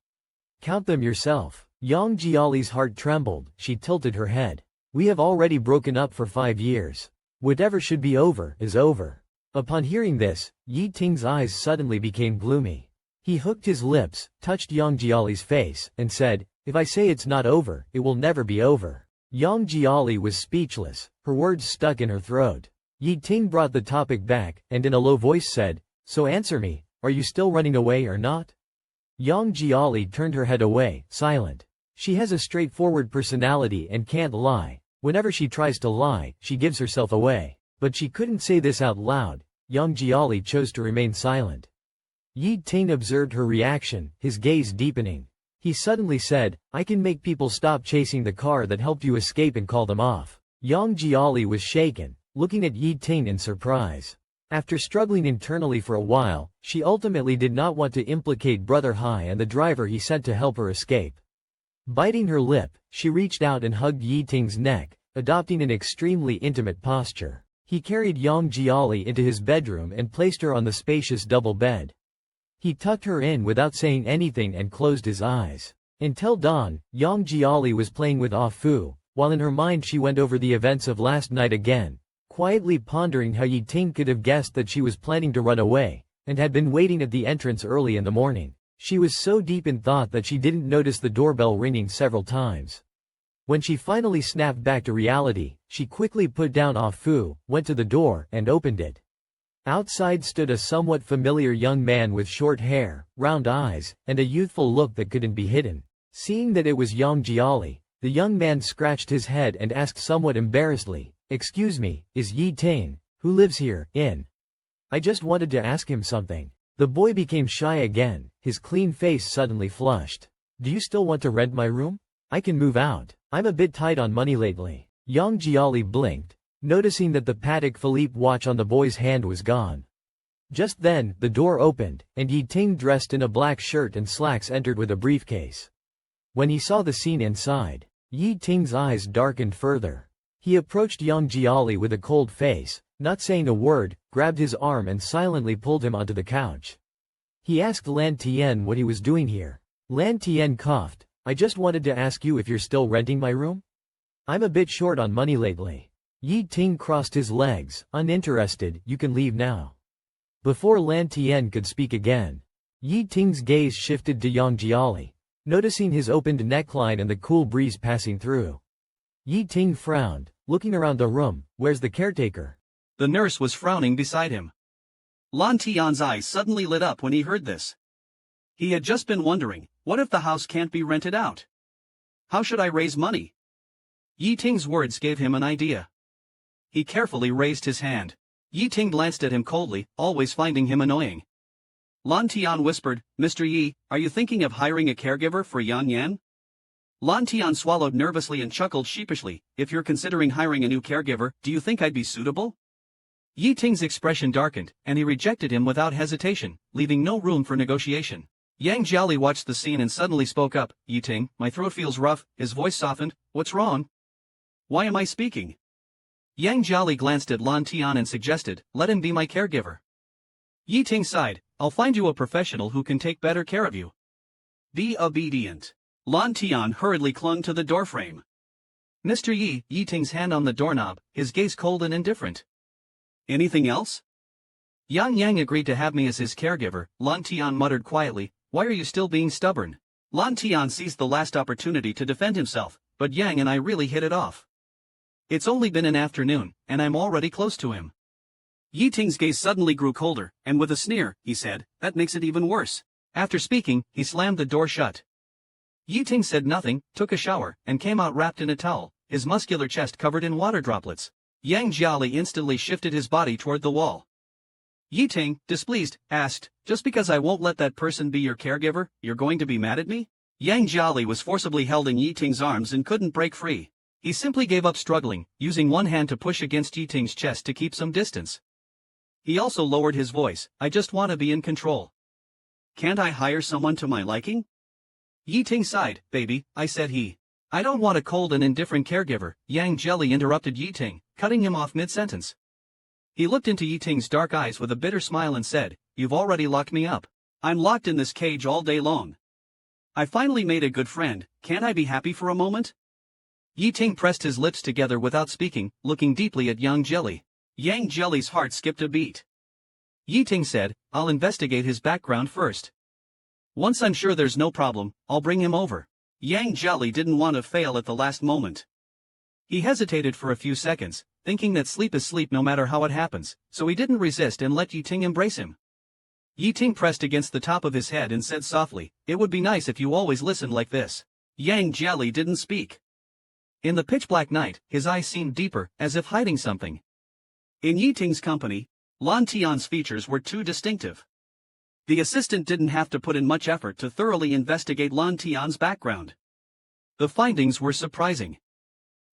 Count them yourself." Yang Jiali's heart trembled, she tilted her head. "We have already broken up for 5 years. Whatever should be over, is over." Upon hearing this, Yi Ting's eyes suddenly became gloomy. He hooked his lips, touched Yang Jiali's face, and said, "If I say it's not over, it will never be over." Yang Jiali was speechless, her words stuck in her throat. Yi Ting brought the topic back, and in a low voice said, "So answer me, are you still running away or not?" Yang Jiali turned her head away, silent. She has a straightforward personality and can't lie. Whenever she tries to lie, she gives herself away. But she couldn't say this out loud. Yang Jiali chose to remain silent. Yi Ting observed her reaction, his gaze deepening. He suddenly said, "I can make people stop chasing the car that helped you escape and call them off." Yang Jiali was shaken, looking at Yi Ting in surprise. After struggling internally for a while, she ultimately did not want to implicate Brother Hai and the driver he sent to help her escape. Biting her lip, she reached out and hugged Yi Ting's neck, adopting an extremely intimate posture. He carried Yang Jiali into his bedroom and placed her on the spacious double bed. He tucked her in without saying anything and closed his eyes. Until dawn, Yang Jiali was playing with Ah Fu, while in her mind she went over the events of last night again, quietly pondering how Yi Ting could have guessed that she was planning to run away, and had been waiting at the entrance early in the morning. She was so deep in thought that she didn't notice the doorbell ringing several times. When she finally snapped back to reality, she quickly put down Ah Fu, went to the door, and opened it. Outside stood a somewhat familiar young man with short hair, round eyes, and a youthful look that couldn't be hidden. Seeing that it was Yang Jiali, the young man scratched his head and asked somewhat embarrassedly, "Excuse me, is Yi Ting, who lives here, in? I just wanted to ask him something." The boy became shy again, his clean face suddenly flushed. "Do you still want to rent my room? I can move out. I'm a bit tight on money lately." Yang Jiali blinked, noticing that the Patek Philippe watch on the boy's hand was gone. Just then, the door opened, and Yi Ting dressed in a black shirt and slacks entered with a briefcase. When he saw the scene inside, Yi Ting's eyes darkened further. He approached Yang Jiali with a cold face, not saying a word, grabbed his arm and silently pulled him onto the couch. He asked Lan Tian what he was doing here. Lan Tian coughed, "I just wanted to ask you if you're still renting my room? I'm a bit short on money lately." Yi Ting crossed his legs, uninterested. "You can leave now." Before Lan Tian could speak again, Yi Ting's gaze shifted to Yang Jiali, noticing his opened neckline and the cool breeze passing through. Yi Ting frowned, looking around the room. "Where's the caretaker?" The nurse was frowning beside him. Lan Tian's eyes suddenly lit up when he heard this. He had just been wondering, what if the house can't be rented out? How should I raise money? Yi Ting's words gave him an idea. He carefully raised his hand. Yi Ting glanced at him coldly, always finding him annoying. Lan Tian whispered, "Mr. Yi, are you thinking of hiring a caregiver for Yan Yan?" Lan Tian swallowed nervously and chuckled sheepishly. "If you're considering hiring a new caregiver, do you think I'd be suitable?" Yi Ting's expression darkened, and he rejected him without hesitation, leaving no room for negotiation. Yang Jiali watched the scene and suddenly spoke up. "Yi Ting, my throat feels rough." His voice softened. "What's wrong? Why am I speaking?" Yang Jiali glanced at Lan Tian and suggested, "Let him be my caregiver." Yi Ting sighed, "I'll find you a professional who can take better care of you." "Be obedient." Lan Tian hurriedly clung to the doorframe. "Mr. Yi," Yi Ting's hand on the doorknob, his gaze cold and indifferent. "Anything else?" Yang Yang agreed to have me as his caregiver, Lan Tian muttered quietly, why are you still being stubborn? Lan Tian seized the last opportunity to defend himself, but Yang and I really hit it off. It's only been an afternoon, and I'm already close to him. Yi Ting's gaze suddenly grew colder, and with a sneer, he said, that makes it even worse. After speaking, he slammed the door shut. Yi Ting said nothing, took a shower, and came out wrapped in a towel, his muscular chest covered in water droplets. Yang Jiali instantly shifted his body toward the wall. Yi Ting, displeased, asked, just because I won't let that person be your caregiver, you're going to be mad at me? Yang Jiali was forcibly held in Yi Ting's arms and couldn't break free. He simply gave up struggling, using one hand to push against Yi Ting's chest to keep some distance. He also lowered his voice, I just want to be in control. Can't I hire someone to my liking? Yi Ting sighed, baby, I said he. I don't want a cold and indifferent caregiver, Yang Jelly interrupted Yi Ting, cutting him off mid-sentence. He looked into Yi Ting's dark eyes with a bitter smile and said, you've already locked me up. I'm locked in this cage all day long. I finally made a good friend, can't I be happy for a moment? Yi Ting pressed his lips together without speaking, looking deeply at Yang Jelly. Yang Jelly's heart skipped a beat. Yi Ting said, I'll investigate his background first. Once I'm sure there's no problem, I'll bring him over. Yang Jelly didn't want to fail at the last moment. He hesitated for a few seconds, thinking that sleep is sleep no matter how it happens, so he didn't resist and let Yi Ting embrace him. Yi Ting pressed against the top of his head and said softly, it would be nice if you always listened like this. Yang Jelly didn't speak. In the pitch-black night, his eyes seemed deeper, as if hiding something. In Yi Ting's company, Lan Tian's features were too distinctive. The assistant didn't have to put in much effort to thoroughly investigate Lan Tian's background. The findings were surprising.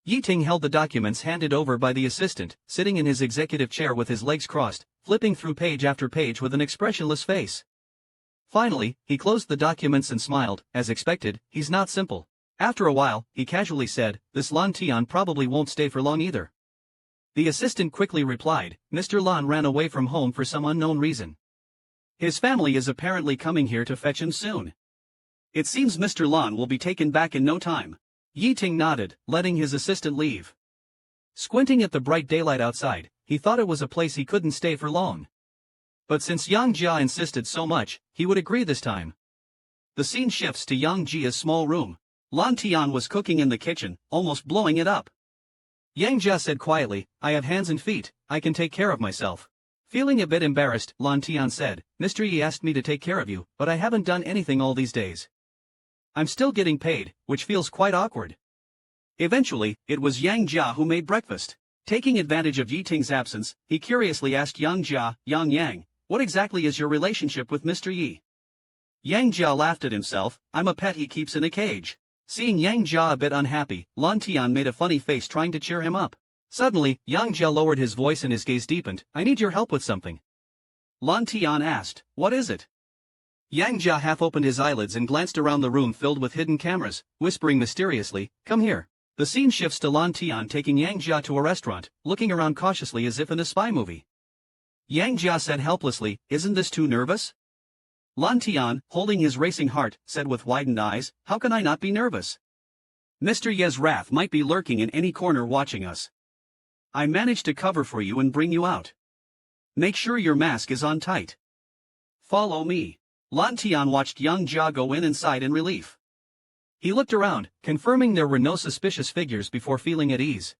Yi Ting held the documents handed over by the assistant, sitting in his executive chair with his legs crossed, flipping through page after page with an expressionless face. Finally, he closed the documents and smiled, as expected, he's not simple. After a while, he casually said, this Lan Tian probably won't stay for long either. The assistant quickly replied, Mr. Lan ran away from home for some unknown reason. His family is apparently coming here to fetch him soon. It seems Mr. Lan will be taken back in no time. Yi Ting nodded, letting his assistant leave. Squinting at the bright daylight outside, he thought it was a place he couldn't stay for long. But since Yang Jia insisted so much, he would agree this time. The scene shifts to Yang Jia's small room. Lan Tian was cooking in the kitchen, almost blowing it up. Yang Jia said quietly, I have hands and feet, I can take care of myself. Feeling a bit embarrassed, Lan Tian said, Mr. Yi asked me to take care of you, but I haven't done anything all these days. I'm still getting paid, which feels quite awkward. Eventually, it was Yang Jia who made breakfast. Taking advantage of Yi Ting's absence, he curiously asked Yang Jia, Yang, what exactly is your relationship with Mr. Yi? Yang Jia laughed at himself, I'm a pet he keeps in a cage. Seeing Yang Jia a bit unhappy, Lan Tian made a funny face trying to cheer him up. Suddenly, Yang Jia lowered his voice and his gaze deepened, I need your help with something. Lan Tian asked, what is it? Yang Jia half opened his eyelids and glanced around the room filled with hidden cameras, whispering mysteriously, come here. The scene shifts to Lan Tian taking Yang Jia to a restaurant, looking around cautiously as if in a spy movie. Yang Jia said helplessly, isn't this too nervous? Lan Tian, holding his racing heart, said with widened eyes, how can I not be nervous? Mr. Ye's wrath might be lurking in any corner watching us. I managed to cover for you and bring you out. Make sure your mask is on tight. Follow me. Lan Tian watched Yang Jia go inside in relief. He looked around, confirming there were no suspicious figures before feeling at ease.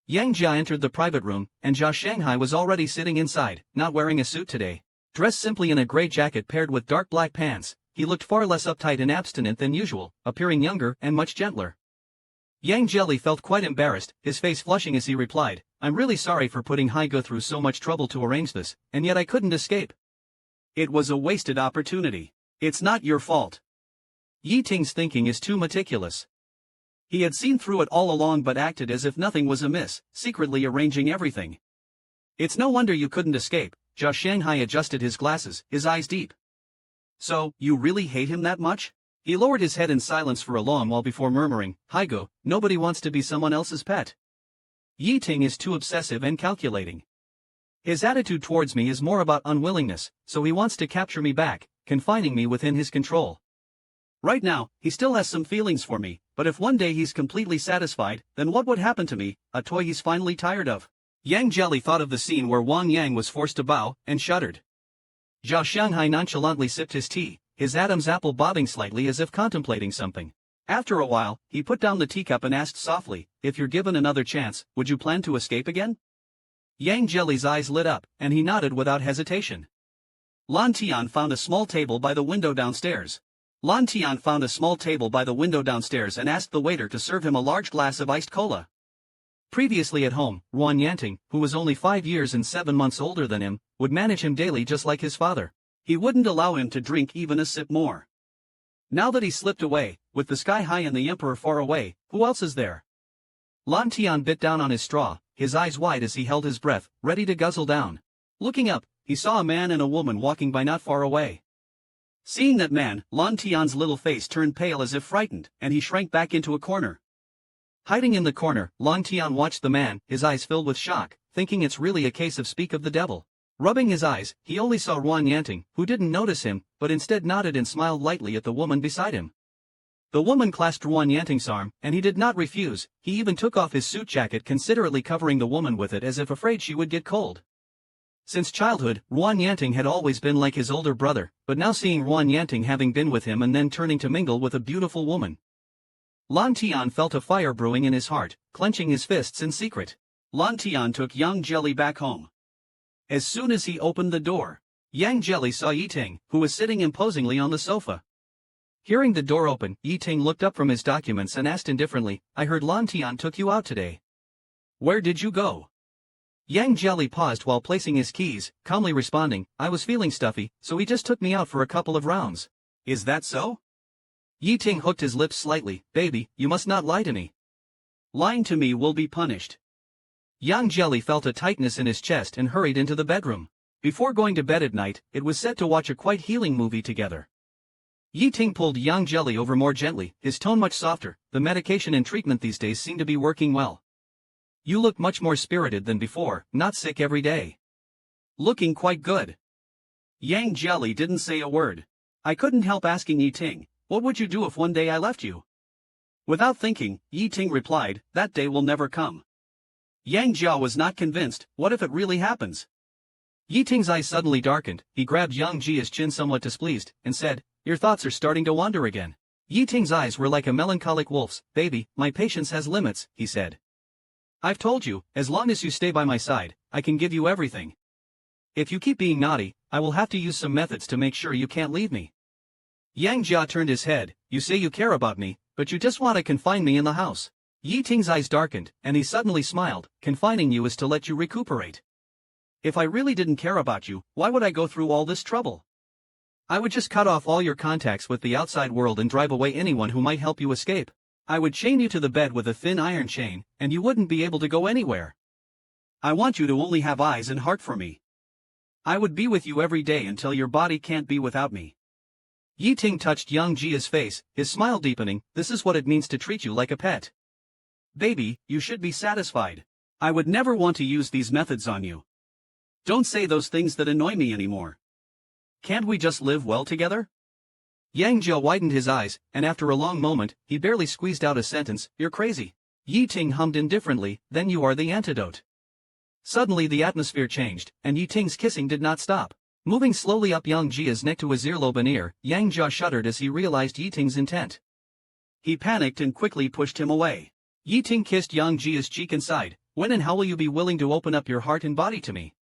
Yang Jia entered the private room, and Jia Shanghai was already sitting inside, not wearing a suit today. Dressed simply in a gray jacket paired with dark black pants, he looked far less uptight and abstinent than usual, appearing younger and much gentler. Yang Jelly felt quite embarrassed, his face flushing as he replied, I'm really sorry for putting Haigo through so much trouble to arrange this, and yet I couldn't escape. It was a wasted opportunity. It's not your fault. Yi Ting's thinking is too meticulous. He had seen through it all along but acted as if nothing was amiss, secretly arranging everything. It's no wonder you couldn't escape. Jia Shanghai adjusted his glasses, his eyes deep. So, you really hate him that much? He lowered his head in silence for a long while before murmuring, Haigo, nobody wants to be someone else's pet. Yi Ting is too obsessive and calculating. His attitude towards me is more about unwillingness, so he wants to capture me back, confining me within his control. Right now, he still has some feelings for me, but if one day he's completely satisfied, then what would happen to me, a toy he's finally tired of? Yang Jelly thought of the scene where Wang Yang was forced to bow, and shuddered. Zhao Shanghai nonchalantly sipped his tea, his Adam's apple bobbing slightly as if contemplating something. After a while, he put down the teacup and asked softly, "If you're given another chance, would you plan to escape again?" Yang Jelly's eyes lit up, and he nodded without hesitation. Lan Tian found a small table by the window downstairs. and asked the waiter to serve him a large glass of iced cola. Previously at home, Ruan Yanting, who was only 5 years and 7 months older than him, would manage him daily just like his father. He wouldn't allow him to drink even a sip more. Now that he slipped away, with the sky high and the emperor far away, who else is there? Lan Tian bit down on his straw, his eyes wide as he held his breath, ready to guzzle down. Looking up, he saw a man and a woman walking by not far away. Seeing that man, Lan Tian's little face turned pale as if frightened, and he shrank back into a corner. Hiding in the corner, Lan Tian watched the man, his eyes filled with shock, thinking it's really a case of speak of the devil. Rubbing his eyes, he only saw Ruan Yanting, who didn't notice him, but instead nodded and smiled lightly at the woman beside him. The woman clasped Ruan Yanting's arm, and he did not refuse. He even took off his suit jacket, considerately covering the woman with it as if afraid she would get cold. Since childhood, Ruan Yanting had always been like his older brother, but now seeing Ruan Yanting having been with him and then turning to mingle with a beautiful woman, Lan Tian felt a fire brewing in his heart, clenching his fists in secret. Lan Tian took Yang Jelly back home. As soon as he opened the door, Yang Jelly saw Yiting, who was sitting imposingly on the sofa. Hearing the door open, Yiting looked up from his documents and asked indifferently, "I heard Lan Tian took you out today. Where did you go?" Yang Jelly paused while placing his keys, calmly responding, "I was feeling stuffy, so he just took me out for a couple of rounds." "Is that so?" Yiting hooked his lips slightly. "Baby, you must not lie to me. Lying to me will be punished." Yang Jelly felt a tightness in his chest and hurried into the bedroom. Before going to bed at night, it was set to watch a quite healing movie together. Yiting pulled Yang Jelly over more gently, his tone much softer. "The medication and treatment these days seem to be working well. You look much more spirited than before, not sick every day. Looking quite good." Yang Jelly didn't say a word. "I couldn't help asking Yiting, what would you do if one day I left you?" Without thinking, Yiting replied, "That day will never come." Yang Jia was not convinced. What if it really happens? Yiting's eyes suddenly darkened. He grabbed Yang Jia's chin somewhat displeased, and said, "Your thoughts are starting to wander again." Yiting's eyes were like a melancholic wolf's. "Baby, my patience has limits," he said. "I've told you, as long as you stay by my side, I can give you everything. If you keep being naughty, I will have to use some methods to make sure you can't leave me." Yang Jia turned his head. "You say you care about me, but you just want to confine me in the house." Yiting's eyes darkened, and he suddenly smiled. "Confining you is to let you recuperate. If I really didn't care about you, why would I go through all this trouble? I would just cut off all your contacts with the outside world and drive away anyone who might help you escape. I would chain you to the bed with a thin iron chain, and you wouldn't be able to go anywhere. I want you to only have eyes and heart for me. I would be with you every day until your body can't be without me." Yiting touched Yang Jia's face, his smile deepening. "This is what it means to treat you like a pet. Baby, you should be satisfied. I would never want to use these methods on you. Don't say those things that annoy me anymore. Can't we just live well together?" Yang Jia widened his eyes, and after a long moment, he barely squeezed out a sentence, "You're crazy." Yiting hummed indifferently, "Then you are the antidote." Suddenly the atmosphere changed, and Yiting's kissing did not stop. Moving slowly up Yang Jia's neck to his earlobe and ear, Yang Jia shuddered as he realized Yiting's intent. He panicked and quickly pushed him away. Yiting kissed Yang Jia's cheek and sighed, "When and how will you be willing to open up your heart and body to me?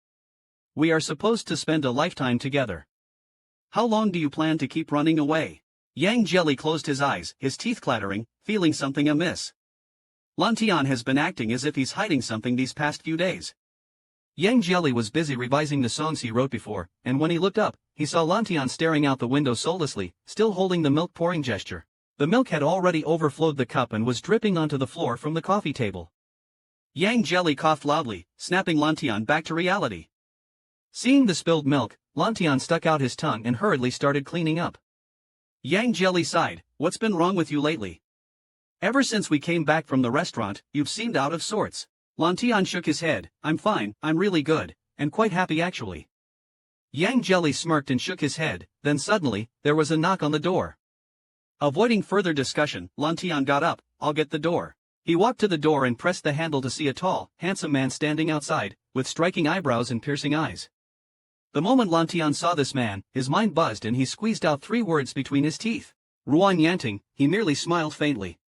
We are supposed to spend a lifetime together. How long do you plan to keep running away?" Yang Jelly closed his eyes, his teeth clattering, feeling something amiss. Lan Tian has been acting as if he's hiding something these past few days. Yang Jelly was busy revising the songs he wrote before, and when he looked up, he saw Lan Tian staring out the window soullessly, still holding the milk pouring gesture. The milk had already overflowed the cup and was dripping onto the floor from the coffee table. Yang Jelly coughed loudly, snapping Lan Tian back to reality. Seeing the spilled milk, Lan Tian stuck out his tongue and hurriedly started cleaning up. Yang Jelly sighed, "What's been wrong with you lately? Ever since we came back from the restaurant, you've seemed out of sorts." Lan Tian shook his head, "I'm fine, I'm really good, and quite happy actually." Yang Jelly smirked and shook his head, then suddenly, there was a knock on the door. Avoiding further discussion, Lan Tian got up, "I'll get the door." He walked to the door and pressed the handle to see a tall, handsome man standing outside, with striking eyebrows and piercing eyes. The moment Lan Tian saw this man, his mind buzzed and he squeezed out 3 words between his teeth. Ruan Yanting. He merely smiled faintly.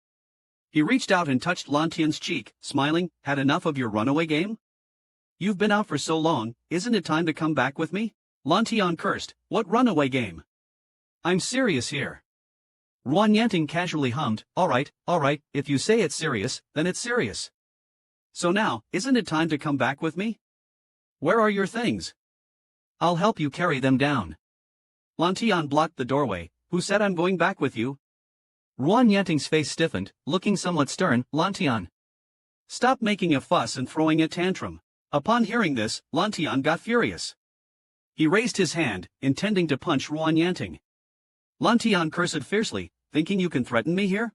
He reached out and touched Lan Tian's cheek, smiling, had enough of your runaway game? You've been out for so long, isn't it time to come back with me? Lan Tian cursed, what runaway game? I'm serious here. Ruan Yanting casually hummed, alright, if you say it's serious, then it's serious. So now, isn't it time to come back with me? Where are your things? I'll help you carry them down. Lan Tian blocked the doorway. Who said I'm going back with you? Ruan Yanting's face stiffened, looking somewhat stern. Lan Tian, stop making a fuss and throwing a tantrum. Upon hearing this, Lan Tian got furious. He raised his hand, intending to punch Ruan Yanting. Lan Tian cursed fiercely, thinking you can threaten me here?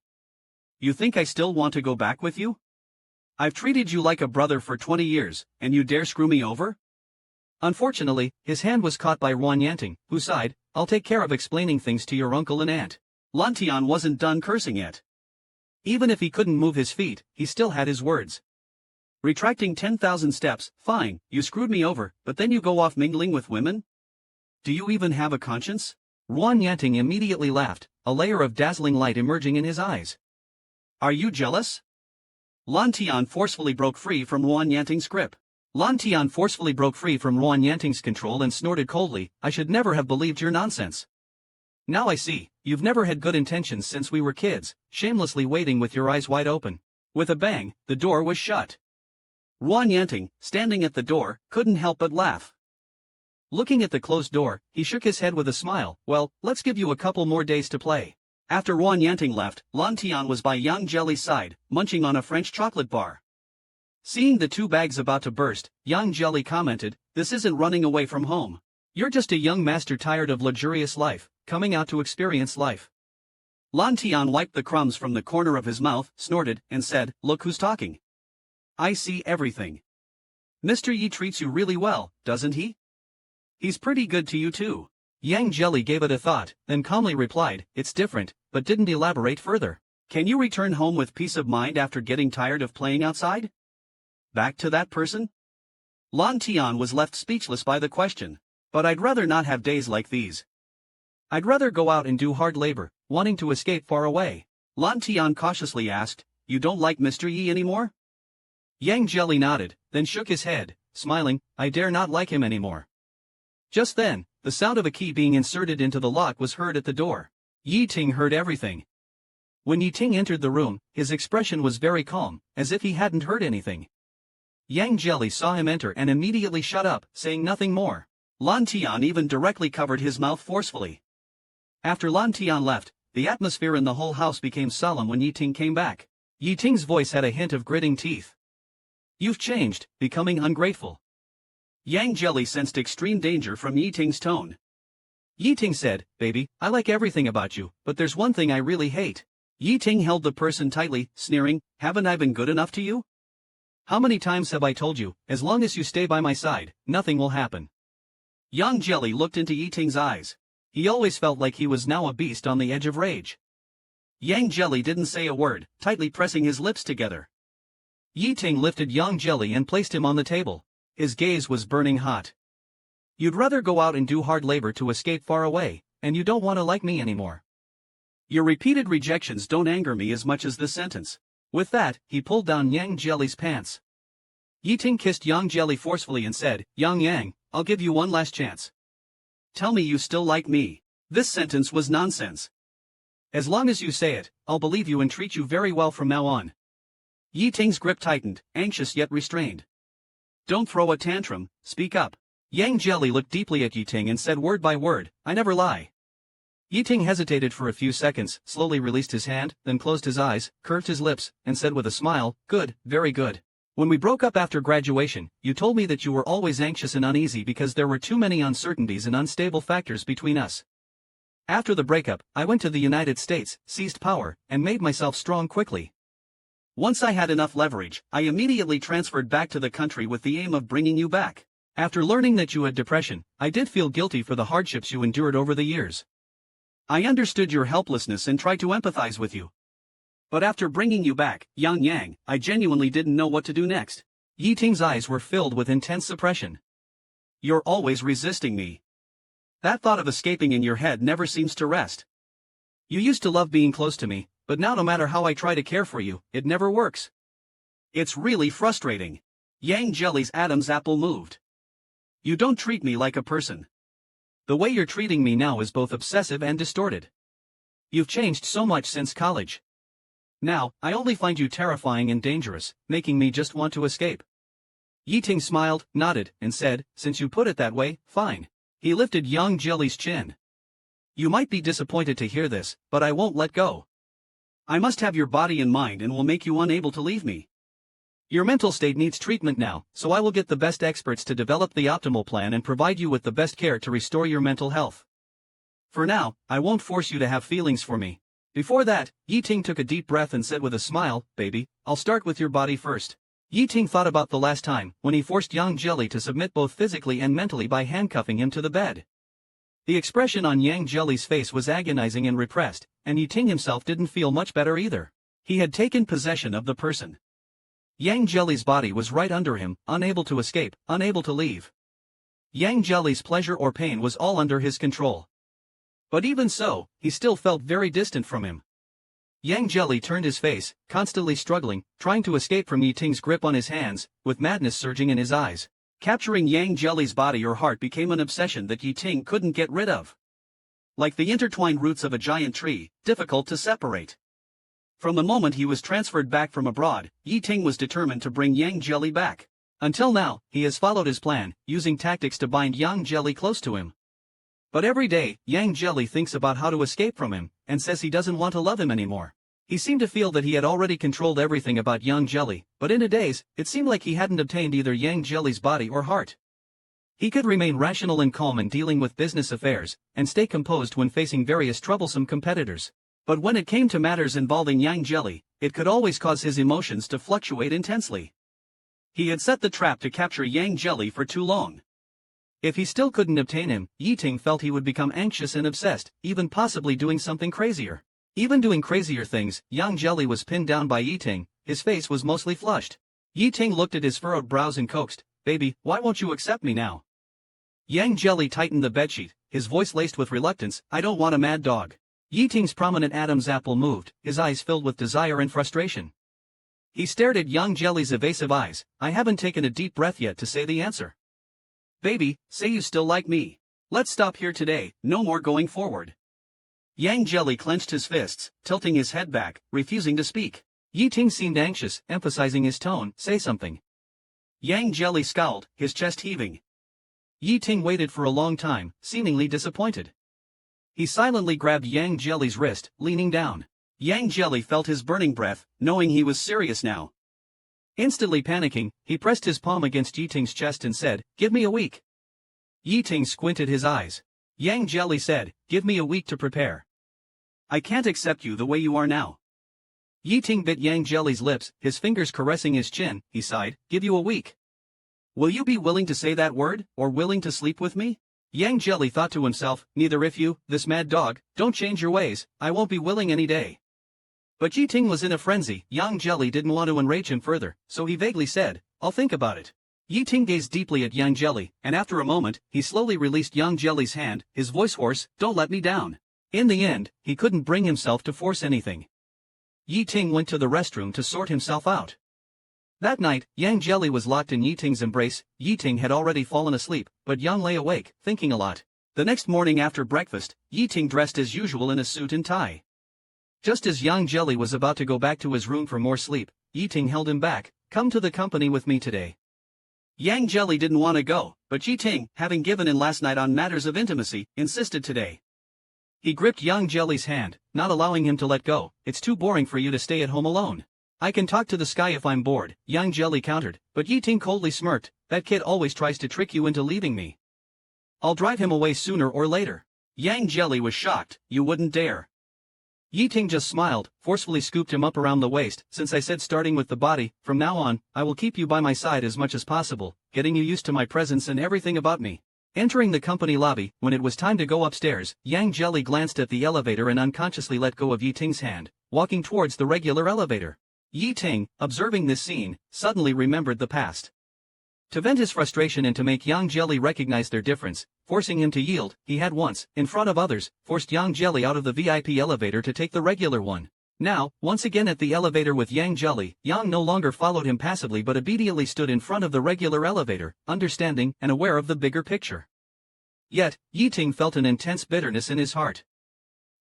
You think I still want to go back with you? I've treated you like a brother for 20 years, and you dare screw me over? Unfortunately, his hand was caught by Ruan Yanting, who sighed, I'll take care of explaining things to your uncle and aunt. Lan Tian wasn't done cursing yet. Even if he couldn't move his feet, he still had his words. Retracting 10,000 steps, fine, you screwed me over, but then you go off mingling with women? Do you even have a conscience? Ruan Yanting immediately laughed, a layer of dazzling light emerging in his eyes. Are you jealous? Lan Tian forcefully broke free from Ruan Yanting's grip. Lan Tian forcefully broke free from Ruan Yanting's control and snorted coldly, I should never have believed your nonsense. Now I see, you've never had good intentions since we were kids, shamelessly waiting with your eyes wide open. With a bang, the door was shut. Ruan Yanting, standing at the door, couldn't help but laugh. Looking at the closed door, he shook his head with a smile, well, let's give you a couple more days to play. After Ruan Yanting left, Lan Tian was by Yang Jelly's side, munching on a French chocolate bar. Seeing the 2 bags about to burst, Yang Jelly commented, this isn't running away from home. You're just a young master tired of luxurious life, coming out to experience life. Lan Tian wiped the crumbs from the corner of his mouth, snorted, and said, look who's talking. I see everything. Mr. Yi treats you really well, doesn't he? He's pretty good to you too. Yang Jelly gave it a thought, then calmly replied, it's different, but didn't elaborate further. Can you return home with peace of mind after getting tired of playing outside? Back to that person? Lan Tian was left speechless by the question. But I'd rather not have days like these. I'd rather go out and do hard labor, wanting to escape far away. Lan Tian cautiously asked, you don't like Mr. Yi anymore? Yang Jelly nodded, then shook his head, smiling, I dare not like him anymore. Just then, the sound of a key being inserted into the lock was heard at the door. Yi Ting heard everything. When Yi Ting entered the room, his expression was very calm, as if he hadn't heard anything. Yang Jelly saw him enter and immediately shut up, saying nothing more. Lan Tian even directly covered his mouth forcefully. After Lan Tian left, the atmosphere in the whole house became solemn when Yi Ting came back. Yi Ting's voice had a hint of gritting teeth. You've changed, becoming ungrateful. Yang Jelly sensed extreme danger from Yi Ting's tone. Yi Ting said, baby, I like everything about you, but there's one thing I really hate. Yi Ting held the person tightly, sneering, haven't I been good enough to you? How many times have I told you, as long as you stay by my side, nothing will happen. Yang Jelly looked into Yi Ting's eyes. He always felt like he was now a beast on the edge of rage. Yang Jelly didn't say a word, tightly pressing his lips together. Yi Ting lifted Yang Jelly and placed him on the table. His gaze was burning hot. You'd rather go out and do hard labor to escape far away, and you don't want to like me anymore. Your repeated rejections don't anger me as much as this sentence. With that, he pulled down Yang Jelly's pants. Yi Ting kissed Yang Jelly forcefully and said, Yang, I'll give you one last chance. Tell me you still like me. This sentence was nonsense. As long as you say it, I'll believe you and treat you very well from now on. Yi Ting's grip tightened, anxious yet restrained. Don't throw a tantrum, speak up. Yang Jelly looked deeply at Yi Ting and said word by word, I never lie. Yi Ting hesitated for a few seconds, slowly released his hand, then closed his eyes, curved his lips, and said with a smile, good, very good. When we broke up after graduation, you told me that you were always anxious and uneasy because there were too many uncertainties and unstable factors between us. After the breakup, I went to the United States, seized power, and made myself strong quickly. Once I had enough leverage, I immediately transferred back to the country with the aim of bringing you back. After learning that you had depression, I did feel guilty for the hardships you endured over the years. I understood your helplessness and tried to empathize with you. But after bringing you back, Yang Yang, I genuinely didn't know what to do next. Yi Ting's eyes were filled with intense suppression. You're always resisting me. That thought of escaping in your head never seems to rest. You used to love being close to me, but now no matter how I try to care for you, it never works. It's really frustrating. Yang Jelly's Adam's apple moved. You don't treat me like a person. The way you're treating me now is both obsessive and distorted. You've changed so much since college. Now, I only find you terrifying and dangerous, making me just want to escape. Yi Ting smiled, nodded, and said, since you put it that way, fine. He lifted Yang Jelly's chin. You might be disappointed to hear this, but I won't let go. I must have your body and mind and will make you unable to leave me. Your mental state needs treatment now, so I will get the best experts to develop the optimal plan and provide you with the best care to restore your mental health. For now, I won't force you to have feelings for me. Before that, Yi Ting took a deep breath and said with a smile, baby, I'll start with your body first. Yi Ting thought about the last time, when he forced Yang Jelly to submit both physically and mentally by handcuffing him to the bed. The expression on Yang Jelly's face was agonizing and repressed, and Yi Ting himself didn't feel much better either. He had taken possession of the person. Yang Jelly's body was right under him, unable to escape, unable to leave. Yang Jelly's pleasure or pain was all under his control. But even so, he still felt very distant from him. Yang Jelly turned his face, constantly struggling, trying to escape from Yi Ting's grip on his hands, with madness surging in his eyes. Capturing Yang Jelly's body or heart became an obsession that Yi Ting couldn't get rid of. Like the intertwined roots of a giant tree, difficult to separate. From the moment he was transferred back from abroad, Yi Ting was determined to bring Yang Jelly back. Until now, he has followed his plan, using tactics to bind Yang Jelly close to him. But every day, Yang Jelly thinks about how to escape from him, and says he doesn't want to love him anymore. He seemed to feel that he had already controlled everything about Yang Jelly, but in a daze, it seemed like he hadn't obtained either Yang Jelly's body or heart. He could remain rational and calm in dealing with business affairs, and stay composed when facing various troublesome competitors. But when it came to matters involving Yang Jelly, it could always cause his emotions to fluctuate intensely. He had set the trap to capture Yang Jelly for too long. If he still couldn't obtain him, Yi Ting felt he would become anxious and obsessed, even possibly doing something crazier. Even doing crazier things, Yang Jelly was pinned down by Yi Ting, his face was mostly flushed. Yi Ting looked at his furrowed brows and coaxed, baby, why won't you accept me now? Yang Jelly tightened the bedsheet, his voice laced with reluctance, I don't want a mad dog. Yi Ting's prominent Adam's apple moved, his eyes filled with desire and frustration. He stared at Yang Jelly's evasive eyes, I haven't taken a deep breath yet to say the answer. Baby, say you still like me. Let's stop here today, no more going forward. Yang Jelly clenched his fists, tilting his head back, refusing to speak. Yi Ting seemed anxious, emphasizing his tone, say something. Yang Jelly scowled, his chest heaving. Yi Ting waited for a long time, seemingly disappointed. He silently grabbed Yang Jelly's wrist, leaning down. Yang Jelly felt his burning breath, knowing he was serious now. Instantly panicking, he pressed his palm against Yi Ting's chest and said, give me a week. Yi Ting squinted his eyes. Yang Jelly said, give me a week to prepare. I can't accept you the way you are now. Yi Ting bit Yang Jelly's lips, his fingers caressing his chin, he sighed, give you a week. Will you be willing to say that word, or willing to sleep with me? Yang Jelly thought to himself, neither if you, this mad dog, don't change your ways, I won't be willing any day. But Yi Ting was in a frenzy, Yang Jelly didn't want to enrage him further, so he vaguely said, I'll think about it. Yi Ting gazed deeply at Yang Jelly, and after a moment, he slowly released Yang Jelly's hand, his voice hoarse, don't let me down. In the end, he couldn't bring himself to force anything. Yi Ting went to the restroom to sort himself out. That night, Yang Jelly was locked in Yi Ting's embrace. Yi Ting had already fallen asleep, but Yang lay awake, thinking a lot. The next morning after breakfast, Yi Ting dressed as usual in a suit and tie. Just as Yang Jelly was about to go back to his room for more sleep, Yi Ting held him back, come to the company with me today. Yang Jelly didn't want to go, but Yi Ting, having given in last night on matters of intimacy, insisted today. He gripped Yang Jelly's hand, not allowing him to let go, it's too boring for you to stay at home alone. I can talk to the sky if I'm bored, Yang Jelly countered, but Yi Ting coldly smirked, that kid always tries to trick you into leaving me. I'll drive him away sooner or later. Yang Jelly was shocked, you wouldn't dare. Yi Ting just smiled, forcefully scooped him up around the waist, since I said starting with the body, from now on, I will keep you by my side as much as possible, getting you used to my presence and everything about me. Entering the company lobby, when it was time to go upstairs, Yang Jelly glanced at the elevator and unconsciously let go of Yi Ting's hand, walking towards the regular elevator. Yi Ting, observing this scene, suddenly remembered the past. To vent his frustration and to make Yang Jelly recognize their difference, forcing him to yield, he had once, in front of others, forced Yang Jelly out of the VIP elevator to take the regular one. Now, once again at the elevator with Yang Jelly, Yang no longer followed him passively but obediently stood in front of the regular elevator, understanding and aware of the bigger picture. Yet, Yi Ting felt an intense bitterness in his heart.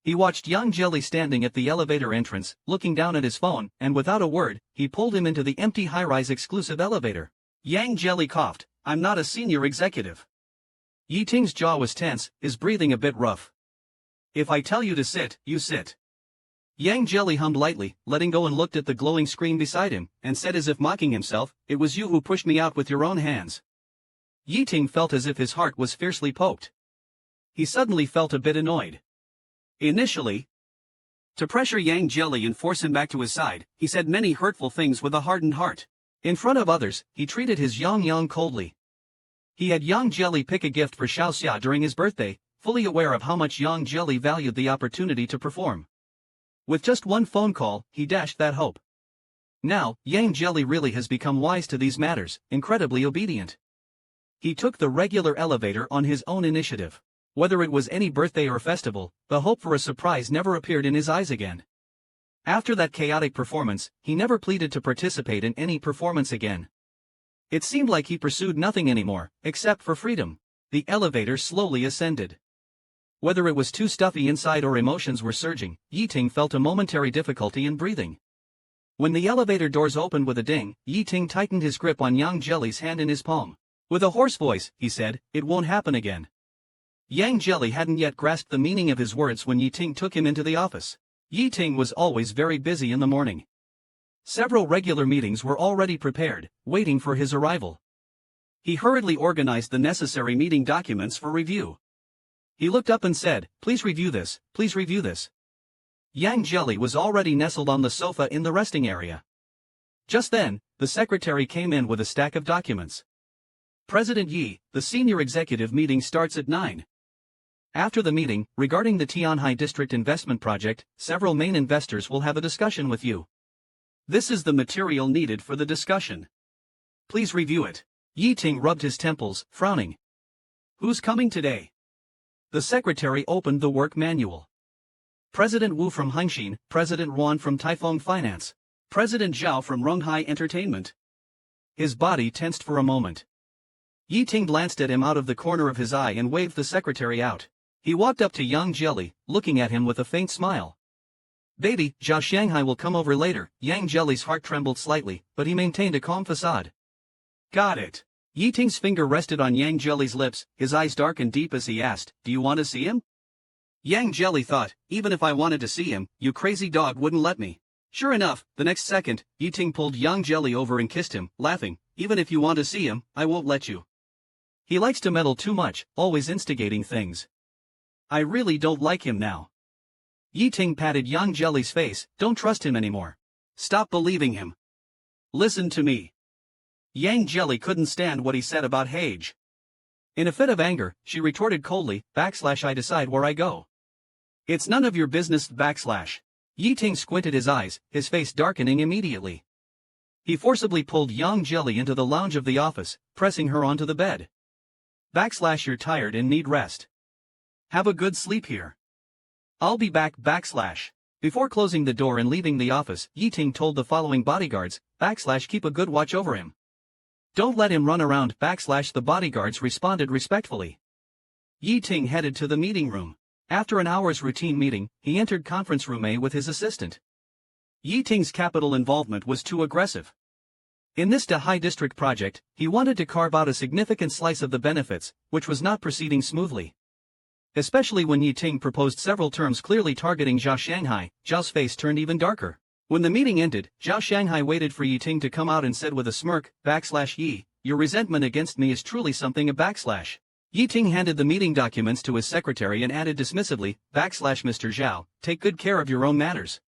He watched Yang Jelly standing at the elevator entrance, looking down at his phone, and without a word, he pulled him into the empty high-rise exclusive elevator. Yang Jelly coughed, "I'm not a senior executive." Yi Ting's jaw was tense, his breathing a bit rough. "If I tell you to sit, you sit." Yang Jelly hummed lightly, letting go and looked at the glowing screen beside him, and said as if mocking himself, "It was you who pushed me out with your own hands." Yi Ting felt as if his heart was fiercely poked. He suddenly felt a bit annoyed. Initially, to pressure Yang Jelly and force him back to his side, he said many hurtful things with a hardened heart. In front of others, he treated his Yang coldly. He had Yang Jelly pick a gift for Xiao Xia during his birthday, fully aware of how much Yang Jelly valued the opportunity to perform. With just one phone call, he dashed that hope. Now, Yang Jelly really has become wise to these matters, incredibly obedient. He took the regular elevator on his own initiative. Whether it was any birthday or festival, the hope for a surprise never appeared in his eyes again. After that chaotic performance, he never pleaded to participate in any performance again. It seemed like he pursued nothing anymore, except for freedom. The elevator slowly ascended. Whether it was too stuffy inside or emotions were surging, Yi Ting felt a momentary difficulty in breathing. When the elevator doors opened with a ding, Yi Ting tightened his grip on Yang Jelly's hand in his palm. With a hoarse voice, he said, "It won't happen again." Yang Jelly hadn't yet grasped the meaning of his words when Yi Ting took him into the office. Yi Ting was always very busy in the morning. Several regular meetings were already prepared, waiting for his arrival. He hurriedly organized the necessary meeting documents for review. He looked up and said, "Please review this, please review this." Yang Jelly was already nestled on the sofa in the resting area. Just then, the secretary came in with a stack of documents. "President Yi, the senior executive meeting starts at 9. After the meeting, regarding the Tianhai District Investment Project, several main investors will have a discussion with you. This is the material needed for the discussion. Please review it." Yi Ting rubbed his temples, frowning. "Who's coming today?" The secretary opened the work manual. President Wu from Hengxin, President Ruan from Taifeng Finance, President Zhao from Ronghai Entertainment. His body tensed for a moment. Yi Ting glanced at him out of the corner of his eye and waved the secretary out. He walked up to Yang Jelly, looking at him with a faint smile. "Baby, Zhao Shanghai will come over later." Yang Jelly's heart trembled slightly, but he maintained a calm facade. "Got it." Yi Ting's finger rested on Yang Jelly's lips, his eyes dark and deep as he asked, "Do you want to see him?" Yang Jelly thought, "Even if I wanted to see him, you crazy dog wouldn't let me." Sure enough, the next second, Yi Ting pulled Yang Jelly over and kissed him, laughing, "Even if you want to see him, I won't let you. He likes to meddle too much, always instigating things. I really don't like him now." Yi Ting patted Yang Jelly's face, "Don't trust him anymore. Stop believing him. Listen to me." Yang Jelly couldn't stand what he said about Hage. In a fit of anger, she retorted coldly, "I decide where I go. It's none of your business." Yi Ting squinted his eyes, his face darkening immediately. He forcibly pulled Yang Jelly into the lounge of the office, pressing her onto the bed. "You're tired and need rest. Have a good sleep here. I'll be back." Before closing the door and leaving the office, Yi Ting told the following bodyguards, "Keep a good watch over him. Don't let him run around." The bodyguards responded respectfully. Yi Ting headed to the meeting room. After an hour's routine meeting, he entered conference room A with his assistant. Yi Ting's capital involvement was too aggressive. In this Dahai district project, he wanted to carve out a significant slice of the benefits, which was not proceeding smoothly. Especially when Yi Ting proposed several terms clearly targeting Zhao Shanghai, Zhao's face turned even darker. When the meeting ended, Zhao Shanghai waited for Yi Ting to come out and said with a smirk, "Yi, your resentment against me is truly something a /." Yi Ting handed the meeting documents to his secretary and added dismissively, "Mr. Zhao, take good care of your own matters.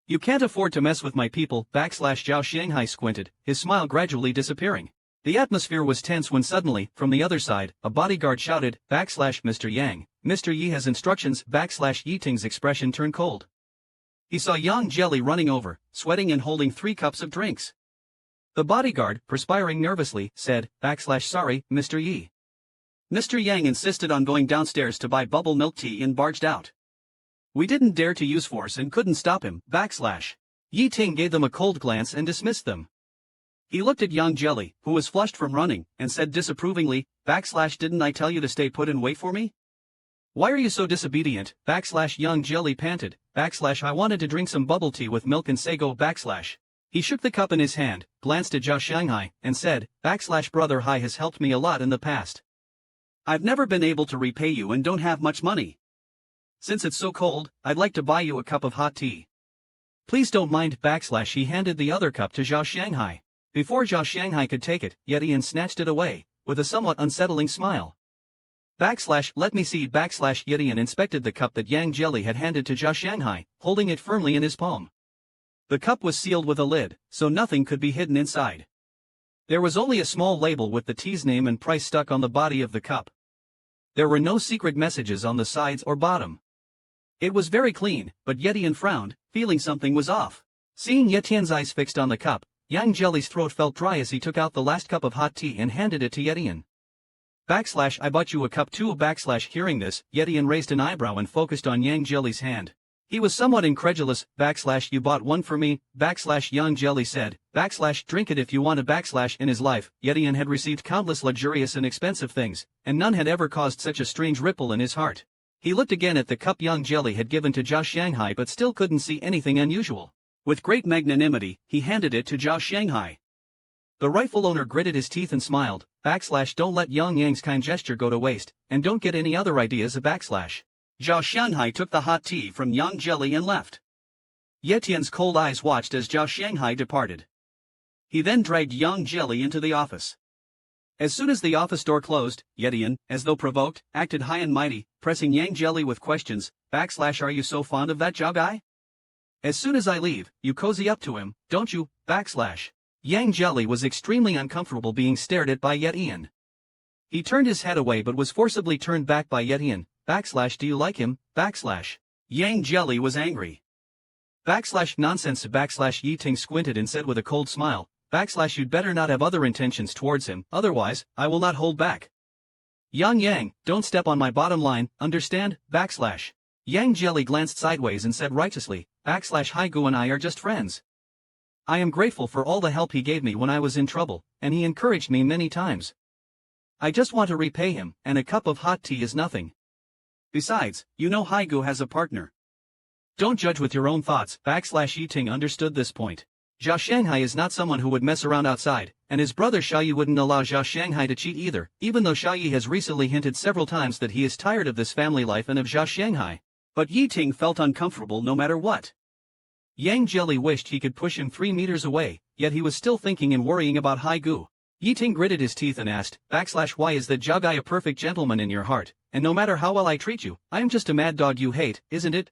You can't afford to mess with my people." Zhao Shanghai squinted, his smile gradually disappearing. The atmosphere was tense when suddenly, from the other side, a bodyguard shouted, Mr. Yang, Mr. Yi has instructions, Yi Ting's expression turned cold. He saw Yang Jelly running over, sweating and holding 3 cups of drinks. The bodyguard, perspiring nervously, said, Sorry, Mr. Yi. Mr. Yang insisted on going downstairs to buy bubble milk tea and barged out. We didn't dare to use force and couldn't stop him, Yi Ting gave them a cold glance and dismissed them. He looked at Yang Jelly, who was flushed from running, and said disapprovingly, Didn't I tell you to stay put and wait for me? Why are you so disobedient, Yang Jelly panted, I wanted to drink some bubble tea with milk and sago, He shook the cup in his hand, glanced at Zhao Shanghai, and said, Brother Hai has helped me a lot in the past. I've never been able to repay you and don't have much money. Since it's so cold, I'd like to buy you a cup of hot tea. Please don't mind, He handed the other cup to Zhao Shanghai. Before Zhao Shanghai could take it, Yetian snatched it away, with a somewhat unsettling smile. Let me see, Yetian inspected the cup that Yang Jelly had handed to Zhao Shanghai, holding it firmly in his palm. The cup was sealed with a lid, so nothing could be hidden inside. There was only a small label with the tea's name and price stuck on the body of the cup. There were no secret messages on the sides or bottom. It was very clean, but Yetian frowned, feeling something was off. Seeing Yetian's eyes fixed on the cup, Yang Jelly's throat felt dry as he took out the last cup of hot tea and handed it to Yetian. I bought you a cup too. Hearing this, Yetian raised an eyebrow and focused on Yang Jelly's hand. He was somewhat incredulous. You bought one for me, Yang Jelly said, drink it if you want to. In his life, Yetian had received countless luxurious and expensive things, and none had ever caused such a strange ripple in his heart. He looked again at the cup Yang Jelly had given to Zhao Shanghai but still couldn't see anything unusual. With great magnanimity, he handed it to Zhao Shanghai. The rightful owner gritted his teeth and smiled, don't let Yang Yang's kind gesture go to waste, and don't get any other ideas. Zhao Shanghai took the hot tea from Yang Jelly and left. Yetian's cold eyes watched as Zhao Shanghai departed. He then dragged Yang Jelly into the office. As soon as the office door closed, Yetian, as though provoked, acted high and mighty, pressing Yang Jelly with questions, are you so fond of that Zhao guy? As soon as I leave, you cozy up to him, don't you, Yang Jelly was extremely uncomfortable being stared at by Yetian. He turned his head away but was forcibly turned back by Yetian. Do you like him, Yang Jelly was angry. Nonsense. Yi Ting squinted and said with a cold smile, you'd better not have other intentions towards him, otherwise, I will not hold back. Yang, don't step on my bottom line, understand, Yang Jelly glanced sideways and said righteously, Haigu and I are just friends. I am grateful for all the help he gave me when I was in trouble, and he encouraged me many times. I just want to repay him, and a cup of hot tea is nothing. Besides, you know Haigu has a partner. Don't judge with your own thoughts. Yi Ting understood this point. Zhao Shanghai is not someone who would mess around outside, and his brother Xiaoyi wouldn't allow Zhao Shanghai to cheat either, even though Xiaoyi has recently hinted several times that he is tired of this family life and of Zhao Shanghai. But Yi Ting felt uncomfortable no matter what. Yang Jelly wished he could push him 3 meters away, yet he was still thinking and worrying about Haigu. Yi Ting gritted his teeth and asked, why is that Zhao guy a perfect gentleman in your heart, and no matter how well I treat you, I am just a mad dog you hate, isn't it?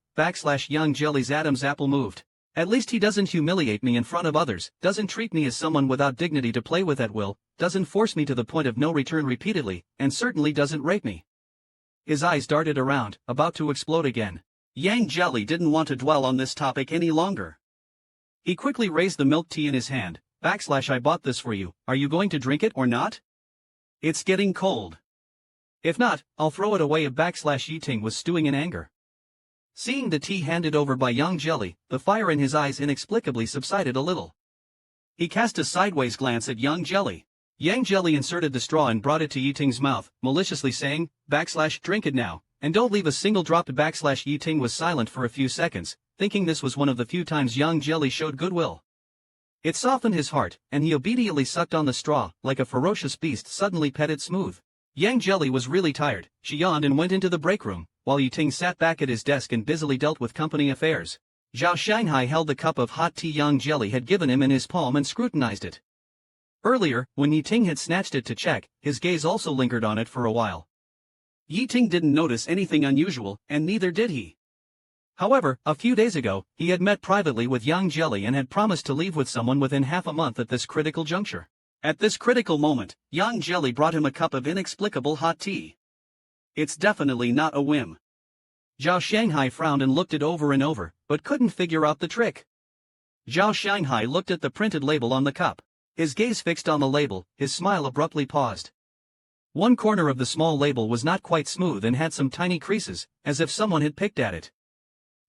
Yang Jelly's Adam's apple moved. At least he doesn't humiliate me in front of others, doesn't treat me as someone without dignity to play with at will, doesn't force me to the point of no return repeatedly, and certainly doesn't rape me. His eyes darted around, about to explode again. Yang Jelly didn't want to dwell on this topic any longer. He quickly raised the milk tea in his hand. I bought this for you, are you going to drink it or not? It's getting cold. If not, I'll throw it away. Yi Ting was stewing in anger. Seeing the tea handed over by Yang Jelly, the fire in his eyes inexplicably subsided a little. He cast a sideways glance at Yang Jelly. Yang Jelly inserted the straw and brought it to Yi Ting's mouth, maliciously saying, drink it now, and don't leave a single drop. Yi Ting was silent for a few seconds, thinking this was one of the few times Yang Jelly showed goodwill. It softened his heart, and he obediently sucked on the straw, like a ferocious beast suddenly petted smooth. Yang Jelly was really tired, she yawned and went into the break room, while Yi Ting sat back at his desk and busily dealt with company affairs. Zhao Shanghai held the cup of hot tea Yang Jelly had given him in his palm and scrutinized it. Earlier, when Yi Ting had snatched it to check, his gaze also lingered on it for a while. Yi Ting didn't notice anything unusual, and neither did he. However, a few days ago, he had met privately with Yang Jelly and had promised to leave with someone within half a month at this critical juncture. At this critical moment, Yang Jelly brought him a cup of inexplicable hot tea. It's definitely not a whim. Zhao Shanghai frowned and looked it over and over, but couldn't figure out the trick. Zhao Shanghai looked at the printed label on the cup. His gaze fixed on the label, his smile abruptly paused. One corner of the small label was not quite smooth and had some tiny creases, as if someone had picked at it.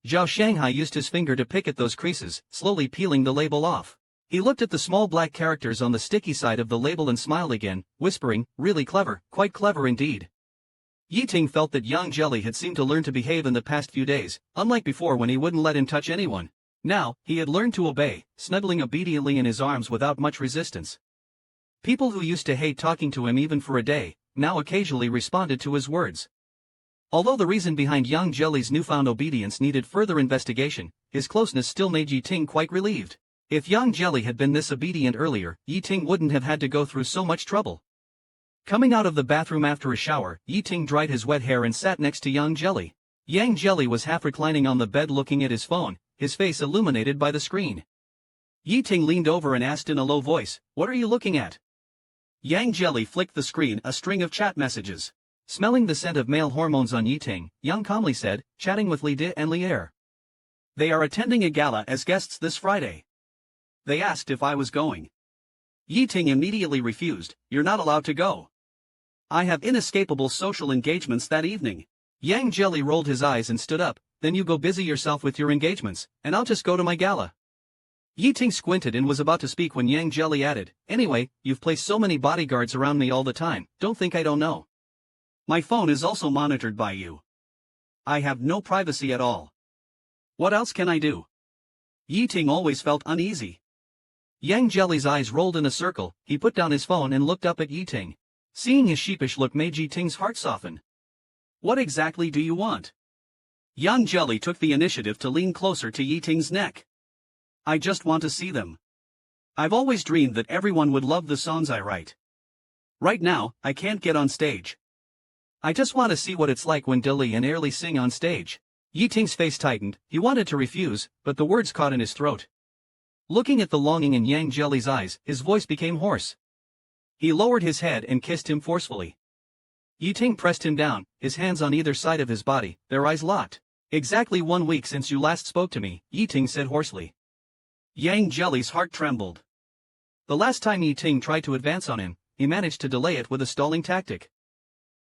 Zhao Shanghai used his finger to pick at those creases, slowly peeling the label off. He looked at the small black characters on the sticky side of the label and smiled again, whispering, "Really clever, quite clever indeed." Yiting felt that Yang Jelly had seemed to learn to behave in the past few days, unlike before when he wouldn't let him touch anyone. Now, he had learned to obey, snuggling obediently in his arms without much resistance. People who used to hate talking to him even for a day, now occasionally responded to his words. Although the reason behind Yang Jelly's newfound obedience needed further investigation, his closeness still made Yiting quite relieved. If Yang Jelly had been this obedient earlier, Yiting wouldn't have had to go through so much trouble. Coming out of the bathroom after a shower, Yiting dried his wet hair and sat next to Yang Jelly. Yang Jelly was half reclining on the bed looking at his phone, his face illuminated by the screen. Yiting leaned over and asked in a low voice, "What are you looking at?" Yang Jelly flicked the screen, a string of chat messages. Smelling the scent of male hormones on Yiting, Yang calmly said, "Chatting with Li Di and Lier. They are attending a gala as guests this Friday. They asked if I was going." Yiting immediately refused, "You're not allowed to go. I have inescapable social engagements that evening." Yang Jelly rolled his eyes and stood up, "Then you go busy yourself with your engagements, and I'll just go to my gala." Yiting squinted and was about to speak when Yang Jelly added, "Anyway, you've placed so many bodyguards around me all the time, don't think I don't know. My phone is also monitored by you. I have no privacy at all. What else can I do?" Yiting always felt uneasy. Yang Jelly's eyes rolled in a circle, he put down his phone and looked up at Yiting. Seeing his sheepish look made Yiting's heart soften. "What exactly do you want?" Yang Jelly took the initiative to lean closer to Yiting's neck. "I just want to see them. I've always dreamed that everyone would love the songs I write. Right now, I can't get on stage. I just want to see what it's like when Dilly and Airly sing on stage." Yiting's face tightened, he wanted to refuse, but the words caught in his throat. Looking at the longing in Yang Jelly's eyes, his voice became hoarse. He lowered his head and kissed him forcefully. Yiting pressed him down, his hands on either side of his body, their eyes locked. "Exactly 1 week since you last spoke to me," Yiting said hoarsely. Yang Jelly's heart trembled. The last time Yiting tried to advance on him, he managed to delay it with a stalling tactic.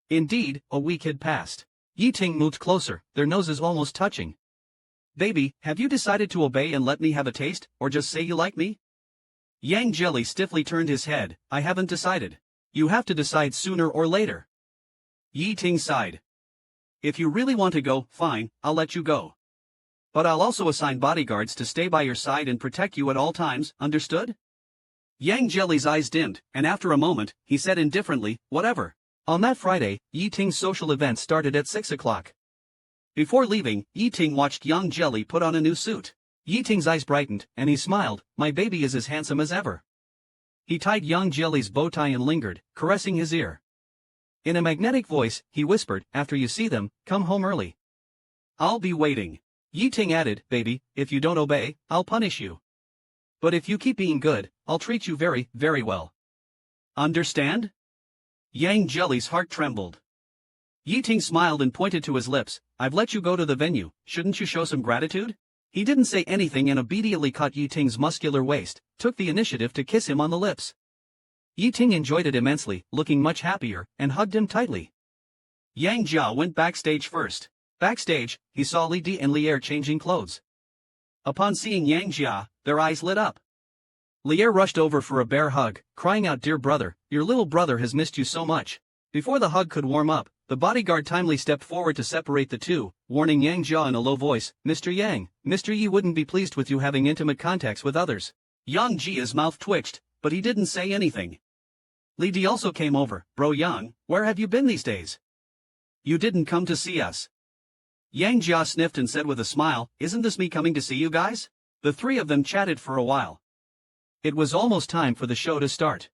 Indeed, a week had passed. Yiting moved closer, their noses almost touching. "Baby, have you decided to obey and let me have a taste, or just say you like me?" Yang Jelly stiffly turned his head, "I haven't decided. You have to decide sooner or later." Yiting sighed. "If you really want to go, fine, I'll let you go. But I'll also assign bodyguards to stay by your side and protect you at all times, understood?" Yang Jelly's eyes dimmed, and after a moment, he said indifferently, "Whatever." On that Friday, Yiting's social event started at 6 o'clock. Before leaving, Yiting watched Yang Jelly put on a new suit. Yiting's eyes brightened, and he smiled, "My baby is as handsome as ever." He tied Yang Jelly's bow tie and lingered, caressing his ear. In a magnetic voice, he whispered, "After you see them, come home early. I'll be waiting." Yiting added, "Baby, if you don't obey, I'll punish you. But if you keep being good, I'll treat you very, very well. Understand?" Yang Jelly's heart trembled. Yiting smiled and pointed to his lips, "I've let you go to the venue, shouldn't you show some gratitude?" He didn't say anything and obediently caught Yiting's muscular waist, took the initiative to kiss him on the lips. Yiting enjoyed it immensely, looking much happier, and hugged him tightly. Yang Jia went backstage first. Backstage, he saw Li Di and Lier changing clothes. Upon seeing Yang Jia, their eyes lit up. Lier rushed over for a bear hug, crying out, "Dear brother, your little brother has missed you so much." Before the hug could warm up, the bodyguard timely stepped forward to separate the two, warning Yang Jia in a low voice, "Mr. Yang, Mr. Yi wouldn't be pleased with you having intimate contacts with others." Yang Jia's mouth twitched, but he didn't say anything. Li Di also came over, "Bro Yang, where have you been these days? You didn't come to see us." Yang Jia sniffed and said with a smile, "Isn't this me coming to see you guys?" The three of them chatted for a while. It was almost time for the show to start.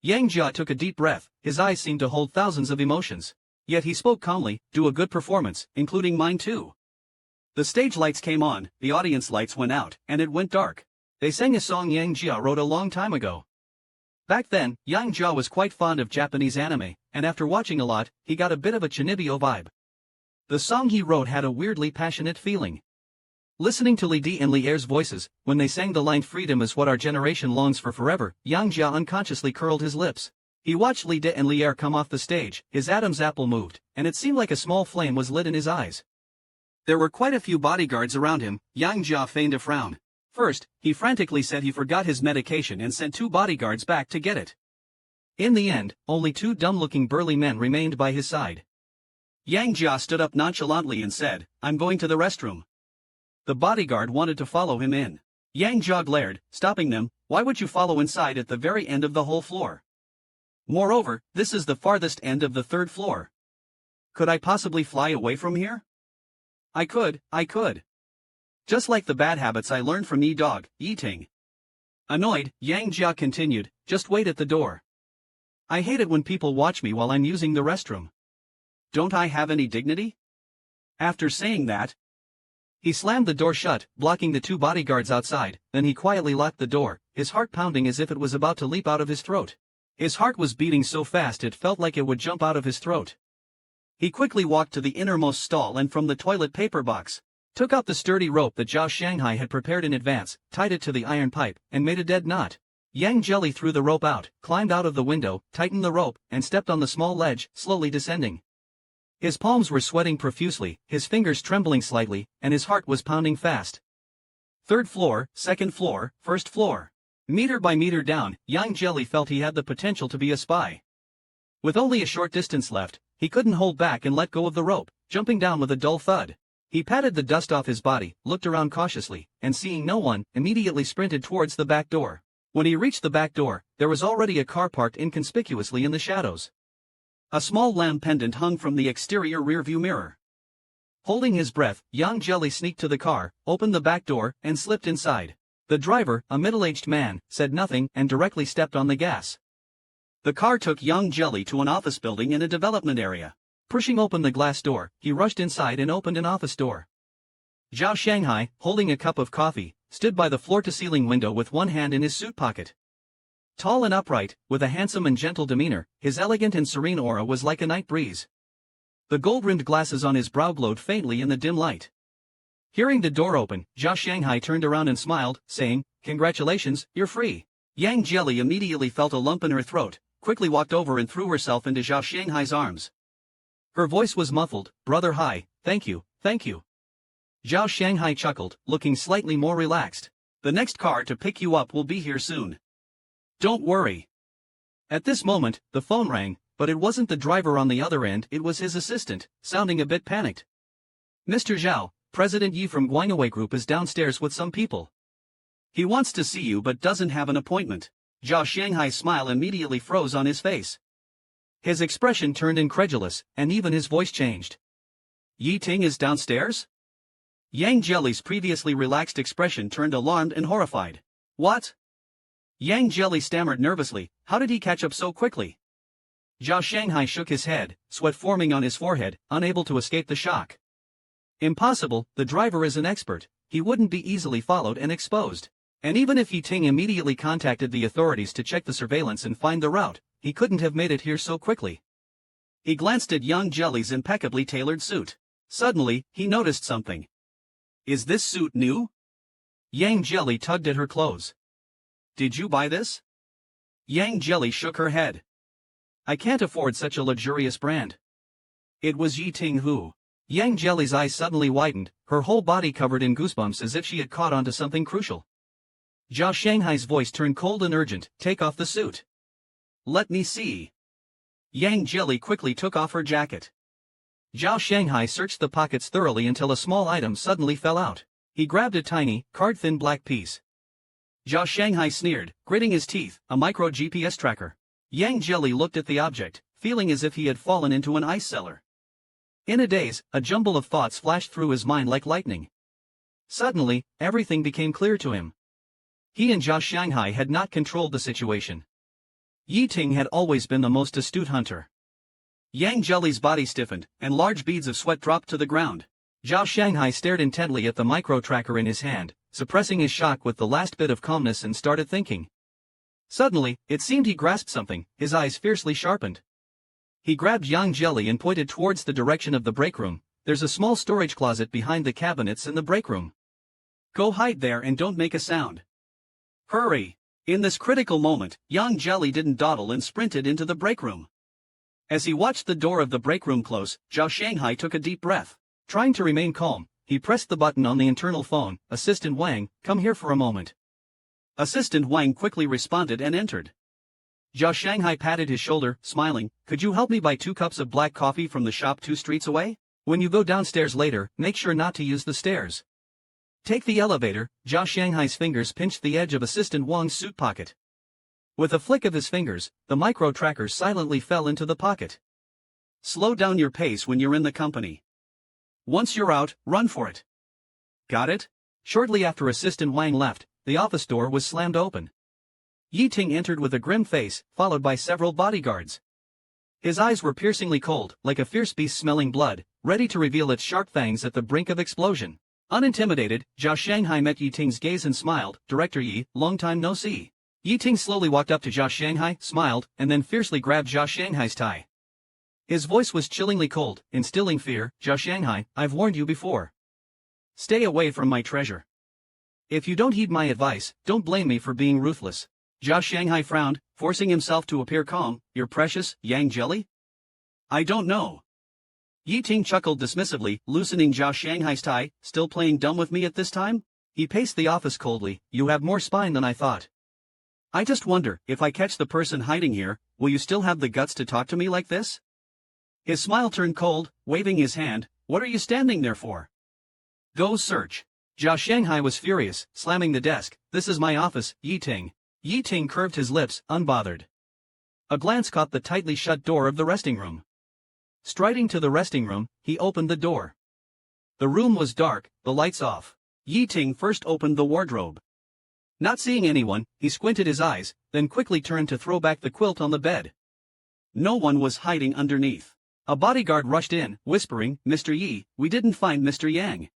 Yang Jia took a deep breath, his eyes seemed to hold thousands of emotions. Yet he spoke calmly, "Do a good performance, including mine too." The stage lights came on, the audience lights went out, and it went dark. They sang a song Yang Jia wrote a long time ago. Back then, Yang Jia was quite fond of Japanese anime, and after watching a lot, he got a bit of a Chinibyo vibe. The song he wrote had a weirdly passionate feeling. Listening to Li Di and Li Er's voices, when they sang the line "Freedom is what our generation longs for forever," Yang Jia unconsciously curled his lips. He watched Li Di and Li Er come off the stage, his Adam's apple moved, and it seemed like a small flame was lit in his eyes. There were quite a few bodyguards around him. Yang Jia feigned a frown. First, he frantically said he forgot his medication and sent 2 bodyguards back to get it. In the end, only 2 dumb-looking burly men remained by his side. Yang Jia stood up nonchalantly and said, "I'm going to the restroom." The bodyguard wanted to follow him in. Yang Jia glared, stopping them. "Why would you follow inside at the very end of the whole floor? Moreover, this is the farthest end of the 3rd floor. Could I possibly fly away from here?" I could. Just like the bad habits I learned from Yi Dog, Yi Ting." Annoyed, Yang Jia continued, "Just wait at the door. I hate it when people watch me while I'm using the restroom. Don't I have any dignity?" After saying that, he slammed the door shut, blocking the 2 bodyguards outside, then he quietly locked the door, his heart pounding as if it was about to leap out of his throat. His heart was beating so fast it felt like it would jump out of his throat. He quickly walked to the innermost stall and from the toilet paper box, took out the sturdy rope that Zhao Shanghai had prepared in advance, tied it to the iron pipe, and made a dead knot. Yang Jelly threw the rope out, climbed out of the window, tightened the rope, and stepped on the small ledge, slowly descending. His palms were sweating profusely, his fingers trembling slightly, and his heart was pounding fast. 3rd floor, 2nd floor, 1st floor. Meter by meter down, Yang Jelly felt he had the potential to be a spy. With only a short distance left, he couldn't hold back and let go of the rope, jumping down with a dull thud. He patted the dust off his body, looked around cautiously, and seeing no one, immediately sprinted towards the back door. When he reached the back door, there was already a car parked inconspicuously in the shadows. A small lamp pendant hung from the exterior rearview mirror. Holding his breath, Yang Jelly sneaked to the car, opened the back door, and slipped inside. The driver, a middle-aged man, said nothing and directly stepped on the gas. The car took Yang Jelly to an office building in a development area. Pushing open the glass door, he rushed inside and opened an office door. Zhao Shanghai, holding a cup of coffee, stood by the floor-to-ceiling window with one hand in his suit pocket. Tall and upright, with a handsome and gentle demeanor, his elegant and serene aura was like a night breeze. The gold-rimmed glasses on his brow glowed faintly in the dim light. Hearing the door open, Zhao Shanghai turned around and smiled, saying, "Congratulations, you're free." Yang Jelly immediately felt a lump in her throat, quickly walked over and threw herself into Zhao Shanghai's arms. Her voice was muffled, "Brother Hai, thank you, thank you." Zhao Shanghai chuckled, looking slightly more relaxed. "The next car to pick you up will be here soon. Don't worry." At this moment, the phone rang, but it wasn't the driver on the other end, it was his assistant, sounding a bit panicked. "Mr. Zhao, President Yi from Guangwei Group is downstairs with some people. He wants to see you but doesn't have an appointment." Zhao Shanghai's smile immediately froze on his face. His expression turned incredulous, and even his voice changed. "Yi Ting is downstairs?" Yang Jelly's previously relaxed expression turned alarmed and horrified. "What?" Yang Jelly stammered nervously, "How did he catch up so quickly?" Zhao Shanghai shook his head, sweat forming on his forehead, unable to escape the shock. "Impossible, the driver is an expert, he wouldn't be easily followed and exposed. And even if Yi Ting immediately contacted the authorities to check the surveillance and find the route, he couldn't have made it here so quickly." He glanced at Yang Jelly's impeccably tailored suit. Suddenly, he noticed something. "Is this suit new?" Yang Jelly tugged at her clothes. "Did you buy this?" Yang Jelly shook her head. "I can't afford such a luxurious brand." It was Yi Ting who. Yang Jelly's eyes suddenly widened, her whole body covered in goosebumps as if she had caught onto something crucial. Zhao Shanghai's voice turned cold and urgent, "Take off the suit." "Let me see." Yang Jelly quickly took off her jacket. Zhao Shanghai searched the pockets thoroughly until a small item suddenly fell out. He grabbed a tiny, card-thin black piece. Zhao Shanghai sneered, gritting his teeth, "A micro GPS tracker." Yang Jelly looked at the object, feeling as if he had fallen into an ice cellar. In a daze, a jumble of thoughts flashed through his mind like lightning. Suddenly, everything became clear to him. He and Zhao Shanghai had not controlled the situation. Yi Ting had always been the most astute hunter. Yang Jelly's body stiffened, and large beads of sweat dropped to the ground. Zhao Shanghai stared intently at the micro-tracker in his hand, suppressing his shock with the last bit of calmness and started thinking. Suddenly, it seemed he grasped something, his eyes fiercely sharpened. He grabbed Yang Jelly and pointed towards the direction of the break room. There's a small storage closet behind the cabinets in the break room. Go hide there and don't make a sound. Hurry! In this critical moment, Yang Jelly didn't dawdle and sprinted into the break room. As he watched the door of the break room close, Zhao Shanghai took a deep breath. Trying to remain calm, he pressed the button on the internal phone. Assistant Wang, come here for a moment. Assistant Wang quickly responded and entered. Zhao Shanghai patted his shoulder, smiling. Could you help me buy 2 cups of black coffee from the shop 2 streets away? When you go downstairs later, make sure not to use the stairs. Take the elevator. Zhao Shanghai's fingers pinched the edge of Assistant Wang's suit pocket. With a flick of his fingers, the micro-tracker silently fell into the pocket. Slow down your pace when you're in the company. Once you're out, run for it. Got it? Shortly after Assistant Wang left, the office door was slammed open. Yi Ting entered with a grim face, followed by several bodyguards. His eyes were piercingly cold, like a fierce beast smelling blood, ready to reveal its sharp fangs at the brink of explosion. Unintimidated, Zhao Shanghai met Yi Ting's gaze and smiled. Director Yi, long time no see. Yi Ting slowly walked up to Zhao Shanghai, smiled, and then fiercely grabbed Zhao Shanghai's tie. His voice was chillingly cold, instilling fear. Zhao Shanghai, I've warned you before. Stay away from my treasure. If you don't heed my advice, don't blame me for being ruthless. Zhao Shanghai frowned, forcing himself to appear calm. Your precious, Yang Jelly? I don't know. Yi Ting chuckled dismissively, loosening Zhao Shanghai's tie. Still playing dumb with me at this time? He paced the office coldly. You have more spine than I thought. I just wonder, if I catch the person hiding here, will you still have the guts to talk to me like this? His smile turned cold, waving his hand. What are you standing there for? Go search. Zhao Shanghai was furious, slamming the desk. This is my office, Yi Ting. Yi Ting curved his lips, unbothered. A glance caught the tightly shut door of the resting room. Striding to the resting room, he opened the door. The room was dark, the lights off. Yi Ting first opened the wardrobe. Not seeing anyone, he squinted his eyes, then quickly turned to throw back the quilt on the bed. No one was hiding underneath. A bodyguard rushed in, whispering, Mr. Yi, we didn't find Mr. Yang.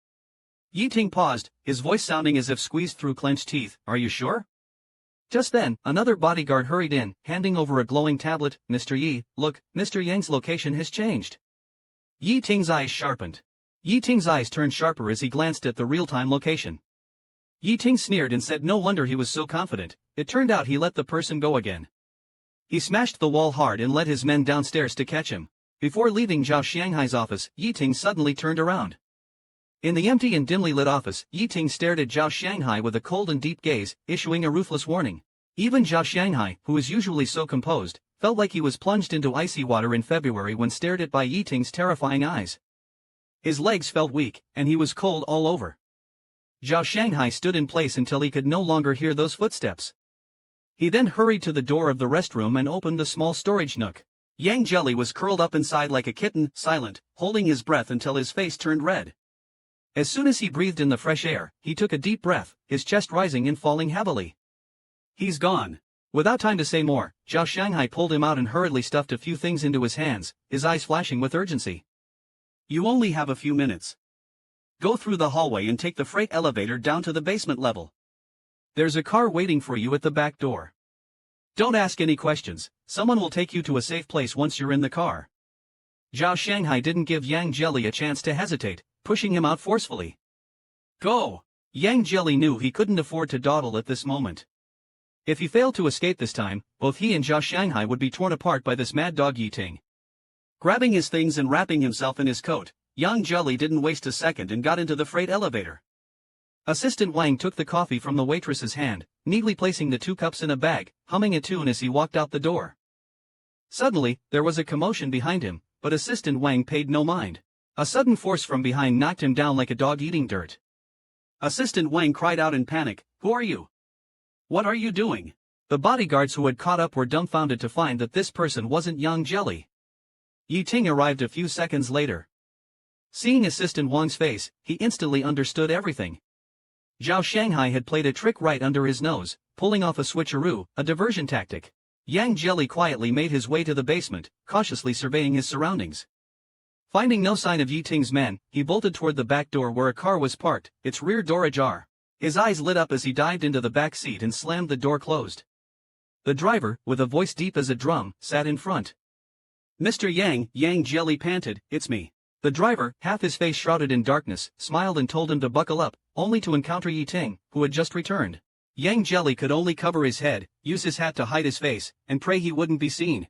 Yi Ting paused, his voice sounding as if squeezed through clenched teeth. Are you sure? Just then, another bodyguard hurried in, handing over a glowing tablet. Mr. Yi, look, Mr. Yang's location has changed. Yi Ting's eyes sharpened. Yi Ting's eyes turned sharper as he glanced at the real-time location. Yi Ting sneered and said no wonder he was so confident. It turned out he let the person go again. He smashed the wall hard and led his men downstairs to catch him. Before leaving Zhao Shanghai's office, Yi Ting suddenly turned around. In the empty and dimly lit office, Yi Ting stared at Zhao Shanghai with a cold and deep gaze, issuing a ruthless warning. Even Zhao Shanghai, who is usually so composed, felt like he was plunged into icy water in February when stared at by Yi Ting's terrifying eyes. His legs felt weak, and he was cold all over. Zhao Shanghai stood in place until he could no longer hear those footsteps. He then hurried to the door of the restroom and opened the small storage nook. Yang Jelly was curled up inside like a kitten, silent, holding his breath until his face turned red. As soon as he breathed in the fresh air, he took a deep breath, his chest rising and falling heavily. He's gone. Without time to say more, Zhao Shanghai pulled him out and hurriedly stuffed a few things into his hands, his eyes flashing with urgency. You only have a few minutes. Go through the hallway and take the freight elevator down to the basement level. There's a car waiting for you at the back door. Don't ask any questions, someone will take you to a safe place once you're in the car. Zhao Shanghai didn't give Yang Jelly a chance to hesitate, pushing him out forcefully. Go! Yang Jelly knew he couldn't afford to dawdle at this moment. If he failed to escape this time, both he and Zhao Shanghai would be torn apart by this mad dog Yi Ting. Grabbing his things and wrapping himself in his coat, Yang Jelly didn't waste a second and got into the freight elevator. Assistant Wang took the coffee from the waitress's hand, neatly placing the 2 cups in a bag, humming a tune as he walked out the door. Suddenly, there was a commotion behind him, but Assistant Wang paid no mind. A sudden force from behind knocked him down like a dog eating dirt. Assistant Wang cried out in panic, Who are you? What are you doing? The bodyguards who had caught up were dumbfounded to find that this person wasn't Yang Jelly. Yi Ting arrived a few seconds later. Seeing Assistant Wang's face, he instantly understood everything. Zhao Shanghai had played a trick right under his nose, pulling off a switcheroo, a diversion tactic. Yang Jelly quietly made his way to the basement, cautiously surveying his surroundings. Finding no sign of Yi Ting's men, he bolted toward the back door where a car was parked, its rear door ajar. His eyes lit up as he dived into the back seat and slammed the door closed. The driver, with a voice deep as a drum, sat in front. Mr. Yang, Yang Jelly panted, "It's me." The driver, half his face shrouded in darkness, smiled and told him to buckle up, only to encounter Yi Ting, who had just returned. Yang Jelly could only cover his head, use his hat to hide his face, and pray he wouldn't be seen.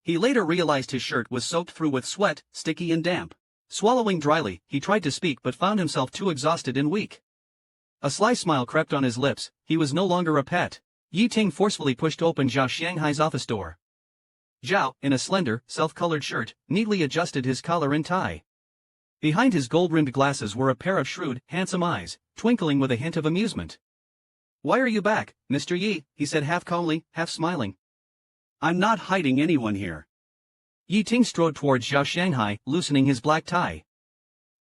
He later realized his shirt was soaked through with sweat, sticky and damp. Swallowing dryly, he tried to speak but found himself too exhausted and weak. A sly smile crept on his lips, he was no longer a pet. Yi Ting forcefully pushed open Zhao Shanghai's office door. Zhao, in a slender, self-colored shirt, neatly adjusted his collar and tie. Behind his gold-rimmed glasses were a pair of shrewd, handsome eyes, twinkling with a hint of amusement. "Why are you back, Mr. Yi?" he said half calmly, half smiling. "I'm not hiding anyone here." Yi Ting strode towards Zhao Shanghai, loosening his black tie.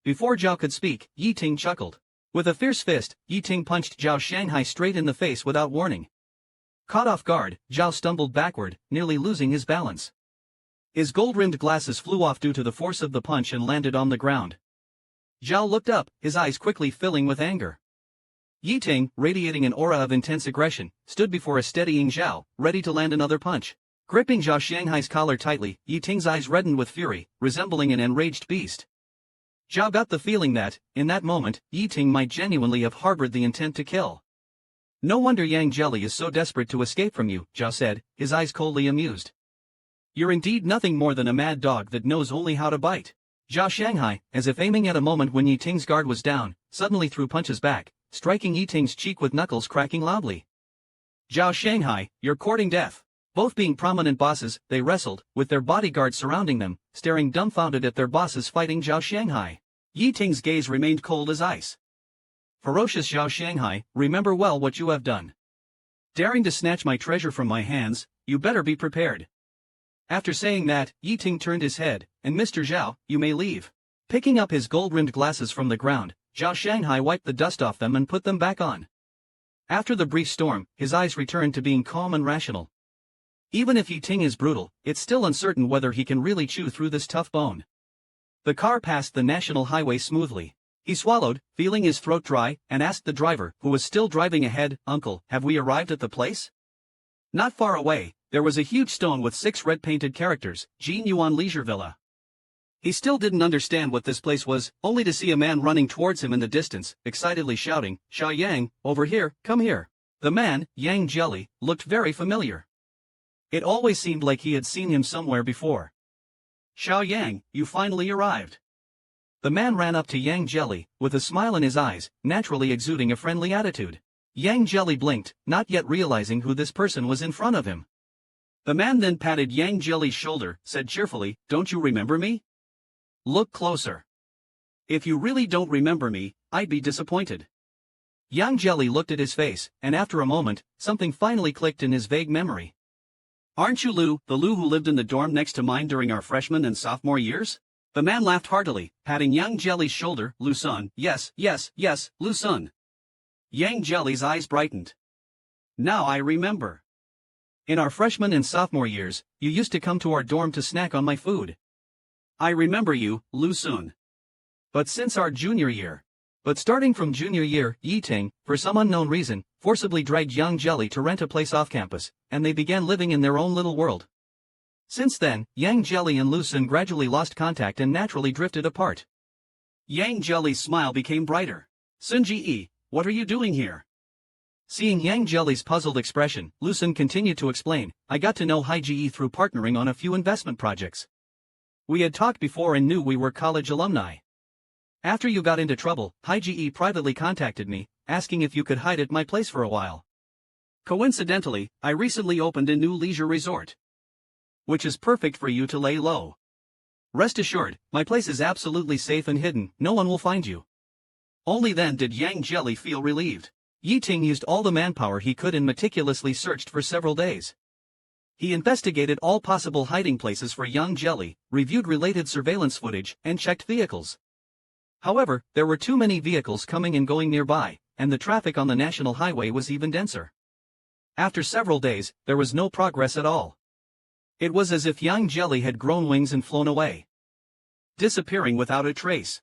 Before Zhao could speak, Yi Ting chuckled. With a fierce fist, Yi Ting punched Zhao Shanghai straight in the face without warning. Caught off guard, Zhao stumbled backward, nearly losing his balance. His gold-rimmed glasses flew off due to the force of the punch and landed on the ground. Zhao looked up, his eyes quickly filling with anger. Yi Ting, radiating an aura of intense aggression, stood before a steadying Zhao, ready to land another punch. Gripping Zhao Shanghai's collar tightly, Yi Ting's eyes reddened with fury, resembling an enraged beast. Zhao got the feeling that, in that moment, Yi Ting might genuinely have harbored the intent to kill. "No wonder Yang Jelly is so desperate to escape from you," Zhao said, his eyes coldly amused. "You're indeed nothing more than a mad dog that knows only how to bite." Zhao Shanghai, as if aiming at a moment when Yi Ting's guard was down, suddenly threw punches back, striking Yi Ting's cheek with knuckles cracking loudly. "Zhao Shanghai, you're courting death." Both being prominent bosses, they wrestled, with their bodyguards surrounding them, staring dumbfounded at their bosses fighting Zhao Shanghai. Yi Ting's gaze remained cold as ice. "Ferocious Zhao Shanghai, remember well what you have done. Daring to snatch my treasure from my hands, you better be prepared." After saying that, Yi Ting turned his head, and "Mr. Zhao, you may leave." Picking up his gold-rimmed glasses from the ground, Zhao Shanghai wiped the dust off them and put them back on. After the brief storm, his eyes returned to being calm and rational. Even if Yi Ting is brutal, it's still uncertain whether he can really chew through this tough bone. The car passed the national highway smoothly. He swallowed, feeling his throat dry, and asked the driver, who was still driving ahead, "Uncle, have we arrived at the place?" Not far away, there was a huge stone with 6 red-painted characters, Jin Yuan Leisure Villa. He still didn't understand what this place was, only to see a man running towards him in the distance, excitedly shouting, "Xiao Yang, over here, come here." The man, Yang Jelly, looked very familiar. It always seemed like he had seen him somewhere before. "Xiao Yang, you finally arrived." The man ran up to Yang Jelly, with a smile in his eyes, naturally exuding a friendly attitude. Yang Jelly blinked, not yet realizing who this person was in front of him. The man then patted Yang Jelly's shoulder, said cheerfully, "Don't you remember me? Look closer. If you really don't remember me, I'd be disappointed." Yang Jelly looked at his face, and after a moment, something finally clicked in his vague memory. "Aren't you Lu, the Lu who lived in the dorm next to mine during our freshman and sophomore years?" The man laughed heartily, patting Yang Jelly's shoulder. "Lu-sun, yes, Lu-sun." Yang Jelly's eyes brightened. "Now I remember. In our freshman and sophomore years, you used to come to our dorm to snack on my food. I remember you, Lu-sun. But since our junior year." But starting from junior year, Yi Ting, for some unknown reason, forcibly dragged Yang Jelly to rent a place off campus, and they began living in their own little world. Since then, Yang Jelly and Lu-sun gradually lost contact and naturally drifted apart. Yang Jelly's smile became brighter. "Sun-ji-e, what are you doing here?" Seeing Yang Jelly's puzzled expression, Lu-sun continued to explain, "I got to know Hai-ji through partnering on a few investment projects. We had talked before and knew we were college alumni. After you got into trouble, Hai-ji privately contacted me, asking if you could hide at my place for a while. Coincidentally, I recently opened a new leisure resort, which is perfect for you to lay low. Rest assured, my place is absolutely safe and hidden, no one will find you." Only then did Yang Jelly feel relieved. Yi Ting used all the manpower he could and meticulously searched for several days. He investigated all possible hiding places for Yang Jelly, reviewed related surveillance footage, and checked vehicles. However, there were too many vehicles coming and going nearby, and the traffic on the national highway was even denser. After several days, there was no progress at all. It was as if Yang Jelly had grown wings and flown away, disappearing without a trace.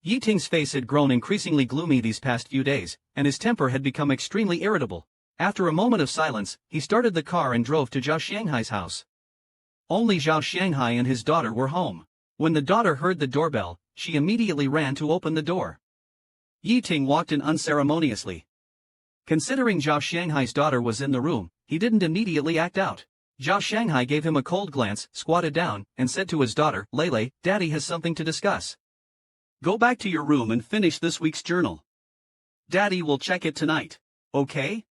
Yi Ting's face had grown increasingly gloomy these past few days, and his temper had become extremely irritable. After a moment of silence, he started the car and drove to Zhao Shanghai's house. Only Zhao Shanghai and his daughter were home. When the daughter heard the doorbell, she immediately ran to open the door. Yi Ting walked in unceremoniously. Considering Zhao Shanghai's daughter was in the room, he didn't immediately act out. Zhao Shanghai gave him a cold glance, squatted down, and said to his daughter, "Lele, Daddy has something to discuss. Go back to your room and finish this week's journal. Daddy will check it tonight. Okay?"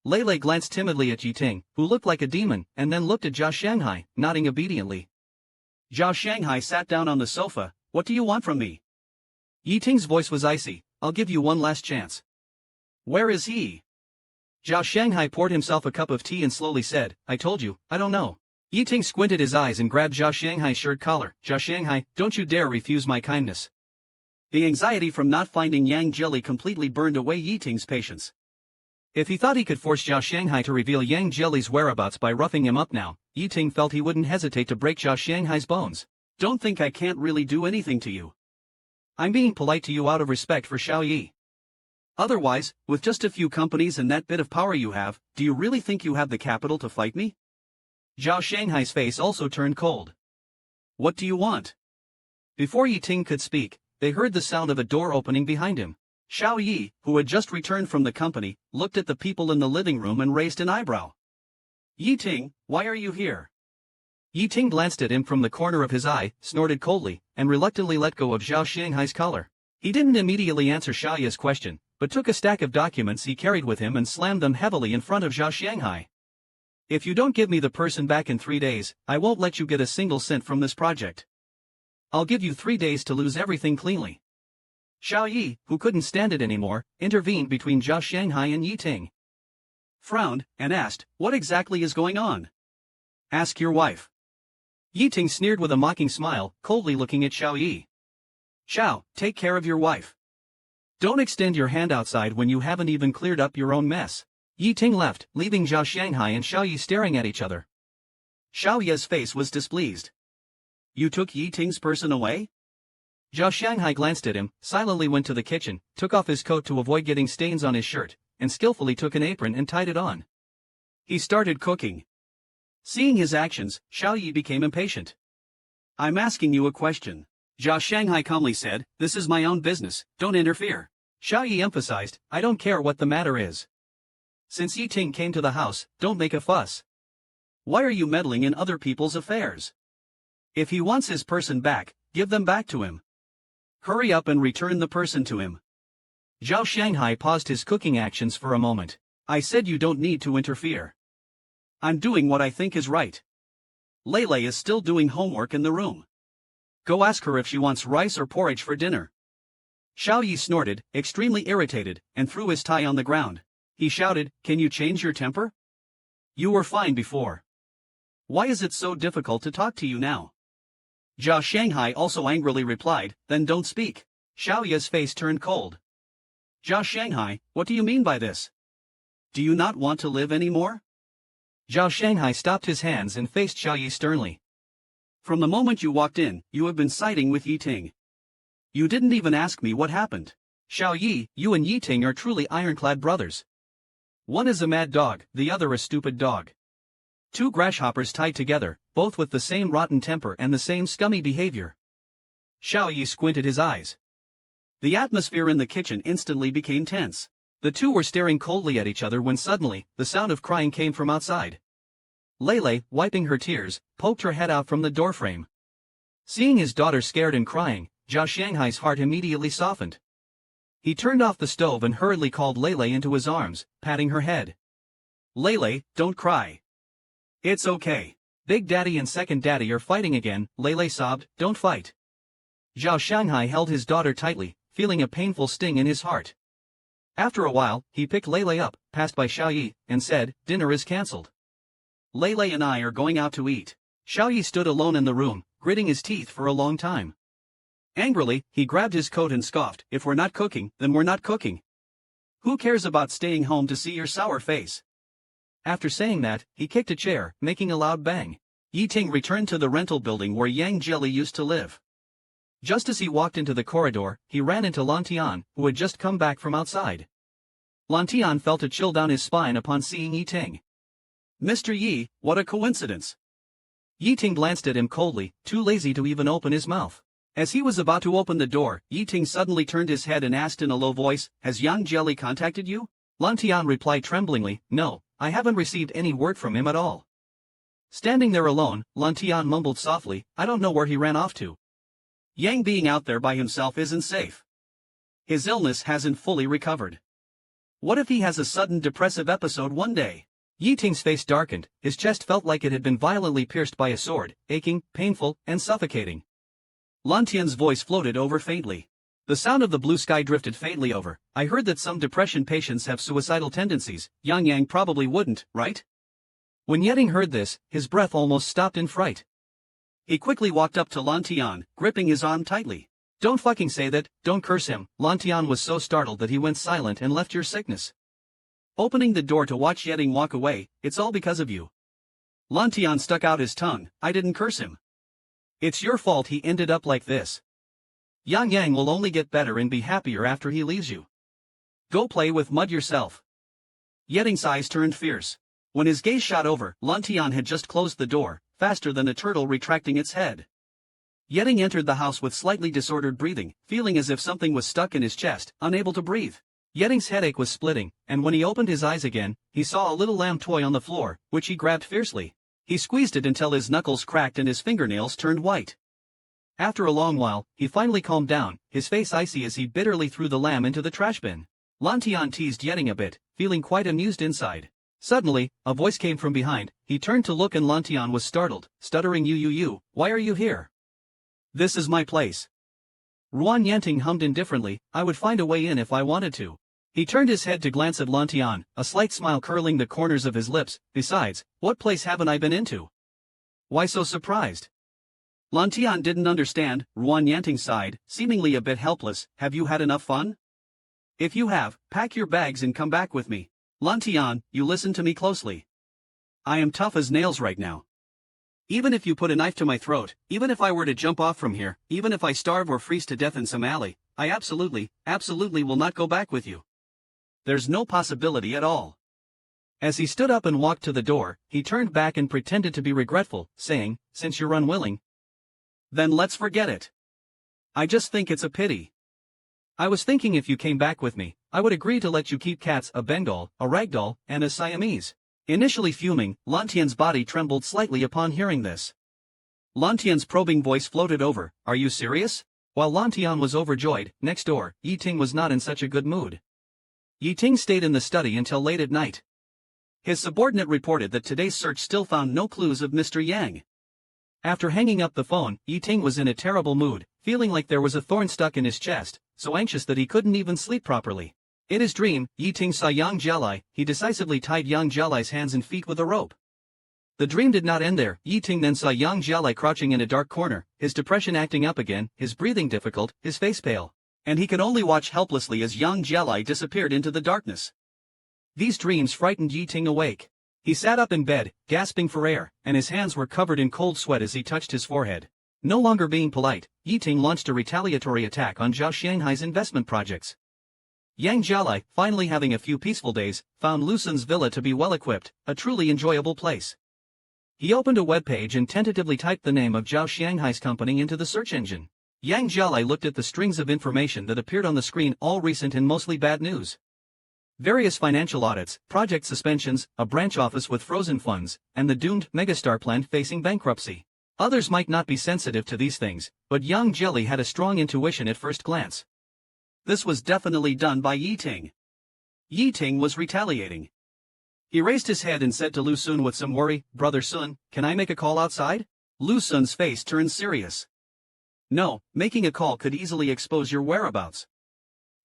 Lele glanced timidly at Yi Ting, who looked like a demon, and then looked at Zhao Shanghai, nodding obediently. Zhao Shanghai sat down on the sofa. "What do you want from me?" Yi Ting's voice was icy. "I'll give you one last chance." "Where is he?" Zhao Shanghai poured himself a cup of tea and slowly said, "I told you, I don't know." Yi Ting squinted his eyes and grabbed Zhao Shanghai's shirt collar. "Zhao Shanghai, don't you dare refuse my kindness." The anxiety from not finding Yang Jelly completely burned away Yi Ting's patience. If he thought he could force Zhao Shanghai to reveal Yang Jelly's whereabouts by roughing him up now, Yi Ting felt he wouldn't hesitate to break Zhao Shanghai's bones. "Don't think I can't really do anything to you. I'm being polite to you out of respect for Xiao Yi. Otherwise, with just a few companies and that bit of power you have, do you really think you have the capital to fight me?" Zhao Shanghai's face also turned cold. "What do you want?" Before Yi Ting could speak, they heard the sound of a door opening behind him. Xiao Yi, who had just returned from the company, looked at the people in the living room and raised an eyebrow. "Yi Ting, why are you here?" Yi Ting glanced at him from the corner of his eye, snorted coldly, and reluctantly let go of Zhao Shanghai's collar. He didn't immediately answer Xiao Yi's question, but took a stack of documents he carried with him and slammed them heavily in front of Zhao Shanghai. "If you don't give me the person back in 3 days, I won't let you get a single cent from this project. I'll give you 3 days to lose everything cleanly." Xiao Yi, who couldn't stand it anymore, intervened between Zhao Shanghai and Yi Ting. Frowned, and asked, "What exactly is going on?" "Ask your wife." Yi Ting sneered with a mocking smile, coldly looking at Xiao Yi. "Xiao, take care of your wife. Don't extend your hand outside when you haven't even cleared up your own mess." Yi Ting left, leaving Zhao Shanghai and Xiao Yi staring at each other. Xiao Yi's face was displeased. "You took Yi Ting's person away?" Zhao Shanghai glanced at him, silently went to the kitchen, took off his coat to avoid getting stains on his shirt, and skillfully took an apron and tied it on. He started cooking. Seeing his actions, Xiao Yi became impatient. "I'm asking you a question." Zhao Shanghai calmly said, "This is my own business, don't interfere." Xiao Yi emphasized, "I don't care what the matter is. Since Yi Ting came to the house, don't make a fuss. Why are you meddling in other people's affairs? If he wants his person back, give them back to him. Hurry up and return the person to him." Zhao Shanghai paused his cooking actions for a moment. "I said you don't need to interfere. I'm doing what I think is right. Lele is still doing homework in the room. Go ask her if she wants rice or porridge for dinner." Xiao Yi snorted, extremely irritated, and threw his tie on the ground. He shouted, "Can you change your temper? You were fine before. Why is it so difficult to talk to you now?" Zhao Shanghai also angrily replied, "Then don't speak." Xiao Yi's face turned cold. "Zhao Shanghai, what do you mean by this? Do you not want to live anymore?" Zhao Shanghai stopped his hands and faced Xiao Yi sternly. "From the moment you walked in, you have been siding with Yi Ting. You didn't even ask me what happened. Xiao Yi, you and Yi Ting are truly ironclad brothers. One is a mad dog, the other a stupid dog. Two grasshoppers tied together, both with the same rotten temper and the same scummy behavior." Xiao Yi squinted his eyes. The atmosphere in the kitchen instantly became tense. The two were staring coldly at each other when suddenly, the sound of crying came from outside. Lele, wiping her tears, poked her head out from the doorframe. Seeing his daughter scared and crying, Zhao Shanghai's heart immediately softened. He turned off the stove and hurriedly called Lele into his arms, patting her head. "Lele, don't cry. It's okay. Big Daddy and Second Daddy are fighting again," Lele sobbed, "Don't fight." Zhao Shanghai held his daughter tightly, feeling a painful sting in his heart. After a while, he picked Lele up, passed by Xiao Yi, and said, "Dinner is cancelled. Lele and I are going out to eat." Xiao Yi stood alone in the room, gritting his teeth for a long time. Angrily, he grabbed his coat and scoffed, "If we're not cooking, then we're not cooking. Who cares about staying home to see your sour face?" After saying that, he kicked a chair, making a loud bang. Yi Ting returned to the rental building where Yang Jelly used to live. Just as he walked into the corridor, he ran into Lan Tian, who had just come back from outside. Lan Tian felt a chill down his spine upon seeing Yi Ting. Mr. Yi, what a coincidence. Yi Ting glanced at him coldly, too lazy to even open his mouth. As he was about to open the door, Yi Ting suddenly turned his head and asked in a low voice, "Has Yang Jelly contacted you?" Lan Tian replied tremblingly, "No, I haven't received any word from him at all." Standing there alone, Lan Tian mumbled softly, "I don't know where he ran off to. Yang being out there by himself isn't safe. His illness hasn't fully recovered. What if he has a sudden depressive episode one day?" Yi Ting's face darkened, his chest felt like it had been violently pierced by a sword, aching, painful, and suffocating. Lan Tian's voice floated over faintly. The sound of the blue sky drifted faintly over. "I heard that some depression patients have suicidal tendencies. Yang probably wouldn't, right?" When Yeting heard this, his breath almost stopped in fright. He quickly walked up to Lan Tian, gripping his arm tightly. "Don't fucking say that, don't curse him." Lan Tian was so startled that he went silent and left your sickness. Opening the door to watch Yeting walk away, "It's all because of you." Lan Tian stuck out his tongue, "I didn't curse him. It's your fault he ended up like this. Yang will only get better and be happier after he leaves you. Go play with mud yourself." Yeting's eyes turned fierce. When his gaze shot over, Lan Tian had just closed the door, faster than a turtle retracting its head. Yeting entered the house with slightly disordered breathing, feeling as if something was stuck in his chest, unable to breathe. Yeting's headache was splitting, and when he opened his eyes again, he saw a little lamb toy on the floor, which he grabbed fiercely. He squeezed it until his knuckles cracked and his fingernails turned white. After a long while, he finally calmed down, his face icy as he bitterly threw the lamb into the trash bin. Lan Tian teased Yeting a bit, feeling quite amused inside. Suddenly, a voice came from behind. He turned to look and Lan Tian was startled, stuttering, You, why are you here?" "This is my place." Ruan Yanting hummed indifferently, "I would find a way in if I wanted to." He turned his head to glance at Lan Tian, a slight smile curling the corners of his lips. "Besides, what place haven't I been into? Why so surprised?" Lan Tian didn't understand. Ruan Yanting sighed, seemingly a bit helpless. "Have you had enough fun? If you have, pack your bags and come back with me." "Lan Tian, you listen to me closely. I am tough as nails right now. Even if you put a knife to my throat, even if I were to jump off from here, even if I starve or freeze to death in some alley, I absolutely will not go back with you. There's no possibility at all." As he stood up and walked to the door, he turned back and pretended to be regretful, saying, "Since you're unwilling, then let's forget it. I just think it's a pity. I was thinking if you came back with me, I would agree to let you keep cats, a Bengal, a ragdoll, and a Siamese." Initially fuming, Lan Tian's body trembled slightly upon hearing this. Lan Tian's probing voice floated over, "Are you serious?" While Lan Tian was overjoyed, next door, Yi Ting was not in such a good mood. Yi Ting stayed in the study until late at night. His subordinate reported that today's search still found no clues of Mr. Yang. After hanging up the phone, Yi Ting was in a terrible mood, feeling like there was a thorn stuck in his chest, so anxious that he couldn't even sleep properly. In his dream, Yi Ting saw Yang Jialai. He decisively tied Yang Jialai's hands and feet with a rope. The dream did not end there. Yi Ting then saw Yang Jialai crouching in a dark corner, his depression acting up again, his breathing difficult, his face pale. And he could only watch helplessly as Yang Jialai disappeared into the darkness. These dreams frightened Yi Ting awake. He sat up in bed, gasping for air, and his hands were covered in cold sweat as he touched his forehead. No longer being polite, Yi Ting launched a retaliatory attack on Zhao Shanghai's investment projects. Yang Jialai, finally having a few peaceful days, found Lu Sun's villa to be well-equipped, a truly enjoyable place. He opened a web page and tentatively typed the name of Zhao Shanghai's company into the search engine. Yang Jialai looked at the strings of information that appeared on the screen, all recent and mostly bad news. Various financial audits, project suspensions, a branch office with frozen funds, and the doomed megastar plant facing bankruptcy. Others might not be sensitive to these things, but Yang Jialai had a strong intuition at first glance. This was definitely done by Yi Ting. Yi Ting was retaliating. He raised his head and said to Lu Sun with some worry, "Brother Sun, can I make a call outside?" Lu Sun's face turned serious. "No, making a call could easily expose your whereabouts.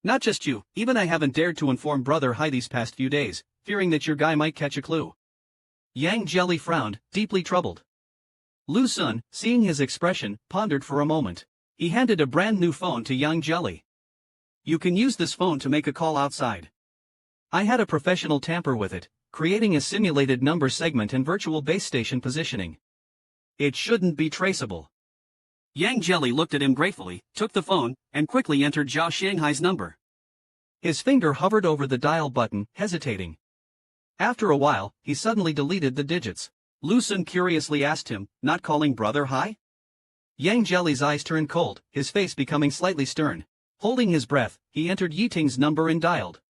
Not just you, even I haven't dared to inform Brother Hai these past few days, fearing that your guy might catch a clue." Yang Jialai frowned, deeply troubled. Lu Sun, seeing his expression, pondered for a moment. He handed a brand new phone to Yang Jialai. "You can use this phone to make a call outside. I had a professional tamper with it, creating a simulated number segment and virtual base station positioning. It shouldn't be traceable." Yang Jialai looked at him gratefully, took the phone, and quickly entered Zhao Shanghai's number. His finger hovered over the dial button, hesitating. After a while, he suddenly deleted the digits. Lu Sun curiously asked him, "Not calling brother hi?" Yang Jelly's eyes turned cold, his face becoming slightly stern. Holding his breath, he entered Yi Ting's number and dialed.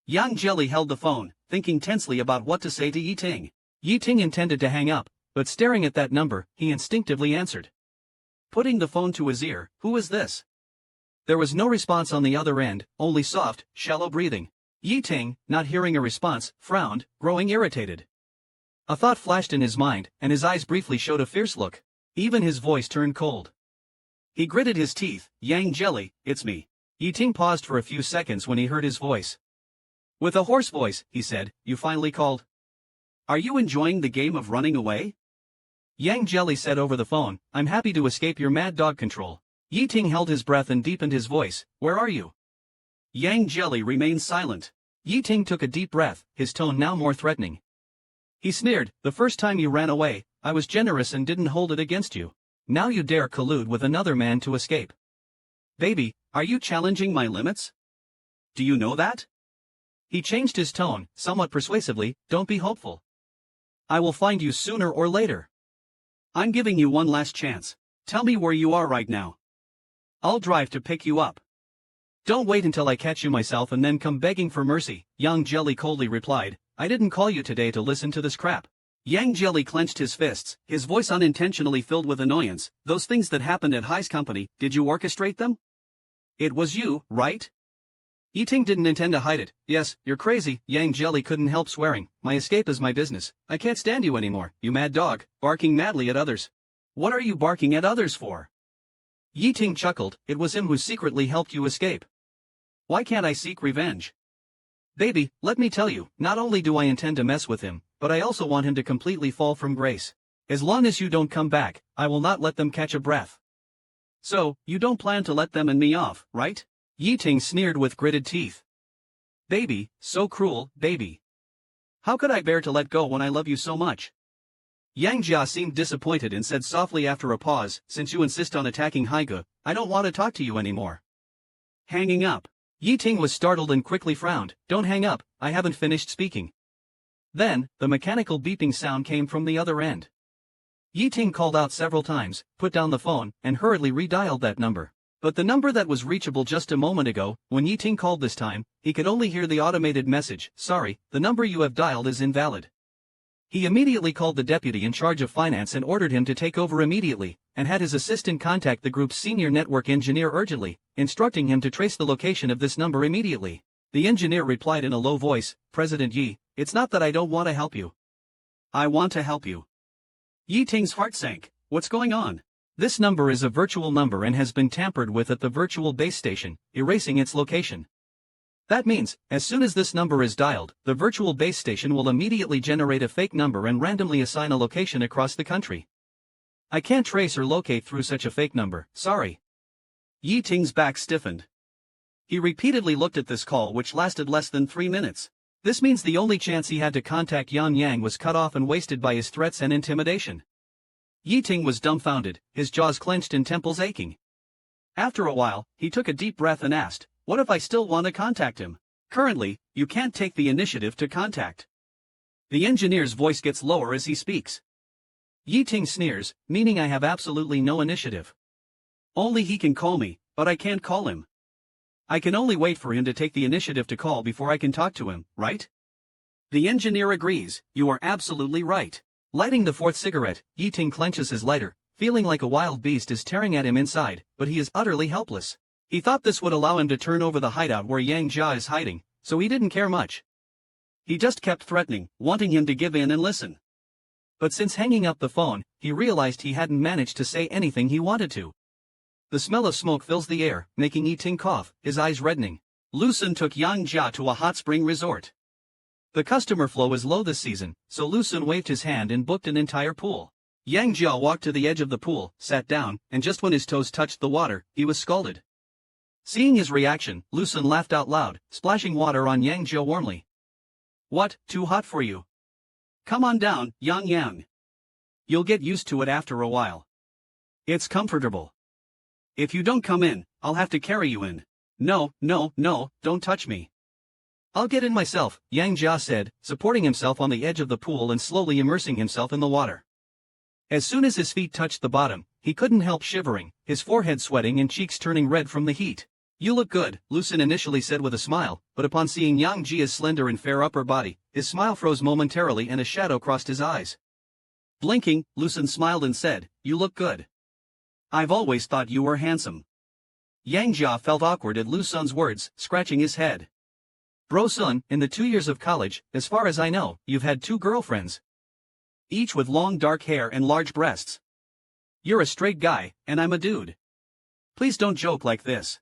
Yang Jelly held the phone, thinking tensely about what to say to Yi Ting. Yi Ting intended to hang up, but staring at that number, he instinctively answered. Putting the phone to his ear, "Who is this?" There was no response on the other end, only soft, shallow breathing. Yi Ting, not hearing a response, frowned, growing irritated. A thought flashed in his mind, and his eyes briefly showed a fierce look. Even his voice turned cold. He gritted his teeth. "Yang Jelly, it's me." Yi Ting paused for a few seconds when he heard his voice. With a hoarse voice, he said, "You finally called? Are you enjoying the game of running away?" Yang Jelly said over the phone, "I'm happy to escape your mad dog control." Yi Ting held his breath and deepened his voice, "Where are you?" Yang Jelly remained silent. Yi Ting took a deep breath, his tone now more threatening. He sneered, "The first time you ran away, I was generous and didn't hold it against you. Now you dare collude with another man to escape. Baby, are you challenging my limits? Do you know that?" He changed his tone, somewhat persuasively, "Don't be hopeful. I will find you sooner or later. I'm giving you one last chance. Tell me where you are right now. I'll drive to pick you up. Don't wait until I catch you myself and then come begging for mercy." Yang Jelly coldly replied, "I didn't call you today to listen to this crap." Yang Jelly clenched his fists, his voice unintentionally filled with annoyance. "Those things that happened at High's company, did you orchestrate them? It was you, right?" Yi Ting didn't intend to hide it. "Yes, you're crazy." Yang Jelly couldn't help swearing. "My escape is my business. I can't stand you anymore, you mad dog, barking madly at others." "What are you barking at others for?" Yi Ting chuckled. "It was him who secretly helped you escape. Why can't I seek revenge? Baby, let me tell you, not only do I intend to mess with him, but I also want him to completely fall from grace. As long as you don't come back, I will not let them catch a breath." "So, you don't plan to let them and me off, right?" Yi Ting sneered with gritted teeth. "Baby, so cruel, baby. How could I bear to let go when I love you so much?" Yang Jia seemed disappointed and said softly after a pause, "Since you insist on attacking Haige, I don't want to talk to you anymore." Hanging up. Yi Ting was startled and quickly frowned. "Don't hang up, I haven't finished speaking." Then, the mechanical beeping sound came from the other end. Yi Ting called out several times, put down the phone, and hurriedly redialed that number. But the number that was reachable just a moment ago, when Yi Ting called this time, he could only hear the automated message, "Sorry, the number you have dialed is invalid." He immediately called the deputy in charge of finance and ordered him to take over immediately, and had his assistant contact the group's senior network engineer urgently, instructing him to trace the location of this number immediately. The engineer replied in a low voice, "President Yi, it's not that I don't want to help you. I want to help you." Yi Ting's heart sank. What's going on? This number is a virtual number and has been tampered with at the virtual base station, erasing its location. That means, as soon as this number is dialed, the virtual base station will immediately generate a fake number and randomly assign a location across the country. I can't trace or locate through such a fake number, sorry. Yi Ting's back stiffened. He repeatedly looked at this call, which lasted less than 3 minutes. This means the only chance he had to contact Yan Yang was cut off and wasted by his threats and intimidation. Yi Ting was dumbfounded, his jaws clenched and temples aching. After a while, he took a deep breath and asked, "What if I still want to contact him?" "Currently, you can't take the initiative to contact." The engineer's voice gets lower as he speaks. Yi Ting sneers, "Meaning I have absolutely no initiative. Only he can call me, but I can't call him. I can only wait for him to take the initiative to call before I can talk to him, right?" The engineer agrees, "You are absolutely right." Lighting the fourth cigarette, Yi Ting clenches his lighter, feeling like a wild beast is tearing at him inside, but he is utterly helpless. He thought this would allow him to turn over the hideout where Yang Jia is hiding, so he didn't care much. He just kept threatening, wanting him to give in and listen. But since hanging up the phone, he realized he hadn't managed to say anything he wanted to. The smell of smoke fills the air, making Yi Ting cough, his eyes reddening. Lu Sun took Yang Jia to a hot spring resort. The customer flow is low this season, so Lu Sun waved his hand and booked an entire pool. Yang Jia walked to the edge of the pool, sat down, and just when his toes touched the water, he was scalded. Seeing his reaction, Lu Sun laughed out loud, splashing water on Yang Jia warmly. "What, too hot for you? Come on down, Yang Yang. You'll get used to it after a while. It's comfortable. If you don't come in, I'll have to carry you in." No, no, no, don't touch me. I'll get in myself, Yang Jia said, supporting himself on the edge of the pool and slowly immersing himself in the water. As soon as his feet touched the bottom, he couldn't help shivering, his forehead sweating and cheeks turning red from the heat. You look good, Lucen initially said with a smile, but upon seeing Yang Jia's slender and fair upper body, his smile froze momentarily and a shadow crossed his eyes. Blinking, Lucen smiled and said, you look good. I've always thought you were handsome. Yang Jia felt awkward at Lu Sun's words, scratching his head. Bro Sun, in the 2 years of college, as far as I know, you've had 2 girlfriends. Each with long dark hair and large breasts. You're a straight guy, and I'm a dude. Please don't joke like this.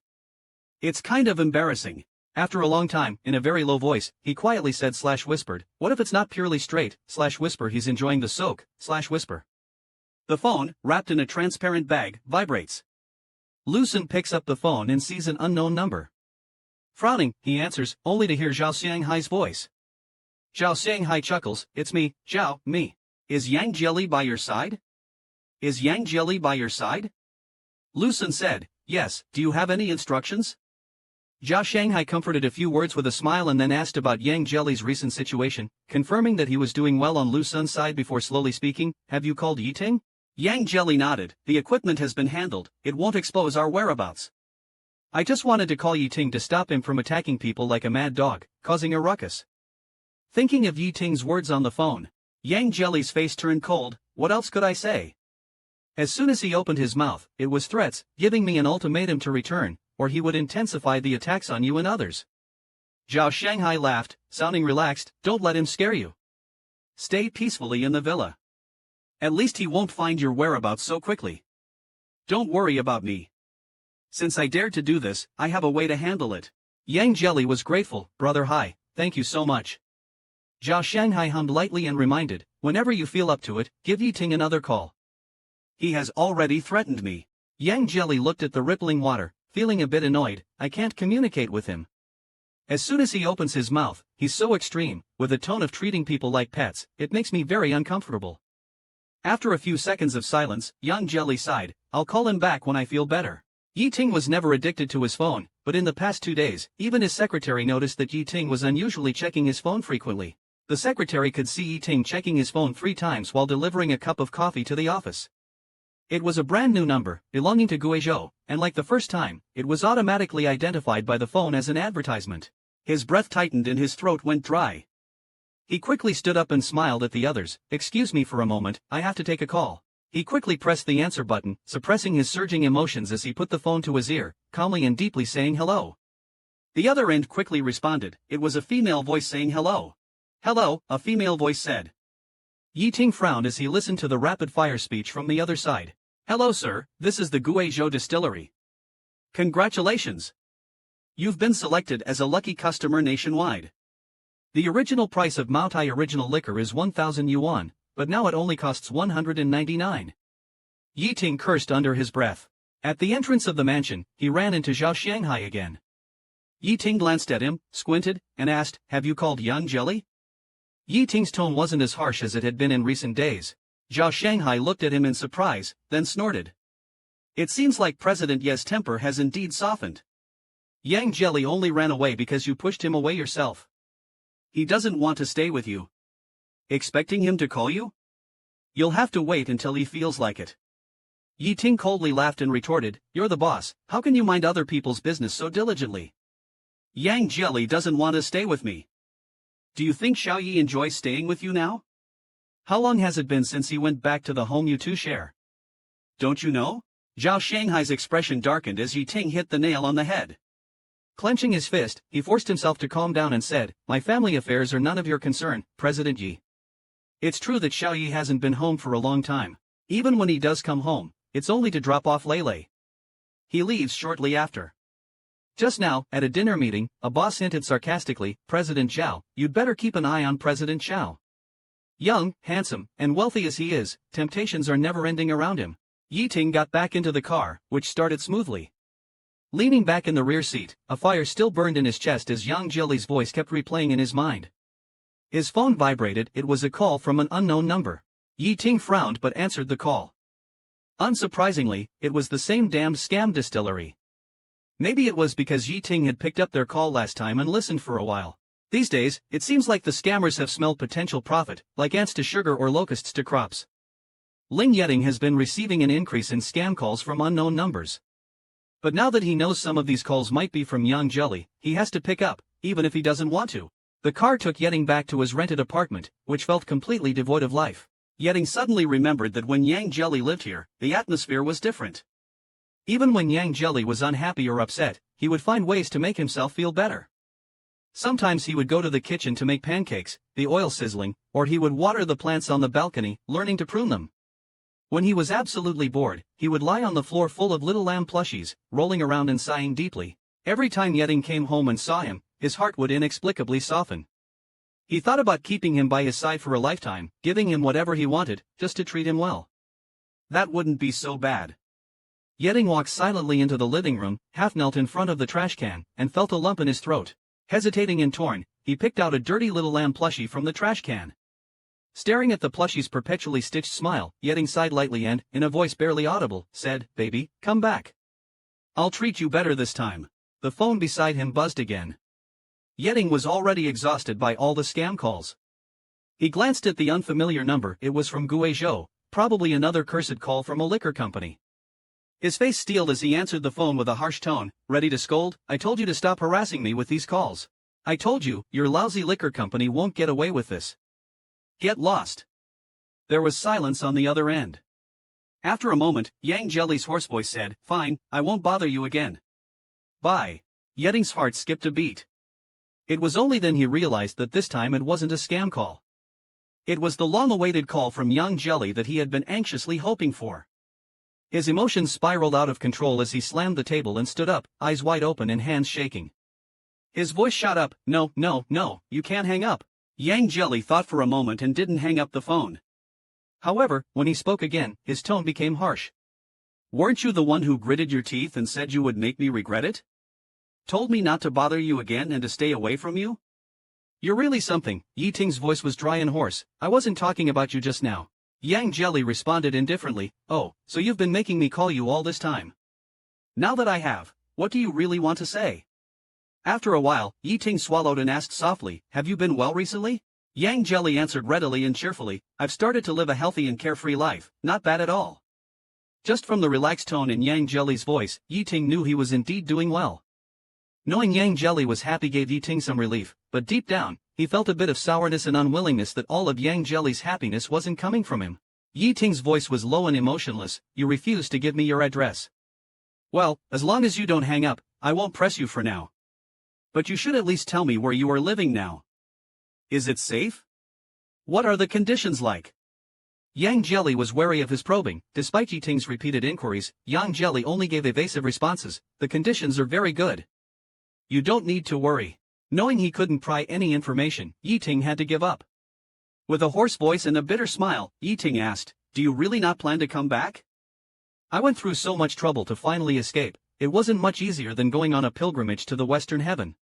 It's kind of embarrassing. After a long time, in a very low voice, he quietly said / whispered, what if it's not purely straight, / whisper he's enjoying the soak, / whisper. The phone, wrapped in a transparent bag, vibrates. Lucen picks up the phone and sees an unknown number. Frowning, he answers, only to hear Zhao Xianghai's voice. Zhao Xianghai chuckles, it's me, Zhao, me. Is Yang Jelly by your side? Is Yang Jelly by your side? Lucen said, yes, do you have any instructions? Zhao Shanghai comforted a few words with a smile and then asked about Yang Jelly's recent situation, confirming that he was doing well on Lu Sun's side before slowly speaking, have you called Yiting? Yang Jelly nodded, the equipment has been handled, it won't expose our whereabouts. I just wanted to call Yiting to stop him from attacking people like a mad dog, causing a ruckus. Thinking of Yiting's words on the phone, Yang Jelly's face turned cold, what else could I say? As soon as he opened his mouth, it was threats, giving me an ultimatum to return, or he would intensify the attacks on you and others. Zhao Shanghai laughed, sounding relaxed, don't let him scare you. Stay peacefully in the villa. At least he won't find your whereabouts so quickly. Don't worry about me. Since I dared to do this, I have a way to handle it. Yang Jelly was grateful, brother hi, thank you so much. Zhao Shanghai hummed lightly and reminded, whenever you feel up to it, give Yiting another call. He has already threatened me. Yang Jelly looked at the rippling water, feeling a bit annoyed, I can't communicate with him. As soon as he opens his mouth, he's so extreme, with a tone of treating people like pets, it makes me very uncomfortable. After a few seconds of silence, Yang Jelly sighed, I'll call him back when I feel better. Yiting was never addicted to his phone, but in the past 2 days, even his secretary noticed that Yiting was unusually checking his phone frequently. The secretary could see Yiting checking his phone 3 times while delivering a cup of coffee to the office. It was a brand new number, belonging to Guizhou, and like the first time, it was automatically identified by the phone as an advertisement. His breath tightened and his throat went dry. He quickly stood up and smiled at the others, excuse me for a moment, I have to take a call. He quickly pressed the answer button, suppressing his surging emotions as he put the phone to his ear, calmly and deeply saying hello. The other end quickly responded, it was a female voice saying hello. Hello, a female voice said. Yiting frowned as he listened to the rapid-fire speech from the other side. Hello sir, this is the Guizhou distillery. Congratulations! You've been selected as a lucky customer nationwide. The original price of Maotai original liquor is 1,000 yuan, but now it only costs 199. Yiting cursed under his breath. At the entrance of the mansion, he ran into Zhao Shanghai again. Yiting glanced at him, squinted, and asked, have you called Yang Jelly? Yiting's tone wasn't as harsh as it had been in recent days. Zhao Shanghai looked at him in surprise, then snorted. It seems like President Ye's temper has indeed softened. Yang Jelly only ran away because you pushed him away yourself. He doesn't want to stay with you. Expecting him to call you? You'll have to wait until he feels like it. Yiting coldly laughed and retorted, you're the boss, how can you mind other people's business so diligently? Yang Jelly doesn't want to stay with me. Do you think Xiaoyi enjoys staying with you now? How long has it been since he went back to the home you two share? Don't you know? Zhao Shanghai's expression darkened as Yiting hit the nail on the head. Clenching his fist, he forced himself to calm down and said, my family affairs are none of your concern, President Yi. It's true that Xiaoyi hasn't been home for a long time. Even when he does come home, it's only to drop off Lele. He leaves shortly after. Just now, at a dinner meeting, a boss hinted sarcastically, President Zhao, you'd better keep an eye on President Zhao. Young, handsome, and wealthy as he is, temptations are never ending around him. Yiting got back into the car, which started smoothly. Leaning back in the rear seat, a fire still burned in his chest as Yang Jelly's voice kept replaying in his mind. His phone vibrated, it was a call from an unknown number. Yiting frowned but answered the call. Unsurprisingly, it was the same damned scam distillery. Maybe it was because Yi Ting had picked up their call last time and listened for a while. These days, it seems like the scammers have smelled potential profit, like ants to sugar or locusts to crops. Ling Yeting has been receiving an increase in scam calls from unknown numbers. But now that he knows some of these calls might be from Yang Jelly, he has to pick up, even if he doesn't want to. The car took Yeting back to his rented apartment, which felt completely devoid of life. Yeting suddenly remembered that when Yang Jelly lived here, the atmosphere was different. Even when Yang Jelly was unhappy or upset, he would find ways to make himself feel better. Sometimes he would go to the kitchen to make pancakes, the oil sizzling, or he would water the plants on the balcony, learning to prune them. When he was absolutely bored, he would lie on the floor full of little lamb plushies, rolling around and sighing deeply. Every time Yeting came home and saw him, his heart would inexplicably soften. He thought about keeping him by his side for a lifetime, giving him whatever he wanted, just to treat him well. That wouldn't be so bad. Yeting walked silently into the living room, half knelt in front of the trash can, and felt a lump in his throat. Hesitating and torn, he picked out a dirty little lamb plushie from the trash can. Staring at the plushie's perpetually stitched smile, Yeting sighed lightly and, in a voice barely audible, said, "Baby, come back. I'll treat you better this time." The phone beside him buzzed again. Yeting was already exhausted by all the scam calls. He glanced at the unfamiliar number. It was from Guizhou, probably another cursed call from a liquor company. His face steeled as he answered the phone with a harsh tone, ready to scold. "I told you to stop harassing me with these calls. I told you, your lousy liquor company won't get away with this. Get lost." There was silence on the other end. After a moment, Yang Jelly's hoarse voice said, "Fine, I won't bother you again. Bye." Yeting's heart skipped a beat. It was only then he realized that this time it wasn't a scam call. It was the long-awaited call from Yang Jelly that he had been anxiously hoping for. His emotions spiraled out of control as he slammed the table and stood up, eyes wide open and hands shaking. His voice shot up, "No, no, no, you can't hang up." Yang Jelly thought for a moment and didn't hang up the phone. However, when he spoke again, his tone became harsh. "Weren't you the one who gritted your teeth and said you would make me regret it? Told me not to bother you again and to stay away from you? You're really something." Yi Ting's voice was dry and hoarse. "I wasn't talking about you just now." Yang Jelly responded indifferently, "Oh, so you've been making me call you all this time. Now that I have, what do you really want to say?" After a while, Yi Ting swallowed and asked softly, "Have you been well recently?" Yang Jelly answered readily and cheerfully, "I've started to live a healthy and carefree life, not bad at all." Just from the relaxed tone in Yang Jelly's voice, Yi Ting knew he was indeed doing well. Knowing Yang Jelly was happy gave Yi Ting some relief, but deep down, he felt a bit of sourness and unwillingness that all of Yang Jelly's happiness wasn't coming from him. Yi Ting's voice was low and emotionless. "You refuse to give me your address. Well, as long as you don't hang up, I won't press you for now. But you should at least tell me where you are living now. Is it safe? What are the conditions like?" Yang Jelly was wary of his probing. Despite Yi Ting's repeated inquiries, Yang Jelly only gave evasive responses. "The conditions are very good. You don't need to worry." Knowing he couldn't pry any information, Yi Ting had to give up. With a hoarse voice and a bitter smile, Yi Ting asked, "Do you really not plan to come back? I went through so much trouble to finally escape. It wasn't much easier than going on a pilgrimage to the Western Heaven.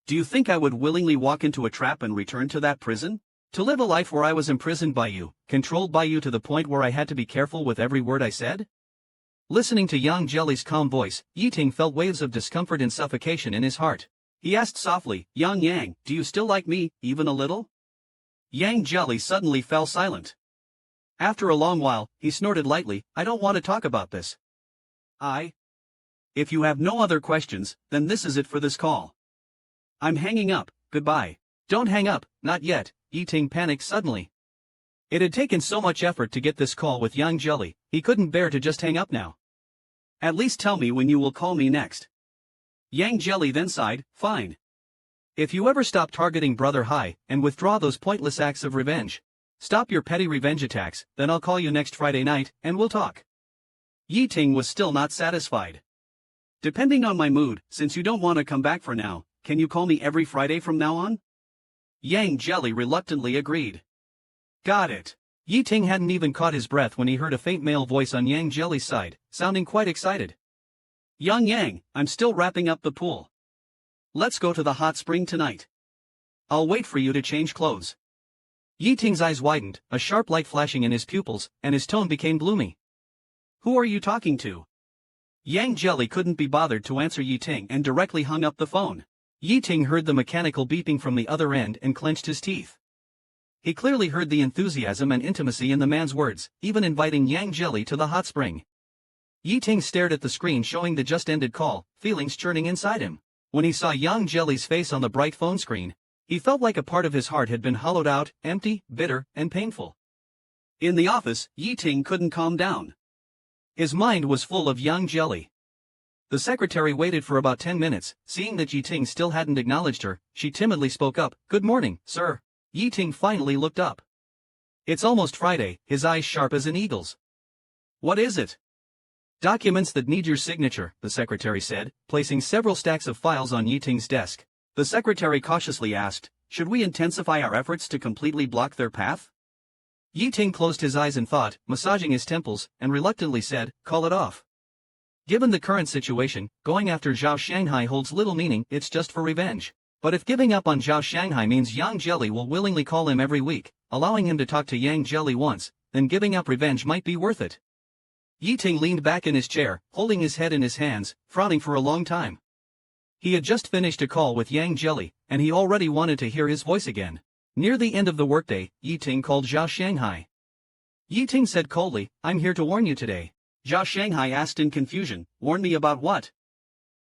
Do you think I would willingly walk into a trap and return to that prison? To live a life where I was imprisoned by you, controlled by you to the point where I had to be careful with every word I said?" Listening to Yang Jelly's calm voice, Yi Ting felt waves of discomfort and suffocation in his heart. He asked softly, Yang, do you still like me, even a little?" Yang Jelly suddenly fell silent. After a long while, he snorted lightly, "I don't want to talk about this. If you have no other questions, then this is it for this call. I'm hanging up, goodbye." "Don't hang up, not yet," Yi Ting panicked suddenly. It had taken so much effort to get this call with Yang Jelly, he couldn't bear to just hang up now. "At least tell me when you will call me next." Yang Jelly then sighed, "Fine. If you ever stop targeting Brother Hai, and withdraw those pointless acts of revenge, stop your petty revenge attacks, then I'll call you next Friday night, and we'll talk." Yi Ting was still not satisfied. "Depending on my mood, since you don't want to come back for now, can you call me every Friday from now on?" Yang Jelly reluctantly agreed. "Got it." Yi Ting hadn't even caught his breath when he heard a faint male voice on Yang Jelly's side, sounding quite excited. Yang, I'm still wrapping up the pool. Let's go to the hot spring tonight. I'll wait for you to change clothes." Yi Ting's eyes widened, a sharp light flashing in his pupils, and his tone became gloomy. "Who are you talking to?" Yang Jelly couldn't be bothered to answer Yi Ting and directly hung up the phone. Yi Ting heard the mechanical beeping from the other end and clenched his teeth. He clearly heard the enthusiasm and intimacy in the man's words, even inviting Yang Jelly to the hot spring. Yi Ting stared at the screen showing the just-ended call, feelings churning inside him. When he saw Yang Jelly's face on the bright phone screen, he felt like a part of his heart had been hollowed out, empty, bitter, and painful. In the office, Yi Ting couldn't calm down. His mind was full of Yang Jelly. The secretary waited for about 10 minutes, seeing that Yi Ting still hadn't acknowledged her, she timidly spoke up, "Good morning, sir." Yi Ting finally looked up. It's almost Friday, his eyes sharp as an eagle's. "What is it?" "Documents that need your signature," the secretary said, placing several stacks of files on Yi Ting's desk. The secretary cautiously asked, "Should we intensify our efforts to completely block their path?" Yi Ting closed his eyes in thought, massaging his temples, and reluctantly said, "Call it off. Given the current situation, going after Zhao Shanghai holds little meaning, it's just for revenge. But if giving up on Zhao Shanghai means Yang Jelly will willingly call him every week, allowing him to talk to Yang Jelly once, then giving up revenge might be worth it." Yi Ting leaned back in his chair, holding his head in his hands, frowning for a long time. He had just finished a call with Yang Jelly, and he already wanted to hear his voice again. Near the end of the workday, Yi Ting called Zhao Shanghai. Yi Ting said coldly, "I'm here to warn you today." Zhao Shanghai asked in confusion, "Warn me about what?"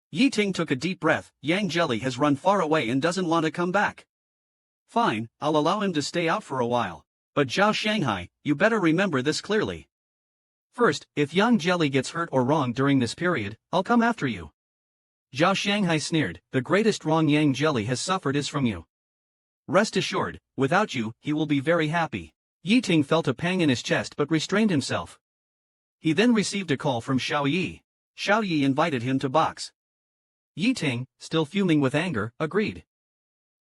Yi Ting took a deep breath. "Yang Jelly has run far away and doesn't want to come back." "Fine, I'll allow him to stay out for a while. But Zhao Shanghai, you better remember this clearly. First, if Yang Jelly gets hurt or wronged during this period, I'll come after you." Zhao Shanghai sneered, "The greatest wrong Yang Jelly has suffered is from you. Rest assured, without you, he will be very happy." Yi Ting felt a pang in his chest but restrained himself. He then received a call from Xiao Yi. Xiao Yi invited him to box. Yi Ting, still fuming with anger, agreed.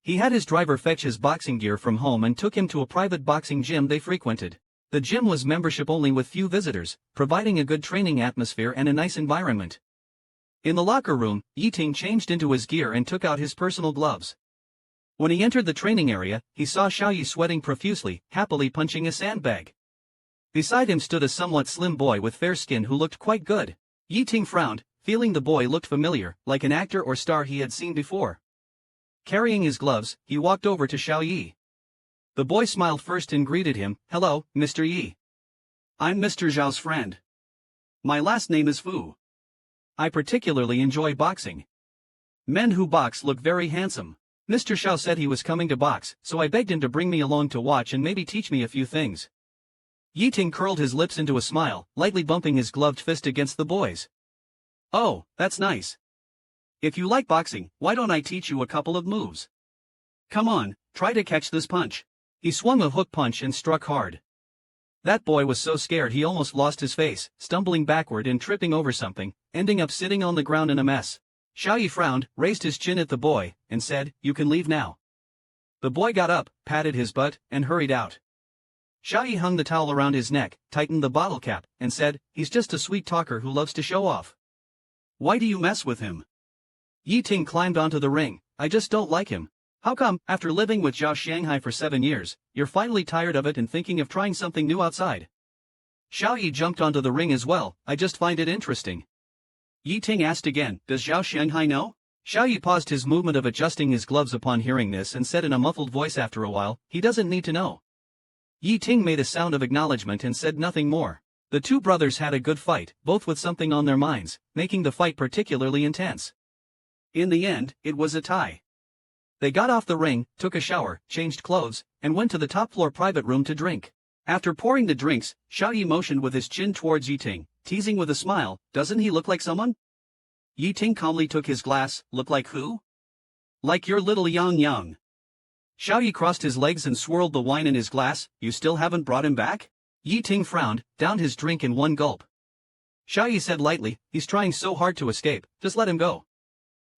He had his driver fetch his boxing gear from home and took him to a private boxing gym they frequented. The gym was membership only with few visitors, providing a good training atmosphere and a nice environment. In the locker room, Yi Ting changed into his gear and took out his personal gloves. When he entered the training area, he saw Xiao Yi sweating profusely, happily punching a sandbag. Beside him stood a somewhat slim boy with fair skin who looked quite good. Yi Ting frowned, feeling the boy looked familiar, like an actor or star he had seen before. Carrying his gloves, he walked over to Xiao Yi. The boy smiled first and greeted him, "Hello, Mr. Yi. I'm Mr. Zhao's friend. My last name is Fu. I particularly enjoy boxing. Men who box look very handsome. Mr. Xiao said he was coming to box, so I begged him to bring me along to watch and maybe teach me a few things." Yi Ting curled his lips into a smile, lightly bumping his gloved fist against the boy's. "Oh, that's nice. If you like boxing, why don't I teach you a couple of moves? Come on, try to catch this punch." He swung a hook punch and struck hard. That boy was so scared he almost lost his face, stumbling backward and tripping over something, ending up sitting on the ground in a mess. Xiao Yi frowned, raised his chin at the boy, and said, "You can leave now." The boy got up, patted his butt, and hurried out. Xiao Yi hung the towel around his neck, tightened the bottle cap, and said, "He's just a sweet talker who loves to show off. Why do you mess with him?" Yi Ting climbed onto the ring. "I just don't like him." "How come, after living with Zhao Shanghai for 7 years, you're finally tired of it and thinking of trying something new outside?" Xiao Yi jumped onto the ring as well. "I just find it interesting." Yi Ting asked again, "Does Zhao Shanghai know?" Xiao Yi paused his movement of adjusting his gloves upon hearing this and said in a muffled voice after a while, "He doesn't need to know." Yi Ting made a sound of acknowledgement and said nothing more. The two brothers had a good fight, both with something on their minds, making the fight particularly intense. In the end, it was a tie. They got off the ring, took a shower, changed clothes, and went to the top-floor private room to drink. After pouring the drinks, Xiao Yi motioned with his chin towards Yi Ting, teasing with a smile, "Doesn't he look like someone?" Yi Ting calmly took his glass. "Look like who?" "Like your little Yang. Xiao Yi crossed his legs and swirled the wine in his glass. "You still haven't brought him back?" Yi Ting frowned, downed his drink in one gulp. Xiao Yi said lightly, "He's trying so hard to escape, just let him go."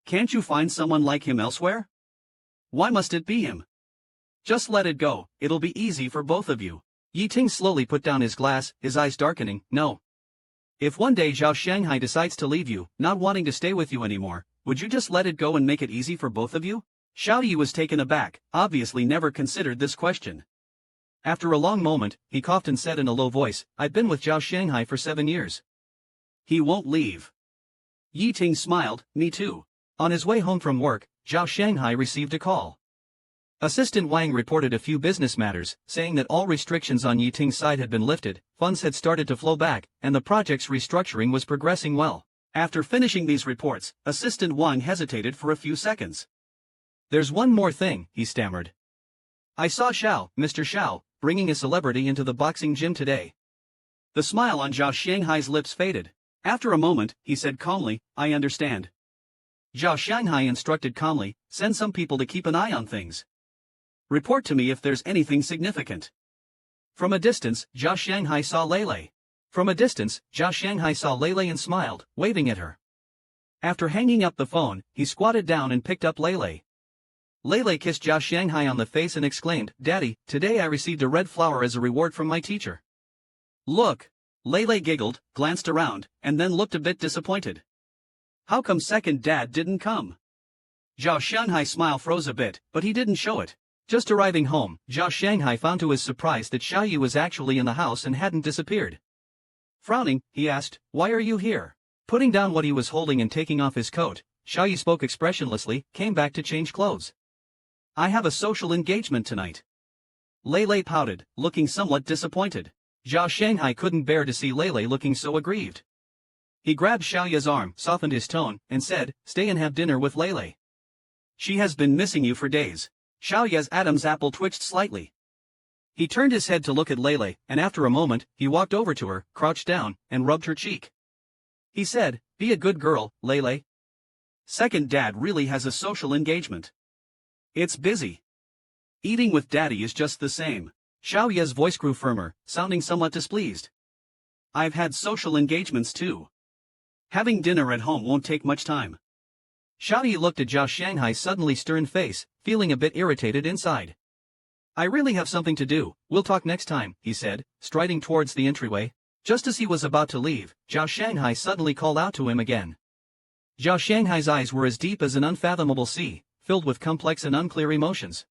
"Can't you find someone like him elsewhere? Why must it be him? Just let it go, it'll be easy for both of you." Yi Ting slowly put down his glass, his eyes darkening. "No. If one day Zhao Shanghai decides to leave you, not wanting to stay with you anymore, would you just let it go and make it easy for both of you?" Xiao Yi was taken aback, obviously never considered this question. After a long moment, he coughed and said in a low voice, "I've been with Zhao Shanghai for 7 years. He won't leave. Yi Ting smiled, me too. On his way home from work, Zhao Shanghai received a call. Assistant Wang reported a few business matters, saying that all restrictions on Yi Ting's side had been lifted, funds had started to flow back, and the project's restructuring was progressing well. After finishing these reports, Assistant Wang hesitated for a few seconds. "There's one more thing," he stammered. "I saw Mr. Xiao, bringing a celebrity into the boxing gym today." The smile on Zhao Shanghai's lips faded. After a moment, he said calmly, "I understand." Zhao Shanghai instructed calmly, "Send some people to keep an eye on things. Report to me if there's anything significant." From a distance, Zhao Shanghai saw Lele. And smiled, waving at her. After hanging up the phone, he squatted down and picked up Lele. Lele kissed Zhao Shanghai on the face and exclaimed, "Daddy, today I received a red flower as a reward from my teacher." "Look." Lele giggled, glanced around, and then looked a bit disappointed. "How come second dad didn't come?" Zhao Shanghai's smile froze a bit, but he didn't show it. Just arriving home, Zhao Shanghai found to his surprise that Xiaoyi was actually in the house and hadn't disappeared. Frowning, he asked, "Why are you here?" Putting down what he was holding and taking off his coat, Xiaoyi spoke expressionlessly, came back to change clothes. "I have a social engagement tonight." Lele pouted, looking somewhat disappointed. Zhao Shanghai couldn't bear to see Lele looking so aggrieved. He grabbed Xiaoyi's arm, softened his tone, and said, "Stay and have dinner with Lele. She has been missing you for days." Xiaoyi's Adam's apple twitched slightly. He turned his head to look at Lele, and after a moment, he walked over to her, crouched down, and rubbed her cheek. He said, "Be a good girl, Lele. Second dad really has a social engagement. It's busy. Eating with daddy is just the same." Xiaoyi's voice grew firmer, sounding somewhat displeased. "I've had social engagements too. Having dinner at home won't take much time." Xiaoyi looked at Zhao Shanghai's suddenly stern face, feeling a bit irritated inside. "I really have something to do, we'll talk next time," he said, striding towards the entryway. Just as he was about to leave, Zhao Shanghai suddenly called out to him again. Zhao Shanghai's eyes were as deep as an unfathomable sea, filled with complex and unclear emotions.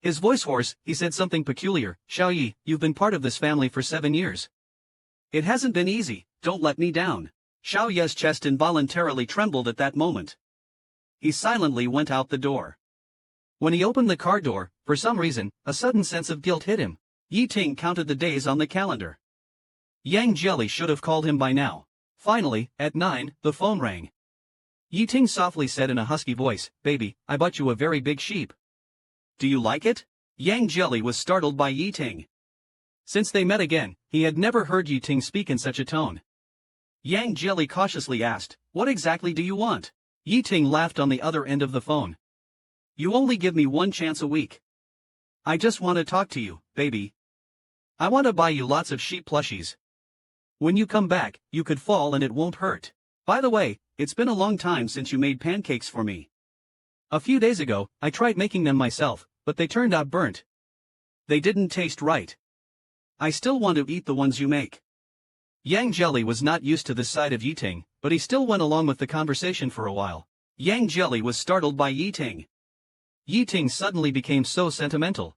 His voice hoarse, he said something peculiar, "Xiaoyi, you've been part of this family for 7 years. It hasn't been easy, don't let me down." Xiaoyi's chest involuntarily trembled at that moment. He silently went out the door. When he opened the car door, for some reason, a sudden sense of guilt hit him. Yi Ting counted the days on the calendar. Yang Jelly should have called him by now. Finally, at 9, the phone rang. Yi Ting softly said in a husky voice, "Baby, I bought you a very big sheep. Do you like it?" Yang Jelly was startled by Yi Ting. Since they met again, he had never heard Yi Ting speak in such a tone. Yang Jelly cautiously asked, "What exactly do you want?" Yi Ting laughed on the other end of the phone. "You only give me one chance a week. I just want to talk to you, baby. I want to buy you lots of sheep plushies. When you come back, you could fall and it won't hurt. By the way, it's been a long time since you made pancakes for me. A few days ago, I tried making them myself, but they turned out burnt. They didn't taste right. I still want to eat the ones you make." Yang Jelly was not used to this side of Yi Ting, but he still went along with the conversation for a while. Yang Jelly was startled by Yi Ting. Yi Ting suddenly became so sentimental.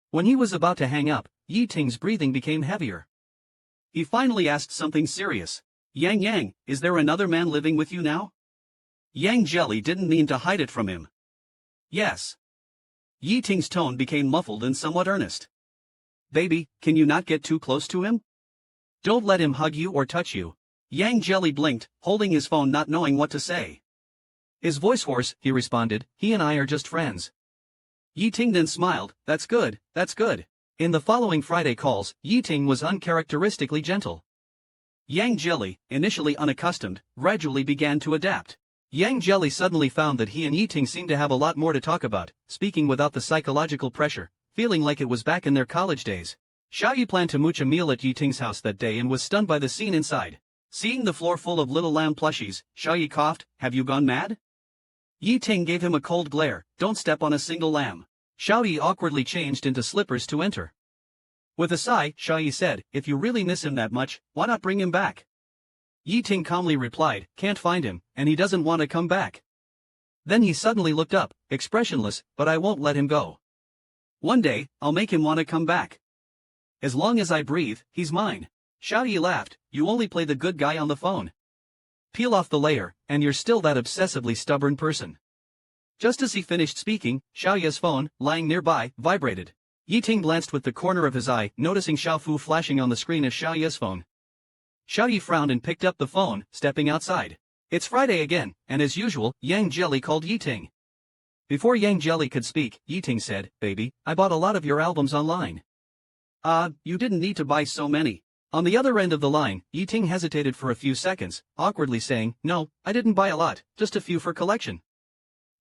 When he was about to hang up, Yi Ting's breathing became heavier. He finally asked something serious. Yang, is there another man living with you now?" Yang Jelly didn't mean to hide it from him. "Yes." Yi Ting's tone became muffled and somewhat earnest. "Baby, can you not get too close to him? Don't let him hug you or touch you." Yang Jelly blinked, holding his phone not knowing what to say. His voice hoarse, he responded, "He and I are just friends." Yi Ting then smiled, That's good. In the following Friday calls, Yi Ting was uncharacteristically gentle. Yang Jelly, initially unaccustomed, gradually began to adapt. Yang Jelly suddenly found that he and Yi Ting seemed to have a lot more to talk about, speaking without the psychological pressure, feeling like it was back in their college days. Xiaoyi planned to mooch a meal at Yi Ting's house that day and was stunned by the scene inside. Seeing the floor full of little lamb plushies, Xiaoyi coughed, "Have you gone mad?" Yi Ting gave him a cold glare, "Don't step on a single lamb." Xiaoyi awkwardly changed into slippers to enter. With a sigh, Xiaoyi said, "If you really miss him that much, why not bring him back?" Yi Ting calmly replied, "Can't find him, and he doesn't want to come back." Then he suddenly looked up, expressionless, "But I won't let him go. One day, I'll make him want to come back. As long as I breathe, he's mine." Xiaoyi laughed, "You only play the good guy on the phone. Peel off the layer, and you're still that obsessively stubborn person. Just as he finished speaking, Xiaoya's phone, lying nearby, vibrated. Yi Ting glanced with the corner of his eye, noticing Xiao Fu flashing on the screen as Xiaoya's phone. Xiao Yi frowned and picked up the phone, stepping outside. It's Friday again, and as usual, Yang Jelly called Yi Ting. Before Yang Jelly could speak, Yi Ting said, "Baby, I bought a lot of your albums online." You didn't need to buy so many. On the other end of the line, Yi Ting hesitated for a few seconds, awkwardly saying, "No, I didn't buy a lot, just a few for collection."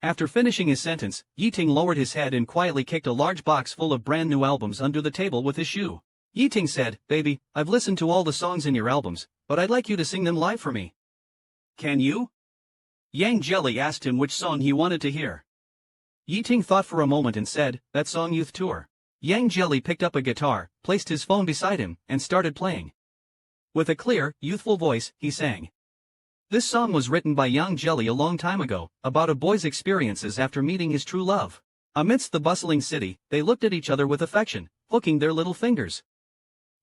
After finishing his sentence, Yi Ting lowered his head and quietly kicked a large box full of brand new albums under the table with his shoe. Yi Ting said, "Baby, I've listened to all the songs in your albums, but I'd like you to sing them live for me." "Can you?" Yang Jelly asked him which song he wanted to hear. Yi Ting thought for a moment and said, "That song Youth Tour." Yang Jelly picked up a guitar, placed his phone beside him, and started playing. With a clear, youthful voice, he sang. This song was written by Yang Jelly a long time ago, about a boy's experiences after meeting his true love. Amidst the bustling city, they looked at each other with affection, hooking their little fingers.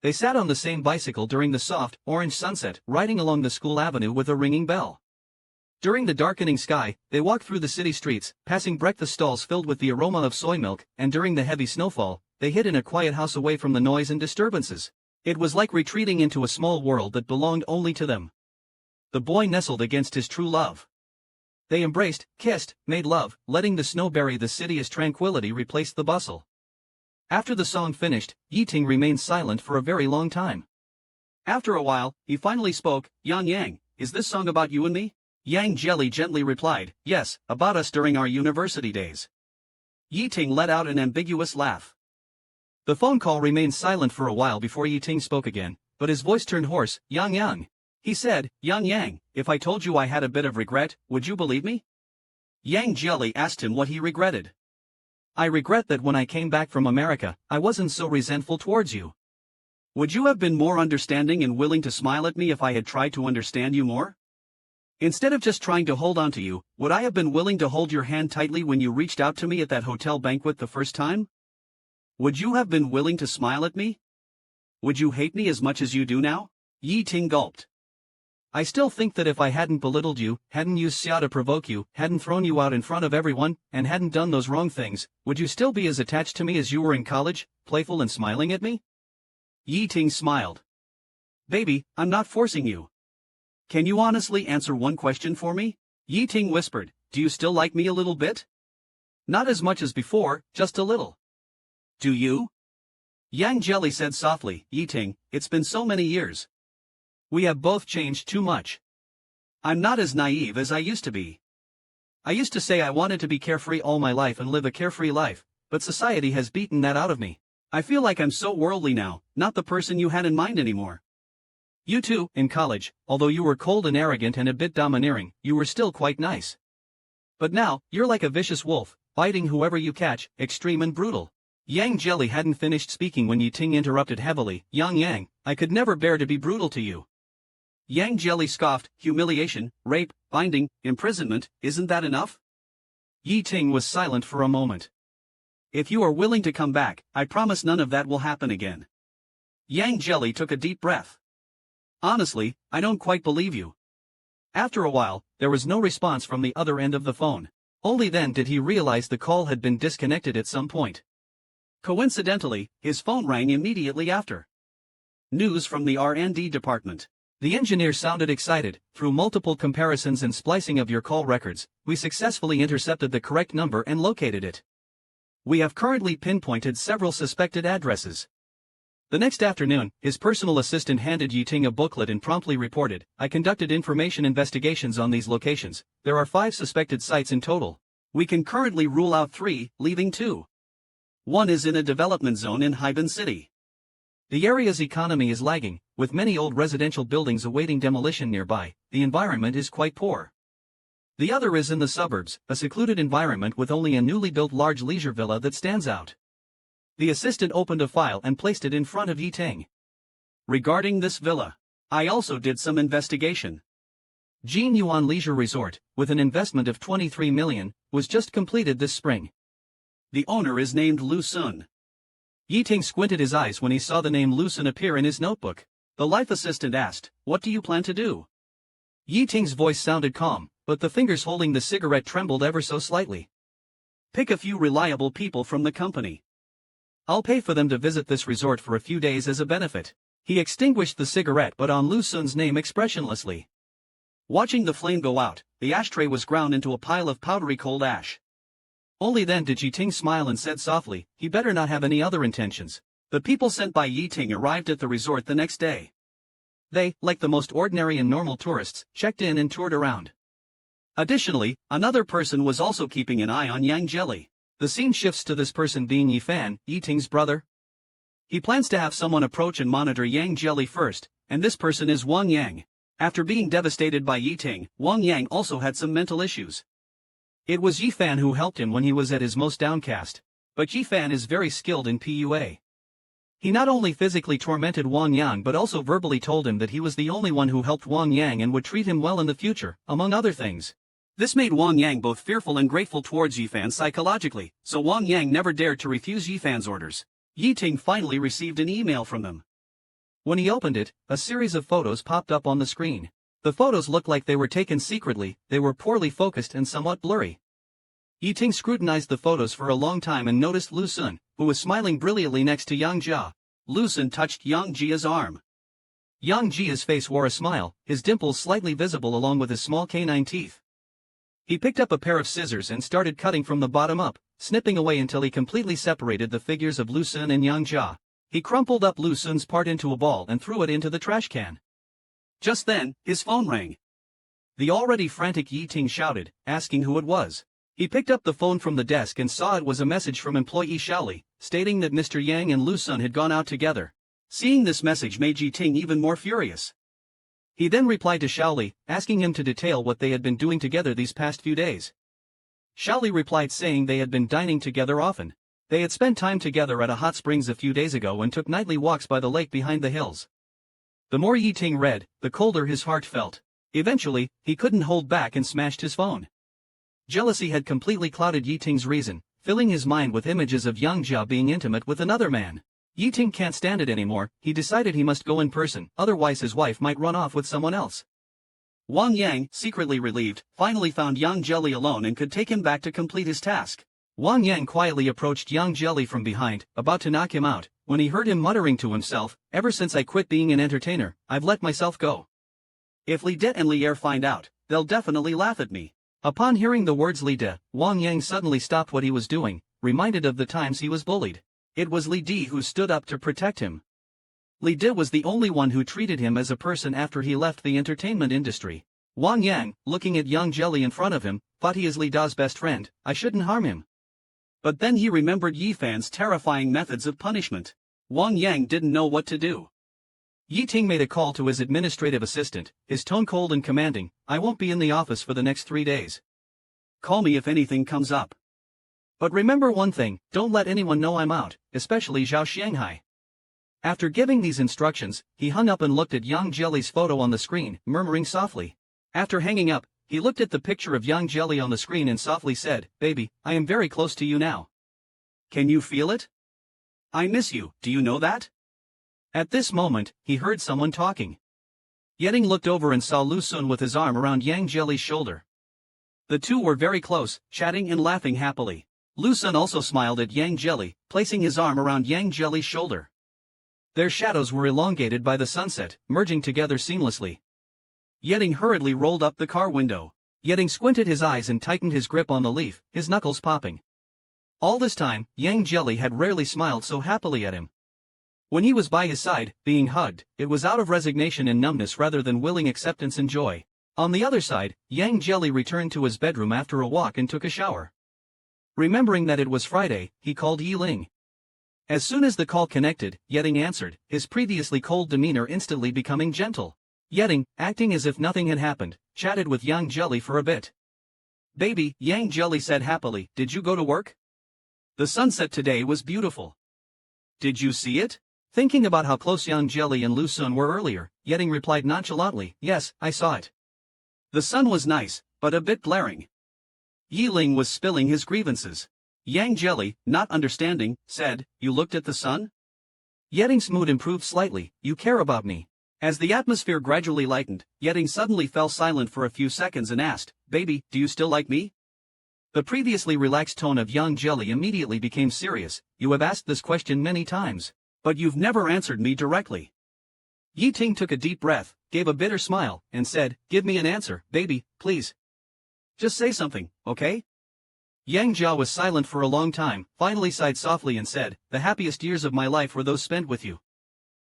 They sat on the same bicycle during the soft, orange sunset, riding along the school avenue with a ringing bell. During the darkening sky, they walked through the city streets, passing breakfast stalls filled with the aroma of soy milk, and during the heavy snowfall, they hid in a quiet house away from the noise and disturbances. It was like retreating into a small world that belonged only to them. The boy nestled against his true love. They embraced, kissed, made love, letting the snow bury the city as tranquility replaced the bustle. After the song finished, Yi Ting remained silent for a very long time. After a while, he finally spoke, Yang, is this song about you and me?" Yang Jelly gently replied, "Yes, about us during our university days." Yi Ting let out an ambiguous laugh. The phone call remained silent for a while before Yi Ting spoke again, but his voice turned hoarse, Yang. He said, Yang, if I told you I had a bit of regret, would you believe me?" Yang Jelly asked him what he regretted. "I regret that when I came back from America, I wasn't so resentful towards you. Would you have been more understanding and willing to smile at me if I had tried to understand you more? Instead of just trying to hold on to you, would I have been willing to hold your hand tightly when you reached out to me at that hotel banquet the first time? Would you have been willing to smile at me? Would you hate me as much as you do now?" Yi Ting gulped. "I still think that if I hadn't belittled you, hadn't used Xia to provoke you, hadn't thrown you out in front of everyone, and hadn't done those wrong things, would you still be as attached to me as you were in college, playful and smiling at me?" Yi Ting smiled. "Baby, I'm not forcing you. Can you honestly answer one question for me?" Yi Ting whispered, "Do you still like me a little bit?" "Not as much as before, just a little." "Do you?" Yang Jelly said softly, "Yi Ting, it's been so many years. We have both changed too much. I'm not as naive as I used to be. I used to say I wanted to be carefree all my life and live a carefree life, but society has beaten that out of me. I feel like I'm so worldly now, not the person you had in mind anymore. You too, in college, although you were cold and arrogant and a bit domineering, you were still quite nice. But now, you're like a vicious wolf, biting whoever you catch, extreme and brutal." Yang Jelly hadn't finished speaking when Yi Ting interrupted heavily, Yang, I could never bear to be brutal to you." Yang Jelly scoffed, "Humiliation, rape, binding, imprisonment, isn't that enough?" Yi Ting was silent for a moment. "If you are willing to come back, I promise none of that will happen again." Yang Jelly took a deep breath. "Honestly, I don't quite believe you." After a while, there was no response from the other end of the phone. Only then did he realize the call had been disconnected at some point. Coincidentally, his phone rang immediately after. News from the R&D department. The engineer sounded excited. "Through multiple comparisons and splicing of your call records, we successfully intercepted the correct number and located it. We have currently pinpointed several suspected addresses." The next afternoon, his personal assistant handed Yi Ting a booklet and promptly reported, "I conducted information investigations on these locations. There are 5 suspected sites in total. We can currently rule out 3, leaving 2. One is in a development zone in Haiban City. The area's economy is lagging, with many old residential buildings awaiting demolition nearby. The environment is quite poor. The other is in the suburbs, a secluded environment with only a newly built large leisure villa that stands out." The assistant opened a file and placed it in front of Yi Ting. "Regarding this villa, I also did some investigation. Jin Yuan Leisure Resort, with an investment of 23 million, was just completed this spring. The owner is named Lu Sun." Yi Ting squinted his eyes when he saw the name Lu Sun appear in his notebook. The life assistant asked, "What do you plan to do?" Yi Ting's voice sounded calm, but the fingers holding the cigarette trembled ever so slightly. Pick a few reliable people from the company. I'll pay for them to visit this resort for a few days as a benefit. He extinguished the cigarette but on Lu Sun's name expressionlessly. Watching the flame go out, the ashtray was ground into a pile of powdery cold ash. Only then did Yi Ting smile and said softly, he better not have any other intentions. The people sent by Yi Ting arrived at the resort the next day. They, like the most ordinary and normal tourists, checked in and toured around. Additionally, another person was also keeping an eye on Yang Jelly. The scene shifts to this person being Yi Fan, Yi Ting's brother. He plans to have someone approach and monitor Yang Jelly first, and this person is Wang Yang. After being devastated by Yi Ting, Wang Yang also had some mental issues. It was Yi Fan who helped him when he was at his most downcast. But Yi Fan is very skilled in PUA. He not only physically tormented Wang Yang but also verbally told him that he was the only one who helped Wang Yang and would treat him well in the future, among other things. This made Wang Yang both fearful and grateful towards Yi Fan psychologically, so Wang Yang never dared to refuse Yi Fan's orders. Yi Ting finally received an email from them. When he opened it, a series of photos popped up on the screen. The photos looked like they were taken secretly, they were poorly focused and somewhat blurry. Yi Ting scrutinized the photos for a long time and noticed Lu Sun, who was smiling brilliantly next to Yang Jia. Lu Sun touched Yang Jia's arm. Yang Jia's face wore a smile, his dimples slightly visible along with his small canine teeth. He picked up a pair of scissors and started cutting from the bottom up, snipping away until he completely separated the figures of Lu Sun and Yang Jia. He crumpled up Lu Sun's part into a ball and threw it into the trash can. Just then, his phone rang. The already frantic Yi Ting shouted, asking who it was. He picked up the phone from the desk and saw it was a message from employee Xiaoli, stating that Mr. Yang and Lu Sun had gone out together. Seeing this message made Yi Ting even more furious. He then replied to Xiaoli, asking him to detail what they had been doing together these past few days. Xiaoli replied saying they had been dining together often. They had spent time together at a hot springs a few days ago and took nightly walks by the lake behind the hills. The more Yi Ting read, the colder his heart felt. Eventually, he couldn't hold back and smashed his phone. Jealousy had completely clouded Yi Ting's reason, filling his mind with images of Yang Jia being intimate with another man. Yi Ting can't stand it anymore, he decided he must go in person, otherwise his wife might run off with someone else. Wang Yang, secretly relieved, finally found Yang Jelly alone and could take him back to complete his task. Wang Yang quietly approached Yang Jelly from behind, about to knock him out, when he heard him muttering to himself, ever since I quit being an entertainer, I've let myself go. If Li De and Li Er find out, they'll definitely laugh at me. Upon hearing the words Li De, Wang Yang suddenly stopped what he was doing, reminded of the times he was bullied. It was Li De who stood up to protect him. Li De was the only one who treated him as a person after he left the entertainment industry. Wang Yang, looking at Yang Jelly in front of him, thought he is Li De's best friend, I shouldn't harm him. But then he remembered Yi Fan's terrifying methods of punishment. Wang Yang didn't know what to do. Yi Ting made a call to his administrative assistant, his tone cold and commanding, I won't be in the office for the next 3 days. Call me if anything comes up. But remember one thing, don't let anyone know I'm out, especially Zhao Xianghai. After giving these instructions, he hung up and looked at Yang Jelly's photo on the screen, murmuring softly. After hanging up, he looked at the picture of Yang Jelly on the screen and softly said, Baby, I am very close to you now. Can you feel it? I miss you, do you know that? At this moment, he heard someone talking. Yeting looked over and saw Lu Sun with his arm around Yang Jelly's shoulder. The two were very close, chatting and laughing happily. Lu Sun also smiled at Yang Jelly, placing his arm around Yang Jelly's shoulder. Their shadows were elongated by the sunset, merging together seamlessly. Yeting hurriedly rolled up the car window. Yeting squinted his eyes and tightened his grip on the leaf, his knuckles popping. All this time, Yang Jelly had rarely smiled so happily at him. When he was by his side, being hugged, it was out of resignation and numbness rather than willing acceptance and joy. On the other side, Yang Jelly returned to his bedroom after a walk and took a shower. Remembering that it was Friday, he called Yi Ling. As soon as the call connected, Yeting answered, his previously cold demeanor instantly becoming gentle. Yeting, acting as if nothing had happened, chatted with Yang Jelly for a bit. Baby, Yang Jelly said happily, did you go to work? The sunset today was beautiful. Did you see it? Thinking about how close Yang Jelly and Lu Sun were earlier, Yeting replied nonchalantly, yes, I saw it. The sun was nice, but a bit glaring. Yi Ling was spilling his grievances. Yang Jelly, not understanding, said, you looked at the sun? Yeting's mood improved slightly, you care about me. As the atmosphere gradually lightened, Yetting suddenly fell silent for a few seconds and asked, "Baby, do you still like me?" The previously relaxed tone of Yang Jelly immediately became serious. "You have asked this question many times, but you've never answered me directly." Yiting took a deep breath, gave a bitter smile, and said, "Give me an answer, baby, please. Just say something, okay?" Yang Jia was silent for a long time, finally sighed softly and said, "The happiest years of my life were those spent with you.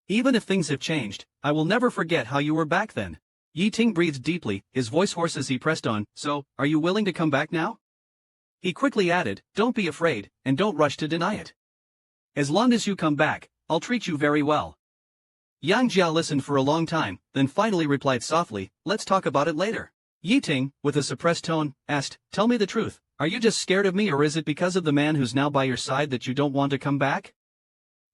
Even if things have changed, I will never forget how you were back then." Yiting breathed deeply, his voice hoarse as he pressed on, "So, are you willing to come back now?" He quickly added, "Don't be afraid, and don't rush to deny it. As long as you come back, I'll treat you very well." Yang Jia listened for a long time, then finally replied softly, "Let's talk about it later." Yiting, with a suppressed tone, asked, "Tell me the truth, are you just scared of me or is it because of the man who's now by your side that you don't want to come back?"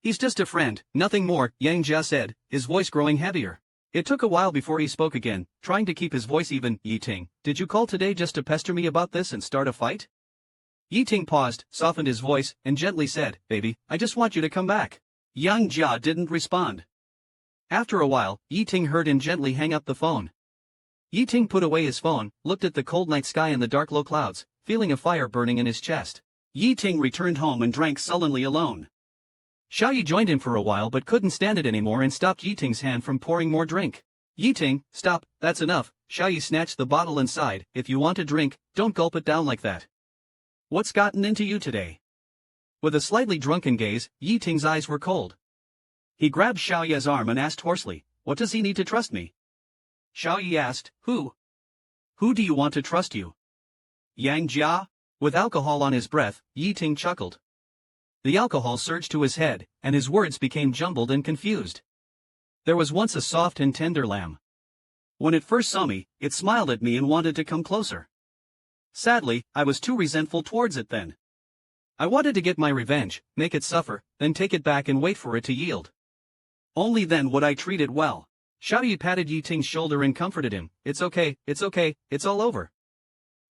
"He's just a friend, nothing more," Yang Jia said, his voice growing heavier. It took a while before he spoke again, trying to keep his voice even. "Yiting, did you call today just to pester me about this and start a fight?" Yiting paused, softened his voice, and gently said, "Baby, I just want you to come back." Yang Jia didn't respond. After a while, Yiting heard him gently hang up the phone. Yiting put away his phone, looked at the cold night sky and the dark low clouds, feeling a fire burning in his chest. Yiting returned home and drank sullenly alone. Xiaoyi joined him for a while but couldn't stand it anymore and stopped Yiting's hand from pouring more drink. "Yiting, stop, that's enough." Xiaoyi snatched the bottle and sighed, "If you want to drink, don't gulp it down like that. What's gotten into you today?" With a slightly drunken gaze, Yiting's eyes were cold. He grabbed Xiaoyi's arm and asked hoarsely, "What does he need to trust me?" Xiaoyi asked, "Who? Who do you want to trust you?" "Yang Jia?" With alcohol on his breath, Yiting chuckled. The alcohol surged to his head, and his words became jumbled and confused. "There was once a soft and tender lamb. When it first saw me, it smiled at me and wanted to come closer. Sadly, I was too resentful towards it then. I wanted to get my revenge, make it suffer, then take it back and wait for it to yield. Only then would I treat it well." Xiaoyi patted Yiting's shoulder and comforted him, "It's okay, it's all over."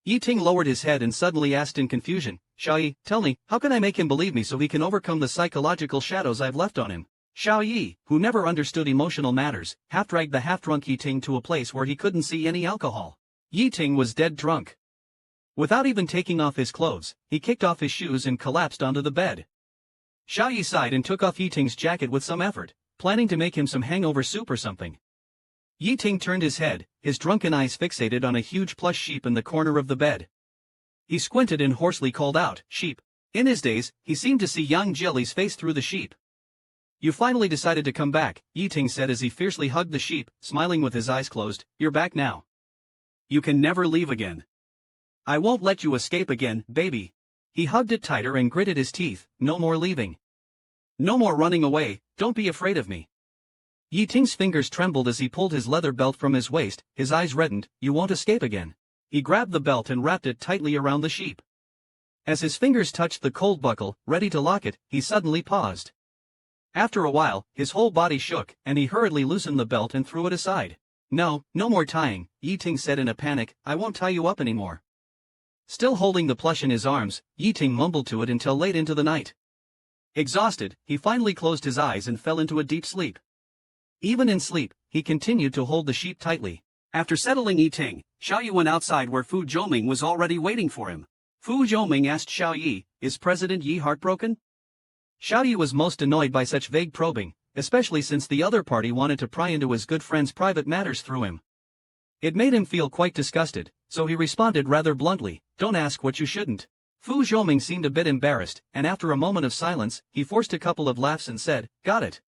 Yiting lowered his head and suddenly asked in confusion, "Xiaoyi, tell me, how can I make him believe me so he can overcome the psychological shadows I've left on him?" Xiaoyi, who never understood emotional matters, half-dragged the half-drunk Yiting to a place where he couldn't see any alcohol. Yiting was dead drunk. Without even taking off his clothes, he kicked off his shoes and collapsed onto the bed. Xiaoyi sighed and took off Yiting's jacket with some effort, planning to make him some hangover soup or something. Yiting turned his head, his drunken eyes fixated on a huge plush sheep in the corner of the bed. He squinted and hoarsely called out, "Sheep." In his daze, he seemed to see Yang Jelly's face through the sheep. "You finally decided to come back," Yiting said as he fiercely hugged the sheep, smiling with his eyes closed. "You're back now. You can never leave again. I won't let you escape again, baby." He hugged it tighter and gritted his teeth, "No more leaving. No more running away, don't be afraid of me." Yiting's fingers trembled as he pulled his leather belt from his waist, his eyes reddened. "You won't escape again." He grabbed the belt and wrapped it tightly around the sheep. As his fingers touched the cold buckle, ready to lock it, he suddenly paused. After a while, his whole body shook, and he hurriedly loosened the belt and threw it aside. "No, no more tying," Yiting said in a panic, "I won't tie you up anymore." Still holding the plush in his arms, Yiting mumbled to it until late into the night. Exhausted, he finally closed his eyes and fell into a deep sleep. Even in sleep, he continued to hold the sheep tightly. After settling Yiting, Xiaoyi went outside where Fu Zhoming was already waiting for him. Fu Zhoming asked Xiaoyi, "Is President Yi heartbroken?" Xiaoyi was most annoyed by such vague probing, especially since the other party wanted to pry into his good friend's private matters through him. It made him feel quite disgusted, so he responded rather bluntly, "Don't ask what you shouldn't." Fu Zhoming seemed a bit embarrassed, and after a moment of silence, he forced a couple of laughs and said, "Got it."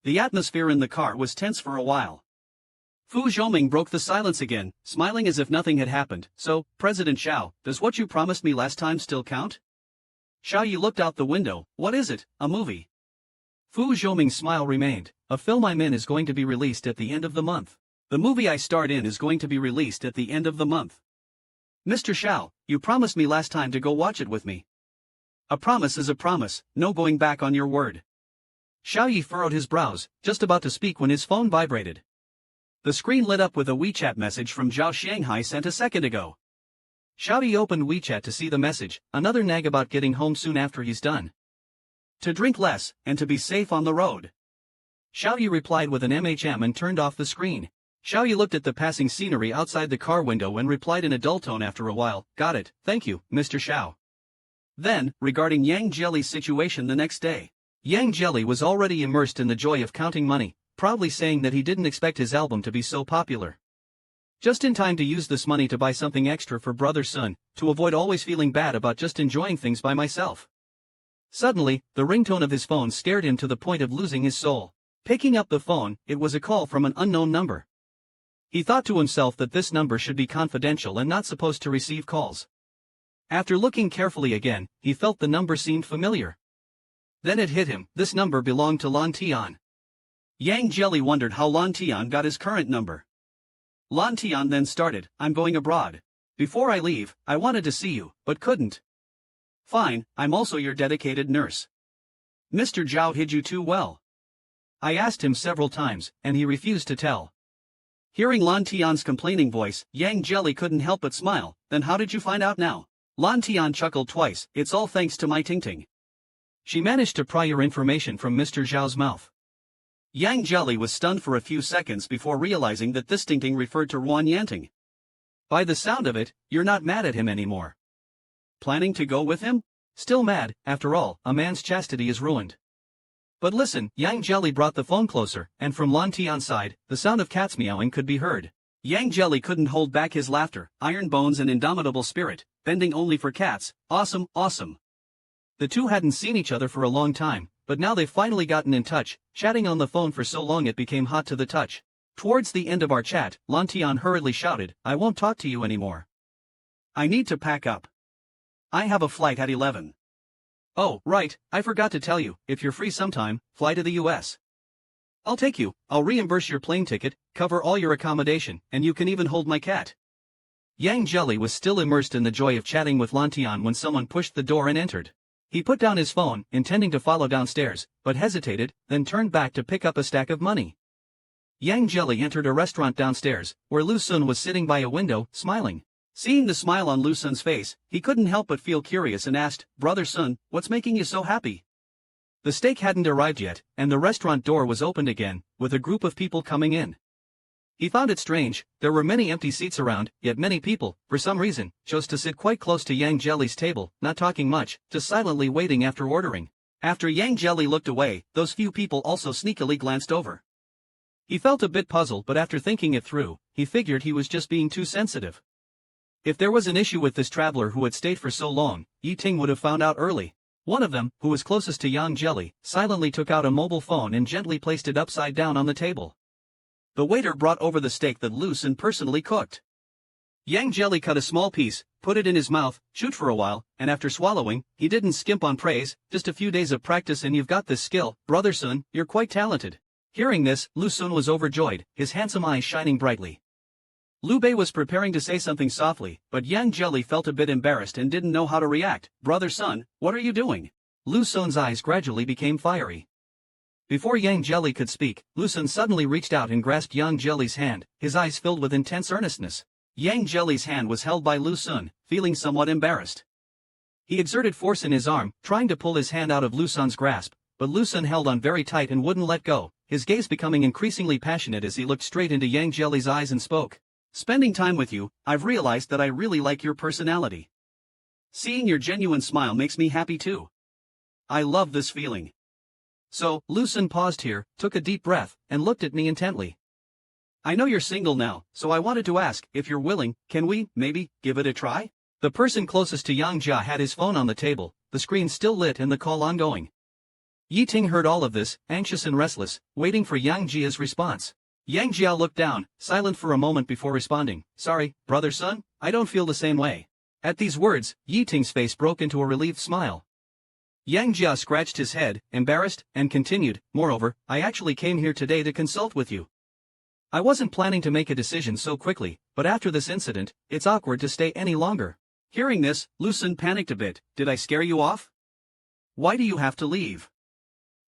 The atmosphere in the car was tense for a while. Fu Zhoming broke the silence again, smiling as if nothing had happened. "So, President Xiao, does what you promised me last time still count?" Xiaoyi looked out the window. "What is it, a movie?" Fu Zhoming's smile remained. "A film I'm in is going to be released at the end of the month. The movie I starred in is going to be released at the end of the month. Mr. Xiao, you promised me last time to go watch it with me. A promise is a promise, no going back on your word." Xiaoyi furrowed his brows, just about to speak when his phone vibrated. The screen lit up with a WeChat message from Zhao Shanghai sent a second ago. Xiaoyi opened WeChat to see the message, another nag about getting home soon after he's done. To drink less, and to be safe on the road. Xiaoyu replied with an MHM and turned off the screen. Xiaoyu looked at the passing scenery outside the car window and replied in a dull tone after a while, "Got it, thank you, Mr. Xiao." Then, regarding Yang Jelly's situation the next day. Yang Jelly was already immersed in the joy of counting money, proudly saying that he didn't expect his album to be so popular. Just in time to use this money to buy something extra for Brother Sun, to avoid always feeling bad about just enjoying things by myself. Suddenly, the ringtone of his phone scared him to the point of losing his soul. Picking up the phone, it was a call from an unknown number. He thought to himself that this number should be confidential and not supposed to receive calls. After looking carefully again, he felt the number seemed familiar. Then it hit him, this number belonged to Lan Tian. Yang Jelly wondered how Lan Tian got his current number. Lan Tian then started, "I'm going abroad. Before I leave, I wanted to see you, but couldn't." "Fine, I'm also your dedicated nurse. Mr. Zhao hid you too well. I asked him several times, and he refused to tell." Hearing Lan Tian's complaining voice, Yang Jelly couldn't help but smile. "Then how did you find out now?" Lan Tian chuckled twice. "It's all thanks to my Tingting. She managed to pry your information from Mr. Zhao's mouth." Yang Jelly was stunned for a few seconds before realizing that this Tingting referred to Ruan Yanting. "By the sound of it, you're not mad at him anymore. Planning to go with him?" "Still mad, after all, a man's chastity is ruined." "But listen," Yang Jelly brought the phone closer, and from Lan Tian's side, the sound of cats meowing could be heard. Yang Jelly couldn't hold back his laughter, iron bones and indomitable spirit, bending only for cats, awesome, awesome. The two hadn't seen each other for a long time, but now they've finally gotten in touch, chatting on the phone for so long it became hot to the touch. Towards the end of our chat, Lan Tian hurriedly shouted, "I won't talk to you anymore. I need to pack up. I have a flight at 11. Oh, right, I forgot to tell you, if you're free sometime, fly to the US. I'll take you, I'll reimburse your plane ticket, cover all your accommodation, and you can even hold my cat." Yang Jelly was still immersed in the joy of chatting with Lan Tian when someone pushed the door and entered. He put down his phone, intending to follow downstairs, but hesitated, then turned back to pick up a stack of money. Yang Jelly entered a restaurant downstairs, where Lu Sun was sitting by a window, smiling. Seeing the smile on Lu Sun's face, he couldn't help but feel curious and asked, "Brother Sun, what's making you so happy?" The steak hadn't arrived yet, and the restaurant door was opened again, with a group of people coming in. He found it strange, there were many empty seats around, yet many people, for some reason, chose to sit quite close to Yang Jelly's table, not talking much, just silently waiting after ordering. After Yang Jelly looked away, those few people also sneakily glanced over. He felt a bit puzzled, but after thinking it through, he figured he was just being too sensitive. If there was an issue with this traveler who had stayed for so long, Yi Ting would have found out early. One of them, who was closest to Yang Jelly, silently took out a mobile phone and gently placed it upside down on the table. The waiter brought over the steak that Lu Sun personally cooked. Yang Jelly cut a small piece, put it in his mouth, chewed for a while, and after swallowing, he didn't skimp on praise. "Just a few days of practice and you've got this skill, Brother Sun, you're quite talented." Hearing this, Lu Sun was overjoyed, his handsome eyes shining brightly. Liu Bei was preparing to say something softly, but Yang Jelly felt a bit embarrassed and didn't know how to react. "Brother Sun, what are you doing?" Lu Sun's eyes gradually became fiery. Before Yang Jelly could speak, Lu Sun suddenly reached out and grasped Yang Jelly's hand, his eyes filled with intense earnestness. Yang Jelly's hand was held by Lu Sun, feeling somewhat embarrassed. He exerted force in his arm, trying to pull his hand out of Lu Sun's grasp, but Lu Sun held on very tight and wouldn't let go, his gaze becoming increasingly passionate as he looked straight into Yang Jelly's eyes and spoke. "Spending time with you, I've realized that I really like your personality. Seeing your genuine smile makes me happy too. I love this feeling." So, Lu Sun paused here, took a deep breath, and looked at me intently. "I know you're single now, so I wanted to ask, if you're willing, can we, maybe, give it a try?" The person closest to Yang Jia had his phone on the table, the screen still lit and the call ongoing. Yi Ting heard all of this, anxious and restless, waiting for Yang Jia's response. Yang Jia looked down, silent for a moment before responding. "Sorry, Brother Sun, I don't feel the same way." At these words, Yi Ting's face broke into a relieved smile. Yang Jia scratched his head, embarrassed, and continued, "Moreover, I actually came here today to consult with you. I wasn't planning to make a decision so quickly, but after this incident, it's awkward to stay any longer." Hearing this, Lu Sun panicked a bit. "Did I scare you off? Why do you have to leave?"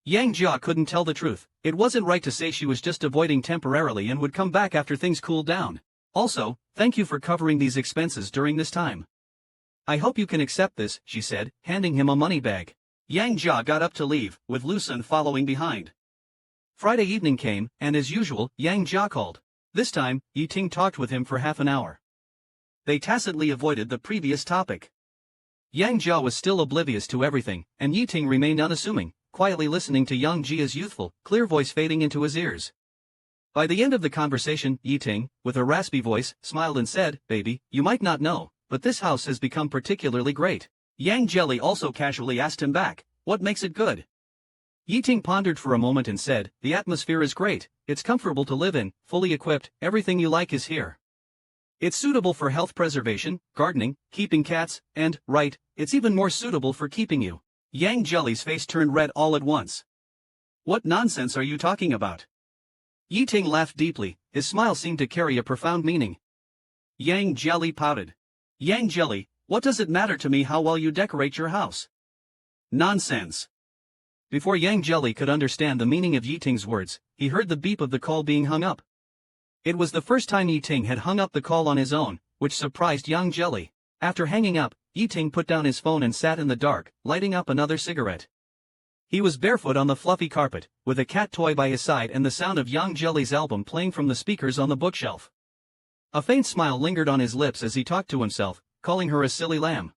Yang Jia couldn't tell the truth. It wasn't right to say she was just avoiding temporarily and would come back after things cooled down. "Also, thank you for covering these expenses during this time. I hope you can accept this," she said, handing him a money bag. Yang Jia got up to leave, with Lu Sun following behind. Friday evening came, and as usual, Yang Jia called. This time, Yi Ting talked with him for half an hour. They tacitly avoided the previous topic. Yang Jia was still oblivious to everything, and Yi Ting remained unassuming, quietly listening to Yang Jia's youthful, clear voice fading into his ears. By the end of the conversation, Yi Ting, with her raspy voice, smiled and said, "Baby, you might not know, but this house has become particularly great." Yang Jelly also casually asked him back, "What makes it good?" Yi Ting pondered for a moment and said, "The atmosphere is great, it's comfortable to live in, fully equipped, everything you like is here. It's suitable for health preservation, gardening, keeping cats, and, right, it's even more suitable for keeping you." Yang Jelly's face turned red all at once. "What nonsense are you talking about?" Yi Ting laughed deeply, his smile seemed to carry a profound meaning. Yang Jelly pouted. "Yang Jelly, what does it matter to me how well you decorate your house?" "Nonsense." Before Yang Jelly could understand the meaning of Yi Ting's words, he heard the beep of the call being hung up. It was the first time Yi Ting had hung up the call on his own, which surprised Yang Jelly. After hanging up, Yi Ting put down his phone and sat in the dark, lighting up another cigarette. He was barefoot on the fluffy carpet, with a cat toy by his side and the sound of Yang Jelly's album playing from the speakers on the bookshelf. A faint smile lingered on his lips as he talked to himself, calling her a silly lamb.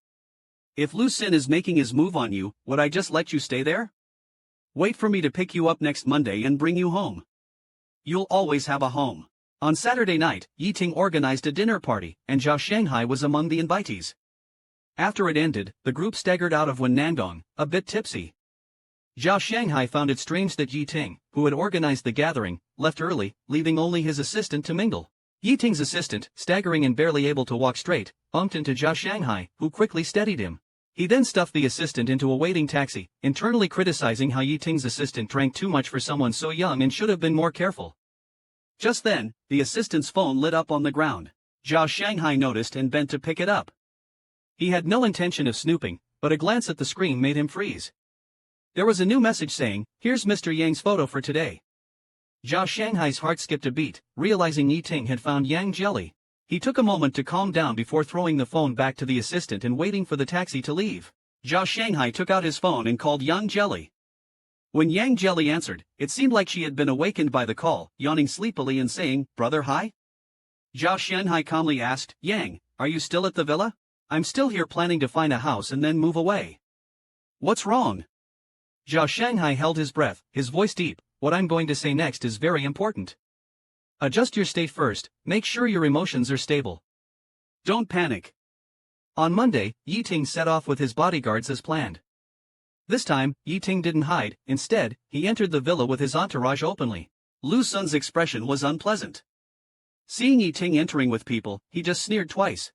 "If Lu Sin is making his move on you, would I just let you stay there? Wait for me to pick you up next Monday and bring you home. You'll always have a home." On Saturday night, Yi Ting organized a dinner party, and Zhao Shanghai was among the invitees. After it ended, the group staggered out of Nandong, a bit tipsy. Zhao Shanghai found it strange that Yi Ting, who had organized the gathering, left early, leaving only his assistant to mingle. Yi Ting's assistant, staggering and barely able to walk straight, bumped into Zhao Shanghai, who quickly steadied him. He then stuffed the assistant into a waiting taxi, internally criticizing how Yi Ting's assistant drank too much for someone so young and should have been more careful. Just then, the assistant's phone lit up on the ground. Zhao Shanghai noticed and bent to pick it up. He had no intention of snooping, but a glance at the screen made him freeze. There was a new message saying, "Here's Mr. Yang's photo for today." Zhao Shanghai's heart skipped a beat, realizing Yi Ting had found Yang Jelly. He took a moment to calm down before throwing the phone back to the assistant and waiting for the taxi to leave. Zhao Shanghai took out his phone and called Yang Jelly. When Yang Jelly answered, it seemed like she had been awakened by the call, yawning sleepily and saying, "Brother, hi?" Zhao Shanghai calmly asked, "Yang, are you still at the villa? I'm still here planning to find a house and then move away." "What's wrong?" Zhao Shanghai held his breath, his voice deep. "What I'm going to say next is very important. Adjust your state first, make sure your emotions are stable. Don't panic." On Monday, Yi Ting set off with his bodyguards as planned. This time, Yi Ting didn't hide, instead, he entered the villa with his entourage openly. Lu Sun's expression was unpleasant. Seeing Yi Ting entering with people, he just sneered twice.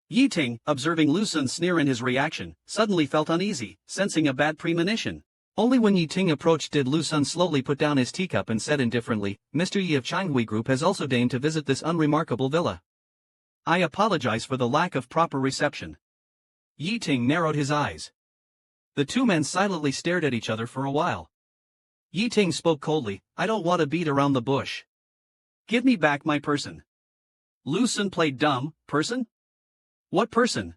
Yi Ting, observing Lu Sun's sneer and his reaction, suddenly felt uneasy, sensing a bad premonition. Only when Yi Ting approached did Lu Sun slowly put down his teacup and said indifferently, "Mr. Yi of Changhui Group has also deigned to visit this unremarkable villa. I apologize for the lack of proper reception." Yi Ting narrowed his eyes. The two men silently stared at each other for a while. Yi Ting spoke coldly, "I don't want to beat around the bush. Give me back my person." Lu Sun played dumb. "Person? What person?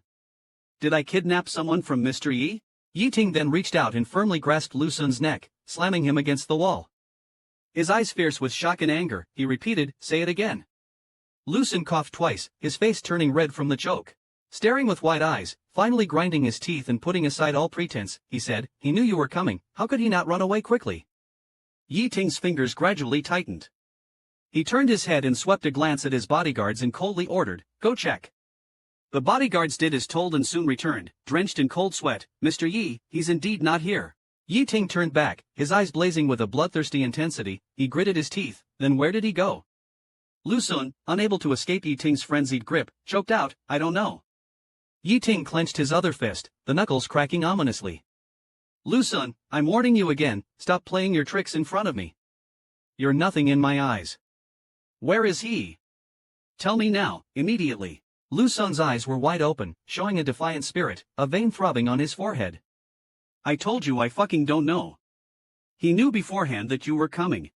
Did I kidnap someone from Mr. Yi?" Yi Ting then reached out and firmly grasped Lu Sun's neck, slamming him against the wall. His eyes fierce with shock and anger, he repeated, "Say it again." Lu Sun coughed twice, his face turning red from the choke. Staring with wide eyes, finally grinding his teeth and putting aside all pretense, he said, "He knew you were coming, how could he not run away quickly?" Yi Ting's fingers gradually tightened. He turned his head and swept a glance at his bodyguards and coldly ordered, "Go check." The bodyguards did as told and soon returned, drenched in cold sweat. "Mr. Yi, he's indeed not here." Yi Ting turned back, his eyes blazing with a bloodthirsty intensity. He gritted his teeth. "Then where did he go?" Lu Sun, unable to escape Yi Ting's frenzied grip, choked out, "I don't know." Yi Ting clenched his other fist, the knuckles cracking ominously. "Lu Sun, I'm warning you again, stop playing your tricks in front of me. You're nothing in my eyes. Where is he? Tell me now, immediately." Lu Sun's eyes were wide open, showing a defiant spirit, a vein throbbing on his forehead. "I told you I fucking don't know. He knew beforehand that you were coming.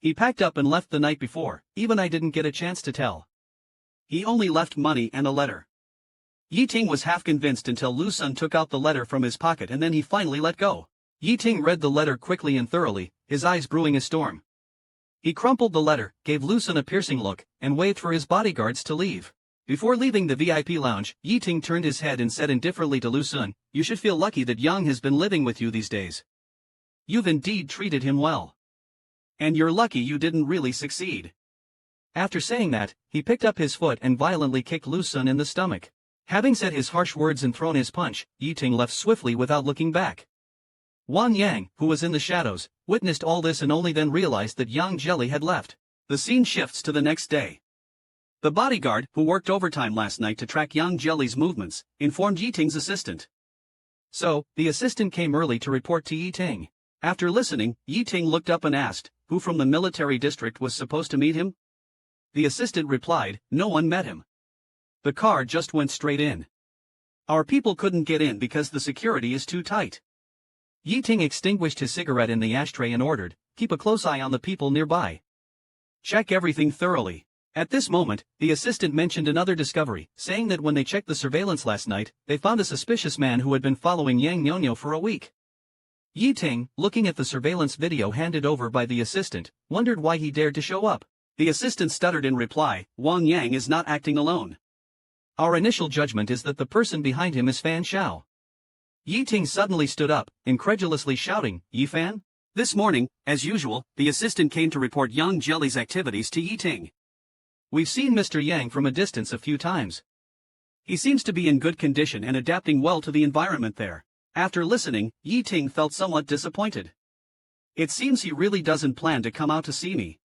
He packed up and left the night before, even I didn't get a chance to tell. He only left money and a letter." Yi Ting was half convinced until Lu Sun took out the letter from his pocket and then he finally let go. Yi Ting read the letter quickly and thoroughly, his eyes brewing a storm. He crumpled the letter, gave Lu Sun a piercing look, and waved for his bodyguards to leave. Before leaving the VIP lounge, Yi Ting turned his head and said indifferently to Lu Sun, "You should feel lucky that Yang has been living with you these days. You've indeed treated him well. And you're lucky you didn't really succeed." After saying that, he picked up his foot and violently kicked Lu Sun in the stomach. Having said his harsh words and thrown his punch, Yi Ting left swiftly without looking back. Wang Yang, who was in the shadows, witnessed all this and only then realized that Yang Jelly had left. The scene shifts to the next day. The bodyguard, who worked overtime last night to track Yang Jelly's movements, informed Yi Ting's assistant. So, the assistant came early to report to Yi Ting. After listening, Yi Ting looked up and asked, who from the military district was supposed to meet him? The assistant replied, no one met him. The car just went straight in. Our people couldn't get in because the security is too tight. Yi Ting extinguished his cigarette in the ashtray and ordered, keep a close eye on the people nearby. Check everything thoroughly. At this moment, the assistant mentioned another discovery, saying that when they checked the surveillance last night, they found a suspicious man who had been following Yang Nyonyo for a week. Yi Ting, looking at the surveillance video handed over by the assistant, wondered why he dared to show up. The assistant stuttered in reply, Wang Yang is not acting alone. Our initial judgment is that the person behind him is Fan Xiao. Yi Ting suddenly stood up, incredulously shouting, Yi Fan? This morning, as usual, the assistant came to report Yang Jelly's activities to Yi Ting. We've seen Mr. Yang from a distance a few times. He seems to be in good condition and adapting well to the environment there. After listening, Yi Ting felt somewhat disappointed. It seems he really doesn't plan to come out to see me.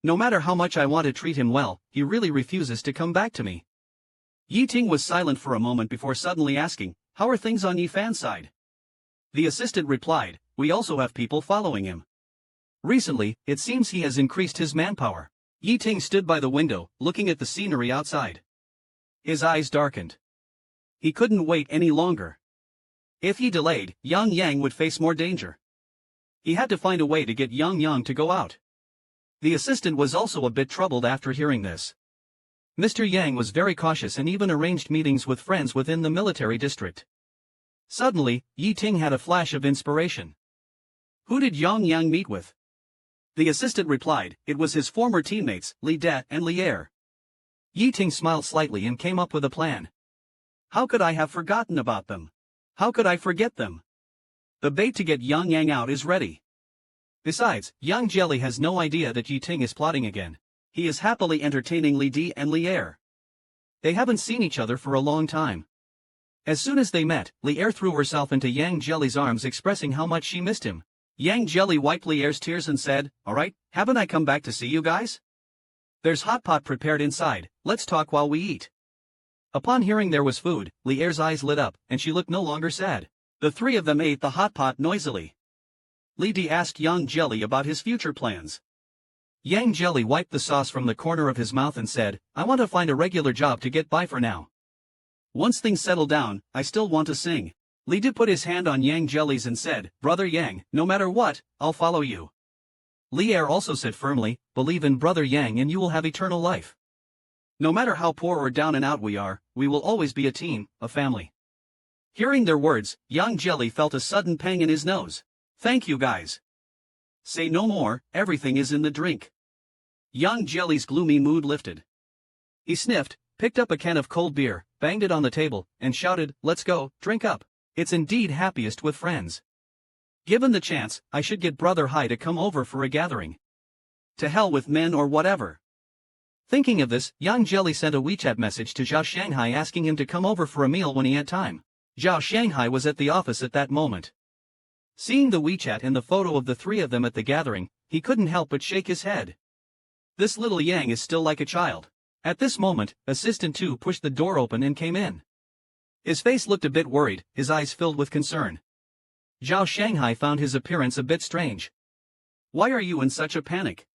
No matter how much I want to treat him well, he really refuses to come back to me. Yi Ting was silent for a moment before suddenly asking, how are things on Yi Fan's side? The assistant replied, we also have people following him. Recently, it seems he has increased his manpower. Yi Ting stood by the window, looking at the scenery outside. His eyes darkened. He couldn't wait any longer. If he delayed, Yang Yang would face more danger. He had to find a way to get Yang Yang to go out. The assistant was also a bit troubled after hearing this. Mr. Yang was very cautious and even arranged meetings with friends within the military district. Suddenly, Yi Ting had a flash of inspiration. Who did Yang Yang meet with? The assistant replied, it was his former teammates, Li De and Li Er. Yi Ting smiled slightly and came up with a plan. How could I have forgotten about them? How could I forget them? The bait to get Yang Yang out is ready. Besides, Yang Jelly has no idea that Yi Ting is plotting again. He is happily entertaining Li De and Li Er. They haven't seen each other for a long time. As soon as they met, Li Er threw herself into Yang Jelly's arms expressing how much she missed him. Yang Jelly wiped Li Er's tears and said, alright, haven't I come back to see you guys? There's hot pot prepared inside, let's talk while we eat. Upon hearing there was food, Li Er's eyes lit up, and she looked no longer sad. The three of them ate the hot pot noisily. Li De asked Yang Jelly about his future plans. Yang Jelly wiped the sauce from the corner of his mouth and said, I want to find a regular job to get by for now. Once things settle down, I still want to sing. Li De put his hand on Yang Jelly's and said, Brother Yang, no matter what, I'll follow you. Li Er also said firmly, believe in Brother Yang and you will have eternal life. No matter how poor or down and out we are, we will always be a team, a family. Hearing their words, Yang Jelly felt a sudden pang in his nose. Thank you guys. Say no more, everything is in the drink. Yang Jelly's gloomy mood lifted. He sniffed, picked up a can of cold beer, banged it on the table, and shouted, let's go, drink up. It's indeed happiest with friends. Given the chance, I should get Brother Hai to come over for a gathering. To hell with men or whatever. Thinking of this, Yang Jelly sent a WeChat message to Zhao Shanghai asking him to come over for a meal when he had time. Zhao Shanghai was at the office at that moment. Seeing the WeChat and the photo of the three of them at the gathering, he couldn't help but shake his head. This little Yang is still like a child. At this moment, Assistant 2 pushed the door open and came in. His face looked a bit worried, his eyes filled with concern. Zhao Shanghai found his appearance a bit strange. Why are you in such a panic?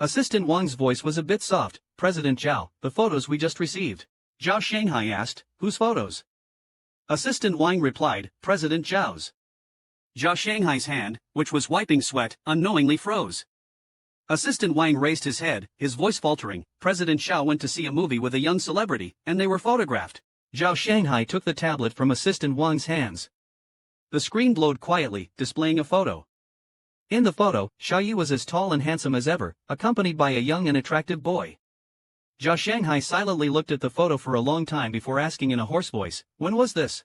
Assistant Wang's voice was a bit soft. President Zhao, the photos we just received. Zhao Shanghai asked, whose photos? Assistant Wang replied, President Zhao's. Zhao Shanghai's hand, which was wiping sweat, unknowingly froze. Assistant Wang raised his head, his voice faltering. President Zhao went to see a movie with a young celebrity, and they were photographed. Zhao Shanghai took the tablet from Assistant Wang's hands. The screen glowed quietly, displaying a photo. In the photo, Xiao Yi was as tall and handsome as ever, accompanied by a young and attractive boy. Zhao Shanghai silently looked at the photo for a long time before asking in a hoarse voice, "When was this?"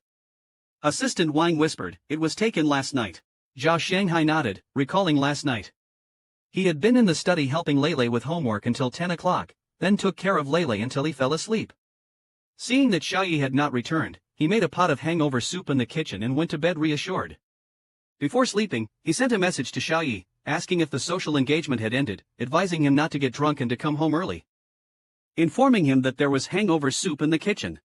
Assistant Wang whispered, "It was taken last night." Zhao Shanghai nodded, recalling last night. He had been in the study helping Lele with homework until 10 o'clock, then took care of Lele until he fell asleep. Seeing that Xiao Yi had not returned, he made a pot of hangover soup in the kitchen and went to bed reassured. Before sleeping, he sent a message to Xiao Yi, asking if the social engagement had ended, advising him not to get drunk and to come home early. Informing him that there was hangover soup in the kitchen.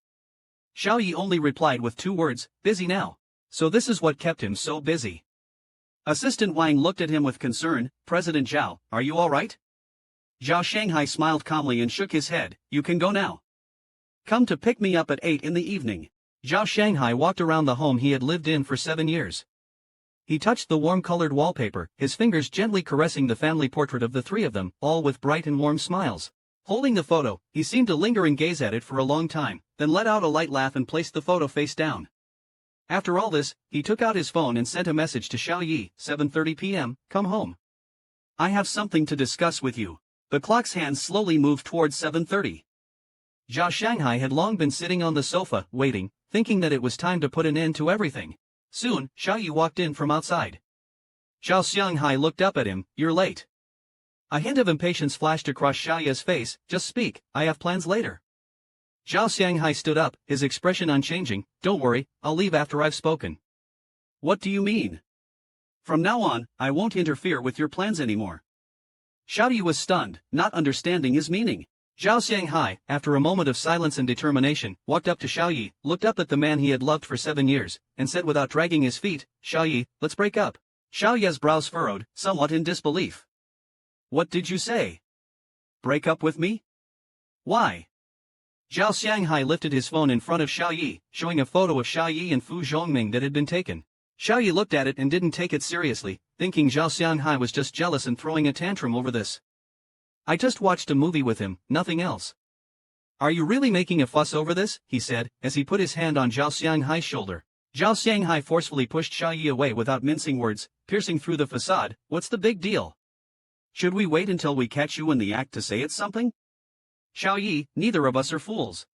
Xiao Yi only replied with 2 words, "Busy now." So this is what kept him so busy. Assistant Wang looked at him with concern, "President Zhao, are you alright?" Zhao Shanghai smiled calmly and shook his head, "You can go now. Come to pick me up at 8 in the evening." Zhao Shanghai walked around the home he had lived in for 7 years. He touched the warm-colored wallpaper, his fingers gently caressing the family portrait of the 3 of them, all with bright and warm smiles. Holding the photo, he seemed to linger and gaze at it for a long time, then let out a light laugh and placed the photo face down. After all this, he took out his phone and sent a message to Xiao Yi, 7:30 p.m., "Come home. I have something to discuss with you." The clock's hands slowly moved towards 7:30. Zhao Shanghai had long been sitting on the sofa, waiting, thinking that it was time to put an end to everything. Soon, Xiao Yi walked in from outside. Zhao Shanghai looked up at him, "You're late." A hint of impatience flashed across Xiao Yi's face, "Just speak, I have plans later." Zhao Shanghai stood up, his expression unchanging, "Don't worry, I'll leave after I've spoken." "What do you mean?" "From now on, I won't interfere with your plans anymore." Xiao Yi was stunned, not understanding his meaning. Zhao Shanghai, after a moment of silence and determination, walked up to Xiao Yi, looked up at the man he had loved for 7 years, and said without dragging his feet, "Xiao Yi, let's break up." Xiao Yi's brows furrowed, somewhat in disbelief. "What did you say? Break up with me? Why?" Zhao Shanghai lifted his phone in front of Xiao Yi, showing a photo of Xiao Yi and Fu Zhongming that had been taken. Xiao Yi looked at it and didn't take it seriously, thinking Zhao Shanghai was just jealous and throwing a tantrum over this. "I just watched a movie with him, nothing else." "Are you really making a fuss over this?" he said, as he put his hand on Zhao Shanghai's shoulder. Zhao Shanghai forcefully pushed Xiao Yi away without mincing words, piercing through the facade, "What's the big deal? Should we wait until we catch you in the act to say it's something? Xiao Yi, neither of us are fools.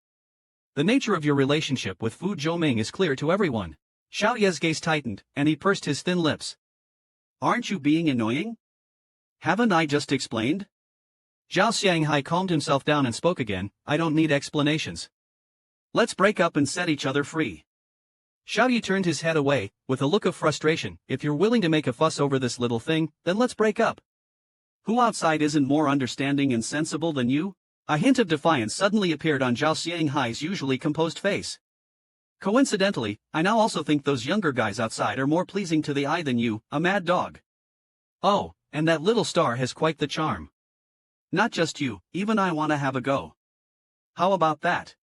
The nature of your relationship with Fu Zhongming is clear to everyone." Xiao Yi's gaze tightened, and he pursed his thin lips. "Aren't you being annoying? Haven't I just explained?" Zhao Shanghai calmed himself down and spoke again, "I don't need explanations. Let's break up and set each other free." Xiao Yi turned his head away, with a look of frustration, "If you're willing to make a fuss over this little thing, then let's break up. Who outside isn't more understanding and sensible than you?" A hint of defiance suddenly appeared on Zhao Shanghai's usually composed face. "Coincidentally, I now also think those younger guys outside are more pleasing to the eye than you, a mad dog. Oh, and that little star has quite the charm. Not just you, even I want to have a go. How about that?"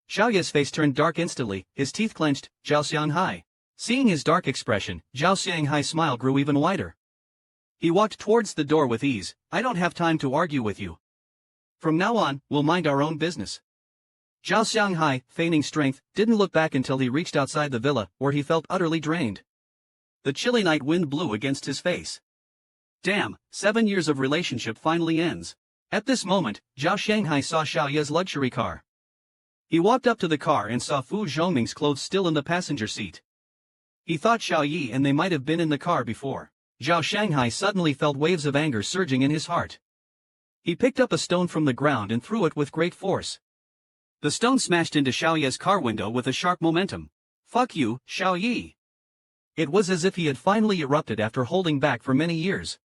Xiao Yi's face turned dark instantly, his teeth clenched. Zhao Shanghai. Seeing his dark expression, Zhao Shanghai's smile grew even wider. He walked towards the door with ease. "I don't have time to argue with you. From now on, we'll mind our own business." Zhao Shanghai, feigning strength, didn't look back until he reached outside the villa, where he felt utterly drained. The chilly night wind blew against his face. Damn, 7 years of relationship finally ends. At this moment, Zhao Shanghai saw Xiao Yi's luxury car. He walked up to the car and saw Fu Zhongming's clothes still in the passenger seat. He thought Xiao Yi and they might have been in the car before. Zhao Shanghai suddenly felt waves of anger surging in his heart. He picked up a stone from the ground and threw it with great force. The stone smashed into Xiao Yi's car window with a sharp momentum. "Fuck you, Xiao Yi." It was as if he had finally erupted after holding back for many years.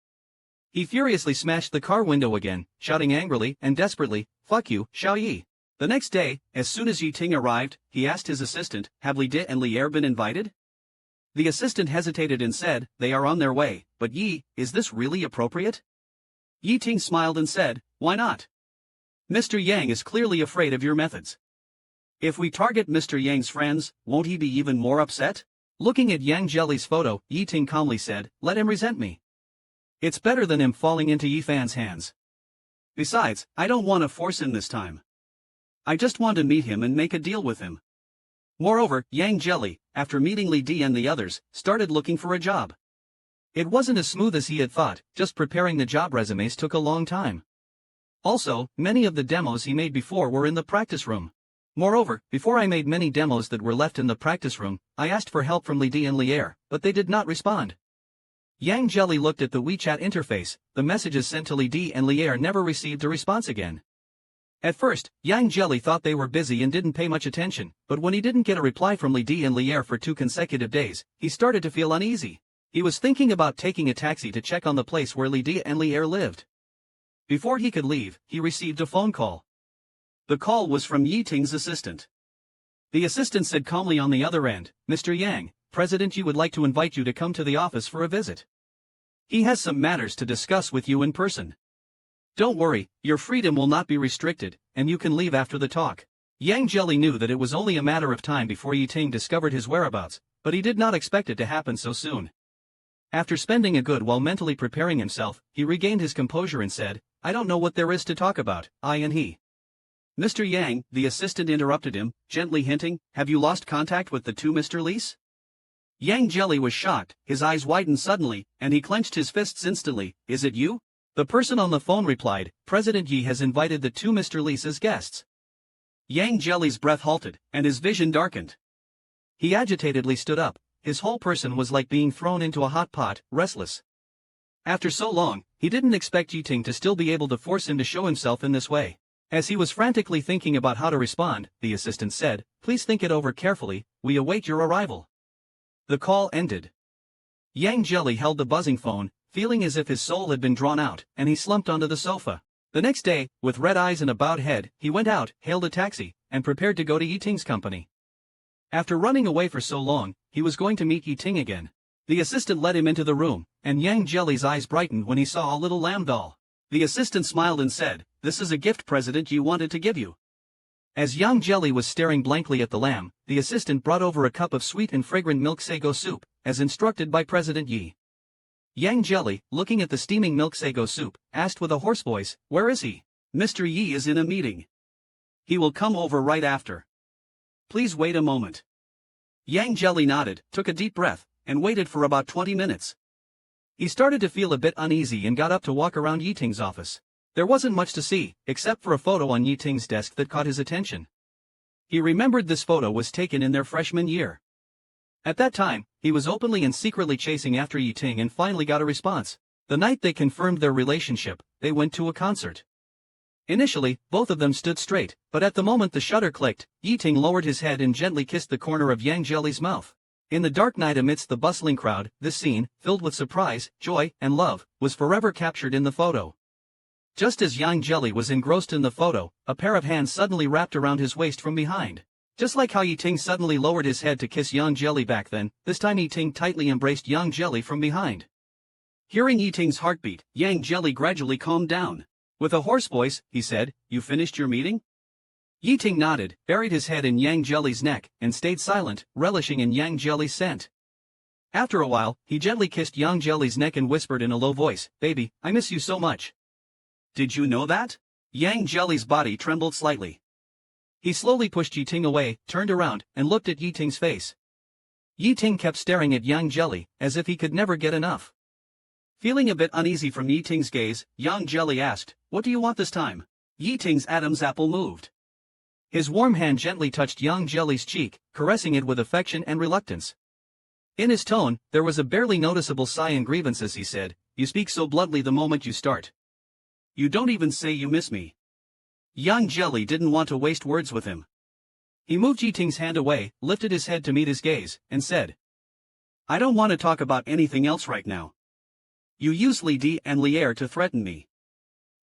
He furiously smashed the car window again, shouting angrily and desperately, "Fuck you, Xiao Yi." The next day, as soon as Yi Ting arrived, he asked his assistant, "Have Li Di and Li Er been invited?" The assistant hesitated and said, "They are on their way, but Yi, is this really appropriate?" Yi Ting smiled and said, "Why not? Mr. Yang is clearly afraid of your methods. If we target Mr. Yang's friends, won't he be even more upset?" Looking at Yang Jelly's photo, Yi Ting calmly said, "Let him resent me. It's better than him falling into Yi Fan's hands. Besides, I don't want to force him this time. I just want to meet him and make a deal with him." Moreover, Yang Jelly, after meeting Li Di and the others, started looking for a job. It wasn't as smooth as he had thought, just preparing the job resumes took a long time. Also, many of the demos he made before were in the practice room. Moreover, before I made many demos that were left in the practice room, I asked for help from Lidi and Lier, but they did not respond. Yang Jelly looked at the WeChat interface. The messages sent to Lidi and Lier never received a response again. At first, Yang Jelly thought they were busy and didn't pay much attention, but when he didn't get a reply from Lidi and Lier for 2 consecutive days, he started to feel uneasy. He was thinking about taking a taxi to check on the place where Lidi and Lier lived. Before he could leave, he received a phone call. The call was from Yi Ting's assistant. The assistant said calmly on the other end, "Mr. Yang, President Yi would like to invite you to come to the office for a visit. He has some matters to discuss with you in person. Don't worry, your freedom will not be restricted, and you can leave after the talk." Yang Jelly knew that it was only a matter of time before Yi Ting discovered his whereabouts, but he did not expect it to happen so soon. After spending a good while mentally preparing himself, he regained his composure and said, "I don't know what there is to talk about, I and he." "Mr. Yang," the assistant interrupted him, gently hinting, "have you lost contact with the two Mr. Lees?" Yang Jelly was shocked, his eyes widened suddenly, and he clenched his fists instantly. "Is it you?" The person on the phone replied, "President Yi has invited the two Mr. Lees as guests." Yang Jelly's breath halted, and his vision darkened. He agitatedly stood up. His whole person was like being thrown into a hot pot, restless. After so long, he didn't expect Yi Ting to still be able to force him to show himself in this way. As he was frantically thinking about how to respond, the assistant said, "Please think it over carefully, we await your arrival." The call ended. Yang Jelly held the buzzing phone, feeling as if his soul had been drawn out, and he slumped onto the sofa. The next day, with red eyes and a bowed head, he went out, hailed a taxi, and prepared to go to Yi Ting's company. After running away for so long, he was going to meet Yi Ting again. The assistant led him into the room, and Yang Jelly's eyes brightened when he saw a little lamb doll. The assistant smiled and said, "This is a gift President Yi wanted to give you." As Yang Jelly was staring blankly at the lamb, the assistant brought over a cup of sweet and fragrant milk sago soup, as instructed by President Yi. Yang Jelly, looking at the steaming milk sago soup, asked with a hoarse voice, "Where is he?" "Mr. Yi is in a meeting. He will come over right after. Please wait a moment." Yang Jelly nodded, took a deep breath, and waited for about 20 minutes. He started to feel a bit uneasy and got up to walk around Yi Ting's office. There wasn't much to see, except for a photo on Yi Ting's desk that caught his attention. He remembered this photo was taken in their freshman year. At that time, he was openly and secretly chasing after Yi Ting and finally got a response. The night they confirmed their relationship, they went to a concert. Initially, both of them stood straight, but at the moment the shutter clicked, Yi Ting lowered his head and gently kissed the corner of Yang Jelly's mouth. In the dark night amidst the bustling crowd, this scene, filled with surprise, joy, and love, was forever captured in the photo. Just as Yang Jelly was engrossed in the photo, a pair of hands suddenly wrapped around his waist from behind. Just like how Yi Ting suddenly lowered his head to kiss Yang Jelly back then, this time Yi Ting tightly embraced Yang Jelly from behind. Hearing Yi Ting's heartbeat, Yang Jelly gradually calmed down. With a hoarse voice, he said, "You finished your meeting?" Yi Ting nodded, buried his head in Yang Jelly's neck, and stayed silent, relishing in Yang Jelly's scent. After a while, he gently kissed Yang Jelly's neck and whispered in a low voice, "Baby, I miss you so much." "Did you know that?" Yang Jelly's body trembled slightly. He slowly pushed Yi Ting away, turned around, and looked at Yi Ting's face. Yi Ting kept staring at Yang Jelly, as if he could never get enough. Feeling a bit uneasy from Yi Ting's gaze, Yang Jelly asked, "What do you want this time?" Yi Ting's Adam's apple moved. His warm hand gently touched Yang Jelly's cheek, caressing it with affection and reluctance. In his tone, there was a barely noticeable sigh and grievance as he said, "You speak so bluntly the moment you start. You don't even say you miss me." Yang Jelly didn't want to waste words with him. He moved Yi Ting's hand away, lifted his head to meet his gaze, and said, "I don't want to talk about anything else right now. You use Lidi and Lier to threaten me.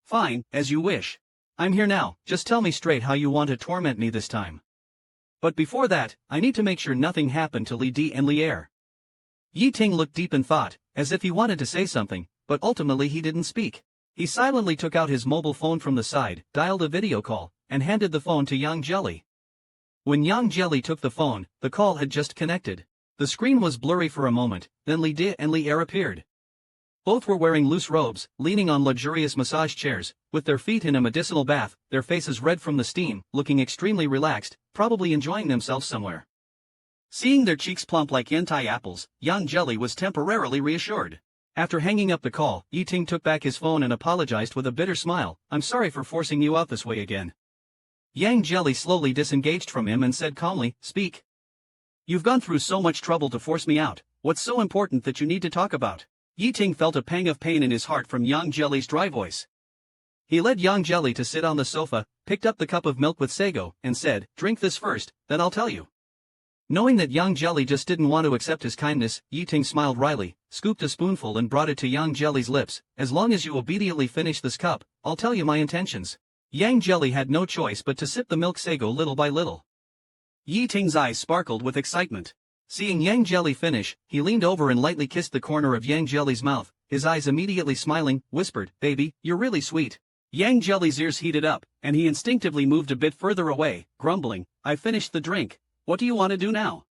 Fine, as you wish. I'm here now, just tell me straight how you want to torment me this time. But before that, I need to make sure nothing happened to Lidi and Lier." Yi Ting looked deep in thought, as if he wanted to say something, but ultimately he didn't speak. He silently took out his mobile phone from the side, dialed a video call, and handed the phone to Yang Jelly. When Yang Jelly took the phone, the call had just connected. The screen was blurry for a moment, then Lidi and Lier appeared. Both were wearing loose robes, leaning on luxurious massage chairs, with their feet in a medicinal bath, their faces red from the steam, looking extremely relaxed, probably enjoying themselves somewhere. Seeing their cheeks plump like hentai apples, Yang Jelly was temporarily reassured. After hanging up the call, Yiting took back his phone and apologized with a bitter smile. I'm sorry for forcing you out this way again. Yang Jelly slowly disengaged from him and said calmly, speak. You've gone through so much trouble to force me out. What's so important that you need to talk about? Yiting felt a pang of pain in his heart from Yang Jelly's dry voice. He led Yang Jelly to sit on the sofa, picked up the cup of milk with sago, and said, drink this first, then I'll tell you. Knowing that Yang Jelly just didn't want to accept his kindness, Yiting smiled wryly, scooped a spoonful and brought it to Yang Jelly's lips. As long as you obediently finish this cup, I'll tell you my intentions. Yang Jelly had no choice but to sip the milk sago little by little. Yiting's eyes sparkled with excitement. Seeing Yang Jelly finish, he leaned over and lightly kissed the corner of Yang Jelly's mouth, his eyes immediately smiling, whispered, baby, you're really sweet. Yang Jelly's ears heated up, and he instinctively moved a bit further away, grumbling, I finished the drink. What do you want to do now?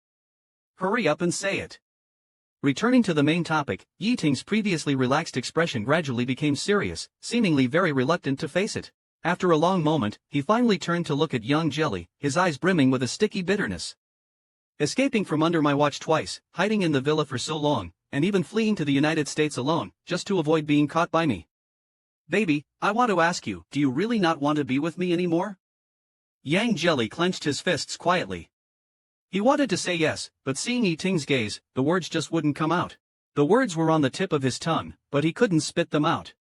Hurry up and say it. Returning to the main topic, Yiting's previously relaxed expression gradually became serious, seemingly very reluctant to face it. After a long moment, he finally turned to look at Yang Jelly, his eyes brimming with a sticky bitterness. Escaping from under my watch twice, hiding in the villa for so long, and even fleeing to the United States alone, just to avoid being caught by me. Baby, I want to ask you, do you really not want to be with me anymore? Yang Jelly clenched his fists quietly. He wanted to say yes, but seeing Yiting's gaze, the words just wouldn't come out. The words were on the tip of his tongue, but he couldn't spit them out.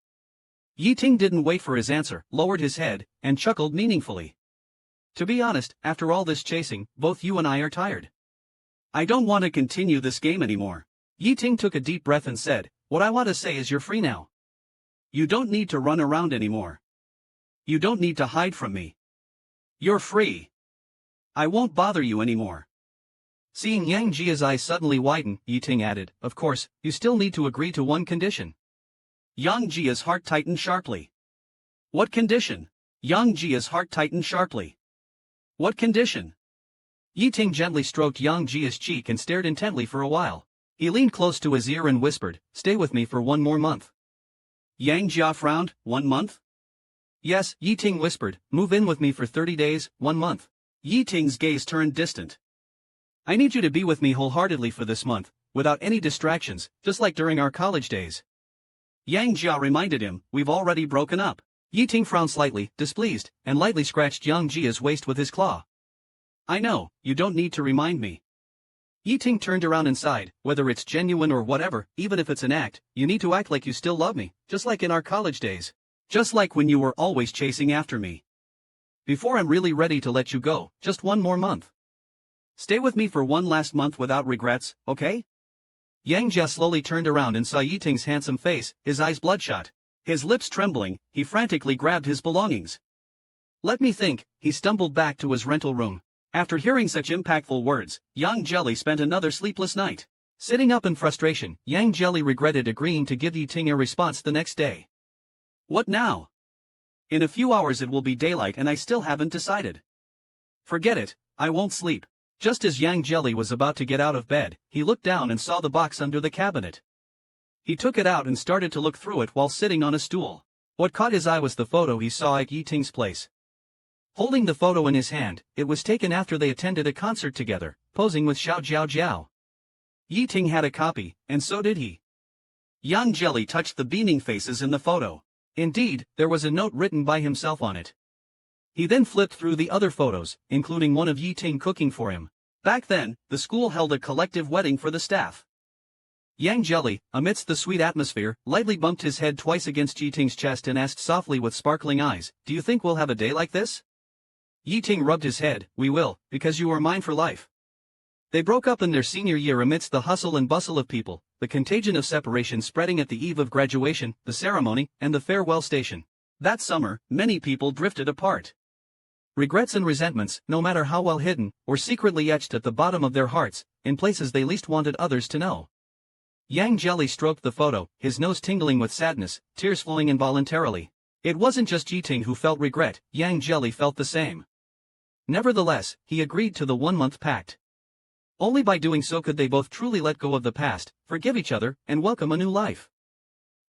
Yiting didn't wait for his answer, lowered his head, and chuckled meaningfully. To be honest, after all this chasing, both you and I are tired. I don't want to continue this game anymore. Yiting took a deep breath and said, what I want to say is you're free now. You don't need to run around anymore. You don't need to hide from me. You're free. I won't bother you anymore. Seeing Yang Jia's eyes suddenly widen, Yiting added, of course, you still need to agree to one condition. Yang Jia's heart tightened sharply. What condition? Yang Jia's heart tightened sharply. What condition? Yiting gently stroked Yang Jia's cheek and stared intently for a while. He leaned close to his ear and whispered, stay with me for 1 more month. Yang Jia frowned, 1 month? Yes, Yiting whispered, move in with me for 30 days, 1 month. Yiting's gaze turned distant. I need you to be with me wholeheartedly for this month, without any distractions, just like during our college days. Yang Jia reminded him, we've already broken up. Yiting frowned slightly, displeased, and lightly scratched Yang Jia's waist with his claw. I know, you don't need to remind me. Yiting turned around and sighed, whether it's genuine or whatever, even if it's an act, you need to act like you still love me, just like in our college days. Just like when you were always chasing after me. Before I'm really ready to let you go, just 1 more month. Stay with me for 1 last month without regrets, okay? Yang Jia slowly turned around and saw Yiting's handsome face, his eyes bloodshot. His lips trembling, he frantically grabbed his belongings. Let me think, he stumbled back to his rental room. After hearing such impactful words, Yang Jelly spent another sleepless night. Sitting up in frustration, Yang Jelly regretted agreeing to give Yiting a response the next day. What now? In a few hours it will be daylight and I still haven't decided. Forget it, I won't sleep. Just as Yang Jelly was about to get out of bed, he looked down and saw the box under the cabinet. He took it out and started to look through it while sitting on a stool. What caught his eye was the photo he saw at Yiting's place. Holding the photo in his hand, it was taken after they attended a concert together, posing with Xiao Jiao Jiao. Yiting had a copy, and so did he. Yang Jelly touched the beaming faces in the photo. Indeed, there was a note written by himself on it. He then flipped through the other photos, including one of Yiting cooking for him. Back then, the school held a collective wedding for the staff. Yang Jelly, amidst the sweet atmosphere, lightly bumped his head twice against Yiting's chest and asked softly with sparkling eyes, do you think we'll have a day like this? Yiting rubbed his head, we will, because you are mine for life. They broke up in their senior year amidst the hustle and bustle of people, the contagion of separation spreading at the eve of graduation, the ceremony, and the farewell station. That summer, many people drifted apart. Regrets and resentments, no matter how well hidden, were secretly etched at the bottom of their hearts, in places they least wanted others to know. Yang Jelly stroked the photo, his nose tingling with sadness, tears flowing involuntarily. It wasn't just Yiting who felt regret, Yang Jelly felt the same. Nevertheless, he agreed to the 1-month pact. Only by doing so could they both truly let go of the past, forgive each other, and welcome a new life.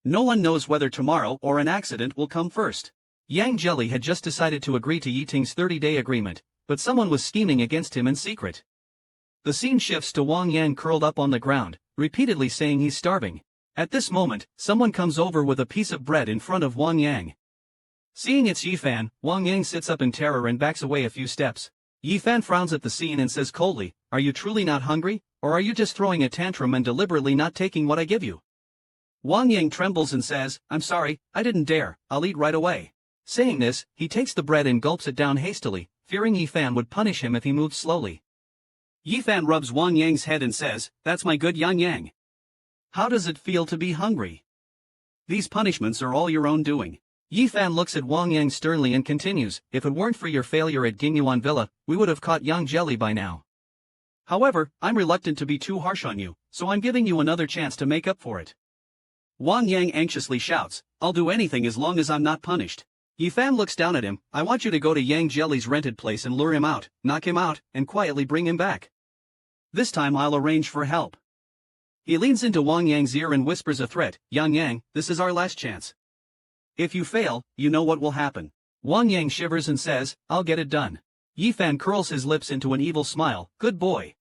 No one knows whether tomorrow or an accident will come first. Yang Jelly had just decided to agree to Yiting's 30-day agreement, but someone was scheming against him in secret. The scene shifts to Wang Yan curled up on the ground, repeatedly saying he's starving. At this moment, someone comes over with a piece of bread in front of Wang Yang. Seeing it's Yifan, Wang Yang sits up in terror and backs away a few steps. Yifan frowns at the scene and says coldly, "Are you truly not hungry, or are you just throwing a tantrum and deliberately not taking what I give you?" Wang Yang trembles and says, "I'm sorry, I didn't dare, I'll eat right away." Saying this, he takes the bread and gulps it down hastily, fearing Yifan would punish him if he moved slowly. Yifan rubs Wang Yang's head and says, "That's my good Yang Yang. How does it feel to be hungry? These punishments are all your own doing." Yifan looks at Wang Yang sternly and continues, "If it weren't for your failure at Gingyuan Villa, we would have caught Yang Jelly by now. However, I'm reluctant to be too harsh on you, so I'm giving you another chance to make up for it." Wang Yang anxiously shouts, "I'll do anything as long as I'm not punished." Yifan looks down at him, "I want you to go to Yang Jelly's rented place and lure him out, knock him out, and quietly bring him back. This time I'll arrange for help." He leans into Wang Yang's ear and whispers a threat, "Yang Yang, this is our last chance. If you fail, you know what will happen." Wang Yang shivers and says, "I'll get it done." Yifan curls his lips into an evil smile, "Good boy."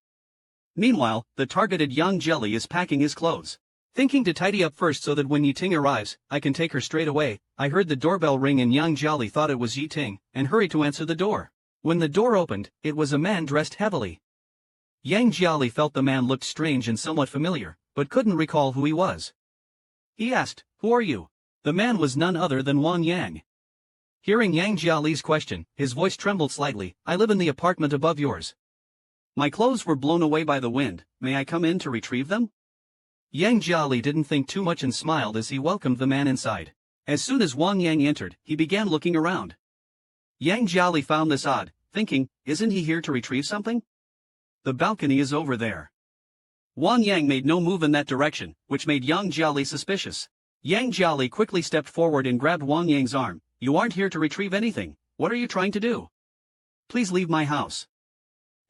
Meanwhile, the targeted Yang Jelly is packing his clothes. Thinking to tidy up first so that when Yiting arrives, I can take her straight away, I heard the doorbell ring and Yang Jelly thought it was Yiting, and hurried to answer the door. When the door opened, it was a man dressed heavily. Yang Jelly felt the man looked strange and somewhat familiar, but couldn't recall who he was. He asked, "Who are you?" The man was none other than Wang Yang. Hearing Yang Jiali's question, his voice trembled slightly, "I live in the apartment above yours. My clothes were blown away by the wind, may I come in to retrieve them?" Yang Jiali didn't think too much and smiled as he welcomed the man inside. As soon as Wang Yang entered, he began looking around. Yang Jiali found this odd, thinking, "Isn't he here to retrieve something? The balcony is over there." Wang Yang made no move in that direction, which made Yang Jiali suspicious. Yang Jiali quickly stepped forward and grabbed Wang Yang's arm. "You aren't here to retrieve anything, what are you trying to do? Please leave my house."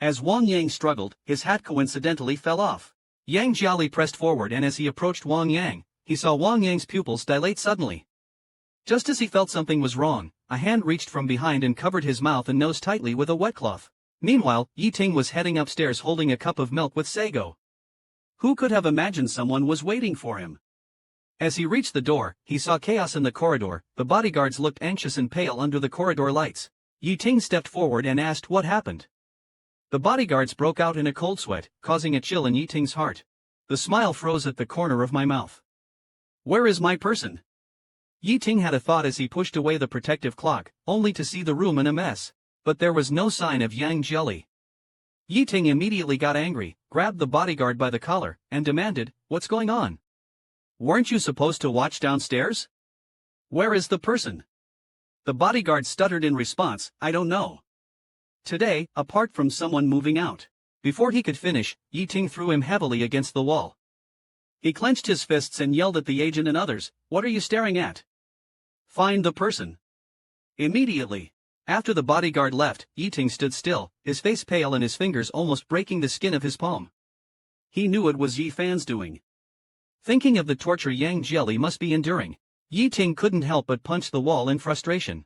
As Wang Yang struggled, his hat coincidentally fell off. Yang Jiali pressed forward and as he approached Wang Yang, he saw Wang Yang's pupils dilate suddenly. Just as he felt something was wrong, a hand reached from behind and covered his mouth and nose tightly with a wet cloth. Meanwhile, Yiting was heading upstairs holding a cup of milk with sago. Who could have imagined someone was waiting for him? As he reached the door, he saw chaos in the corridor. The bodyguards looked anxious and pale under the corridor lights. Yiting stepped forward and asked what happened. The bodyguards broke out in a cold sweat, causing a chill in Yiting's heart. The smile froze at the corner of my mouth. "Where is my person?" Yiting had a thought as he pushed away the protective clock, only to see the room in a mess. But there was no sign of Yang Jelly. Yiting immediately got angry, grabbed the bodyguard by the collar, and demanded, "What's going on? Weren't you supposed to watch downstairs? Where is the person?" The bodyguard stuttered in response, "I don't know. Today, apart from someone moving out." Before he could finish, Yiting threw him heavily against the wall. He clenched his fists and yelled at the agent and others, "What are you staring at? Find the person. Immediately." After the bodyguard left, Yiting stood still, his face pale and his fingers almost breaking the skin of his palm. He knew it was Yifan's doing. Thinking of the torture Yang Jelly must be enduring, Yiting couldn't help but punch the wall in frustration.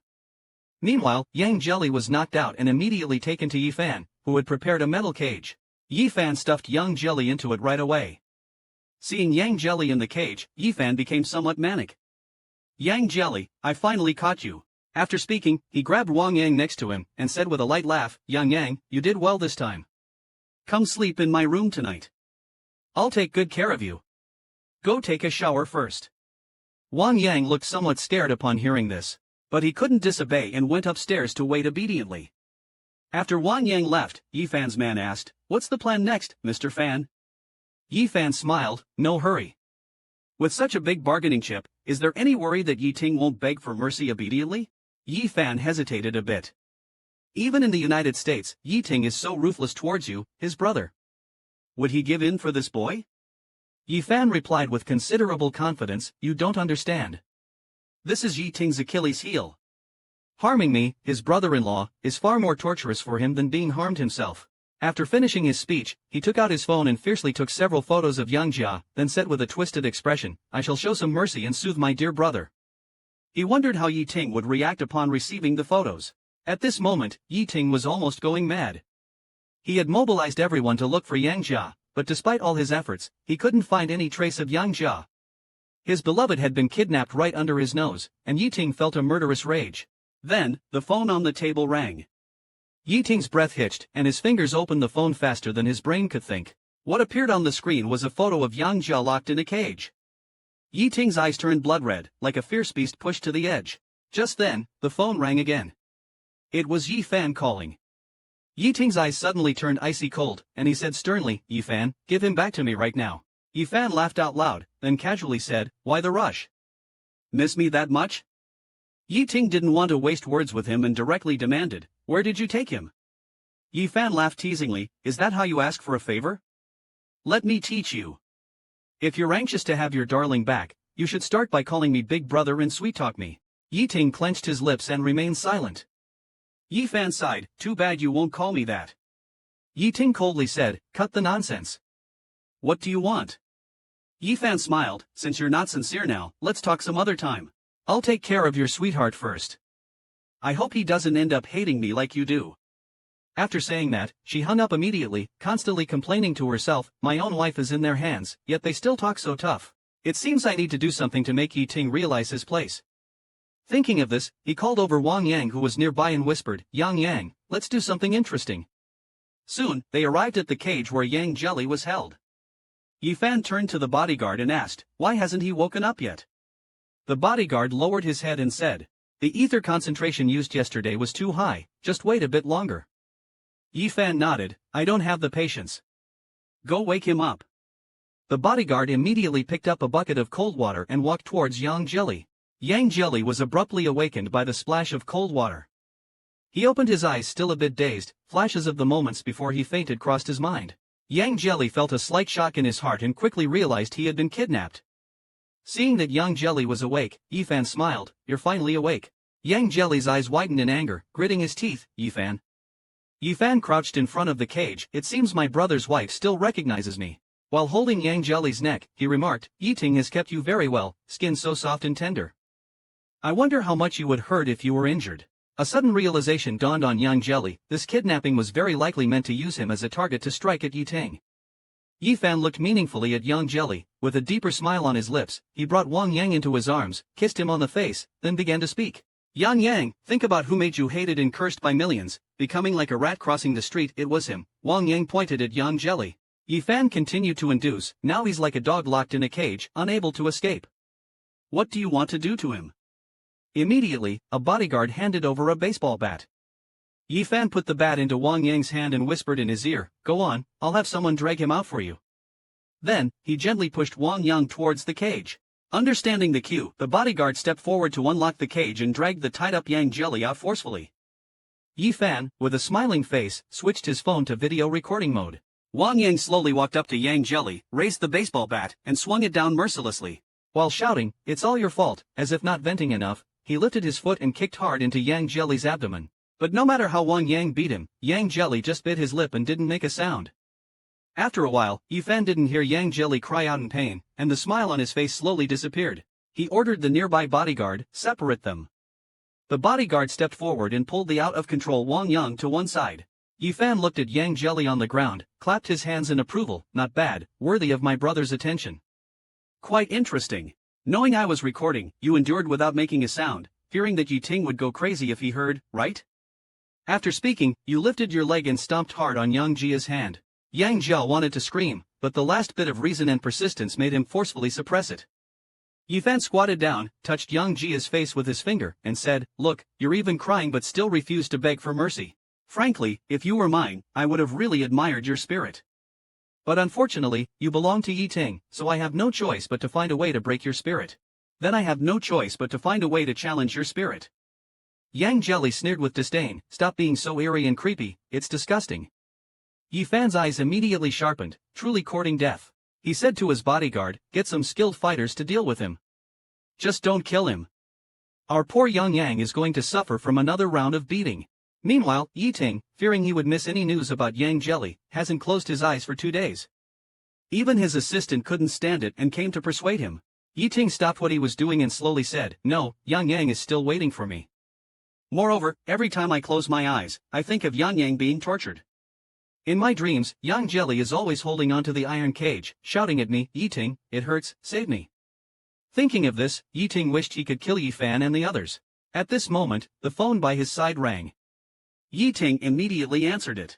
Meanwhile, Yang Jelly was knocked out and immediately taken to Yifan, who had prepared a metal cage. Yifan stuffed Yang Jelly into it right away. Seeing Yang Jelly in the cage, Yifan became somewhat manic. "Yang Jelly, I finally caught you." After speaking, he grabbed Wang Yang next to him, and said with a light laugh, "Yang Yang, you did well this time. Come sleep in my room tonight. I'll take good care of you. Go take a shower first." Wang Yang looked somewhat scared upon hearing this, but he couldn't disobey and went upstairs to wait obediently. After Wang Yang left, Yifan's man asked, "What's the plan next, Mr. Fan?" Yifan smiled, "No hurry. With such a big bargaining chip, is there any worry that Yiting won't beg for mercy immediately?" Yifan hesitated a bit. "Even in the United States, Yiting is so ruthless towards you, his brother. Would he give in for this boy?" Yifan replied with considerable confidence, "You don't understand. This is Yiting's Achilles heel. Harming me, his brother-in-law, is far more torturous for him than being harmed himself." After finishing his speech, he took out his phone and fiercely took several photos of Yang Jia, then said with a twisted expression, "I shall show some mercy and soothe my dear brother." He wondered how Yiting would react upon receiving the photos. At this moment, Yiting was almost going mad. He had mobilized everyone to look for Yang Jia, but despite all his efforts, he couldn't find any trace of Yang Jia. His beloved had been kidnapped right under his nose, and Yiting felt a murderous rage. Then, the phone on the table rang. Yiting's breath hitched, and his fingers opened the phone faster than his brain could think. What appeared on the screen was a photo of Yang Jia locked in a cage. Yiting's eyes turned blood red, like a fierce beast pushed to the edge. Just then, the phone rang again. It was Yi Fan calling. Yiting's eyes suddenly turned icy cold, and he said sternly, "Yi Fan, give him back to me right now." Yi Fan laughed out loud, then casually said, "Why the rush? Miss me that much?" Yiting didn't want to waste words with him and directly demanded, "Where did you take him?" Yi Fan laughed teasingly, "Is that how you ask for a favor? Let me teach you. If you're anxious to have your darling back, you should start by calling me big brother and sweet-talk me." Yiting clenched his lips and remained silent. Yi Fan sighed, "Too bad you won't call me that." Yiting coldly said, "Cut the nonsense. What do you want?" Yi Fan smiled, "Since you're not sincere now, let's talk some other time. I'll take care of your sweetheart first. I hope he doesn't end up hating me like you do." After saying that, she hung up immediately, constantly complaining to herself, "My own wife is in their hands, yet they still talk so tough. It seems I need to do something to make Yiting realize his place." Thinking of this, he called over Wang Yang who was nearby and whispered, Yang, let's do something interesting." Soon, they arrived at the cage where Yang Jelly was held. Yi Fan turned to the bodyguard and asked, "Why hasn't he woken up yet?" The bodyguard lowered his head and said, "The ether concentration used yesterday was too high, just wait a bit longer." Yi Fan nodded, "I don't have the patience. Go wake him up." The bodyguard immediately picked up a bucket of cold water and walked towards Yang Jelly. Yang Jelly was abruptly awakened by the splash of cold water. He opened his eyes still a bit dazed, flashes of the moments before he fainted crossed his mind. Yang Jelly felt a slight shock in his heart and quickly realized he had been kidnapped. Seeing that Yang Jelly was awake, Yi Fan smiled, "You're finally awake." Yang Jelly's eyes widened in anger, gritting his teeth, "Yi Fan." Yi Fan crouched in front of the cage, "It seems my brother's wife still recognizes me." While holding Yang Jelly's neck, he remarked, "Yiting has kept you very well, skin so soft and tender. I wonder how much you would hurt if you were injured." A sudden realization dawned on Yang Jelly, this kidnapping was very likely meant to use him as a target to strike at Yiting. Yi Fan looked meaningfully at Yang Jelly, with a deeper smile on his lips. He brought Wang Yang into his arms, kissed him on the face, then began to speak. Yang, think about who made you hated and cursed by millions, becoming like a rat crossing the street." It was him. Wang Yang pointed at Yang Jelly. Yi Fan continued to induce, "Now he's like a dog locked in a cage, unable to escape. What do you want to do to him?" Immediately, a bodyguard handed over a baseball bat. Yi Fan put the bat into Wang Yang's hand and whispered in his ear, "Go on, I'll have someone drag him out for you." Then, he gently pushed Wang Yang towards the cage. Understanding the cue, the bodyguard stepped forward to unlock the cage and dragged the tied-up Yang Jelly out forcefully. Yi Fan, with a smiling face, switched his phone to video recording mode. Wang Yang slowly walked up to Yang Jelly, raised the baseball bat, and swung it down mercilessly. While shouting, "It's all your fault," as if not venting enough, he lifted his foot and kicked hard into Yang Jelly's abdomen. But no matter how Wang Yang beat him, Yang Jelly just bit his lip and didn't make a sound. After a while, Yi Fan didn't hear Yang Jelly cry out in pain, and the smile on his face slowly disappeared. He ordered the nearby bodyguard, "Separate them." The bodyguard stepped forward and pulled the out-of-control Wang Yang to one side. Yi Fan looked at Yang Jelly on the ground, clapped his hands in approval, "Not bad, worthy of my brother's attention. Quite interesting. Knowing I was recording, you endured without making a sound, fearing that Yiting would go crazy if he heard, right? After speaking, you lifted your leg and stomped hard on Yang Jia's hand." Yang Jia wanted to scream, but the last bit of reason and persistence made him forcefully suppress it. Yi Fan squatted down, touched Yang Jia's face with his finger, and said, "Look, you're even crying but still refuse to beg for mercy. Frankly, if you were mine, I would have really admired your spirit. But unfortunately, you belong to Yiting, so I have no choice but to find a way to break your spirit. Then I have no choice but to find a way to challenge your spirit." Yang Jelly sneered with disdain, "Stop being so eerie and creepy, it's disgusting." Yi Fan's eyes immediately sharpened, truly courting death. He said to his bodyguard, "Get some skilled fighters to deal with him. Just don't kill him. Our poor young Yang is going to suffer from another round of beating." Meanwhile, Yiting, fearing he would miss any news about Yang Jelly, hasn't closed his eyes for 2 days. Even his assistant couldn't stand it and came to persuade him. Yiting stopped what he was doing and slowly said, "No, Yang is still waiting for me. Moreover, every time I close my eyes, I think of Yang being tortured. In my dreams, Yang Jelly is always holding onto the iron cage, shouting at me, 'Yiting, it hurts, save me.' Thinking of this, Yi Ting wished he could kill Yi Fan and the others. At this moment, the phone by his side rang. Yi Ting immediately answered it.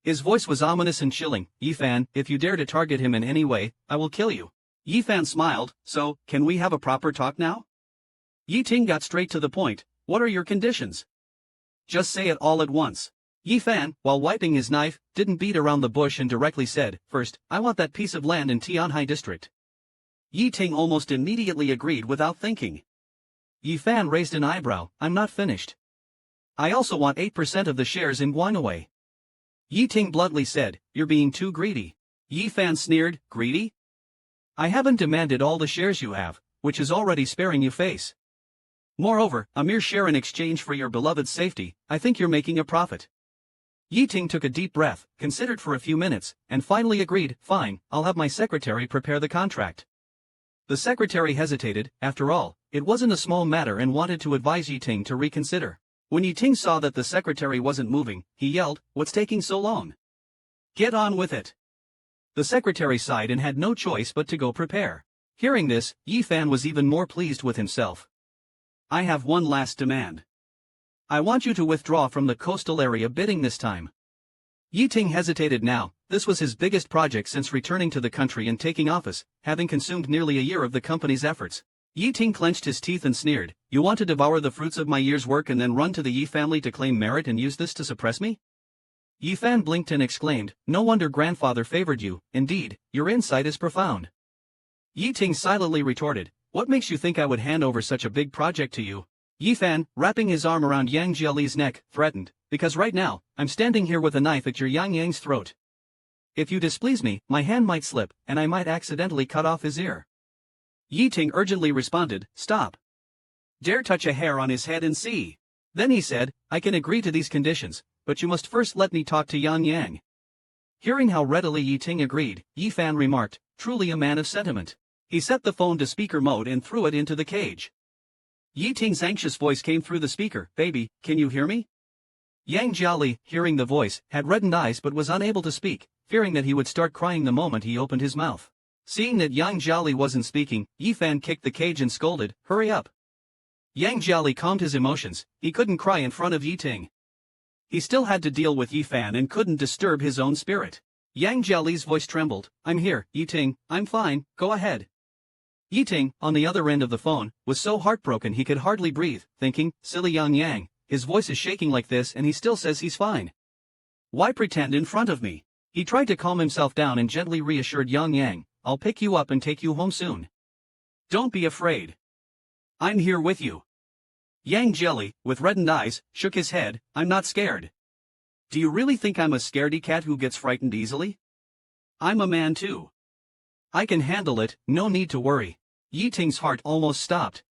His voice was ominous and chilling. Yi Fan, if you dare to target him in any way, I will kill you. Yi Fan smiled. So, can we have a proper talk now? Yi Ting got straight to the point. What are your conditions? Just say it all at once. Yi Fan, while wiping his knife, didn't beat around the bush and directly said, first, I want that piece of land in Tianhai district. Yi Ting almost immediately agreed without thinking. Yi Fan raised an eyebrow. I'm not finished. I also want 8% of the shares in Guangwei. Yi Ting bluntly said, you're being too greedy. Yi Fan sneered, greedy? I haven't demanded all the shares you have, which is already sparing you face. Moreover, a mere share in exchange for your beloved's safety, I think you're making a profit. Yi Ting took a deep breath, considered for a few minutes, and finally agreed, fine, I'll have my secretary prepare the contract. The secretary hesitated. After all, it wasn't a small matter and wanted to advise Yi Ting to reconsider. When Yi Ting saw that the secretary wasn't moving, he yelled, what's taking so long? Get on with it. The secretary sighed and had no choice but to go prepare. Hearing this, Yi Fan was even more pleased with himself. I have one last demand. I want you to withdraw from the coastal area bidding this time. Yi Ting hesitated now. This was his biggest project since returning to the country and taking office, having consumed nearly a year of the company's efforts. Yi Ting clenched his teeth and sneered, you want to devour the fruits of my year's work and then run to the Yi family to claim merit and use this to suppress me? Yi Fan blinked and exclaimed, no wonder grandfather favored you, indeed, your insight is profound. Yi Ting silently retorted, what makes you think I would hand over such a big project to you? Yi Fan, wrapping his arm around Yang Jiali's neck, threatened, because right now, I'm standing here with a knife at your Yang Yang's throat. If you displease me, my hand might slip, and I might accidentally cut off his ear. Yi Ting urgently responded, stop. Dare touch a hair on his head and see. Then he said, I can agree to these conditions, but you must first let me talk to Yang Yang. Hearing how readily Yi Ting agreed, Yi Fan remarked, truly a man of sentiment. He set the phone to speaker mode and threw it into the cage. Yi Ting's anxious voice came through the speaker, baby, can you hear me? Yang Jiali, hearing the voice, had reddened eyes but was unable to speak, fearing that he would start crying the moment he opened his mouth. Seeing that Yang Jiali wasn't speaking, Yi Fan kicked the cage and scolded, hurry up. Yang Jiali calmed his emotions. He couldn't cry in front of Yi Ting. He still had to deal with Yi Fan and couldn't disturb his own spirit. Yang Jiali's voice trembled, I'm here, Yi Ting, I'm fine, go ahead. Yi Ting, on the other end of the phone, was so heartbroken he could hardly breathe, thinking, silly Yang Yang, his voice is shaking like this and he still says he's fine. Why pretend in front of me? He tried to calm himself down and gently reassured Yang Yang, I'll pick you up and take you home soon. Don't be afraid. I'm here with you. Yang Jiali, with reddened eyes, shook his head, I'm not scared. Do you really think I'm a scaredy cat who gets frightened easily? I'm a man too. I can handle it, no need to worry. Yi Ting's heart almost stopped.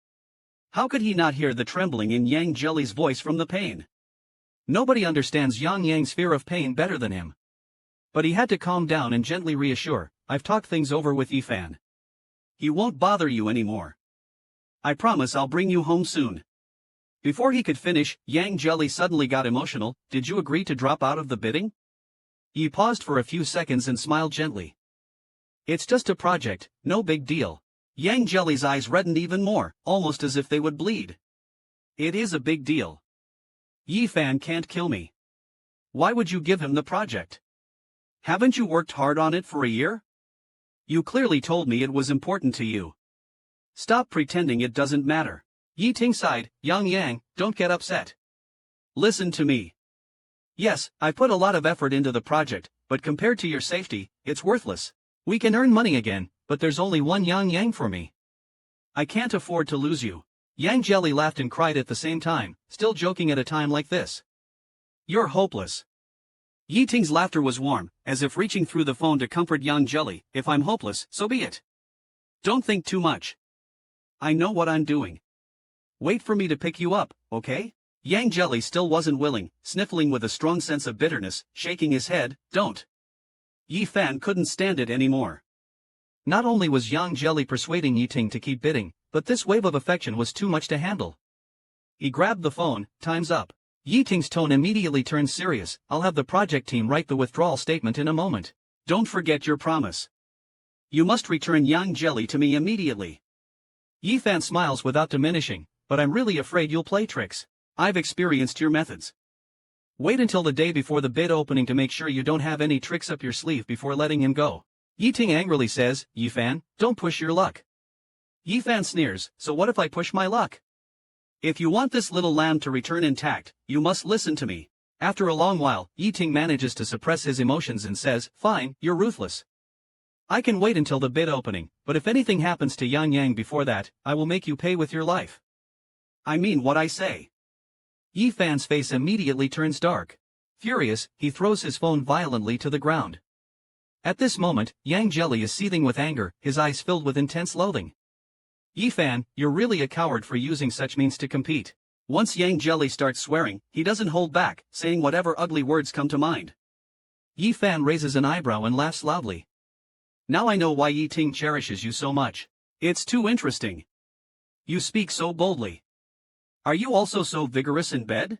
How could he not hear the trembling in Yang Jiali's voice from the pain? Nobody understands Yang Yang's fear of pain better than him. But he had to calm down and gently reassure, I've talked things over with Yi Fan. He won't bother you anymore. I promise I'll bring you home soon. Before he could finish, Yang Jiali suddenly got emotional, did you agree to drop out of the bidding? Yi paused for a few seconds and smiled gently. It's just a project, no big deal. Yang Jiali's eyes reddened even more, almost as if they would bleed. It is a big deal. Yi Fan can't kill me. Why would you give him the project? Haven't you worked hard on it for a year? You clearly told me it was important to you. Stop pretending it doesn't matter. Yi Ting sighed, Yang Yang, don't get upset. Listen to me. Yes, I put a lot of effort into the project, but compared to your safety, it's worthless. We can earn money again, but there's only one Yang Yang for me. I can't afford to lose you. Yang Jiali laughed and cried at the same time, still joking at a time like this. You're hopeless. Yi Ting's laughter was warm, as if reaching through the phone to comfort Yang Jiali, if I'm hopeless, so be it. Don't think too much. I know what I'm doing. Wait for me to pick you up, okay? Yang Jiali still wasn't willing, sniffling with a strong sense of bitterness, shaking his head, don't. Yi Fan couldn't stand it anymore. Not only was Yang Jiali persuading Yi Ting to keep bidding, but this wave of affection was too much to handle. He grabbed the phone, time's up. Yi Ting's tone immediately turned serious, I'll have the project team write the withdrawal statement in a moment. Don't forget your promise. You must return Yang Jiali to me immediately. Yi Fan smiles without diminishing, but I'm really afraid you'll play tricks. I've experienced your methods. Wait until the day before the bid opening to make sure you don't have any tricks up your sleeve before letting him go. Yi Ting angrily says, Yi Fan, don't push your luck. Yi Fan sneers, so what if I push my luck? If you want this little lamb to return intact, you must listen to me. After a long while, Yi Ting manages to suppress his emotions and says, fine, you're ruthless. I can wait until the bid opening, but if anything happens to Yang Yang before that, I will make you pay with your life. I mean what I say. Yi Fan's face immediately turns dark. Furious, he throws his phone violently to the ground. At this moment, Yang Jelly is seething with anger, his eyes filled with intense loathing. Yi Fan, you're really a coward for using such means to compete. Once Yang Jelly starts swearing, he doesn't hold back, saying whatever ugly words come to mind. Yi Fan raises an eyebrow and laughs loudly. Now I know why Yi Ting cherishes you so much. It's too interesting. You speak so boldly. Are you also so vigorous in bed?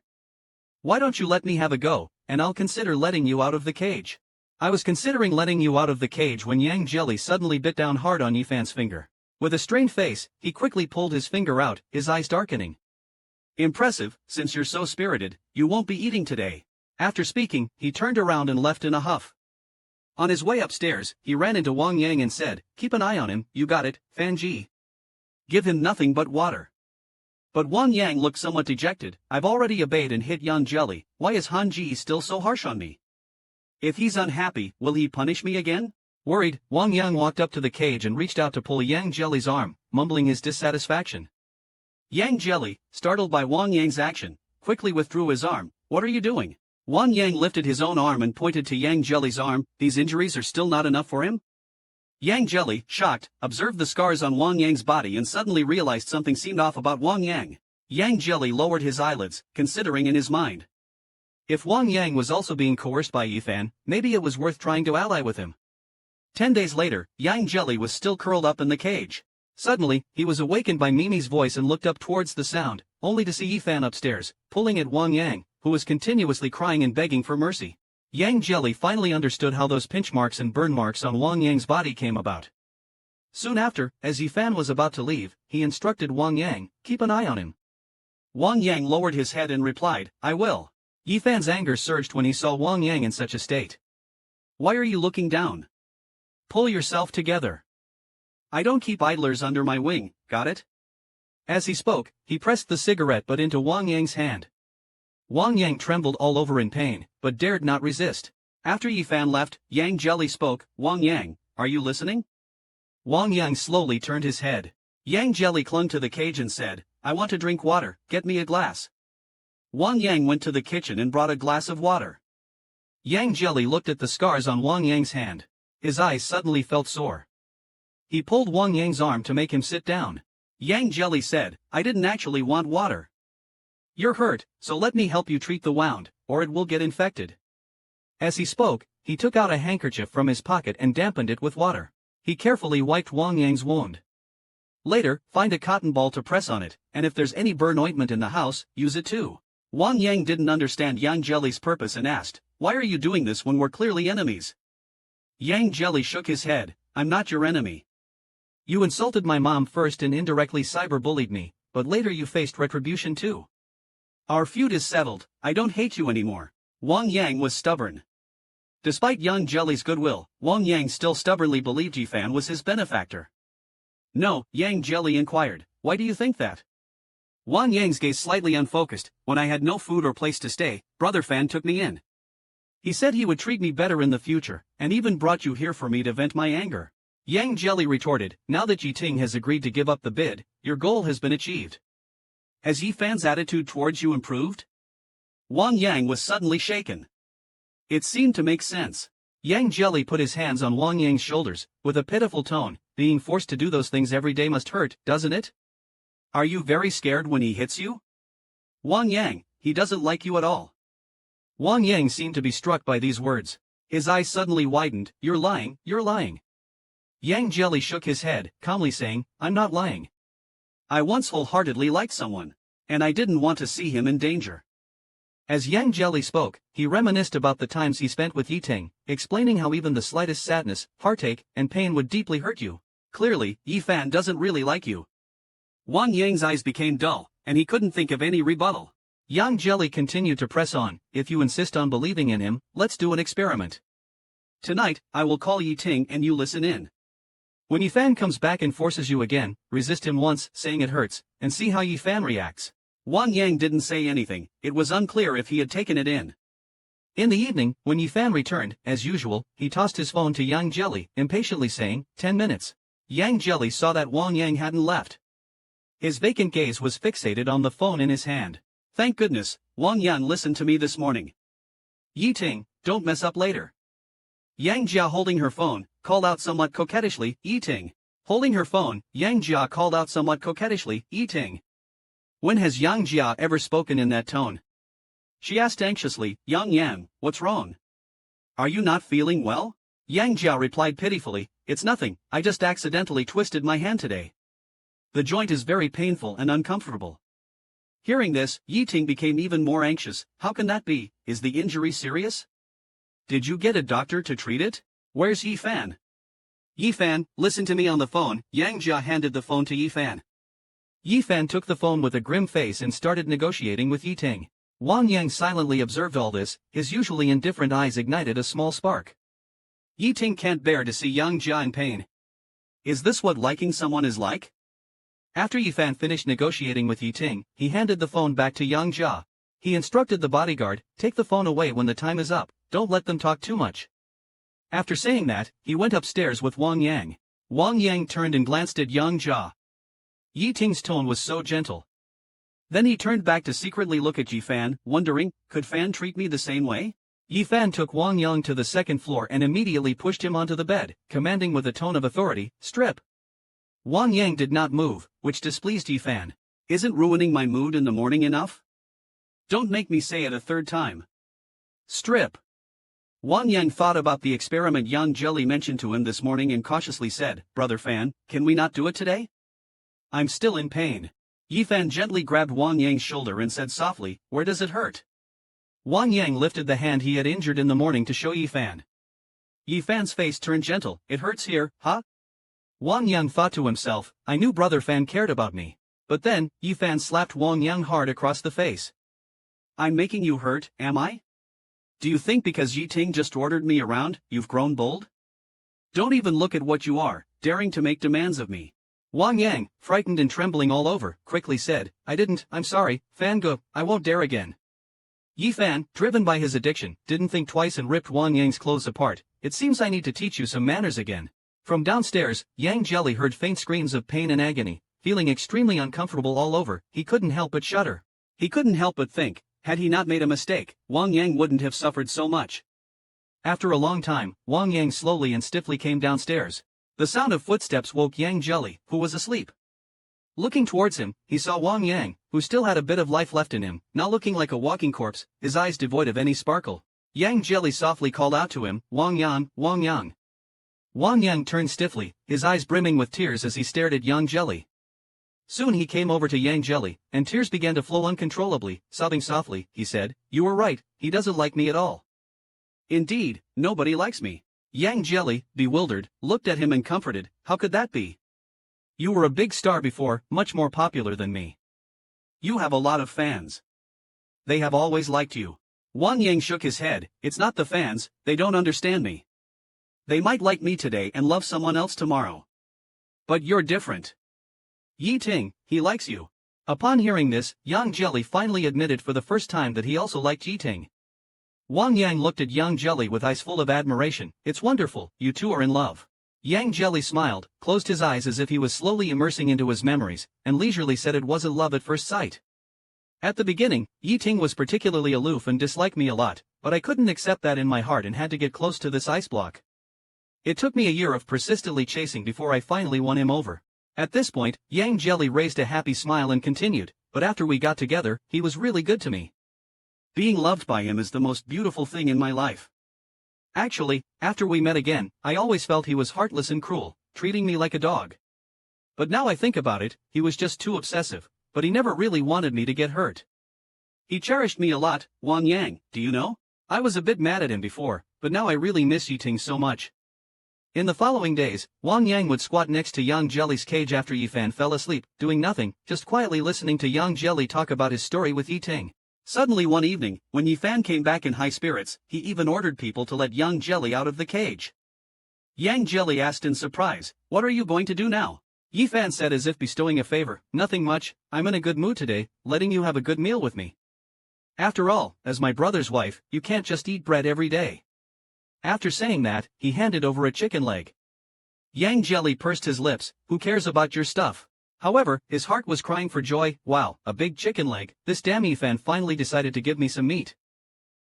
Why don't you let me have a go, and I'll consider letting you out of the cage. I was considering letting you out of the cage when Yang Jelly suddenly bit down hard on Yi Fan's finger. With a strained face, he quickly pulled his finger out, his eyes darkening. Impressive, since you're so spirited, you won't be eating today. After speaking, he turned around and left in a huff. On his way upstairs, he ran into Wang Yang and said, keep an eye on him, you got it, Fan Ji. Give him nothing but water. But Wang Yang looked somewhat dejected. I've already obeyed and hit Yang Jelly, why is Han Ji still so harsh on me? If he's unhappy, will he punish me again? Worried, Wang Yang walked up to the cage and reached out to pull Yang Jelly's arm, mumbling his dissatisfaction. Yang Jelly, startled by Wang Yang's action, quickly withdrew his arm. What are you doing? Wang Yang lifted his own arm and pointed to Yang Jelly's arm. These injuries are still not enough for him? Yang Jelly, shocked, observed the scars on Wang Yang's body and suddenly realized something seemed off about Wang Yang. Yang Jelly lowered his eyelids, considering in his mind. If Wang Yang was also being coerced by Yi Fan, maybe it was worth trying to ally with him. 10 days later, Yang Jelly was still curled up in the cage. Suddenly, he was awakened by Mimi's voice and looked up towards the sound, only to see Yi Fan upstairs, pulling at Wang Yang, who was continuously crying and begging for mercy. Yang Jelly finally understood how those pinch marks and burn marks on Wang Yang's body came about. Soon after, as Yi Fan was about to leave, he instructed Wang Yang, keep an eye on him. Wang Yang lowered his head and replied, I will. Yi Fan's anger surged when he saw Wang Yang in such a state. Why are you looking down? Pull yourself together. I don't keep idlers under my wing, got it? As he spoke, he pressed the cigarette butt into Wang Yang's hand. Wang Yang trembled all over in pain, but dared not resist. After Yi Fan left, Yang Jelly spoke, Wang Yang, are you listening? Wang Yang slowly turned his head. Yang Jelly clung to the cage and said, I want to drink water, get me a glass. Wang Yang went to the kitchen and brought a glass of water. Yang Jelly looked at the scars on Wang Yang's hand. His eyes suddenly felt sore. He pulled Wang Yang's arm to make him sit down. Yang Jelly said, I didn't actually want water. You're hurt, so let me help you treat the wound, or it will get infected. As he spoke, he took out a handkerchief from his pocket and dampened it with water. He carefully wiped Wang Yang's wound. Later, find a cotton ball to press on it, and if there's any burn ointment in the house, use it too. Wang Yang didn't understand Yang Jelly's purpose and asked, why are you doing this when we're clearly enemies? Yang Jelly shook his head, I'm not your enemy. You insulted my mom first and indirectly cyberbullied me, but later you faced retribution too. Our feud is settled, I don't hate you anymore. Wang Yang was stubborn. Despite Yang Jelly's goodwill, Wang Yang still stubbornly believed Yi Fan was his benefactor. No, Yang Jelly inquired, why do you think that? Wang Yang's gaze slightly unfocused. When I had no food or place to stay, Brother Fan took me in. He said he would treat me better in the future, and even brought you here for me to vent my anger. Yang Jelly retorted, now that Yi Ting has agreed to give up the bid, your goal has been achieved. Has Yi Fan's attitude towards you improved? Wang Yang was suddenly shaken. It seemed to make sense. Yang Jelly put his hands on Wang Yang's shoulders, with a pitiful tone, being forced to do those things every day must hurt, doesn't it? Are you very scared when he hits you? Wang Yang, he doesn't like you at all. Wang Yang seemed to be struck by these words. His eyes suddenly widened, you're lying, you're lying. Yang Jelly shook his head, calmly saying, I'm not lying. I once wholeheartedly liked someone, and I didn't want to see him in danger. As Yang Jelly spoke, he reminisced about the times he spent with Yi Ting, explaining how even the slightest sadness, heartache, and pain would deeply hurt you. Clearly, Yi Fan doesn't really like you. Wang Yang's eyes became dull, and he couldn't think of any rebuttal. Yang Jelly continued to press on. If you insist on believing in him, let's do an experiment. Tonight, I will call Yi Ting and you listen in. When Yi Fan comes back and forces you again, resist him once, saying it hurts, and see how Yi Fan reacts. Wang Yang didn't say anything. It was unclear if he had taken it in. In the evening, when Yi Fan returned, as usual, he tossed his phone to Yang Jelly, impatiently saying, 10 minutes. Yang Jelly saw that Wang Yang hadn't left. His vacant gaze was fixated on the phone in his hand. Thank goodness, Wang Yang listened to me this morning. Yi Ting, don't mess up later. Yang Jia, holding her phone, called out somewhat coquettishly, Yi Ting. Holding her phone, Yang Jia called out somewhat coquettishly, Yi Ting. When has Yang Jia ever spoken in that tone? She asked anxiously, Yang Yang, what's wrong? Are you not feeling well? Yang Jia replied pitifully, it's nothing, I just accidentally twisted my hand today. The joint is very painful and uncomfortable. Hearing this, Yi Ting became even more anxious. How can that be? Is the injury serious? Did you get a doctor to treat it? Where's Yi Fan? Yi Fan, listen to me on the phone. Yang Jia handed the phone to Yi Fan. Yi Fan took the phone with a grim face and started negotiating with Yi Ting. Wang Yang silently observed all this. His usually indifferent eyes ignited a small spark. Yi Ting can't bear to see Yang Jia in pain. Is this what liking someone is like? After Yi Fan finished negotiating with Yi Ting, he handed the phone back to Yang Jia. He instructed the bodyguard, take the phone away when the time is up, don't let them talk too much. After saying that, he went upstairs with Wang Yang. Wang Yang turned and glanced at Yang Jia. Yi Ting's tone was so gentle. Then he turned back to secretly look at Yi Fan, wondering, could Fan treat me the same way? Yi Fan took Wang Yang to the second floor and immediately pushed him onto the bed, commanding with a tone of authority, strip. Wang Yang did not move, which displeased Yi Fan. Isn't ruining my mood in the morning enough? Don't make me say it a third time. Strip. Wang Yang thought about the experiment Yang Jelly mentioned to him this morning and cautiously said, Brother Fan, can we not do it today? I'm still in pain. Yi Fan gently grabbed Wang Yang's shoulder and said softly, where does it hurt? Wang Yang lifted the hand he had injured in the morning to show Yi Fan. Yi Fan's face turned gentle. It hurts here, huh? Wang Yang thought to himself, I knew Brother Fan cared about me. But then, Yi Fan slapped Wang Yang hard across the face. I'm making you hurt, am I? Do you think because Yi Ting just ordered me around, you've grown bold? Don't even look at what you are, daring to make demands of me. Wang Yang, frightened and trembling all over, quickly said, I didn't, I'm sorry, Fan go, I won't dare again. Yi Fan, driven by his addiction, didn't think twice and ripped Wang Yang's clothes apart. It seems I need to teach you some manners again. From downstairs, Yang Jelly heard faint screams of pain and agony. Feeling extremely uncomfortable all over, he couldn't help but shudder. He couldn't help but think, had he not made a mistake, Wang Yang wouldn't have suffered so much. After a long time, Wang Yang slowly and stiffly came downstairs. The sound of footsteps woke Yang Jelly, who was asleep. Looking towards him, he saw Wang Yang, who still had a bit of life left in him, now looking like a walking corpse, his eyes devoid of any sparkle. Yang Jelly softly called out to him, Wang Yang, Wang Yang. Wang Yang turned stiffly, his eyes brimming with tears as he stared at Yang Jelly. Soon he came over to Yang Jelly, and tears began to flow uncontrollably. Sobbing softly, he said, You were right, he doesn't like me at all. Indeed, nobody likes me. Yang Jelly, bewildered, looked at him and comforted, How could that be? You were a big star before, much more popular than me. You have a lot of fans. They have always liked you. Wang Yang shook his head, It's not the fans, they don't understand me. They might like me today and love someone else tomorrow. But you're different. Yi Ting, he likes you. Upon hearing this, Yang Jelly finally admitted for the first time that he also liked Yi Ting. Wang Yang looked at Yang Jelly with eyes full of admiration. It's wonderful, you two are in love. Yang Jelly smiled, closed his eyes as if he was slowly immersing into his memories, and leisurely said it wasn't love at first sight. At the beginning, Yi Ting was particularly aloof and disliked me a lot, but I couldn't accept that in my heart and had to get close to this ice block. It took me a year of persistently chasing before I finally won him over. At this point, Yang Jelly raised a happy smile and continued, but after we got together, he was really good to me. Being loved by him is the most beautiful thing in my life. Actually, after we met again, I always felt he was heartless and cruel, treating me like a dog. But now I think about it, he was just too obsessive, but he never really wanted me to get hurt. He cherished me a lot, Wang Yang, do you know? I was a bit mad at him before, but now I really miss Yi Ting so much. In the following days, Wang Yang would squat next to Yang Jelly's cage after Yifan fell asleep, doing nothing, just quietly listening to Yang Jelly talk about his story with Yiting. Suddenly one evening, when Yifan came back in high spirits, he even ordered people to let Yang Jelly out of the cage. Yang Jelly asked in surprise, "What are you going to do now?" Yifan said as if bestowing a favor, "Nothing much, I'm in a good mood today, letting you have a good meal with me. After all, as my brother's wife, you can't just eat bread every day." After saying that, he handed over a chicken leg. Yang Jelly pursed his lips, "Who cares about your stuff?" However, his heart was crying for joy. "Wow, a big chicken leg, this damn Yifan finally decided to give me some meat."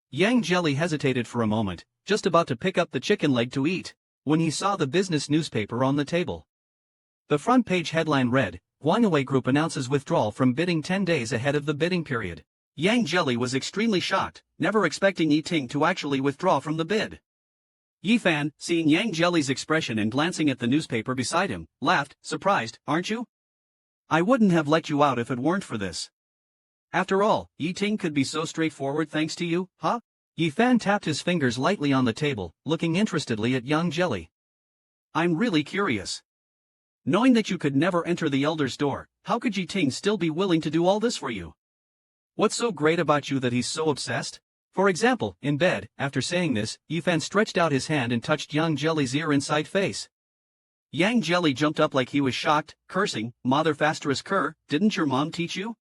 Yang Jelly hesitated for a moment, just about to pick up the chicken leg to eat, when he saw the business newspaper on the table. The front page headline read, "Huangwei Group announces withdrawal from bidding 10 days ahead of the bidding period." Yang Jelly was extremely shocked, never expecting Yiting to actually withdraw from the bid. Yifan, seeing Yang Jelly's expression and glancing at the newspaper beside him, laughed, "Surprised, aren't you? I wouldn't have let you out if it weren't for this. After all, Yiting could be so straightforward thanks to you, huh?" Yifan tapped his fingers lightly on the table, looking interestedly at Yang Jelly. "I'm really curious. Knowing that you could never enter the Elder's door, how could Yiting still be willing to do all this for you? What's so great about you that he's so obsessed? For example, in bed." After saying this, Yifan stretched out his hand and touched Yang Jelly's ear inside face. Yang Jelly jumped up like he was shocked, cursing, "Mother Fasterus Cur, didn't your mom teach you?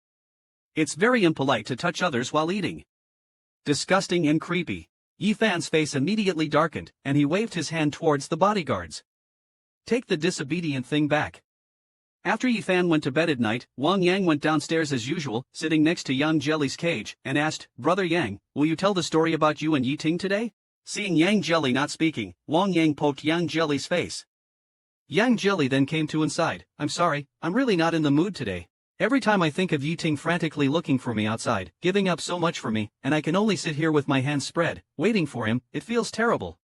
It's very impolite to touch others while eating. Disgusting and creepy." Yifan's face immediately darkened, and he waved his hand towards the bodyguards. "Take the disobedient thing back." After Yifan went to bed at night, Wang Yang went downstairs as usual, sitting next to Yang Jelly's cage, and asked, "Brother Yang, will you tell the story about you and Yiting today?" Seeing Yang Jelly not speaking, Wang Yang poked Yang Jelly's face. Yang Jelly then came to inside. "I'm sorry, I'm really not in the mood today. Every time I think of Yiting frantically looking for me outside, giving up so much for me, and I can only sit here with my hands spread, waiting for him, it feels terrible."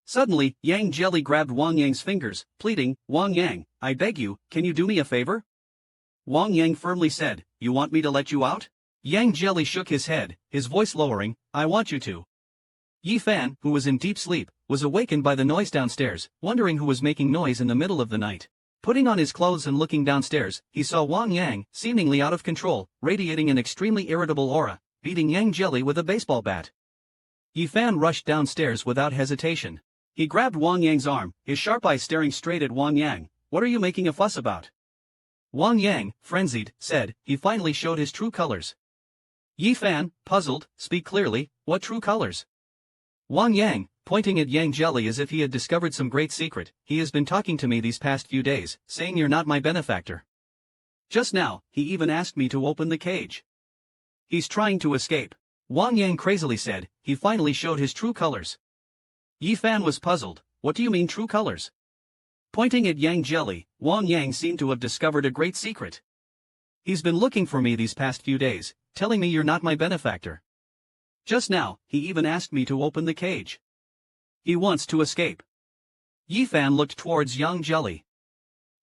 Suddenly, Yang Jelly grabbed Wang Yang's fingers, pleading, "Wang Yang, I beg you, can you do me a favor?" Wang Yang firmly said, "You want me to let you out?" Yang Jelly shook his head, his voice lowering, "I want you to." Yifan, who was in deep sleep, was awakened by the noise downstairs, wondering who was making noise in the middle of the night. Putting on his clothes and looking downstairs, he saw Wang Yang, seemingly out of control, radiating an extremely irritable aura, beating Yang Jelly with a baseball bat. Yifan rushed downstairs without hesitation. He grabbed Wang Yang's arm, his sharp eyes staring straight at Wang Yang. "What are you making a fuss about?" Wang Yang, frenzied, said. He finally showed his true colors. Yifan, puzzled, "Speak clearly, what true colors?" Wang Yang, pointing at Yang Jelly as if he had discovered some great secret, "He has been talking to me these past few days, saying you're not my benefactor. Just now, he even asked me to open the cage. He's trying to escape." Wang Yang crazily said. He finally showed his true colors. Yifan was puzzled. "What do you mean true colors?" Pointing at Yang Jelly, Wang Yang seemed to have discovered a great secret. "He's been looking for me these past few days, telling me you're not my benefactor. Just now, he even asked me to open the cage. He wants to escape." Yifan looked towards Yang Jelly.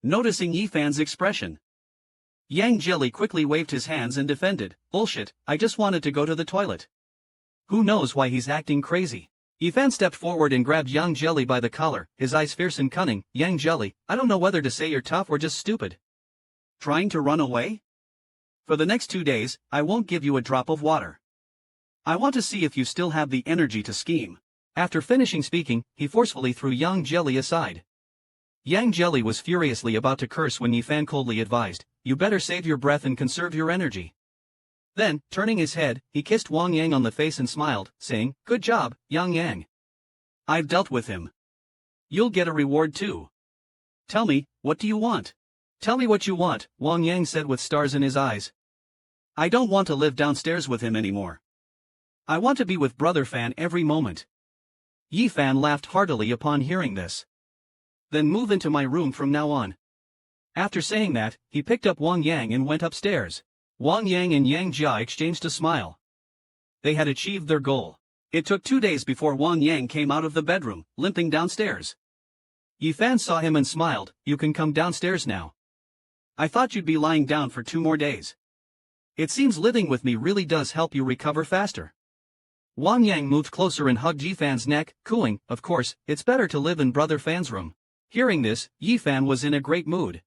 Noticing Yifan's expression, Yang Jelly quickly waved his hands and defended, "Bullshit, I just wanted to go to the toilet. Who knows why he's acting crazy?" Yifan stepped forward and grabbed Yang Jelly by the collar, his eyes fierce and cunning. "Yang Jelly, I don't know whether to say you're tough or just stupid. Trying to run away? For the next 2 days, I won't give you a drop of water. I want to see if you still have the energy to scheme." After finishing speaking, he forcefully threw Yang Jelly aside. Yang Jelly was furiously about to curse when Yifan coldly advised, "You better save your breath and conserve your energy." Then, turning his head, he kissed Wang Yang on the face and smiled, saying, "Good job, Yang Yang. I've dealt with him. You'll get a reward too. Tell me, what do you want?" "Tell me what you want," Wang Yang said with stars in his eyes. "I don't want to live downstairs with him anymore. I want to be with Brother Fan every moment." Yifan laughed heartily upon hearing this. "Then move into my room from now on." After saying that, he picked up Wang Yang and went upstairs. Wang Yang and Yang Jia exchanged a smile. They had achieved their goal. It took 2 days before Wang Yang came out of the bedroom, limping downstairs. Yifan saw him and smiled. "You can come downstairs now. I thought you'd be lying down for 2 more days. It seems living with me really does help you recover faster." Wang Yang moved closer and hugged Yifan's neck, cooing, "Of course, it's better to live in brother Fan's room." Hearing this, Yifan was in a great mood.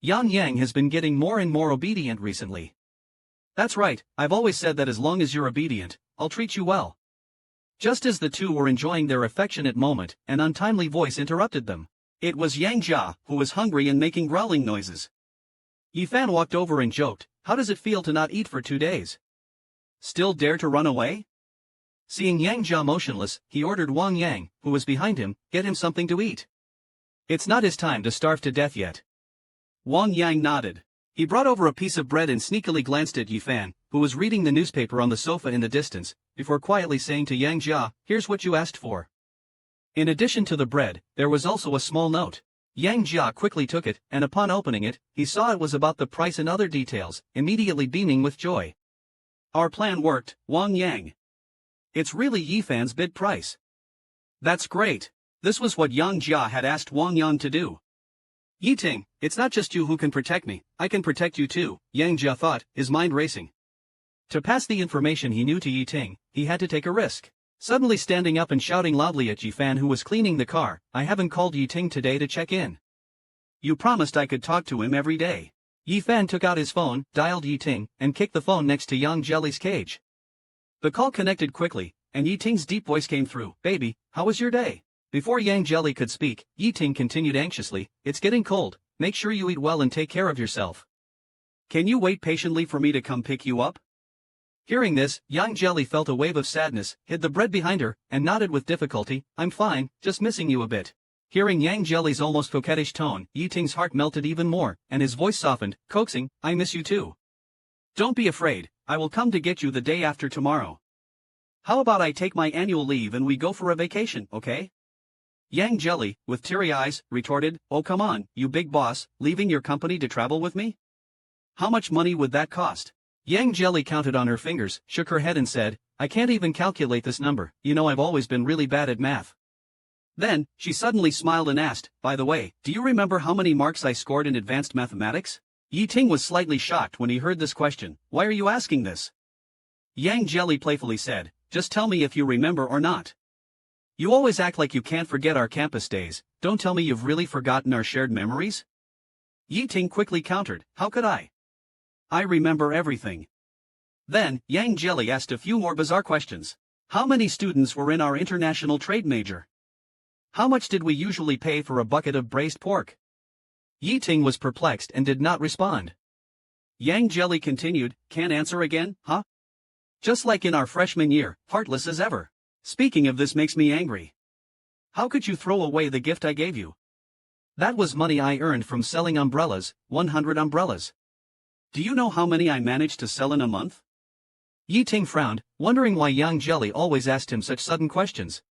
Yang Yang has been getting more and more obedient recently. "That's right, I've always said that as long as you're obedient, I'll treat you well." Just as the two were enjoying their affectionate moment, an untimely voice interrupted them. It was Yang Jia, who was hungry and making growling noises. Yifan walked over and joked, "How does it feel to not eat for 2 days? Still dare to run away?" Seeing Yang Jia motionless, he ordered Wang Yang, who was behind him, "Get him something to eat. It's not his time to starve to death yet." Wang Yang nodded. He brought over a piece of bread and sneakily glanced at Yifan, who was reading the newspaper on the sofa in the distance, before quietly saying to Yang Jia, "Here's what you asked for." In addition to the bread, there was also a small note. Yang Jia quickly took it, and upon opening it, he saw it was about the price and other details, immediately beaming with joy. "Our plan worked, Wang Yang. It's really Yifan's bid price." "That's great." This was what Yang Jia had asked Wang Yang to do. "Yiting, it's not just you who can protect me, I can protect you too," Yang Jia thought, his mind racing. To pass the information he knew to Yiting, he had to take a risk. Suddenly standing up and shouting loudly at Yifan, who was cleaning the car, "I haven't called Yiting today to check in. You promised I could talk to him every day." Yifan took out his phone, dialed Yiting, and kicked the phone next to Yang Jelly's cage. The call connected quickly, and Yiting's deep voice came through. "Baby, how was your day?" Before Yang Jelly could speak, Yiting continued anxiously, "It's getting cold, make sure you eat well and take care of yourself. Can you wait patiently for me to come pick you up?" Hearing this, Yang Jelly felt a wave of sadness, hid the bread behind her, and nodded with difficulty, "I'm fine, just missing you a bit." Hearing Yang Jelly's almost coquettish tone, Yiting's heart melted even more, and his voice softened, coaxing, "I miss you too. Don't be afraid, I will come to get you the day after tomorrow. How about I take my annual leave and we go for a vacation, okay?" Yang Jelly, with teary eyes, retorted, "Oh come on, you big boss, leaving your company to travel with me? How much money would that cost?" Yang Jelly counted on her fingers, shook her head and said, "I can't even calculate this number, you know I've always been really bad at math." Then, she suddenly smiled and asked, "By the way, do you remember how many marks I scored in advanced mathematics?" Yiting was slightly shocked when he heard this question. "Why are you asking this?" Yang Jelly playfully said, "Just tell me if you remember or not. You always act like you can't forget our campus days, don't tell me you've really forgotten our shared memories." Yiting quickly countered, "How could I? I remember everything." Then, Yang Jelly asked a few more bizarre questions. How many students were in our international trade major? How much did we usually pay for a bucket of braised pork? Yiting was perplexed and did not respond. Yang Jelly continued, "Can't answer again, huh? Just like in our freshman year, heartless as ever. Speaking of this makes me angry. How could you throw away the gift I gave you? That was money I earned from selling umbrellas, 100 umbrellas. Do you know how many I managed to sell in a month?" Yiting frowned, wondering why Yang Jelly always asked him such sudden questions.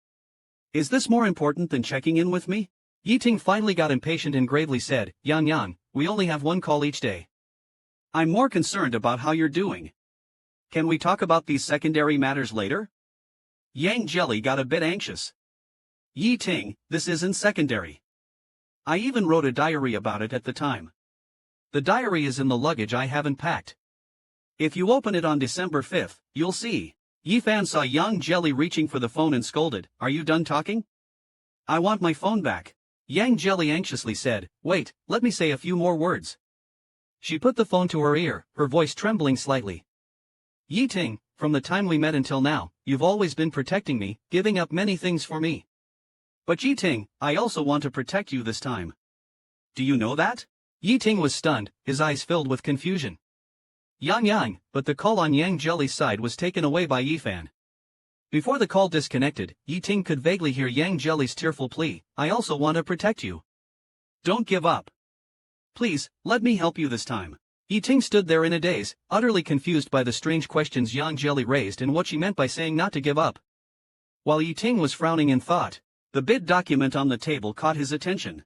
"Is this more important than checking in with me?" Yiting finally got impatient and gravely said, Yang, we only have one call each day. I'm more concerned about how you're doing. Can we talk about these secondary matters later?" Yang Jelly got a bit anxious. "Yiting, this isn't secondary. I even wrote a diary about it at the time. The diary is in the luggage I haven't packed. If you open it on December 5th, you'll see." Yifan saw Yang Jelly reaching for the phone and scolded, "Are you done talking? I want my phone back." Yang Jelly anxiously said, "Wait, let me say a few more words." She put the phone to her ear, her voice trembling slightly. "Yiting, from the time we met until now, you've always been protecting me, giving up many things for me. But Yiting, I also want to protect you this time. Do you know that?" Yiting was stunned, his eyes filled with confusion. Yang, but the call on Yang Jelly's side was taken away by Yifan. Before the call disconnected, Yiting could vaguely hear Yang Jelly's tearful plea, "I also want to protect you. Don't give up. Please, let me help you this time." Yiting stood there in a daze, utterly confused by the strange questions Yang Jelly raised and what she meant by saying not to give up. While Yiting was frowning in thought, the bid document on the table caught his attention.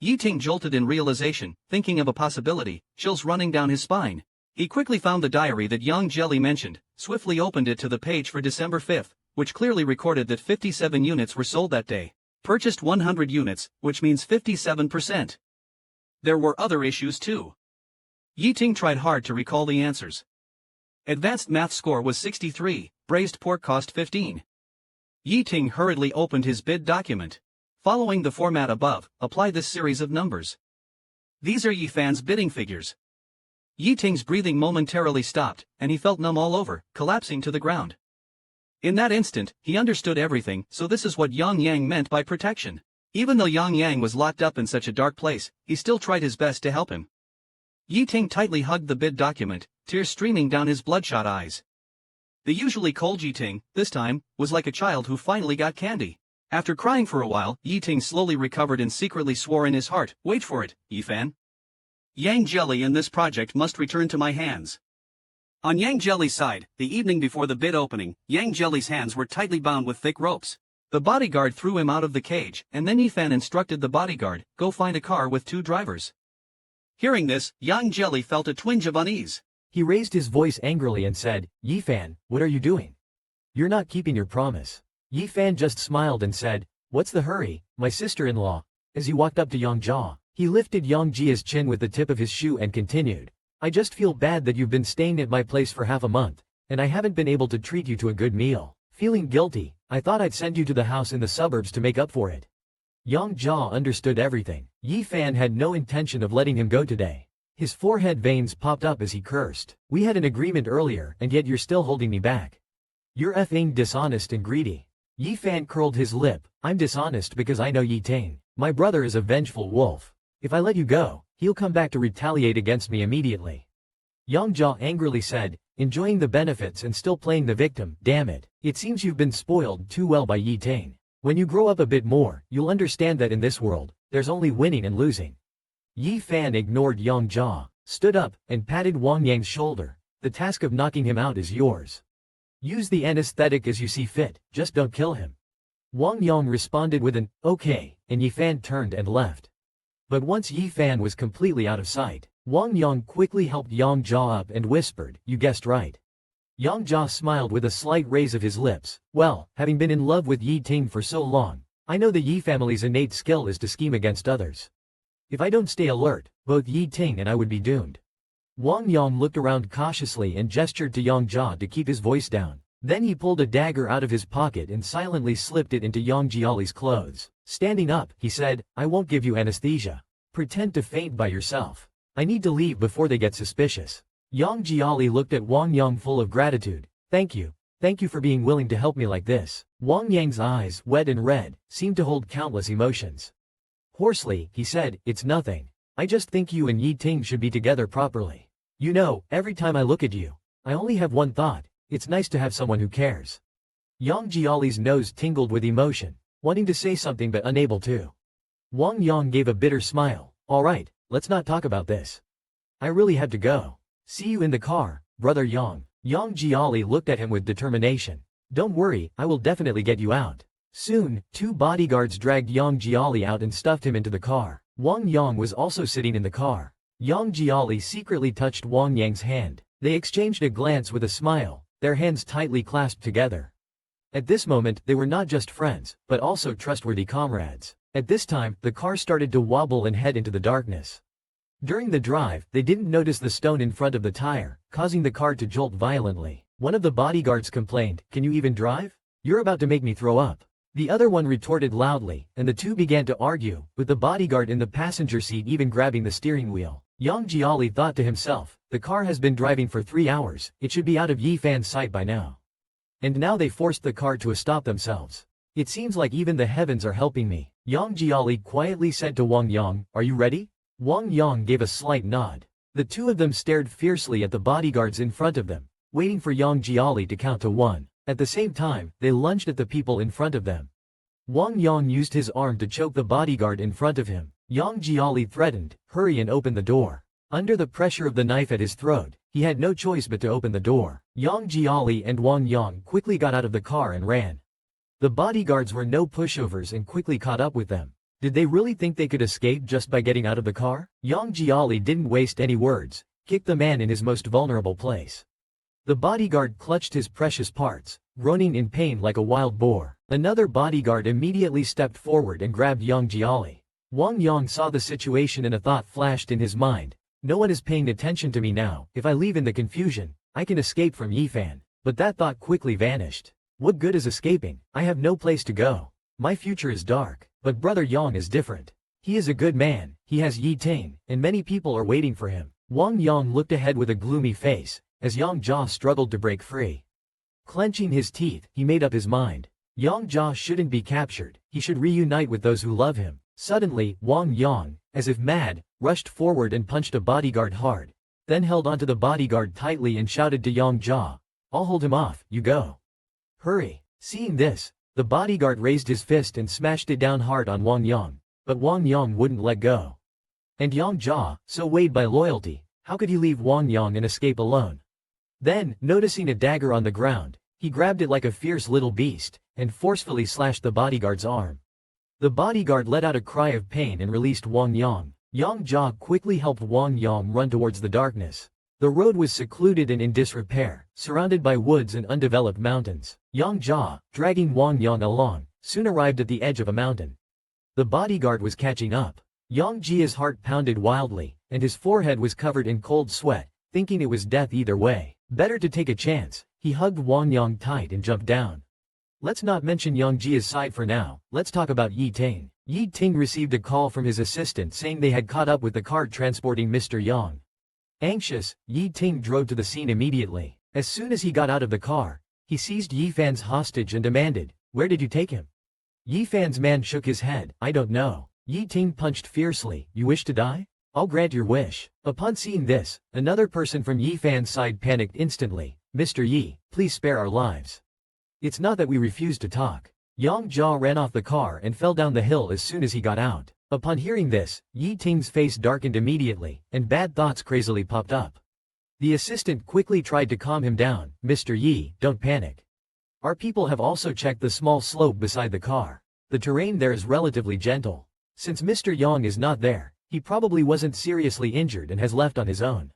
Yiting jolted in realization, thinking of a possibility, chills running down his spine. He quickly found the diary that Yang Jelly mentioned, swiftly opened it to the page for December 5th, which clearly recorded that 57 units were sold that day. Purchased 100 units, which means 57%. There were other issues too. Yiting tried hard to recall the answers. Advanced math score was 63, braised pork cost 15. Yi Ting hurriedly opened his bid document. Following the format above, apply this series of numbers. These are Yi Fan's bidding figures. Yi Ting's breathing momentarily stopped, and he felt numb all over, collapsing to the ground. In that instant, he understood everything, so this is what Yang Yang meant by protection. Even though Yang Yang was locked up in such a dark place, he still tried his best to help him. Yi Ting tightly hugged the bid document, tears streaming down his bloodshot eyes. The usually cold Yi Ting, this time, was like a child who finally got candy. After crying for a while, Yi Ting slowly recovered and secretly swore in his heart, "Wait for it, Yi Fan. Yang Jelly and this project must return to my hands." On Yang Jelly's side, the evening before the bid opening, Yang Jelly's hands were tightly bound with thick ropes. The bodyguard threw him out of the cage, and then Yi Fan instructed the bodyguard, "Go find a car with 2 drivers." Hearing this, Yang Jelly felt a twinge of unease. He raised his voice angrily and said, "Yi Fan, what are you doing? You're not keeping your promise." Yi Fan just smiled and said, "What's the hurry, my sister-in-law?" As he walked up to Yang Jia, he lifted Yang Jia's chin with the tip of his shoe and continued, "I just feel bad that you've been staying at my place for half a month, and I haven't been able to treat you to a good meal. Feeling guilty, I thought I'd send you to the house in the suburbs to make up for it." Yang Jia understood everything. Yi Fan had no intention of letting him go today. His forehead veins popped up as he cursed. "We had an agreement earlier, and yet you're still holding me back. You're effing dishonest and greedy." Yi Fan curled his lip. "I'm dishonest because I know Yi Ting. My brother is a vengeful wolf. If I let you go, he'll come back to retaliate against me immediately." Yang Jia angrily said, "Enjoying the benefits and still playing the victim, damn it. It seems you've been spoiled too well by Yi Ting. When you grow up a bit more, you'll understand that in this world, there's only winning and losing." Yi Fan ignored Yang Jia, stood up, and patted Wang Yang's shoulder. "The task of knocking him out is yours. Use the anesthetic as you see fit, just don't kill him." Wang Yang responded with an, "Okay," and Yi Fan turned and left. But once Yi Fan was completely out of sight, Wang Yang quickly helped Yang Jia up and whispered, "You guessed right." Yang Jia smiled with a slight raise of his lips. "Well, having been in love with Yi Ting for so long, I know the Yi family's innate skill is to scheme against others. If I don't stay alert, both Yi Ting and I would be doomed." Wang Yang looked around cautiously and gestured to Yang Jia to keep his voice down. Then he pulled a dagger out of his pocket and silently slipped it into Yang Jiali's clothes. Standing up, he said, "I won't give you anesthesia. Pretend to faint by yourself. I need to leave before they get suspicious." Yang Jiali looked at Wang Yang full of gratitude. Thank you for being willing to help me like this." Wang Yang's eyes, wet and red, seemed to hold countless emotions. Hoarsely, he said, "It's nothing. I just think you and Yi Ting should be together properly. You know, every time I look at you, I only have one thought. It's nice to have someone who cares." Yang Jiali's nose tingled with emotion, wanting to say something but unable to. Wang Yang gave a bitter smile. "All right, let's not talk about this. I really have to go. See you in the car, brother Yang." Yang Jiali looked at him with determination. "Don't worry, I will definitely get you out." Soon, 2 bodyguards dragged Yang Jiali out and stuffed him into the car. Wang Yang was also sitting in the car. Yang Jiali secretly touched Wang Yang's hand. They exchanged a glance with a smile, their hands tightly clasped together. At this moment, they were not just friends, but also trustworthy comrades. At this time, the car started to wobble and head into the darkness. During the drive, they didn't notice the stone in front of the tire, causing the car to jolt violently. One of the bodyguards complained, "Can you even drive? You're about to make me throw up." The other one retorted loudly, and the two began to argue, with the bodyguard in the passenger seat even grabbing the steering wheel. Yang Jiali thought to himself, the car has been driving for 3 hours, it should be out of Yi Fan's sight by now. And now they forced the car to a stop themselves. "It seems like even the heavens are helping me," Yang Jiali quietly said to Wang Yang. "Are you ready?" Wang Yang gave a slight nod. The two of them stared fiercely at the bodyguards in front of them, waiting for Yang Jiali to count to 1. At the same time, they lunged at the people in front of them. Wang Yang used his arm to choke the bodyguard in front of him. Yang Jiali threatened, "Hurry and open the door." Under the pressure of the knife at his throat, he had no choice but to open the door. Yang Jiali and Wang Yang quickly got out of the car and ran. The bodyguards were no pushovers and quickly caught up with them. Did they really think they could escape just by getting out of the car? Yang Jiali didn't waste any words, kicked the man in his most vulnerable place. The bodyguard clutched his precious parts, groaning in pain like a wild boar. Another bodyguard immediately stepped forward and grabbed Yang Jiali. Wang Yang saw the situation and a thought flashed in his mind. No one is paying attention to me now. If I leave in the confusion, I can escape from Yifan. But that thought quickly vanished. What good is escaping? I have no place to go. My future is dark. But Brother Yang is different. He is a good man, he has Yi Ting, and many people are waiting for him. Wang Yang looked ahead with a gloomy face, as Yang Jia struggled to break free. Clenching his teeth, he made up his mind. Yang Jia shouldn't be captured, he should reunite with those who love him. Suddenly, Wang Yang, as if mad, rushed forward and punched a bodyguard hard, then held onto the bodyguard tightly and shouted to Yang Jia, "I'll hold him off, you go. Hurry." Seeing this, the bodyguard raised his fist and smashed it down hard on Wang Yang, but Wang Yang wouldn't let go. And Yang Jia, so weighed by loyalty, how could he leave Wang Yang and escape alone? Then, noticing a dagger on the ground, he grabbed it like a fierce little beast, and forcefully slashed the bodyguard's arm. The bodyguard let out a cry of pain and released Wang Yang. Yang Jia quickly helped Wang Yang run towards the darkness. The road was secluded and in disrepair, surrounded by woods and undeveloped mountains. Yang Jia, dragging Wang Yang along, soon arrived at the edge of a mountain. The bodyguard was catching up. Yang Jia's heart pounded wildly, and his forehead was covered in cold sweat, thinking it was death either way. Better to take a chance. He hugged Wang Yang tight and jumped down. Let's not mention Yang Jia's side for now, let's talk about Yi Ting. Yi Ting received a call from his assistant saying they had caught up with the cart transporting Mr. Yang. Anxious, Yi Ting drove to the scene immediately. As soon as he got out of the car, he seized Yifan's hostage and demanded, "Where did you take him?" Yifan's man shook his head, "I don't know." Yi Ting punched fiercely, "You wish to die? I'll grant your wish." Upon seeing this, another person from Yifan's side panicked instantly, "Mr. Yi, please spare our lives. It's not that we refuse to talk." Yang Jia ran off the car and fell down the hill as soon as he got out. Upon hearing this, Yi Ting's face darkened immediately, and bad thoughts crazily popped up. The assistant quickly tried to calm him down, "Mr. Yi, don't panic. Our people have also checked the small slope beside the car. The terrain there is relatively gentle. Since Mr. Yang is not there, he probably wasn't seriously injured and has left on his own."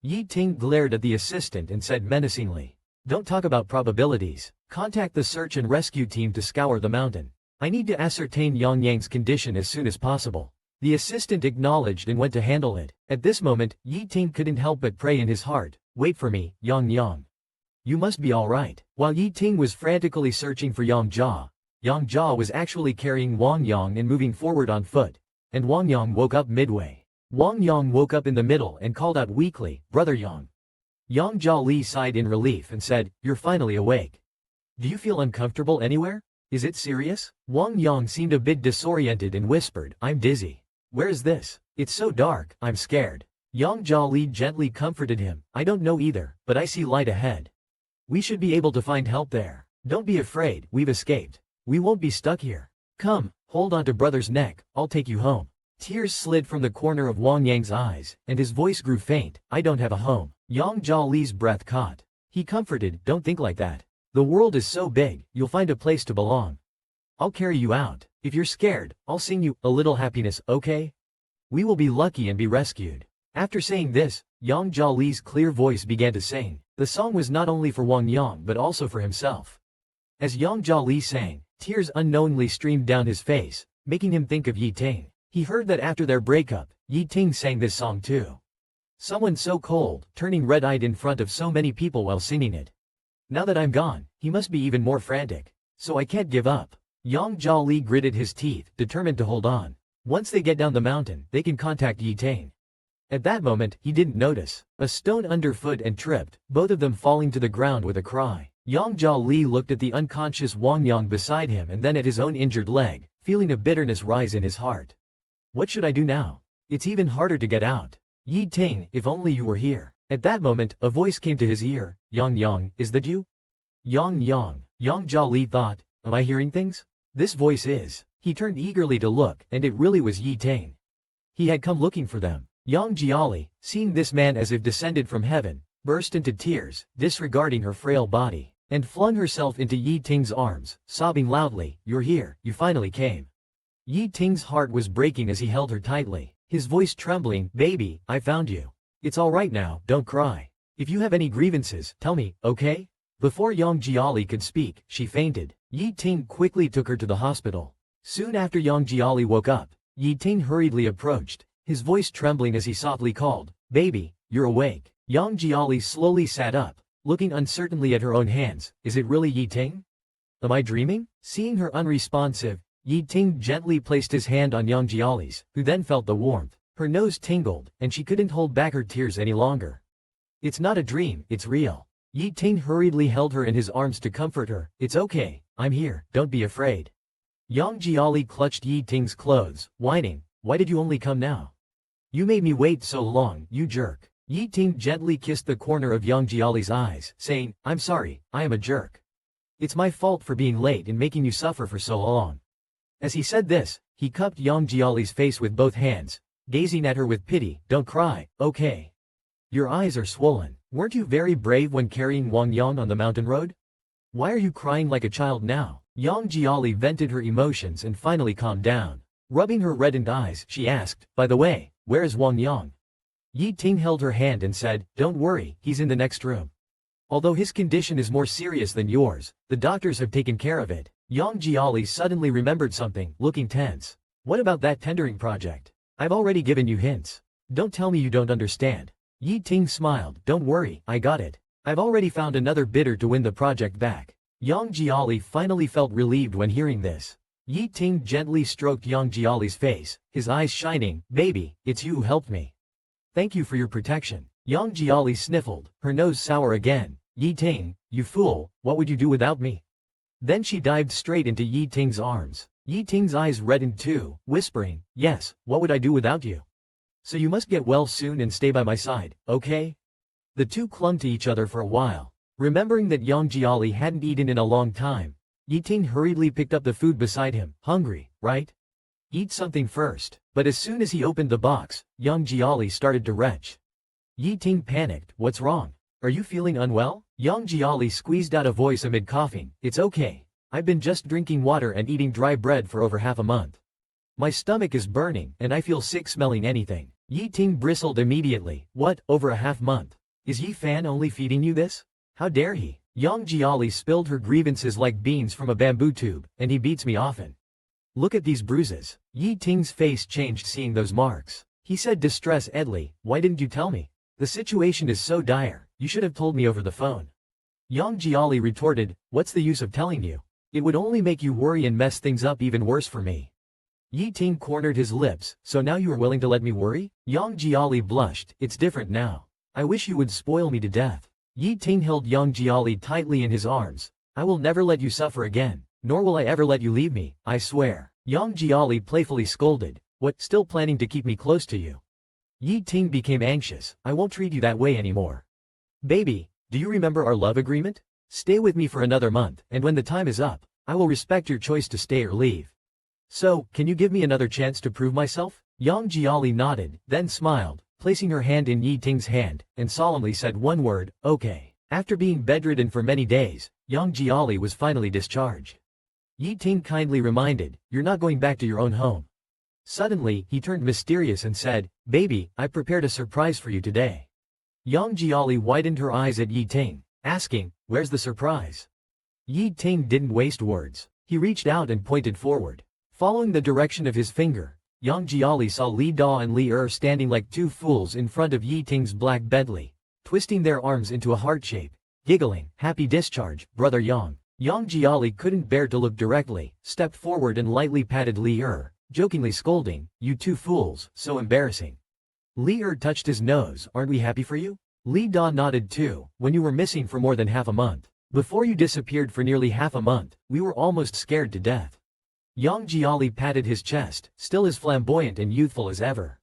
Yi Ting glared at the assistant and said menacingly, "Don't talk about probabilities. Contact the search and rescue team to scour the mountain. I need to ascertain Yang Yang's condition as soon as possible." The assistant acknowledged and went to handle it. At this moment, Yi Ting couldn't help but pray in his heart, "Wait for me, Yang Yang. You must be alright." While Yi Ting was frantically searching for Yang Jia was actually carrying Wang Yang and moving forward on foot, and Wang Yang woke up midway. Wang Yang woke up in the middle and called out weakly, "Brother Yang." Yang Jia Li sighed in relief and said, "You're finally awake. Do you feel uncomfortable anywhere? Is it serious?" Wang Yang seemed a bit disoriented and whispered, "I'm dizzy. Where is this? It's so dark, I'm scared." Yang Jia Li gently comforted him, "I don't know either, but I see light ahead. We should be able to find help there. Don't be afraid, we've escaped. We won't be stuck here. Come, hold on to brother's neck, I'll take you home." Tears slid from the corner of Wang Yang's eyes, and his voice grew faint, "I don't have a home." Yang Jia Li's breath caught. He comforted, "Don't think like that. The world is so big, you'll find a place to belong. I'll carry you out. If you're scared, I'll sing you a little happiness, okay? We will be lucky and be rescued." After saying this, Yang Jia Li's clear voice began to sing. The song was not only for Wang Yang but also for himself. As Yang Jia Li sang, tears unknowingly streamed down his face, making him think of Yi Ting. He heard that after their breakup, Yi Ting sang this song too. Someone so cold, turning red-eyed in front of so many people while singing it. Now that I'm gone, he must be even more frantic. So I can't give up. Yang Jia Li gritted his teeth, determined to hold on. Once they get down the mountain, they can contact Yi Ting. At that moment, he didn't notice a stone underfoot and tripped, both of them falling to the ground with a cry. Yang Jia Li looked at the unconscious Wang Yang beside him and then at his own injured leg, feeling a bitterness rise in his heart. What should I do now? It's even harder to get out. Yi Ting, if only you were here. At that moment, a voice came to his ear. "Yang Yang, is that you?" Yang Yang. Yang Jia Li thought, "Am I hearing things? This voice is." He turned eagerly to look, and it really was Yi Ting. He had come looking for them. Yang Jia Li, seeing this man as if descended from heaven, burst into tears, disregarding her frail body, and flung herself into Yi Ting's arms, sobbing loudly, "You're here, you finally came." Yi Ting's heart was breaking as he held her tightly, his voice trembling, "Baby, I found you. It's all right now, don't cry. If you have any grievances, tell me, okay?" Before Yang Jia Li could speak, she fainted. Yi Ting quickly took her to the hospital. Soon after Yang Jia Li woke up, Yi Ting hurriedly approached, his voice trembling as he softly called, "Baby, you're awake." Yang Jiali slowly sat up, looking uncertainly at her own hands. Is it really Yi Ting? Am I dreaming? Seeing her unresponsive, Yi Ting gently placed his hand on Yang Jiali's, who then felt the warmth. Her nose tingled, and she couldn't hold back her tears any longer. It's not a dream, it's real. Yi Ting hurriedly held her in his arms to comfort her. It's okay, I'm here, don't be afraid. Yang Jiali clutched Yi Ting's clothes, whining, why did you only come now? You made me wait so long, you jerk. Yi Ting gently kissed the corner of Yang Jiali's eyes, saying, I'm sorry, I am a jerk. It's my fault for being late and making you suffer for so long. As he said this, he cupped Yang Jiali's face with both hands, gazing at her with pity. Don't cry, okay? Your eyes are swollen. Weren't you very brave when carrying Wang Yang on the mountain road? Why are you crying like a child now? Yang Jiali vented her emotions and finally calmed down. Rubbing her reddened eyes, she asked, by the way, where is Wang Yang? Yi Ting held her hand and said, don't worry, he's in the next room. Although his condition is more serious than yours, the doctors have taken care of it. Yang Jiali suddenly remembered something, looking tense. What about that tendering project? I've already given you hints. Don't tell me you don't understand. Yi Ting smiled. Don't worry, I got it. I've already found another bidder to win the project back. Yang Jiali finally felt relieved when hearing this. Yi Ting gently stroked Yang Jiali's face, his eyes shining. Baby, it's you who helped me. Thank you for your protection. Yang Jiali sniffled, her nose sour again. Yi Ting, you fool, what would you do without me? Then she dived straight into Yi Ting's arms. Yi Ting's eyes reddened too, whispering, yes, what would I do without you? So you must get well soon and stay by my side, okay? The two clung to each other for a while. Remembering that Yang Jiali hadn't eaten in a long time, Yi Ting hurriedly picked up the food beside him. Hungry, right? Eat something first. But as soon as he opened the box, Yang Jiali started to retch. Yi Ting panicked. What's wrong? Are you feeling unwell? Yang Jiali squeezed out a voice amid coughing. It's okay. I've been just drinking water and eating dry bread for over half a month. My stomach is burning, and I feel sick smelling anything. Yi Ting bristled immediately. What, over a half month? Is Yi Fan only feeding you this? How dare he? Yang Jiali spilled her grievances like beans from a bamboo tube, and he beats me often. Look at these bruises. Yi Ting's face changed seeing those marks. He said distress-edly, why didn't you tell me? The situation is so dire, you should have told me over the phone. Yang Jiali retorted, what's the use of telling you? It would only make you worry and mess things up even worse for me. Yi Ting cornered his lips. So now you are willing to let me worry? Yang Jiali blushed. It's different now. I wish you would spoil me to death. Yi Ting held Yang Jiali tightly in his arms. I will never let you suffer again, nor will I ever let you leave me, I swear. Yang Jiali playfully scolded. What, still planning to keep me close to you? Yi Ting became anxious. I won't treat you that way anymore. Baby, do you remember our love agreement? Stay with me for another month, and when the time is up, I will respect your choice to stay or leave. So, can you give me another chance to prove myself? Yang Jiali nodded, then smiled, placing her hand in Yi Ting's hand, and solemnly said one word, okay. After being bedridden for many days, Yang Jiali was finally discharged. Yi Ting kindly reminded, you're not going back to your own home. Suddenly, he turned mysterious and said, baby, I prepared a surprise for you today. Yang Jiali widened her eyes at Yi Ting, asking, where's the surprise? Yi Ting didn't waste words. He reached out and pointed forward. Following the direction of his finger, Yang Jiali saw Li Da and Li standing like two fools in front of Yi Ting's black bedley, twisting their arms into a heart shape, giggling, happy discharge, brother Yang. Yang Jiali couldn't bear to look directly, stepped forward and lightly patted Li jokingly scolding, you two fools, so embarrassing. Li touched his nose, aren't we happy for you? Li Da nodded too, when you were missing for more than half a month. Before you disappeared for nearly half a month, we were almost scared to death. Yang Jiali patted his chest, still as flamboyant and youthful as ever.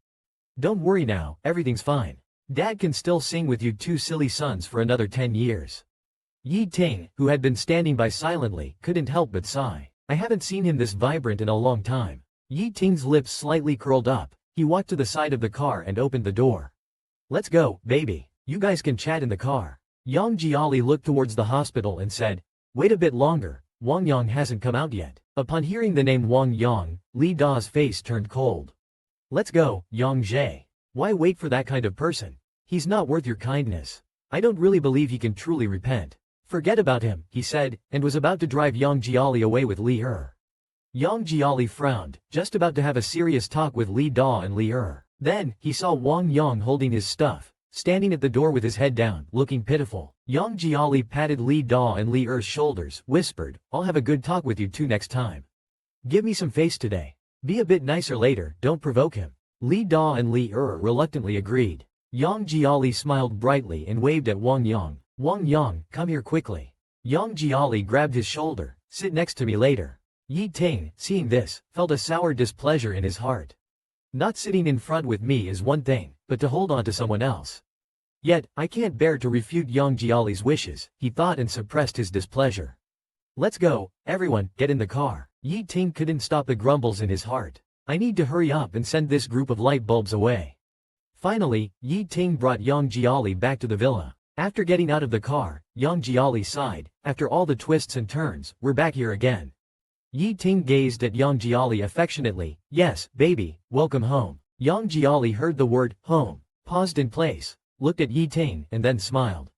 Don't worry now, everything's fine. Dad can still sing with you two silly sons for another 10 years. Yi Ting, who had been standing by silently, couldn't help but sigh. I haven't seen him this vibrant in a long time. Yi Ting's lips slightly curled up. He walked to the side of the car and opened the door. Let's go, baby. You guys can chat in the car. Yang Jiali looked towards the hospital and said, wait a bit longer, Wang Yang hasn't come out yet. Upon hearing the name Wang Yang, Li Da's face turned cold. Let's go, Yang Jie. Why wait for that kind of person? He's not worth your kindness. I don't really believe he can truly repent. Forget about him, he said, and was about to drive Yang Jiali away with Li Yang Jiali frowned, just about to have a serious talk with Li Da and Li Then, he saw Wang Yang holding his stuff, standing at the door with his head down, looking pitiful. Yang Jiali patted Li Da and Li Er's shoulders, whispered, "I'll have a good talk with you two next time. Give me some face today. Be a bit nicer later, don't provoke him." Li Da and Li Er reluctantly agreed. Yang Jiali smiled brightly and waved at Wang Yang. "Wang Yang, come here quickly." Yang Jiali grabbed his shoulder. "Sit next to me later." Yi Ting, seeing this, felt a sour displeasure in his heart. Not sitting in front with me is one thing, but to hold on to someone else. Yet, I can't bear to refute Yang Jiali's wishes, he thought, and suppressed his displeasure. "Let's go, everyone, get in the car." Yi Ting couldn't stop the grumbles in his heart. "I need to hurry up and send this group of light bulbs away." Finally, Yi Ting brought Yang Jiali back to the villa. After getting out of the car, Yang Jiali sighed, "After all the twists and turns, we're back here again." Yi Ting gazed at Yang Jiali affectionately. "Yes, baby, welcome home." Yang Jiali heard the word, home, paused in place, looked at Yi Ting, and then smiled.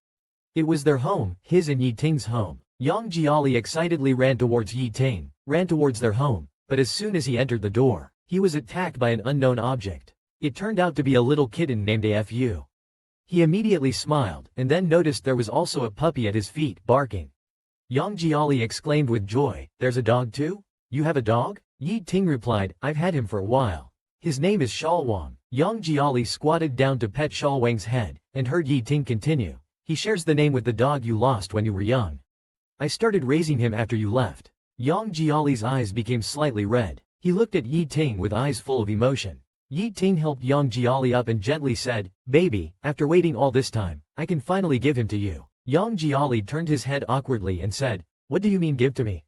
It was their home, his and Yi Ting's home. Yang Jiali excitedly ran towards Yi Ting, ran towards their home, but as soon as he entered the door, he was attacked by an unknown object. It turned out to be a little kitten named Afu. He immediately smiled, and then noticed there was also a puppy at his feet, barking. Yang Jiali exclaimed with joy, "There's a dog too? You have a dog?" Yi Ting replied, "I've had him for a while. His name is Shalwang." Yang Jiali squatted down to pet Shalwang's head, and heard Yi Ting continue, "He shares the name with the dog you lost when you were young. I started raising him after you left." Yang Jiali's eyes became slightly red. He looked at Yi Ting with eyes full of emotion. Yi Ting helped Yang Jiali up and gently said, "Baby, after waiting all this time, I can finally give him to you." Yang Jiali turned his head awkwardly and said, "What do you mean give to me?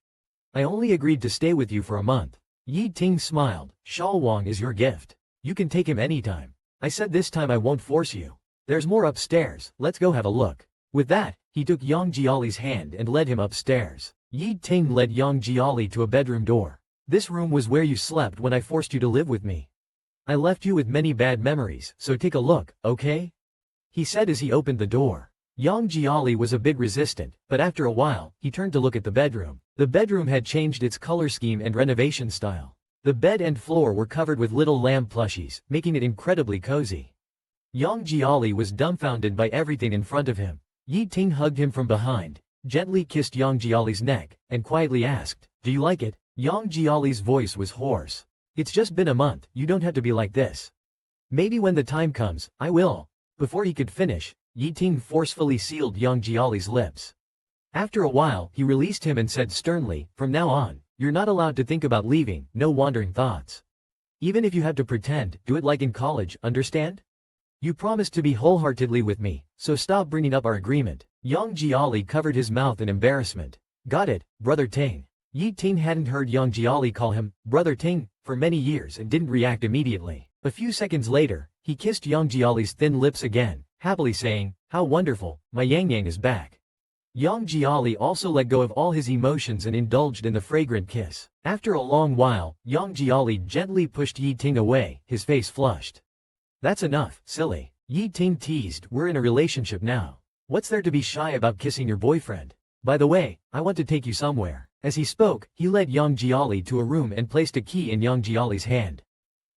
I only agreed to stay with you for a month." Yi Ting smiled, "Shalwang is your gift. You can take him anytime. I said this time I won't force you. There's more upstairs, let's go have a look." With that, he took Yang Jiali's hand and led him upstairs. Yi Ting led Yang Jiali to a bedroom door. "This room was where you slept when I forced you to live with me. I left you with many bad memories, so take a look, okay?" he said as he opened the door. Yang Jiali was a bit resistant, but after a while, he turned to look at the bedroom. The bedroom had changed its color scheme and renovation style. The bed and floor were covered with little lamb plushies, making it incredibly cozy. Yang Jiali was dumbfounded by everything in front of him. Yi Ting hugged him from behind, gently kissed Yang Jiali's neck, and quietly asked, "Do you like it?" Yang Jiali's voice was hoarse. "It's just been a month, you don't have to be like this. Maybe when the time comes, I will." Before he could finish, Yi Ting forcefully sealed Yang Jiali's lips. After a while, he released him and said sternly, "From now on, you're not allowed to think about leaving, no wandering thoughts. Even if you have to pretend, do it like in college, understand? You promised to be wholeheartedly with me, so stop bringing up our agreement." Yang Jiali covered his mouth in embarrassment. "Got it, Brother Ting." Yi Ting hadn't heard Yang Jiali call him Brother Ting for many years and didn't react immediately. A few seconds later, he kissed Yang Jiali's thin lips again, happily saying, "How wonderful, my Yang Yang is back." Yang Jiali also let go of all his emotions and indulged in the fragrant kiss. After a long while, Yang Jiali gently pushed Yi Ting away, his face flushed. "That's enough, silly." Yi Ting teased, "We're in a relationship now. What's there to be shy about kissing your boyfriend? By the way, I want to take you somewhere." As he spoke, he led Yang Jiali to a room and placed a key in Yang Jiali's hand.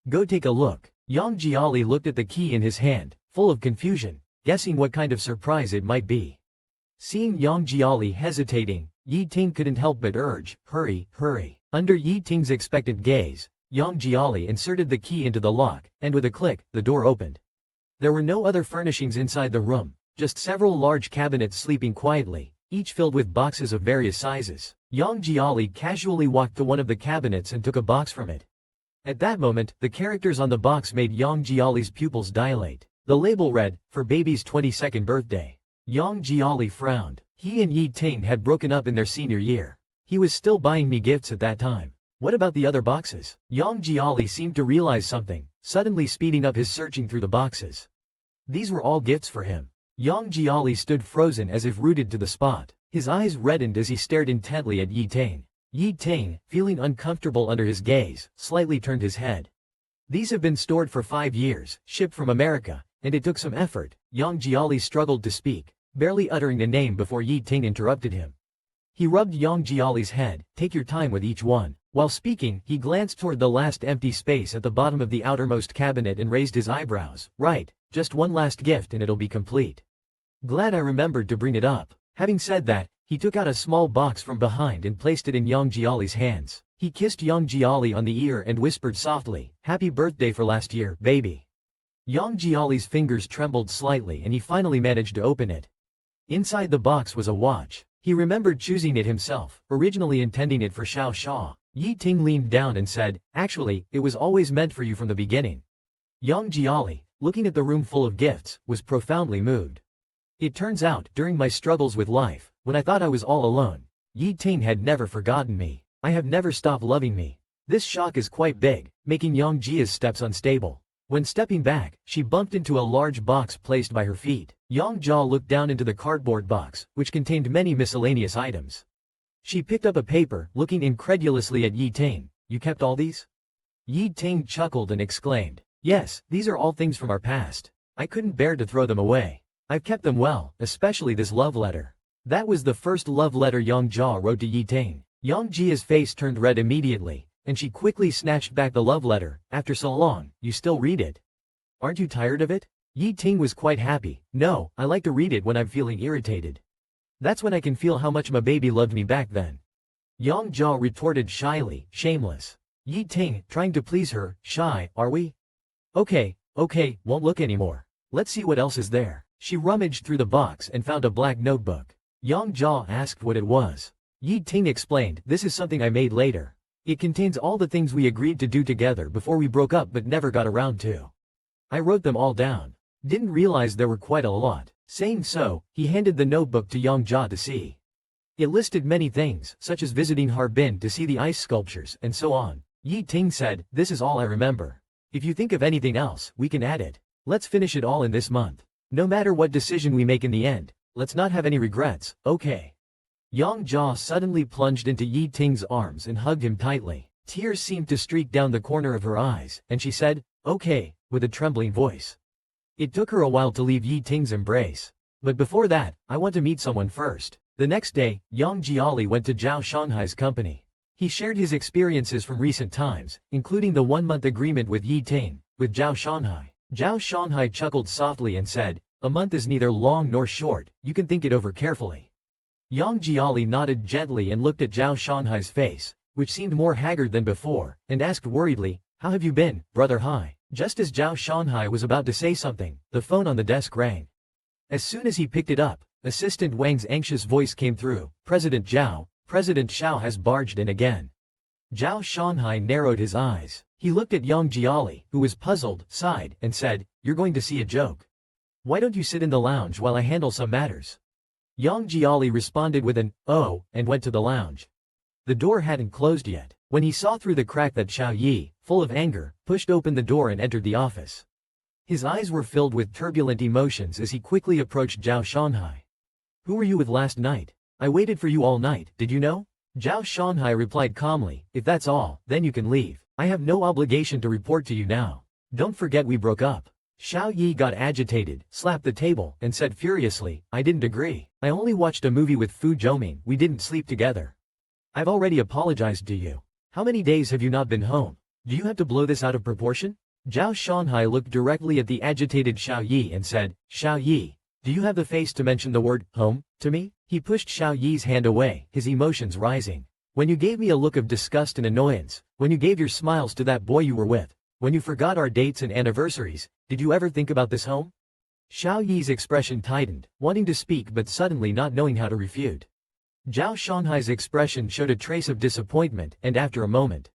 "Go take a look." Yang Jiali looked at the key in his hand, full of confusion, guessing what kind of surprise it might be. Seeing Yang Jiali hesitating, Yi Ting couldn't help but urge, "Hurry, hurry." Under Yi Ting's expectant gaze, Yang Jiali inserted the key into the lock, and with a click, the door opened. There were no other furnishings inside the room, just several large cabinets sleeping quietly, each filled with boxes of various sizes. Yang Jiali casually walked to one of the cabinets and took a box from it. At that moment, the characters on the box made Yang Jiali's pupils dilate. The label read, "For baby's 22nd birthday." Yang Jiali frowned. He and Yi Ting had broken up in their senior year. He was still buying me gifts at that time. What about the other boxes? Yang Jiali seemed to realize something, suddenly speeding up his searching through the boxes. These were all gifts for him. Yang Jiali stood frozen as if rooted to the spot. His eyes reddened as he stared intently at Yi Ting. Yi Ting, feeling uncomfortable under his gaze, slightly turned his head. "These have been stored for 5 years, shipped from America, and it took some effort." Yang Jiali struggled to speak, barely uttering a name before Yi Ting interrupted him. He rubbed Yang Jiali's head, "Take your time with each one. While speaking, he glanced toward the last empty space at the bottom of the outermost cabinet and raised his eyebrows. Right, just one last gift and it'll be complete. Glad I remembered to bring it up. Having said that, he took out a small box from behind and placed it in Yang Jiali's hands. He kissed Yang Jiali on the ear and whispered softly, "Happy birthday for last year, baby." Yang Jiali's fingers trembled slightly and he finally managed to open it. Inside the box was a watch. He remembered choosing it himself, originally intending it for Xiao Xia. Yi Ting leaned down and said, "Actually, it was always meant for you from the beginning." Yang Jiali, looking at the room full of gifts, was profoundly moved. It turns out, during my struggles with life, when I thought I was all alone, Yi Ting had never forgotten me. I have never stopped loving me. This shock is quite big, making Yang Jia's steps unstable. When stepping back, she bumped into a large box placed by her feet. Yang Jia looked down into the cardboard box, which contained many miscellaneous items. She picked up a paper, looking incredulously at Yi Ting. "You kept all these?" Yi Ting chuckled and exclaimed, "Yes, these are all things from our past. I couldn't bear to throw them away. I've kept them well, especially this love letter." That was the first love letter Yang Jia wrote to Yi Ting. Yang Jia's face turned red immediately, and she quickly snatched back the love letter. "After so long, you still read it? Aren't you tired of it?" Yi Ting was quite happy. "No, I like to read it when I'm feeling irritated. That's when I can feel how much my baby loved me back then." Yang Jia retorted shyly, shameless. Yi Ting, trying to please her, "Shy, are we? Okay, won't look anymore. Let's see what else is there." She rummaged through the box and found a black notebook. Yang Jia asked what it was. Yi Ting explained, "This is something I made later. It contains all the things we agreed to do together before we broke up but never got around to. I wrote them all down. Didn't realize there were quite a lot." Saying so, he handed the notebook to Yang Jia to see. It listed many things, such as visiting Harbin to see the ice sculptures, and so on. Yi Ting said, "This is all I remember. If you think of anything else, we can add it. Let's finish it all in this month. No matter what decision we make in the end, let's not have any regrets, okay?" Yang Jia suddenly plunged into Yi Ting's arms and hugged him tightly. Tears seemed to streak down the corner of her eyes, and she said, "Okay," with a trembling voice. It took her a while to leave Yi Ting's embrace. "But before that, I want to meet someone first." The next day, Yang Jiali went to Zhao Shanhai's company. He shared his experiences from recent times, including the one-month agreement with Yi Ting, with Zhao Shanhai. Zhao Shanhai chuckled softly and said, "A month is neither long nor short, you can think it over carefully." Yang Jiali nodded gently and looked at Zhao Shanhai's face, which seemed more haggard than before, and asked worriedly, "How have you been, Brother Hai?" Just as Zhao Shanhai was about to say something, the phone on the desk rang. As soon as he picked it up, Assistant Wang's anxious voice came through, "President Zhao, President Xiao has barged in again." Zhao Shanhai narrowed his eyes. He looked at Yang Jiali, who was puzzled, sighed, and said, "You're going to see a joke. Why don't you sit in the lounge while I handle some matters?" Yang Jiali responded with an, "Oh," and went to the lounge. The door hadn't closed yet. When he saw through the crack that Xiao Yi, full of anger, pushed open the door and entered the office. His eyes were filled with turbulent emotions as he quickly approached Zhao Shanhai. "Who were you with last night? I waited for you all night, did you know?" Zhao Shanhai replied calmly, "If that's all, then you can leave. I have no obligation to report to you now. Don't forget we broke up." Xiao Yi got agitated, slapped the table, and said furiously, "I didn't agree. I only watched a movie with Fu Zhoming, we didn't sleep together. I've already apologized to you. How many days have you not been home? Do you have to blow this out of proportion?" Zhao Shanhai looked directly at the agitated Xiao Yi and said, "Xiao Yi, do you have the face to mention the word, home, to me?" He pushed Xiao Yi's hand away, his emotions rising. "When you gave me a look of disgust and annoyance, when you gave your smiles to that boy you were with, when you forgot our dates and anniversaries, did you ever think about this home?" Xiao Yi's expression tightened, wanting to speak but suddenly not knowing how to refute. Zhao Shanhai's expression showed a trace of disappointment, and after a moment,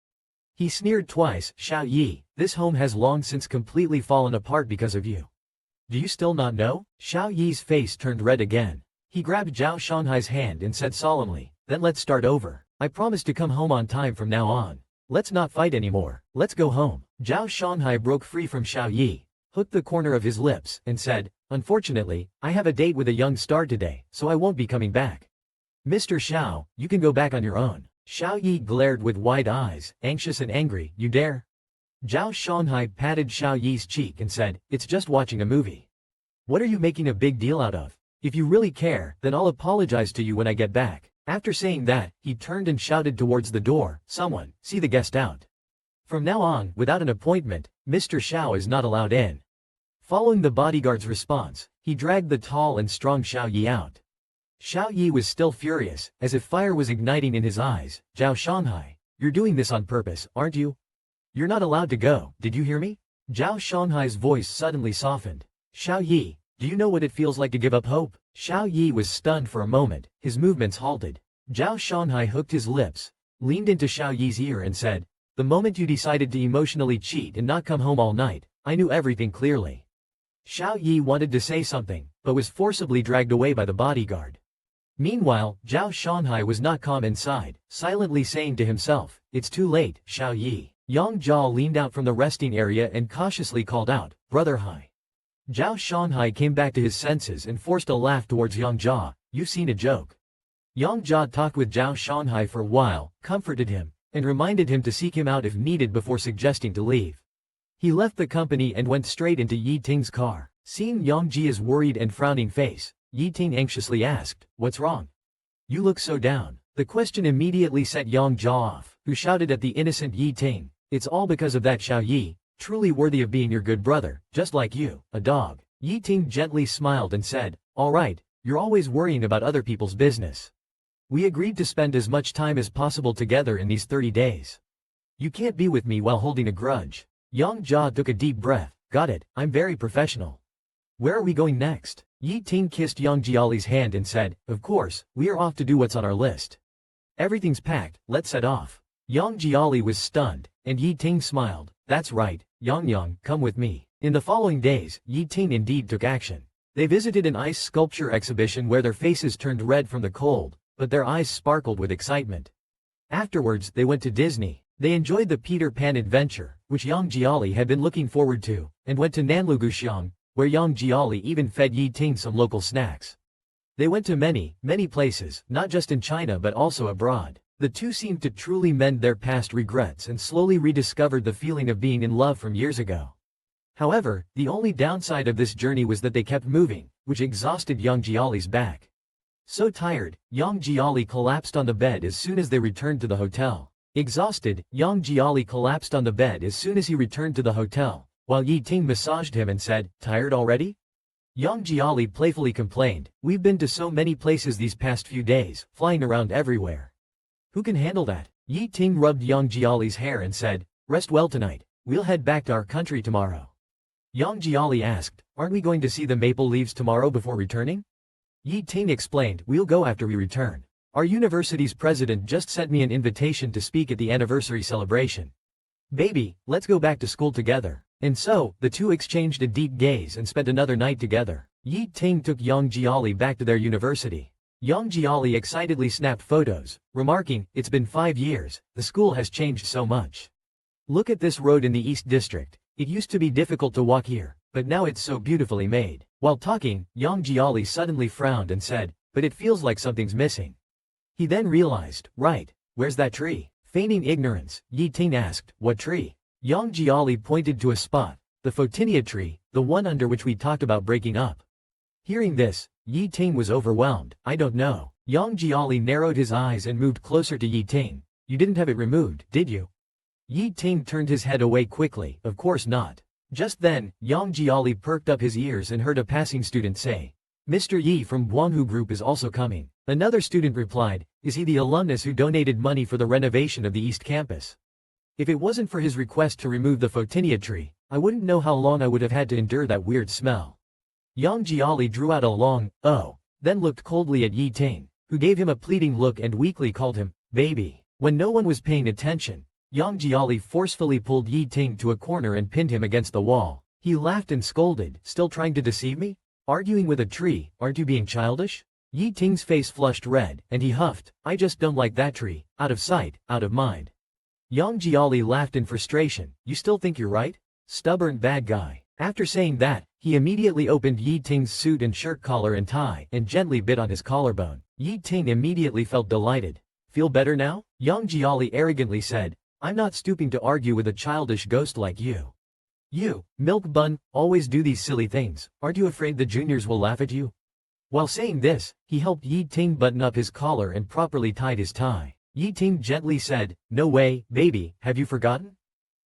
he sneered twice, "Xiao Yi, this home has long since completely fallen apart because of you. Do you still not know?" Xiao Yi's face turned red again. He grabbed Zhao Shanhai's hand and said solemnly, "Then let's start over. I promise to come home on time from now on. Let's not fight anymore. Let's go home." Zhao Shanhai broke free from Xiao Yi, hooked the corner of his lips, and said, "Unfortunately, I have a date with a young star today, so I won't be coming back. Mr. Xiao, you can go back on your own." Xiao Yi glared with wide eyes, anxious and angry, "You dare?" Zhao Shanhai patted Xiao Yi's cheek and said, "It's just watching a movie. What are you making a big deal out of? If you really care, then I'll apologize to you when I get back." After saying that, he turned and shouted towards the door, "Someone, see the guest out. From now on, without an appointment, Mr. Xiao is not allowed in." Following the bodyguard's response, he dragged the tall and strong Xiao Yi out. Xiao Yi was still furious, as if fire was igniting in his eyes. "Zhao Shanghai, you're doing this on purpose, aren't you? You're not allowed to go, did you hear me?" Zhao Shanghai's voice suddenly softened. "Xiao Yi, do you know what it feels like to give up hope?" Xiao Yi was stunned for a moment, his movements halted. Zhao Shanghai hooked his lips, leaned into Xiao Yi's ear and said, "The moment you decided to emotionally cheat and not come home all night, I knew everything clearly." Xiao Yi wanted to say something, but was forcibly dragged away by the bodyguard. Meanwhile, Zhao Shanghai was not calm inside, silently saying to himself, "It's too late, Xiao Yi." Yang Jia leaned out from the resting area and cautiously called out, "Brother Hai." Zhao Shanghai came back to his senses and forced a laugh towards Yang Jia. "You've seen a joke." Yang Jia talked with Zhao Shanghai for a while, comforted him, and reminded him to seek him out if needed before suggesting to leave. He left the company and went straight into Yi Ting's car. Seeing Yang Jia's worried and frowning face, Yi Ting anxiously asked, "What's wrong? You look so down." The question immediately set Yang Jia off, who shouted at the innocent Yi Ting, "It's all because of that Xiao Yi, truly worthy of being your good brother, just like you, a dog." Yi Ting gently smiled and said, "All right, you're always worrying about other people's business. We agreed to spend as much time as possible together in these 30 days. You can't be with me while holding a grudge." Yang Jia took a deep breath. "Got it, I'm very professional. Where are we going next?" Yi Ting kissed Yang Jiali's hand and said, "Of course, we are off to do what's on our list. Everything's packed, let's set off." Yang Jiali was stunned, and Yi Ting smiled. "That's right, Yang, come with me." In the following days, Yi Ting indeed took action. They visited an ice sculpture exhibition where their faces turned red from the cold, but their eyes sparkled with excitement. Afterwards, they went to Disney. They enjoyed the Peter Pan adventure, which Yang Jiali had been looking forward to, and went to Nanluguxiang, where Yang Jiali even fed Yi Ting some local snacks. They went to many places, not just in China but also abroad. The two seemed to truly mend their past regrets and slowly rediscovered the feeling of being in love from years ago. However, the only downside of this journey was that they kept moving, which exhausted Yang Jiali's back. So tired, Yang Jiali collapsed on the bed as soon as they returned to the hotel. Exhausted, Yang Jiali collapsed on the bed as soon as he returned to the hotel, while Yi Ting massaged him and said, "Tired already?" Yang Jiali playfully complained, "We've been to so many places these past few days, flying around everywhere. Who can handle that?" Yi Ting rubbed Yang Jiali's hair and said, "Rest well tonight. We'll head back to our country tomorrow." Yang Jiali asked, "Aren't we going to see the maple leaves tomorrow before returning?" Yi Ting explained, "We'll go after we return. Our university's president just sent me an invitation to speak at the anniversary celebration. Baby, let's go back to school together." And so, the two exchanged a deep gaze and spent another night together. Yi Ting took Yang Jiali back to their university. Yang Jiali excitedly snapped photos, remarking, "It's been 5 years, the school has changed so much. Look at this road in the East District. It used to be difficult to walk here, but now it's so beautifully made." While talking, Yang Jiali suddenly frowned and said, "But it feels like something's missing." He then realized, "Right, where's that tree?" Feigning ignorance, Yi Ting asked, "What tree?" Yang Jiali pointed to a spot, "The Photinia tree, the one under which we talked about breaking up." Hearing this, Yi Ting was overwhelmed. "I don't know." Yang Jiali narrowed his eyes and moved closer to Yi Ting. "You didn't have it removed, did you?" Yi Ting turned his head away quickly. "Of course not." Just then, Yang Jiali perked up his ears and heard a passing student say, "Mr. Yi from Guanghu Group is also coming." Another student replied, "Is he the alumnus who donated money for the renovation of the East Campus? If it wasn't for his request to remove the Photinia tree, I wouldn't know how long I would have had to endure that weird smell." Yang Jiali drew out a long, "Oh," then looked coldly at Yi Ting, who gave him a pleading look and weakly called him, "baby." When no one was paying attention, Yang Jiali forcefully pulled Yi Ting to a corner and pinned him against the wall. He laughed and scolded, "Still trying to deceive me? Arguing with a tree, aren't you being childish?" Yi Ting's face flushed red, and he huffed, "I just don't like that tree, out of sight, out of mind." Yang Jiali laughed in frustration, "You still think you're right? Stubborn bad guy." After saying that, he immediately opened Yi Ting's suit and shirt collar and tie, and gently bit on his collarbone. Yi Ting immediately felt delighted. "Feel better now?" Yang Jiali arrogantly said, "I'm not stooping to argue with a childish ghost like you. You, milk bun, always do these silly things. Aren't you afraid the juniors will laugh at you?" While saying this, he helped Yi Ting button up his collar and properly tied his tie. Yi Ting gently said, "No way, baby, have you forgotten?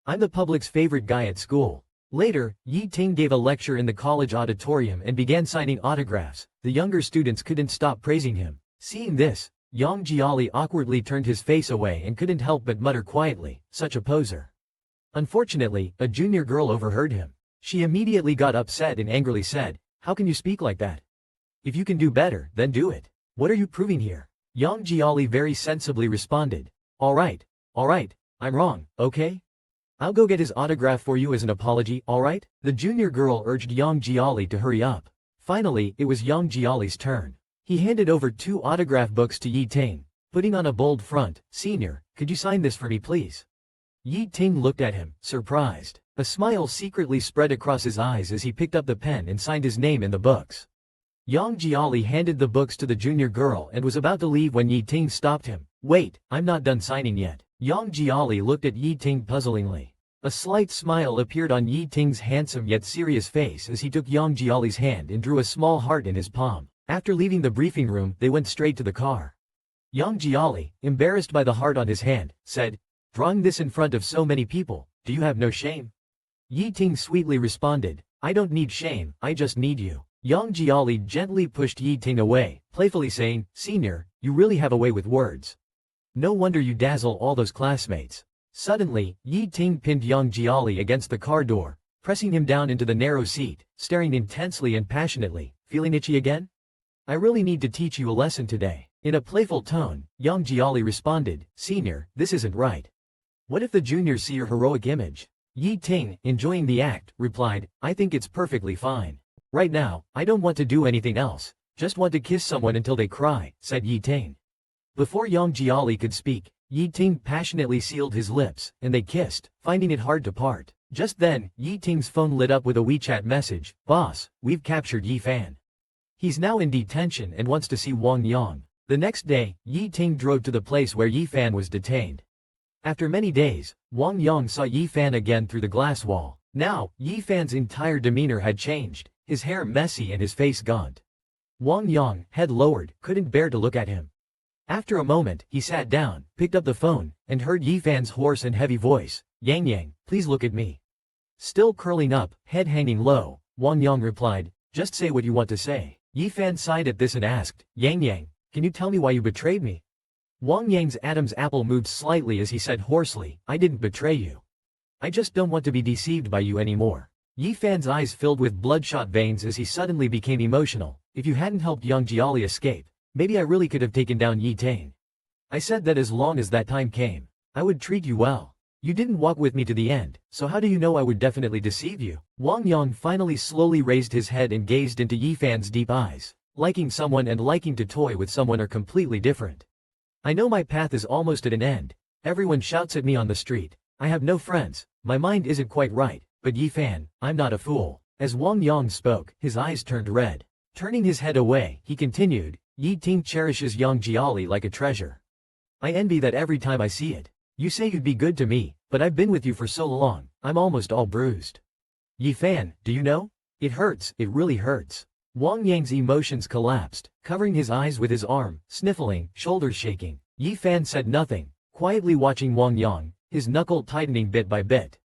I'm the public's favorite guy at school." Later, Yi Ting gave a lecture in the college auditorium and began signing autographs. The younger students couldn't stop praising him. Seeing this, Yang Jiali awkwardly turned his face away and couldn't help but mutter quietly, "Such a poser." Unfortunately, a junior girl overheard him. She immediately got upset and angrily said, "How can you speak like that? If you can do better, then do it. What are you proving here?" Yang Jiali very sensibly responded, alright, I'm wrong, okay? I'll go get his autograph for you as an apology, alright?" The junior girl urged Yang Jiali to hurry up. Finally, it was Yang Jiali's turn. He handed over 2 autograph books to Yi Ting, putting on a bold front. "Senior, could you sign this for me please?" Yi Ting looked at him, surprised. A smile secretly spread across his eyes as he picked up the pen and signed his name in the books. Yang Jiali handed the books to the junior girl and was about to leave when Yi Ting stopped him. "Wait, I'm not done signing yet." Yang Jiali looked at Yi Ting puzzlingly. A slight smile appeared on Yi Ting's handsome yet serious face as he took Yang Jiali's hand and drew a small heart in his palm. After leaving the briefing room, they went straight to the car. Yang Jiali, embarrassed by the heart on his hand, said, "Drawing this in front of so many people, do you have no shame?" Yi Ting sweetly responded, "I don't need shame, I just need you." Yang Jiali gently pushed Yi Ting away, playfully saying, "Senior, you really have a way with words. No wonder you dazzle all those classmates." Suddenly, Yi Ting pinned Yang Jiali against the car door, pressing him down into the narrow seat, staring intensely and passionately. "Feeling itchy again? I really need to teach you a lesson today." In a playful tone, Yang Jiali responded, "Senior, this isn't right. What if the juniors see your heroic image?" Yi Ting, enjoying the act, replied, "I think it's perfectly fine. Right now, I don't want to do anything else, just want to kiss someone until they cry," said Yi Ting. Before Yang Jiali could speak, Yi Ting passionately sealed his lips, and they kissed, finding it hard to part. Just then, Yi Ting's phone lit up with a WeChat message, "Boss, we've captured Yi Fan. He's now in detention and wants to see Wang Yang." The next day, Yi Ting drove to the place where Yi Fan was detained. After many days, Wang Yang saw Yi Fan again through the glass wall. Now, Yi Fan's entire demeanor had changed, his hair messy and his face gaunt. Wang Yang, head lowered, couldn't bear to look at him. After a moment, he sat down, picked up the phone, and heard Yi Fan's hoarse and heavy voice, "Yang Yang, please look at me." Still curling up, head hanging low, Wang Yang replied, "Just say what you want to say." Yi Fan sighed at this and asked, "Yang Yang, can you tell me why you betrayed me?" Wang Yang's Adam's apple moved slightly as he said hoarsely, "I didn't betray you. I just don't want to be deceived by you anymore." Yi Fan's eyes filled with bloodshot veins as he suddenly became emotional. "If you hadn't helped Yang Jiali escape, maybe I really could have taken down Yi Ting. I said that as long as that time came, I would treat you well. You didn't walk with me to the end, so how do you know I would definitely deceive you?" Wang Yang finally slowly raised his head and gazed into Yi Fan's deep eyes. Liking someone and liking to toy with someone are completely different. "I know my path is almost at an end. Everyone shouts at me on the street. I have no friends, my mind isn't quite right, but Yi Fan, I'm not a fool." As Wang Yang spoke, his eyes turned red. Turning his head away, he continued, "Yi Ting cherishes Yang Jiali like a treasure. I envy that every time I see it. You say you'd be good to me, but I've been with you for so long, I'm almost all bruised. Yi Fan, do you know? It hurts, it really hurts." Wang Yang's emotions collapsed, covering his eyes with his arm, sniffling, shoulders shaking. Yi Fan said nothing, quietly watching Wang Yang, his knuckle tightening bit by bit.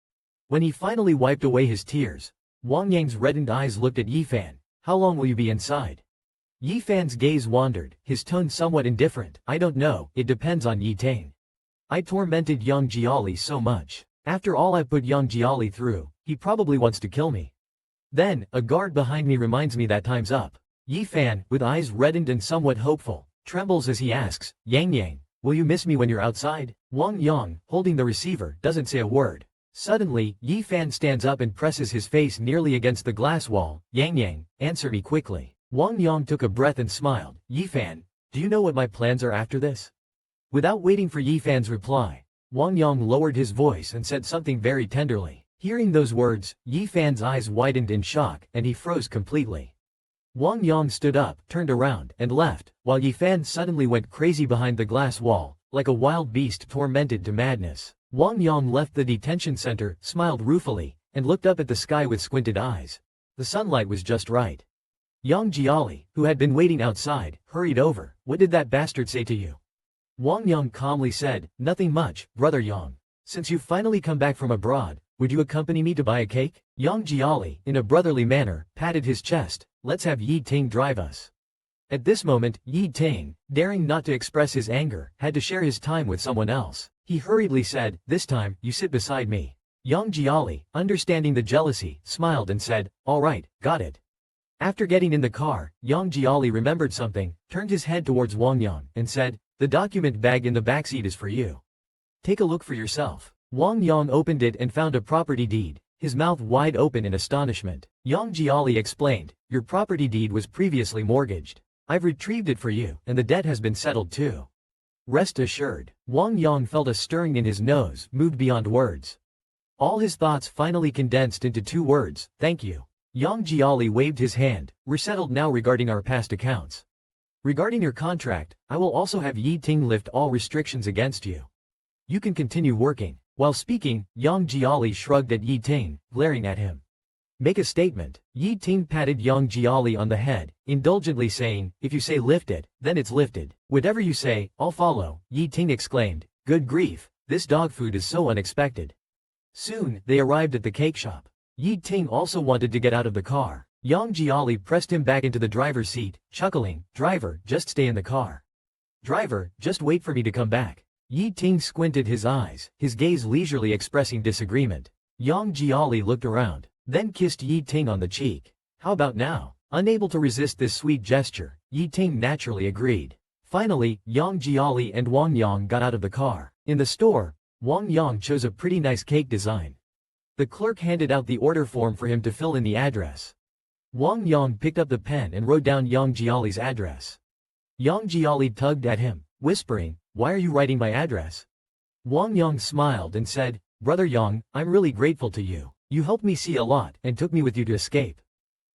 When he finally wiped away his tears, Wang Yang's reddened eyes looked at Yi Fan. "How long will you be inside?" Yi Fan's gaze wandered, his tone somewhat indifferent. "I don't know, it depends on Yi Ting. I tormented Yang Jiali so much. After all I've put Yang Jiali through, he probably wants to kill me. Then, a guard behind me reminds me that time's up." Yi Fan, with eyes reddened and somewhat hopeful, trembles as he asks, "Yang Yang, will you miss me when you're outside?" Wang Yang, holding the receiver, doesn't say a word. Suddenly, Yi Fan stands up and presses his face nearly against the glass wall. "Yang Yang, answer me quickly." Wang Yang took a breath and smiled. "Yi Fan, do you know what my plans are after this?" Without waiting for Yi Fan's reply, Wang Yang lowered his voice and said something very tenderly. Hearing those words, Yi Fan's eyes widened in shock, and he froze completely. Wang Yang stood up, turned around, and left, while Yi Fan suddenly went crazy behind the glass wall, like a wild beast tormented to madness. Wang Yang left the detention center, smiled ruefully, and looked up at the sky with squinted eyes. The sunlight was just right. Yang Jiali, who had been waiting outside, hurried over. What did that bastard say to you? Wang Yang calmly said, nothing much, brother Yang. Since you've finally come back from abroad, would you accompany me to buy a cake? Yang Jiali, in a brotherly manner, patted his chest. Let's have Yi Ting drive us. At this moment, Yi Ting, daring not to express his anger, had to share his time with someone else. He hurriedly said, this time, you sit beside me. Yang Jiali, understanding the jealousy, smiled and said, all right, got it. After getting in the car, Yang Jiali remembered something, turned his head towards Wang Yang, and said, the document bag in the backseat is for you. Take a look for yourself. Wang Yang opened it and found a property deed, his mouth wide open in astonishment. Yang Jiali explained, your property deed was previously mortgaged. I've retrieved it for you, and the debt has been settled too. Rest assured. Wang Yang felt a stirring in his nose, moved beyond words. All his thoughts finally condensed into 2 words, thank you. Yang Jiali waved his hand, we're settled now regarding our past accounts. Regarding your contract, I will also have Yi Ting lift all restrictions against you. You can continue working. While speaking, Yang Jiali shrugged at Yi Ting, glaring at him. Make a statement. Yi Ting patted Yang Jiali on the head, indulgently saying, if you say lift it, then it's lifted. Whatever you say, I'll follow, Yi Ting exclaimed. Good grief, this dog food is so unexpected. Soon, they arrived at the cake shop. Yi Ting also wanted to get out of the car. Yang Jiali pressed him back into the driver's seat, chuckling, driver, just stay in the car. Driver, just wait for me to come back. Yi Ting squinted his eyes, his gaze leisurely expressing disagreement. Yang Jiali looked around, then kissed Yi Ting on the cheek. How about now? Unable to resist this sweet gesture, Yi Ting naturally agreed. Finally, Yang Jiali and Wang Yang got out of the car. In the store, Wang Yang chose a pretty nice cake design. The clerk handed out the order form for him to fill in the address. Wang Yang picked up the pen and wrote down Yang Jiali's address. Yang Jiali tugged at him, whispering, why are you writing my address? Wang Yang smiled and said, brother Yang, I'm really grateful to you. You helped me see a lot and took me with you to escape.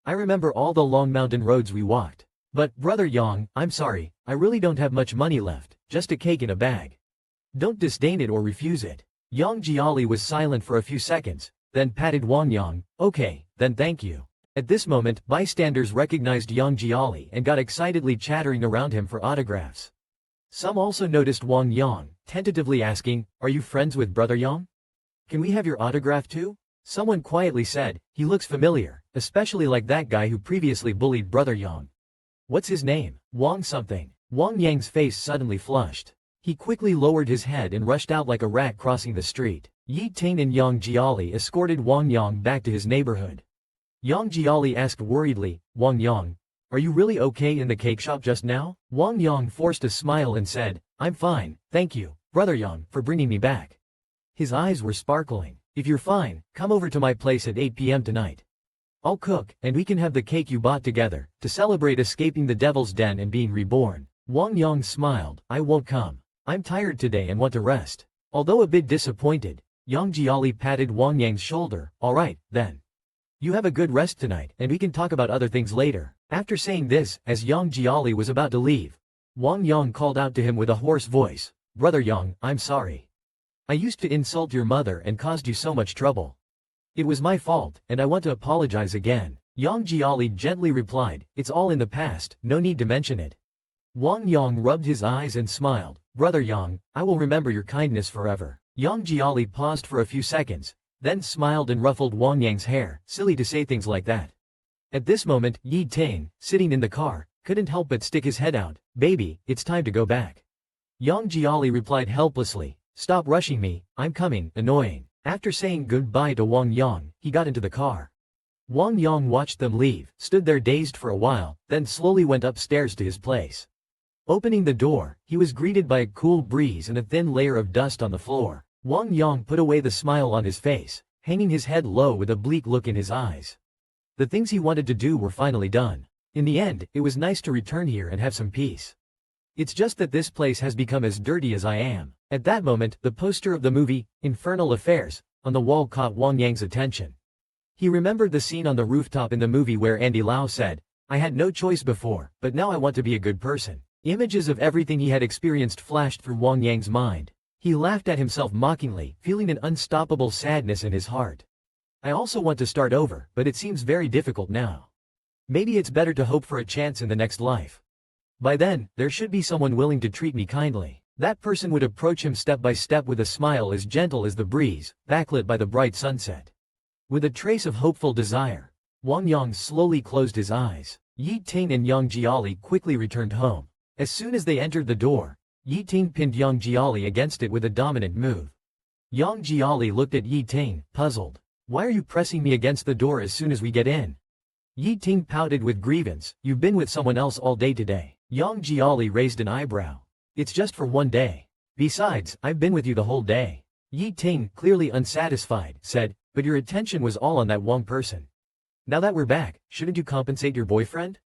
I remember all the long mountain roads we walked. But, brother Yang, I'm sorry, I really don't have much money left, just a cake in a bag. Don't disdain it or refuse it. Yang Jiali was silent for a few seconds, then patted Wang Yang, okay, then thank you. At this moment, bystanders recognized Yang Jiali and got excitedly chattering around him for autographs. Some also noticed Wang Yang, tentatively asking, are you friends with brother Yang? Can we have your autograph too? Someone quietly said, he looks familiar, especially like that guy who previously bullied brother Yang. What's his name? Wang something. Wang Yang's face suddenly flushed. He quickly lowered his head and rushed out like a rat crossing the street. Yi Ting and Yang Jiali escorted Wang Yang back to his neighborhood. Yang Jiali asked worriedly, Wang Yang, are you really okay in the cake shop just now? Wang Yang forced a smile and said, I'm fine, thank you, brother Yang, for bringing me back. His eyes were sparkling. If you're fine, come over to my place at 8 p.m. tonight. I'll cook, and we can have the cake you bought together, to celebrate escaping the devil's den and being reborn. Wang Yang smiled, I won't come. I'm tired today and want to rest. Although a bit disappointed, Yang Jiali patted Wang Yang's shoulder, alright, then. You have a good rest tonight, and we can talk about other things later. After saying this, as Yang Jiali was about to leave, Wang Yang called out to him with a hoarse voice, brother Yang, I'm sorry. I used to insult your mother and caused you so much trouble. It was my fault, and I want to apologize again. Yang Jiali gently replied, it's all in the past, no need to mention it. Wang Yang rubbed his eyes and smiled, brother Yang, I will remember your kindness forever. Yang Jiali paused for a few seconds, then smiled and ruffled Wang Yang's hair, silly to say things like that. At this moment, Yi Ting, sitting in the car, couldn't help but stick his head out, baby, it's time to go back. Yang Jiali replied helplessly, stop rushing me, I'm coming, annoying. After saying goodbye to Wang Yang, he got into the car. Wang Yang watched them leave, stood there dazed for a while, then slowly went upstairs to his place. Opening the door, he was greeted by a cool breeze and a thin layer of dust on the floor. Wang Yang put away the smile on his face, hanging his head low with a bleak look in his eyes. The things he wanted to do were finally done. In the end, it was nice to return here and have some peace. It's just that this place has become as dirty as I am. At that moment, the poster of the movie, Infernal Affairs, on the wall caught Wang Yang's attention. He remembered the scene on the rooftop in the movie where Andy Lau said, I had no choice before, but now I want to be a good person. Images of everything he had experienced flashed through Wang Yang's mind. He laughed at himself mockingly, feeling an unstoppable sadness in his heart. I also want to start over, but it seems very difficult now. Maybe it's better to hope for a chance in the next life. By then, there should be someone willing to treat me kindly. That person would approach him step by step with a smile as gentle as the breeze, backlit by the bright sunset. With a trace of hopeful desire, Wang Yang slowly closed his eyes. Yi Ting and Yang Jiali quickly returned home. As soon as they entered the door, Yi Ting pinned Yang Jiali against it with a dominant move. Yang Jiali looked at Yi Ting, puzzled. Why are you pressing me against the door as soon as we get in? Yi Ting pouted with grievance. You've been with someone else all day today. Yang Jiali raised an eyebrow. It's just for one day. Besides, I've been with you the whole day. Yi Ting, clearly unsatisfied, said, but your attention was all on that Wang person. Now that we're back, shouldn't you compensate your boyfriend?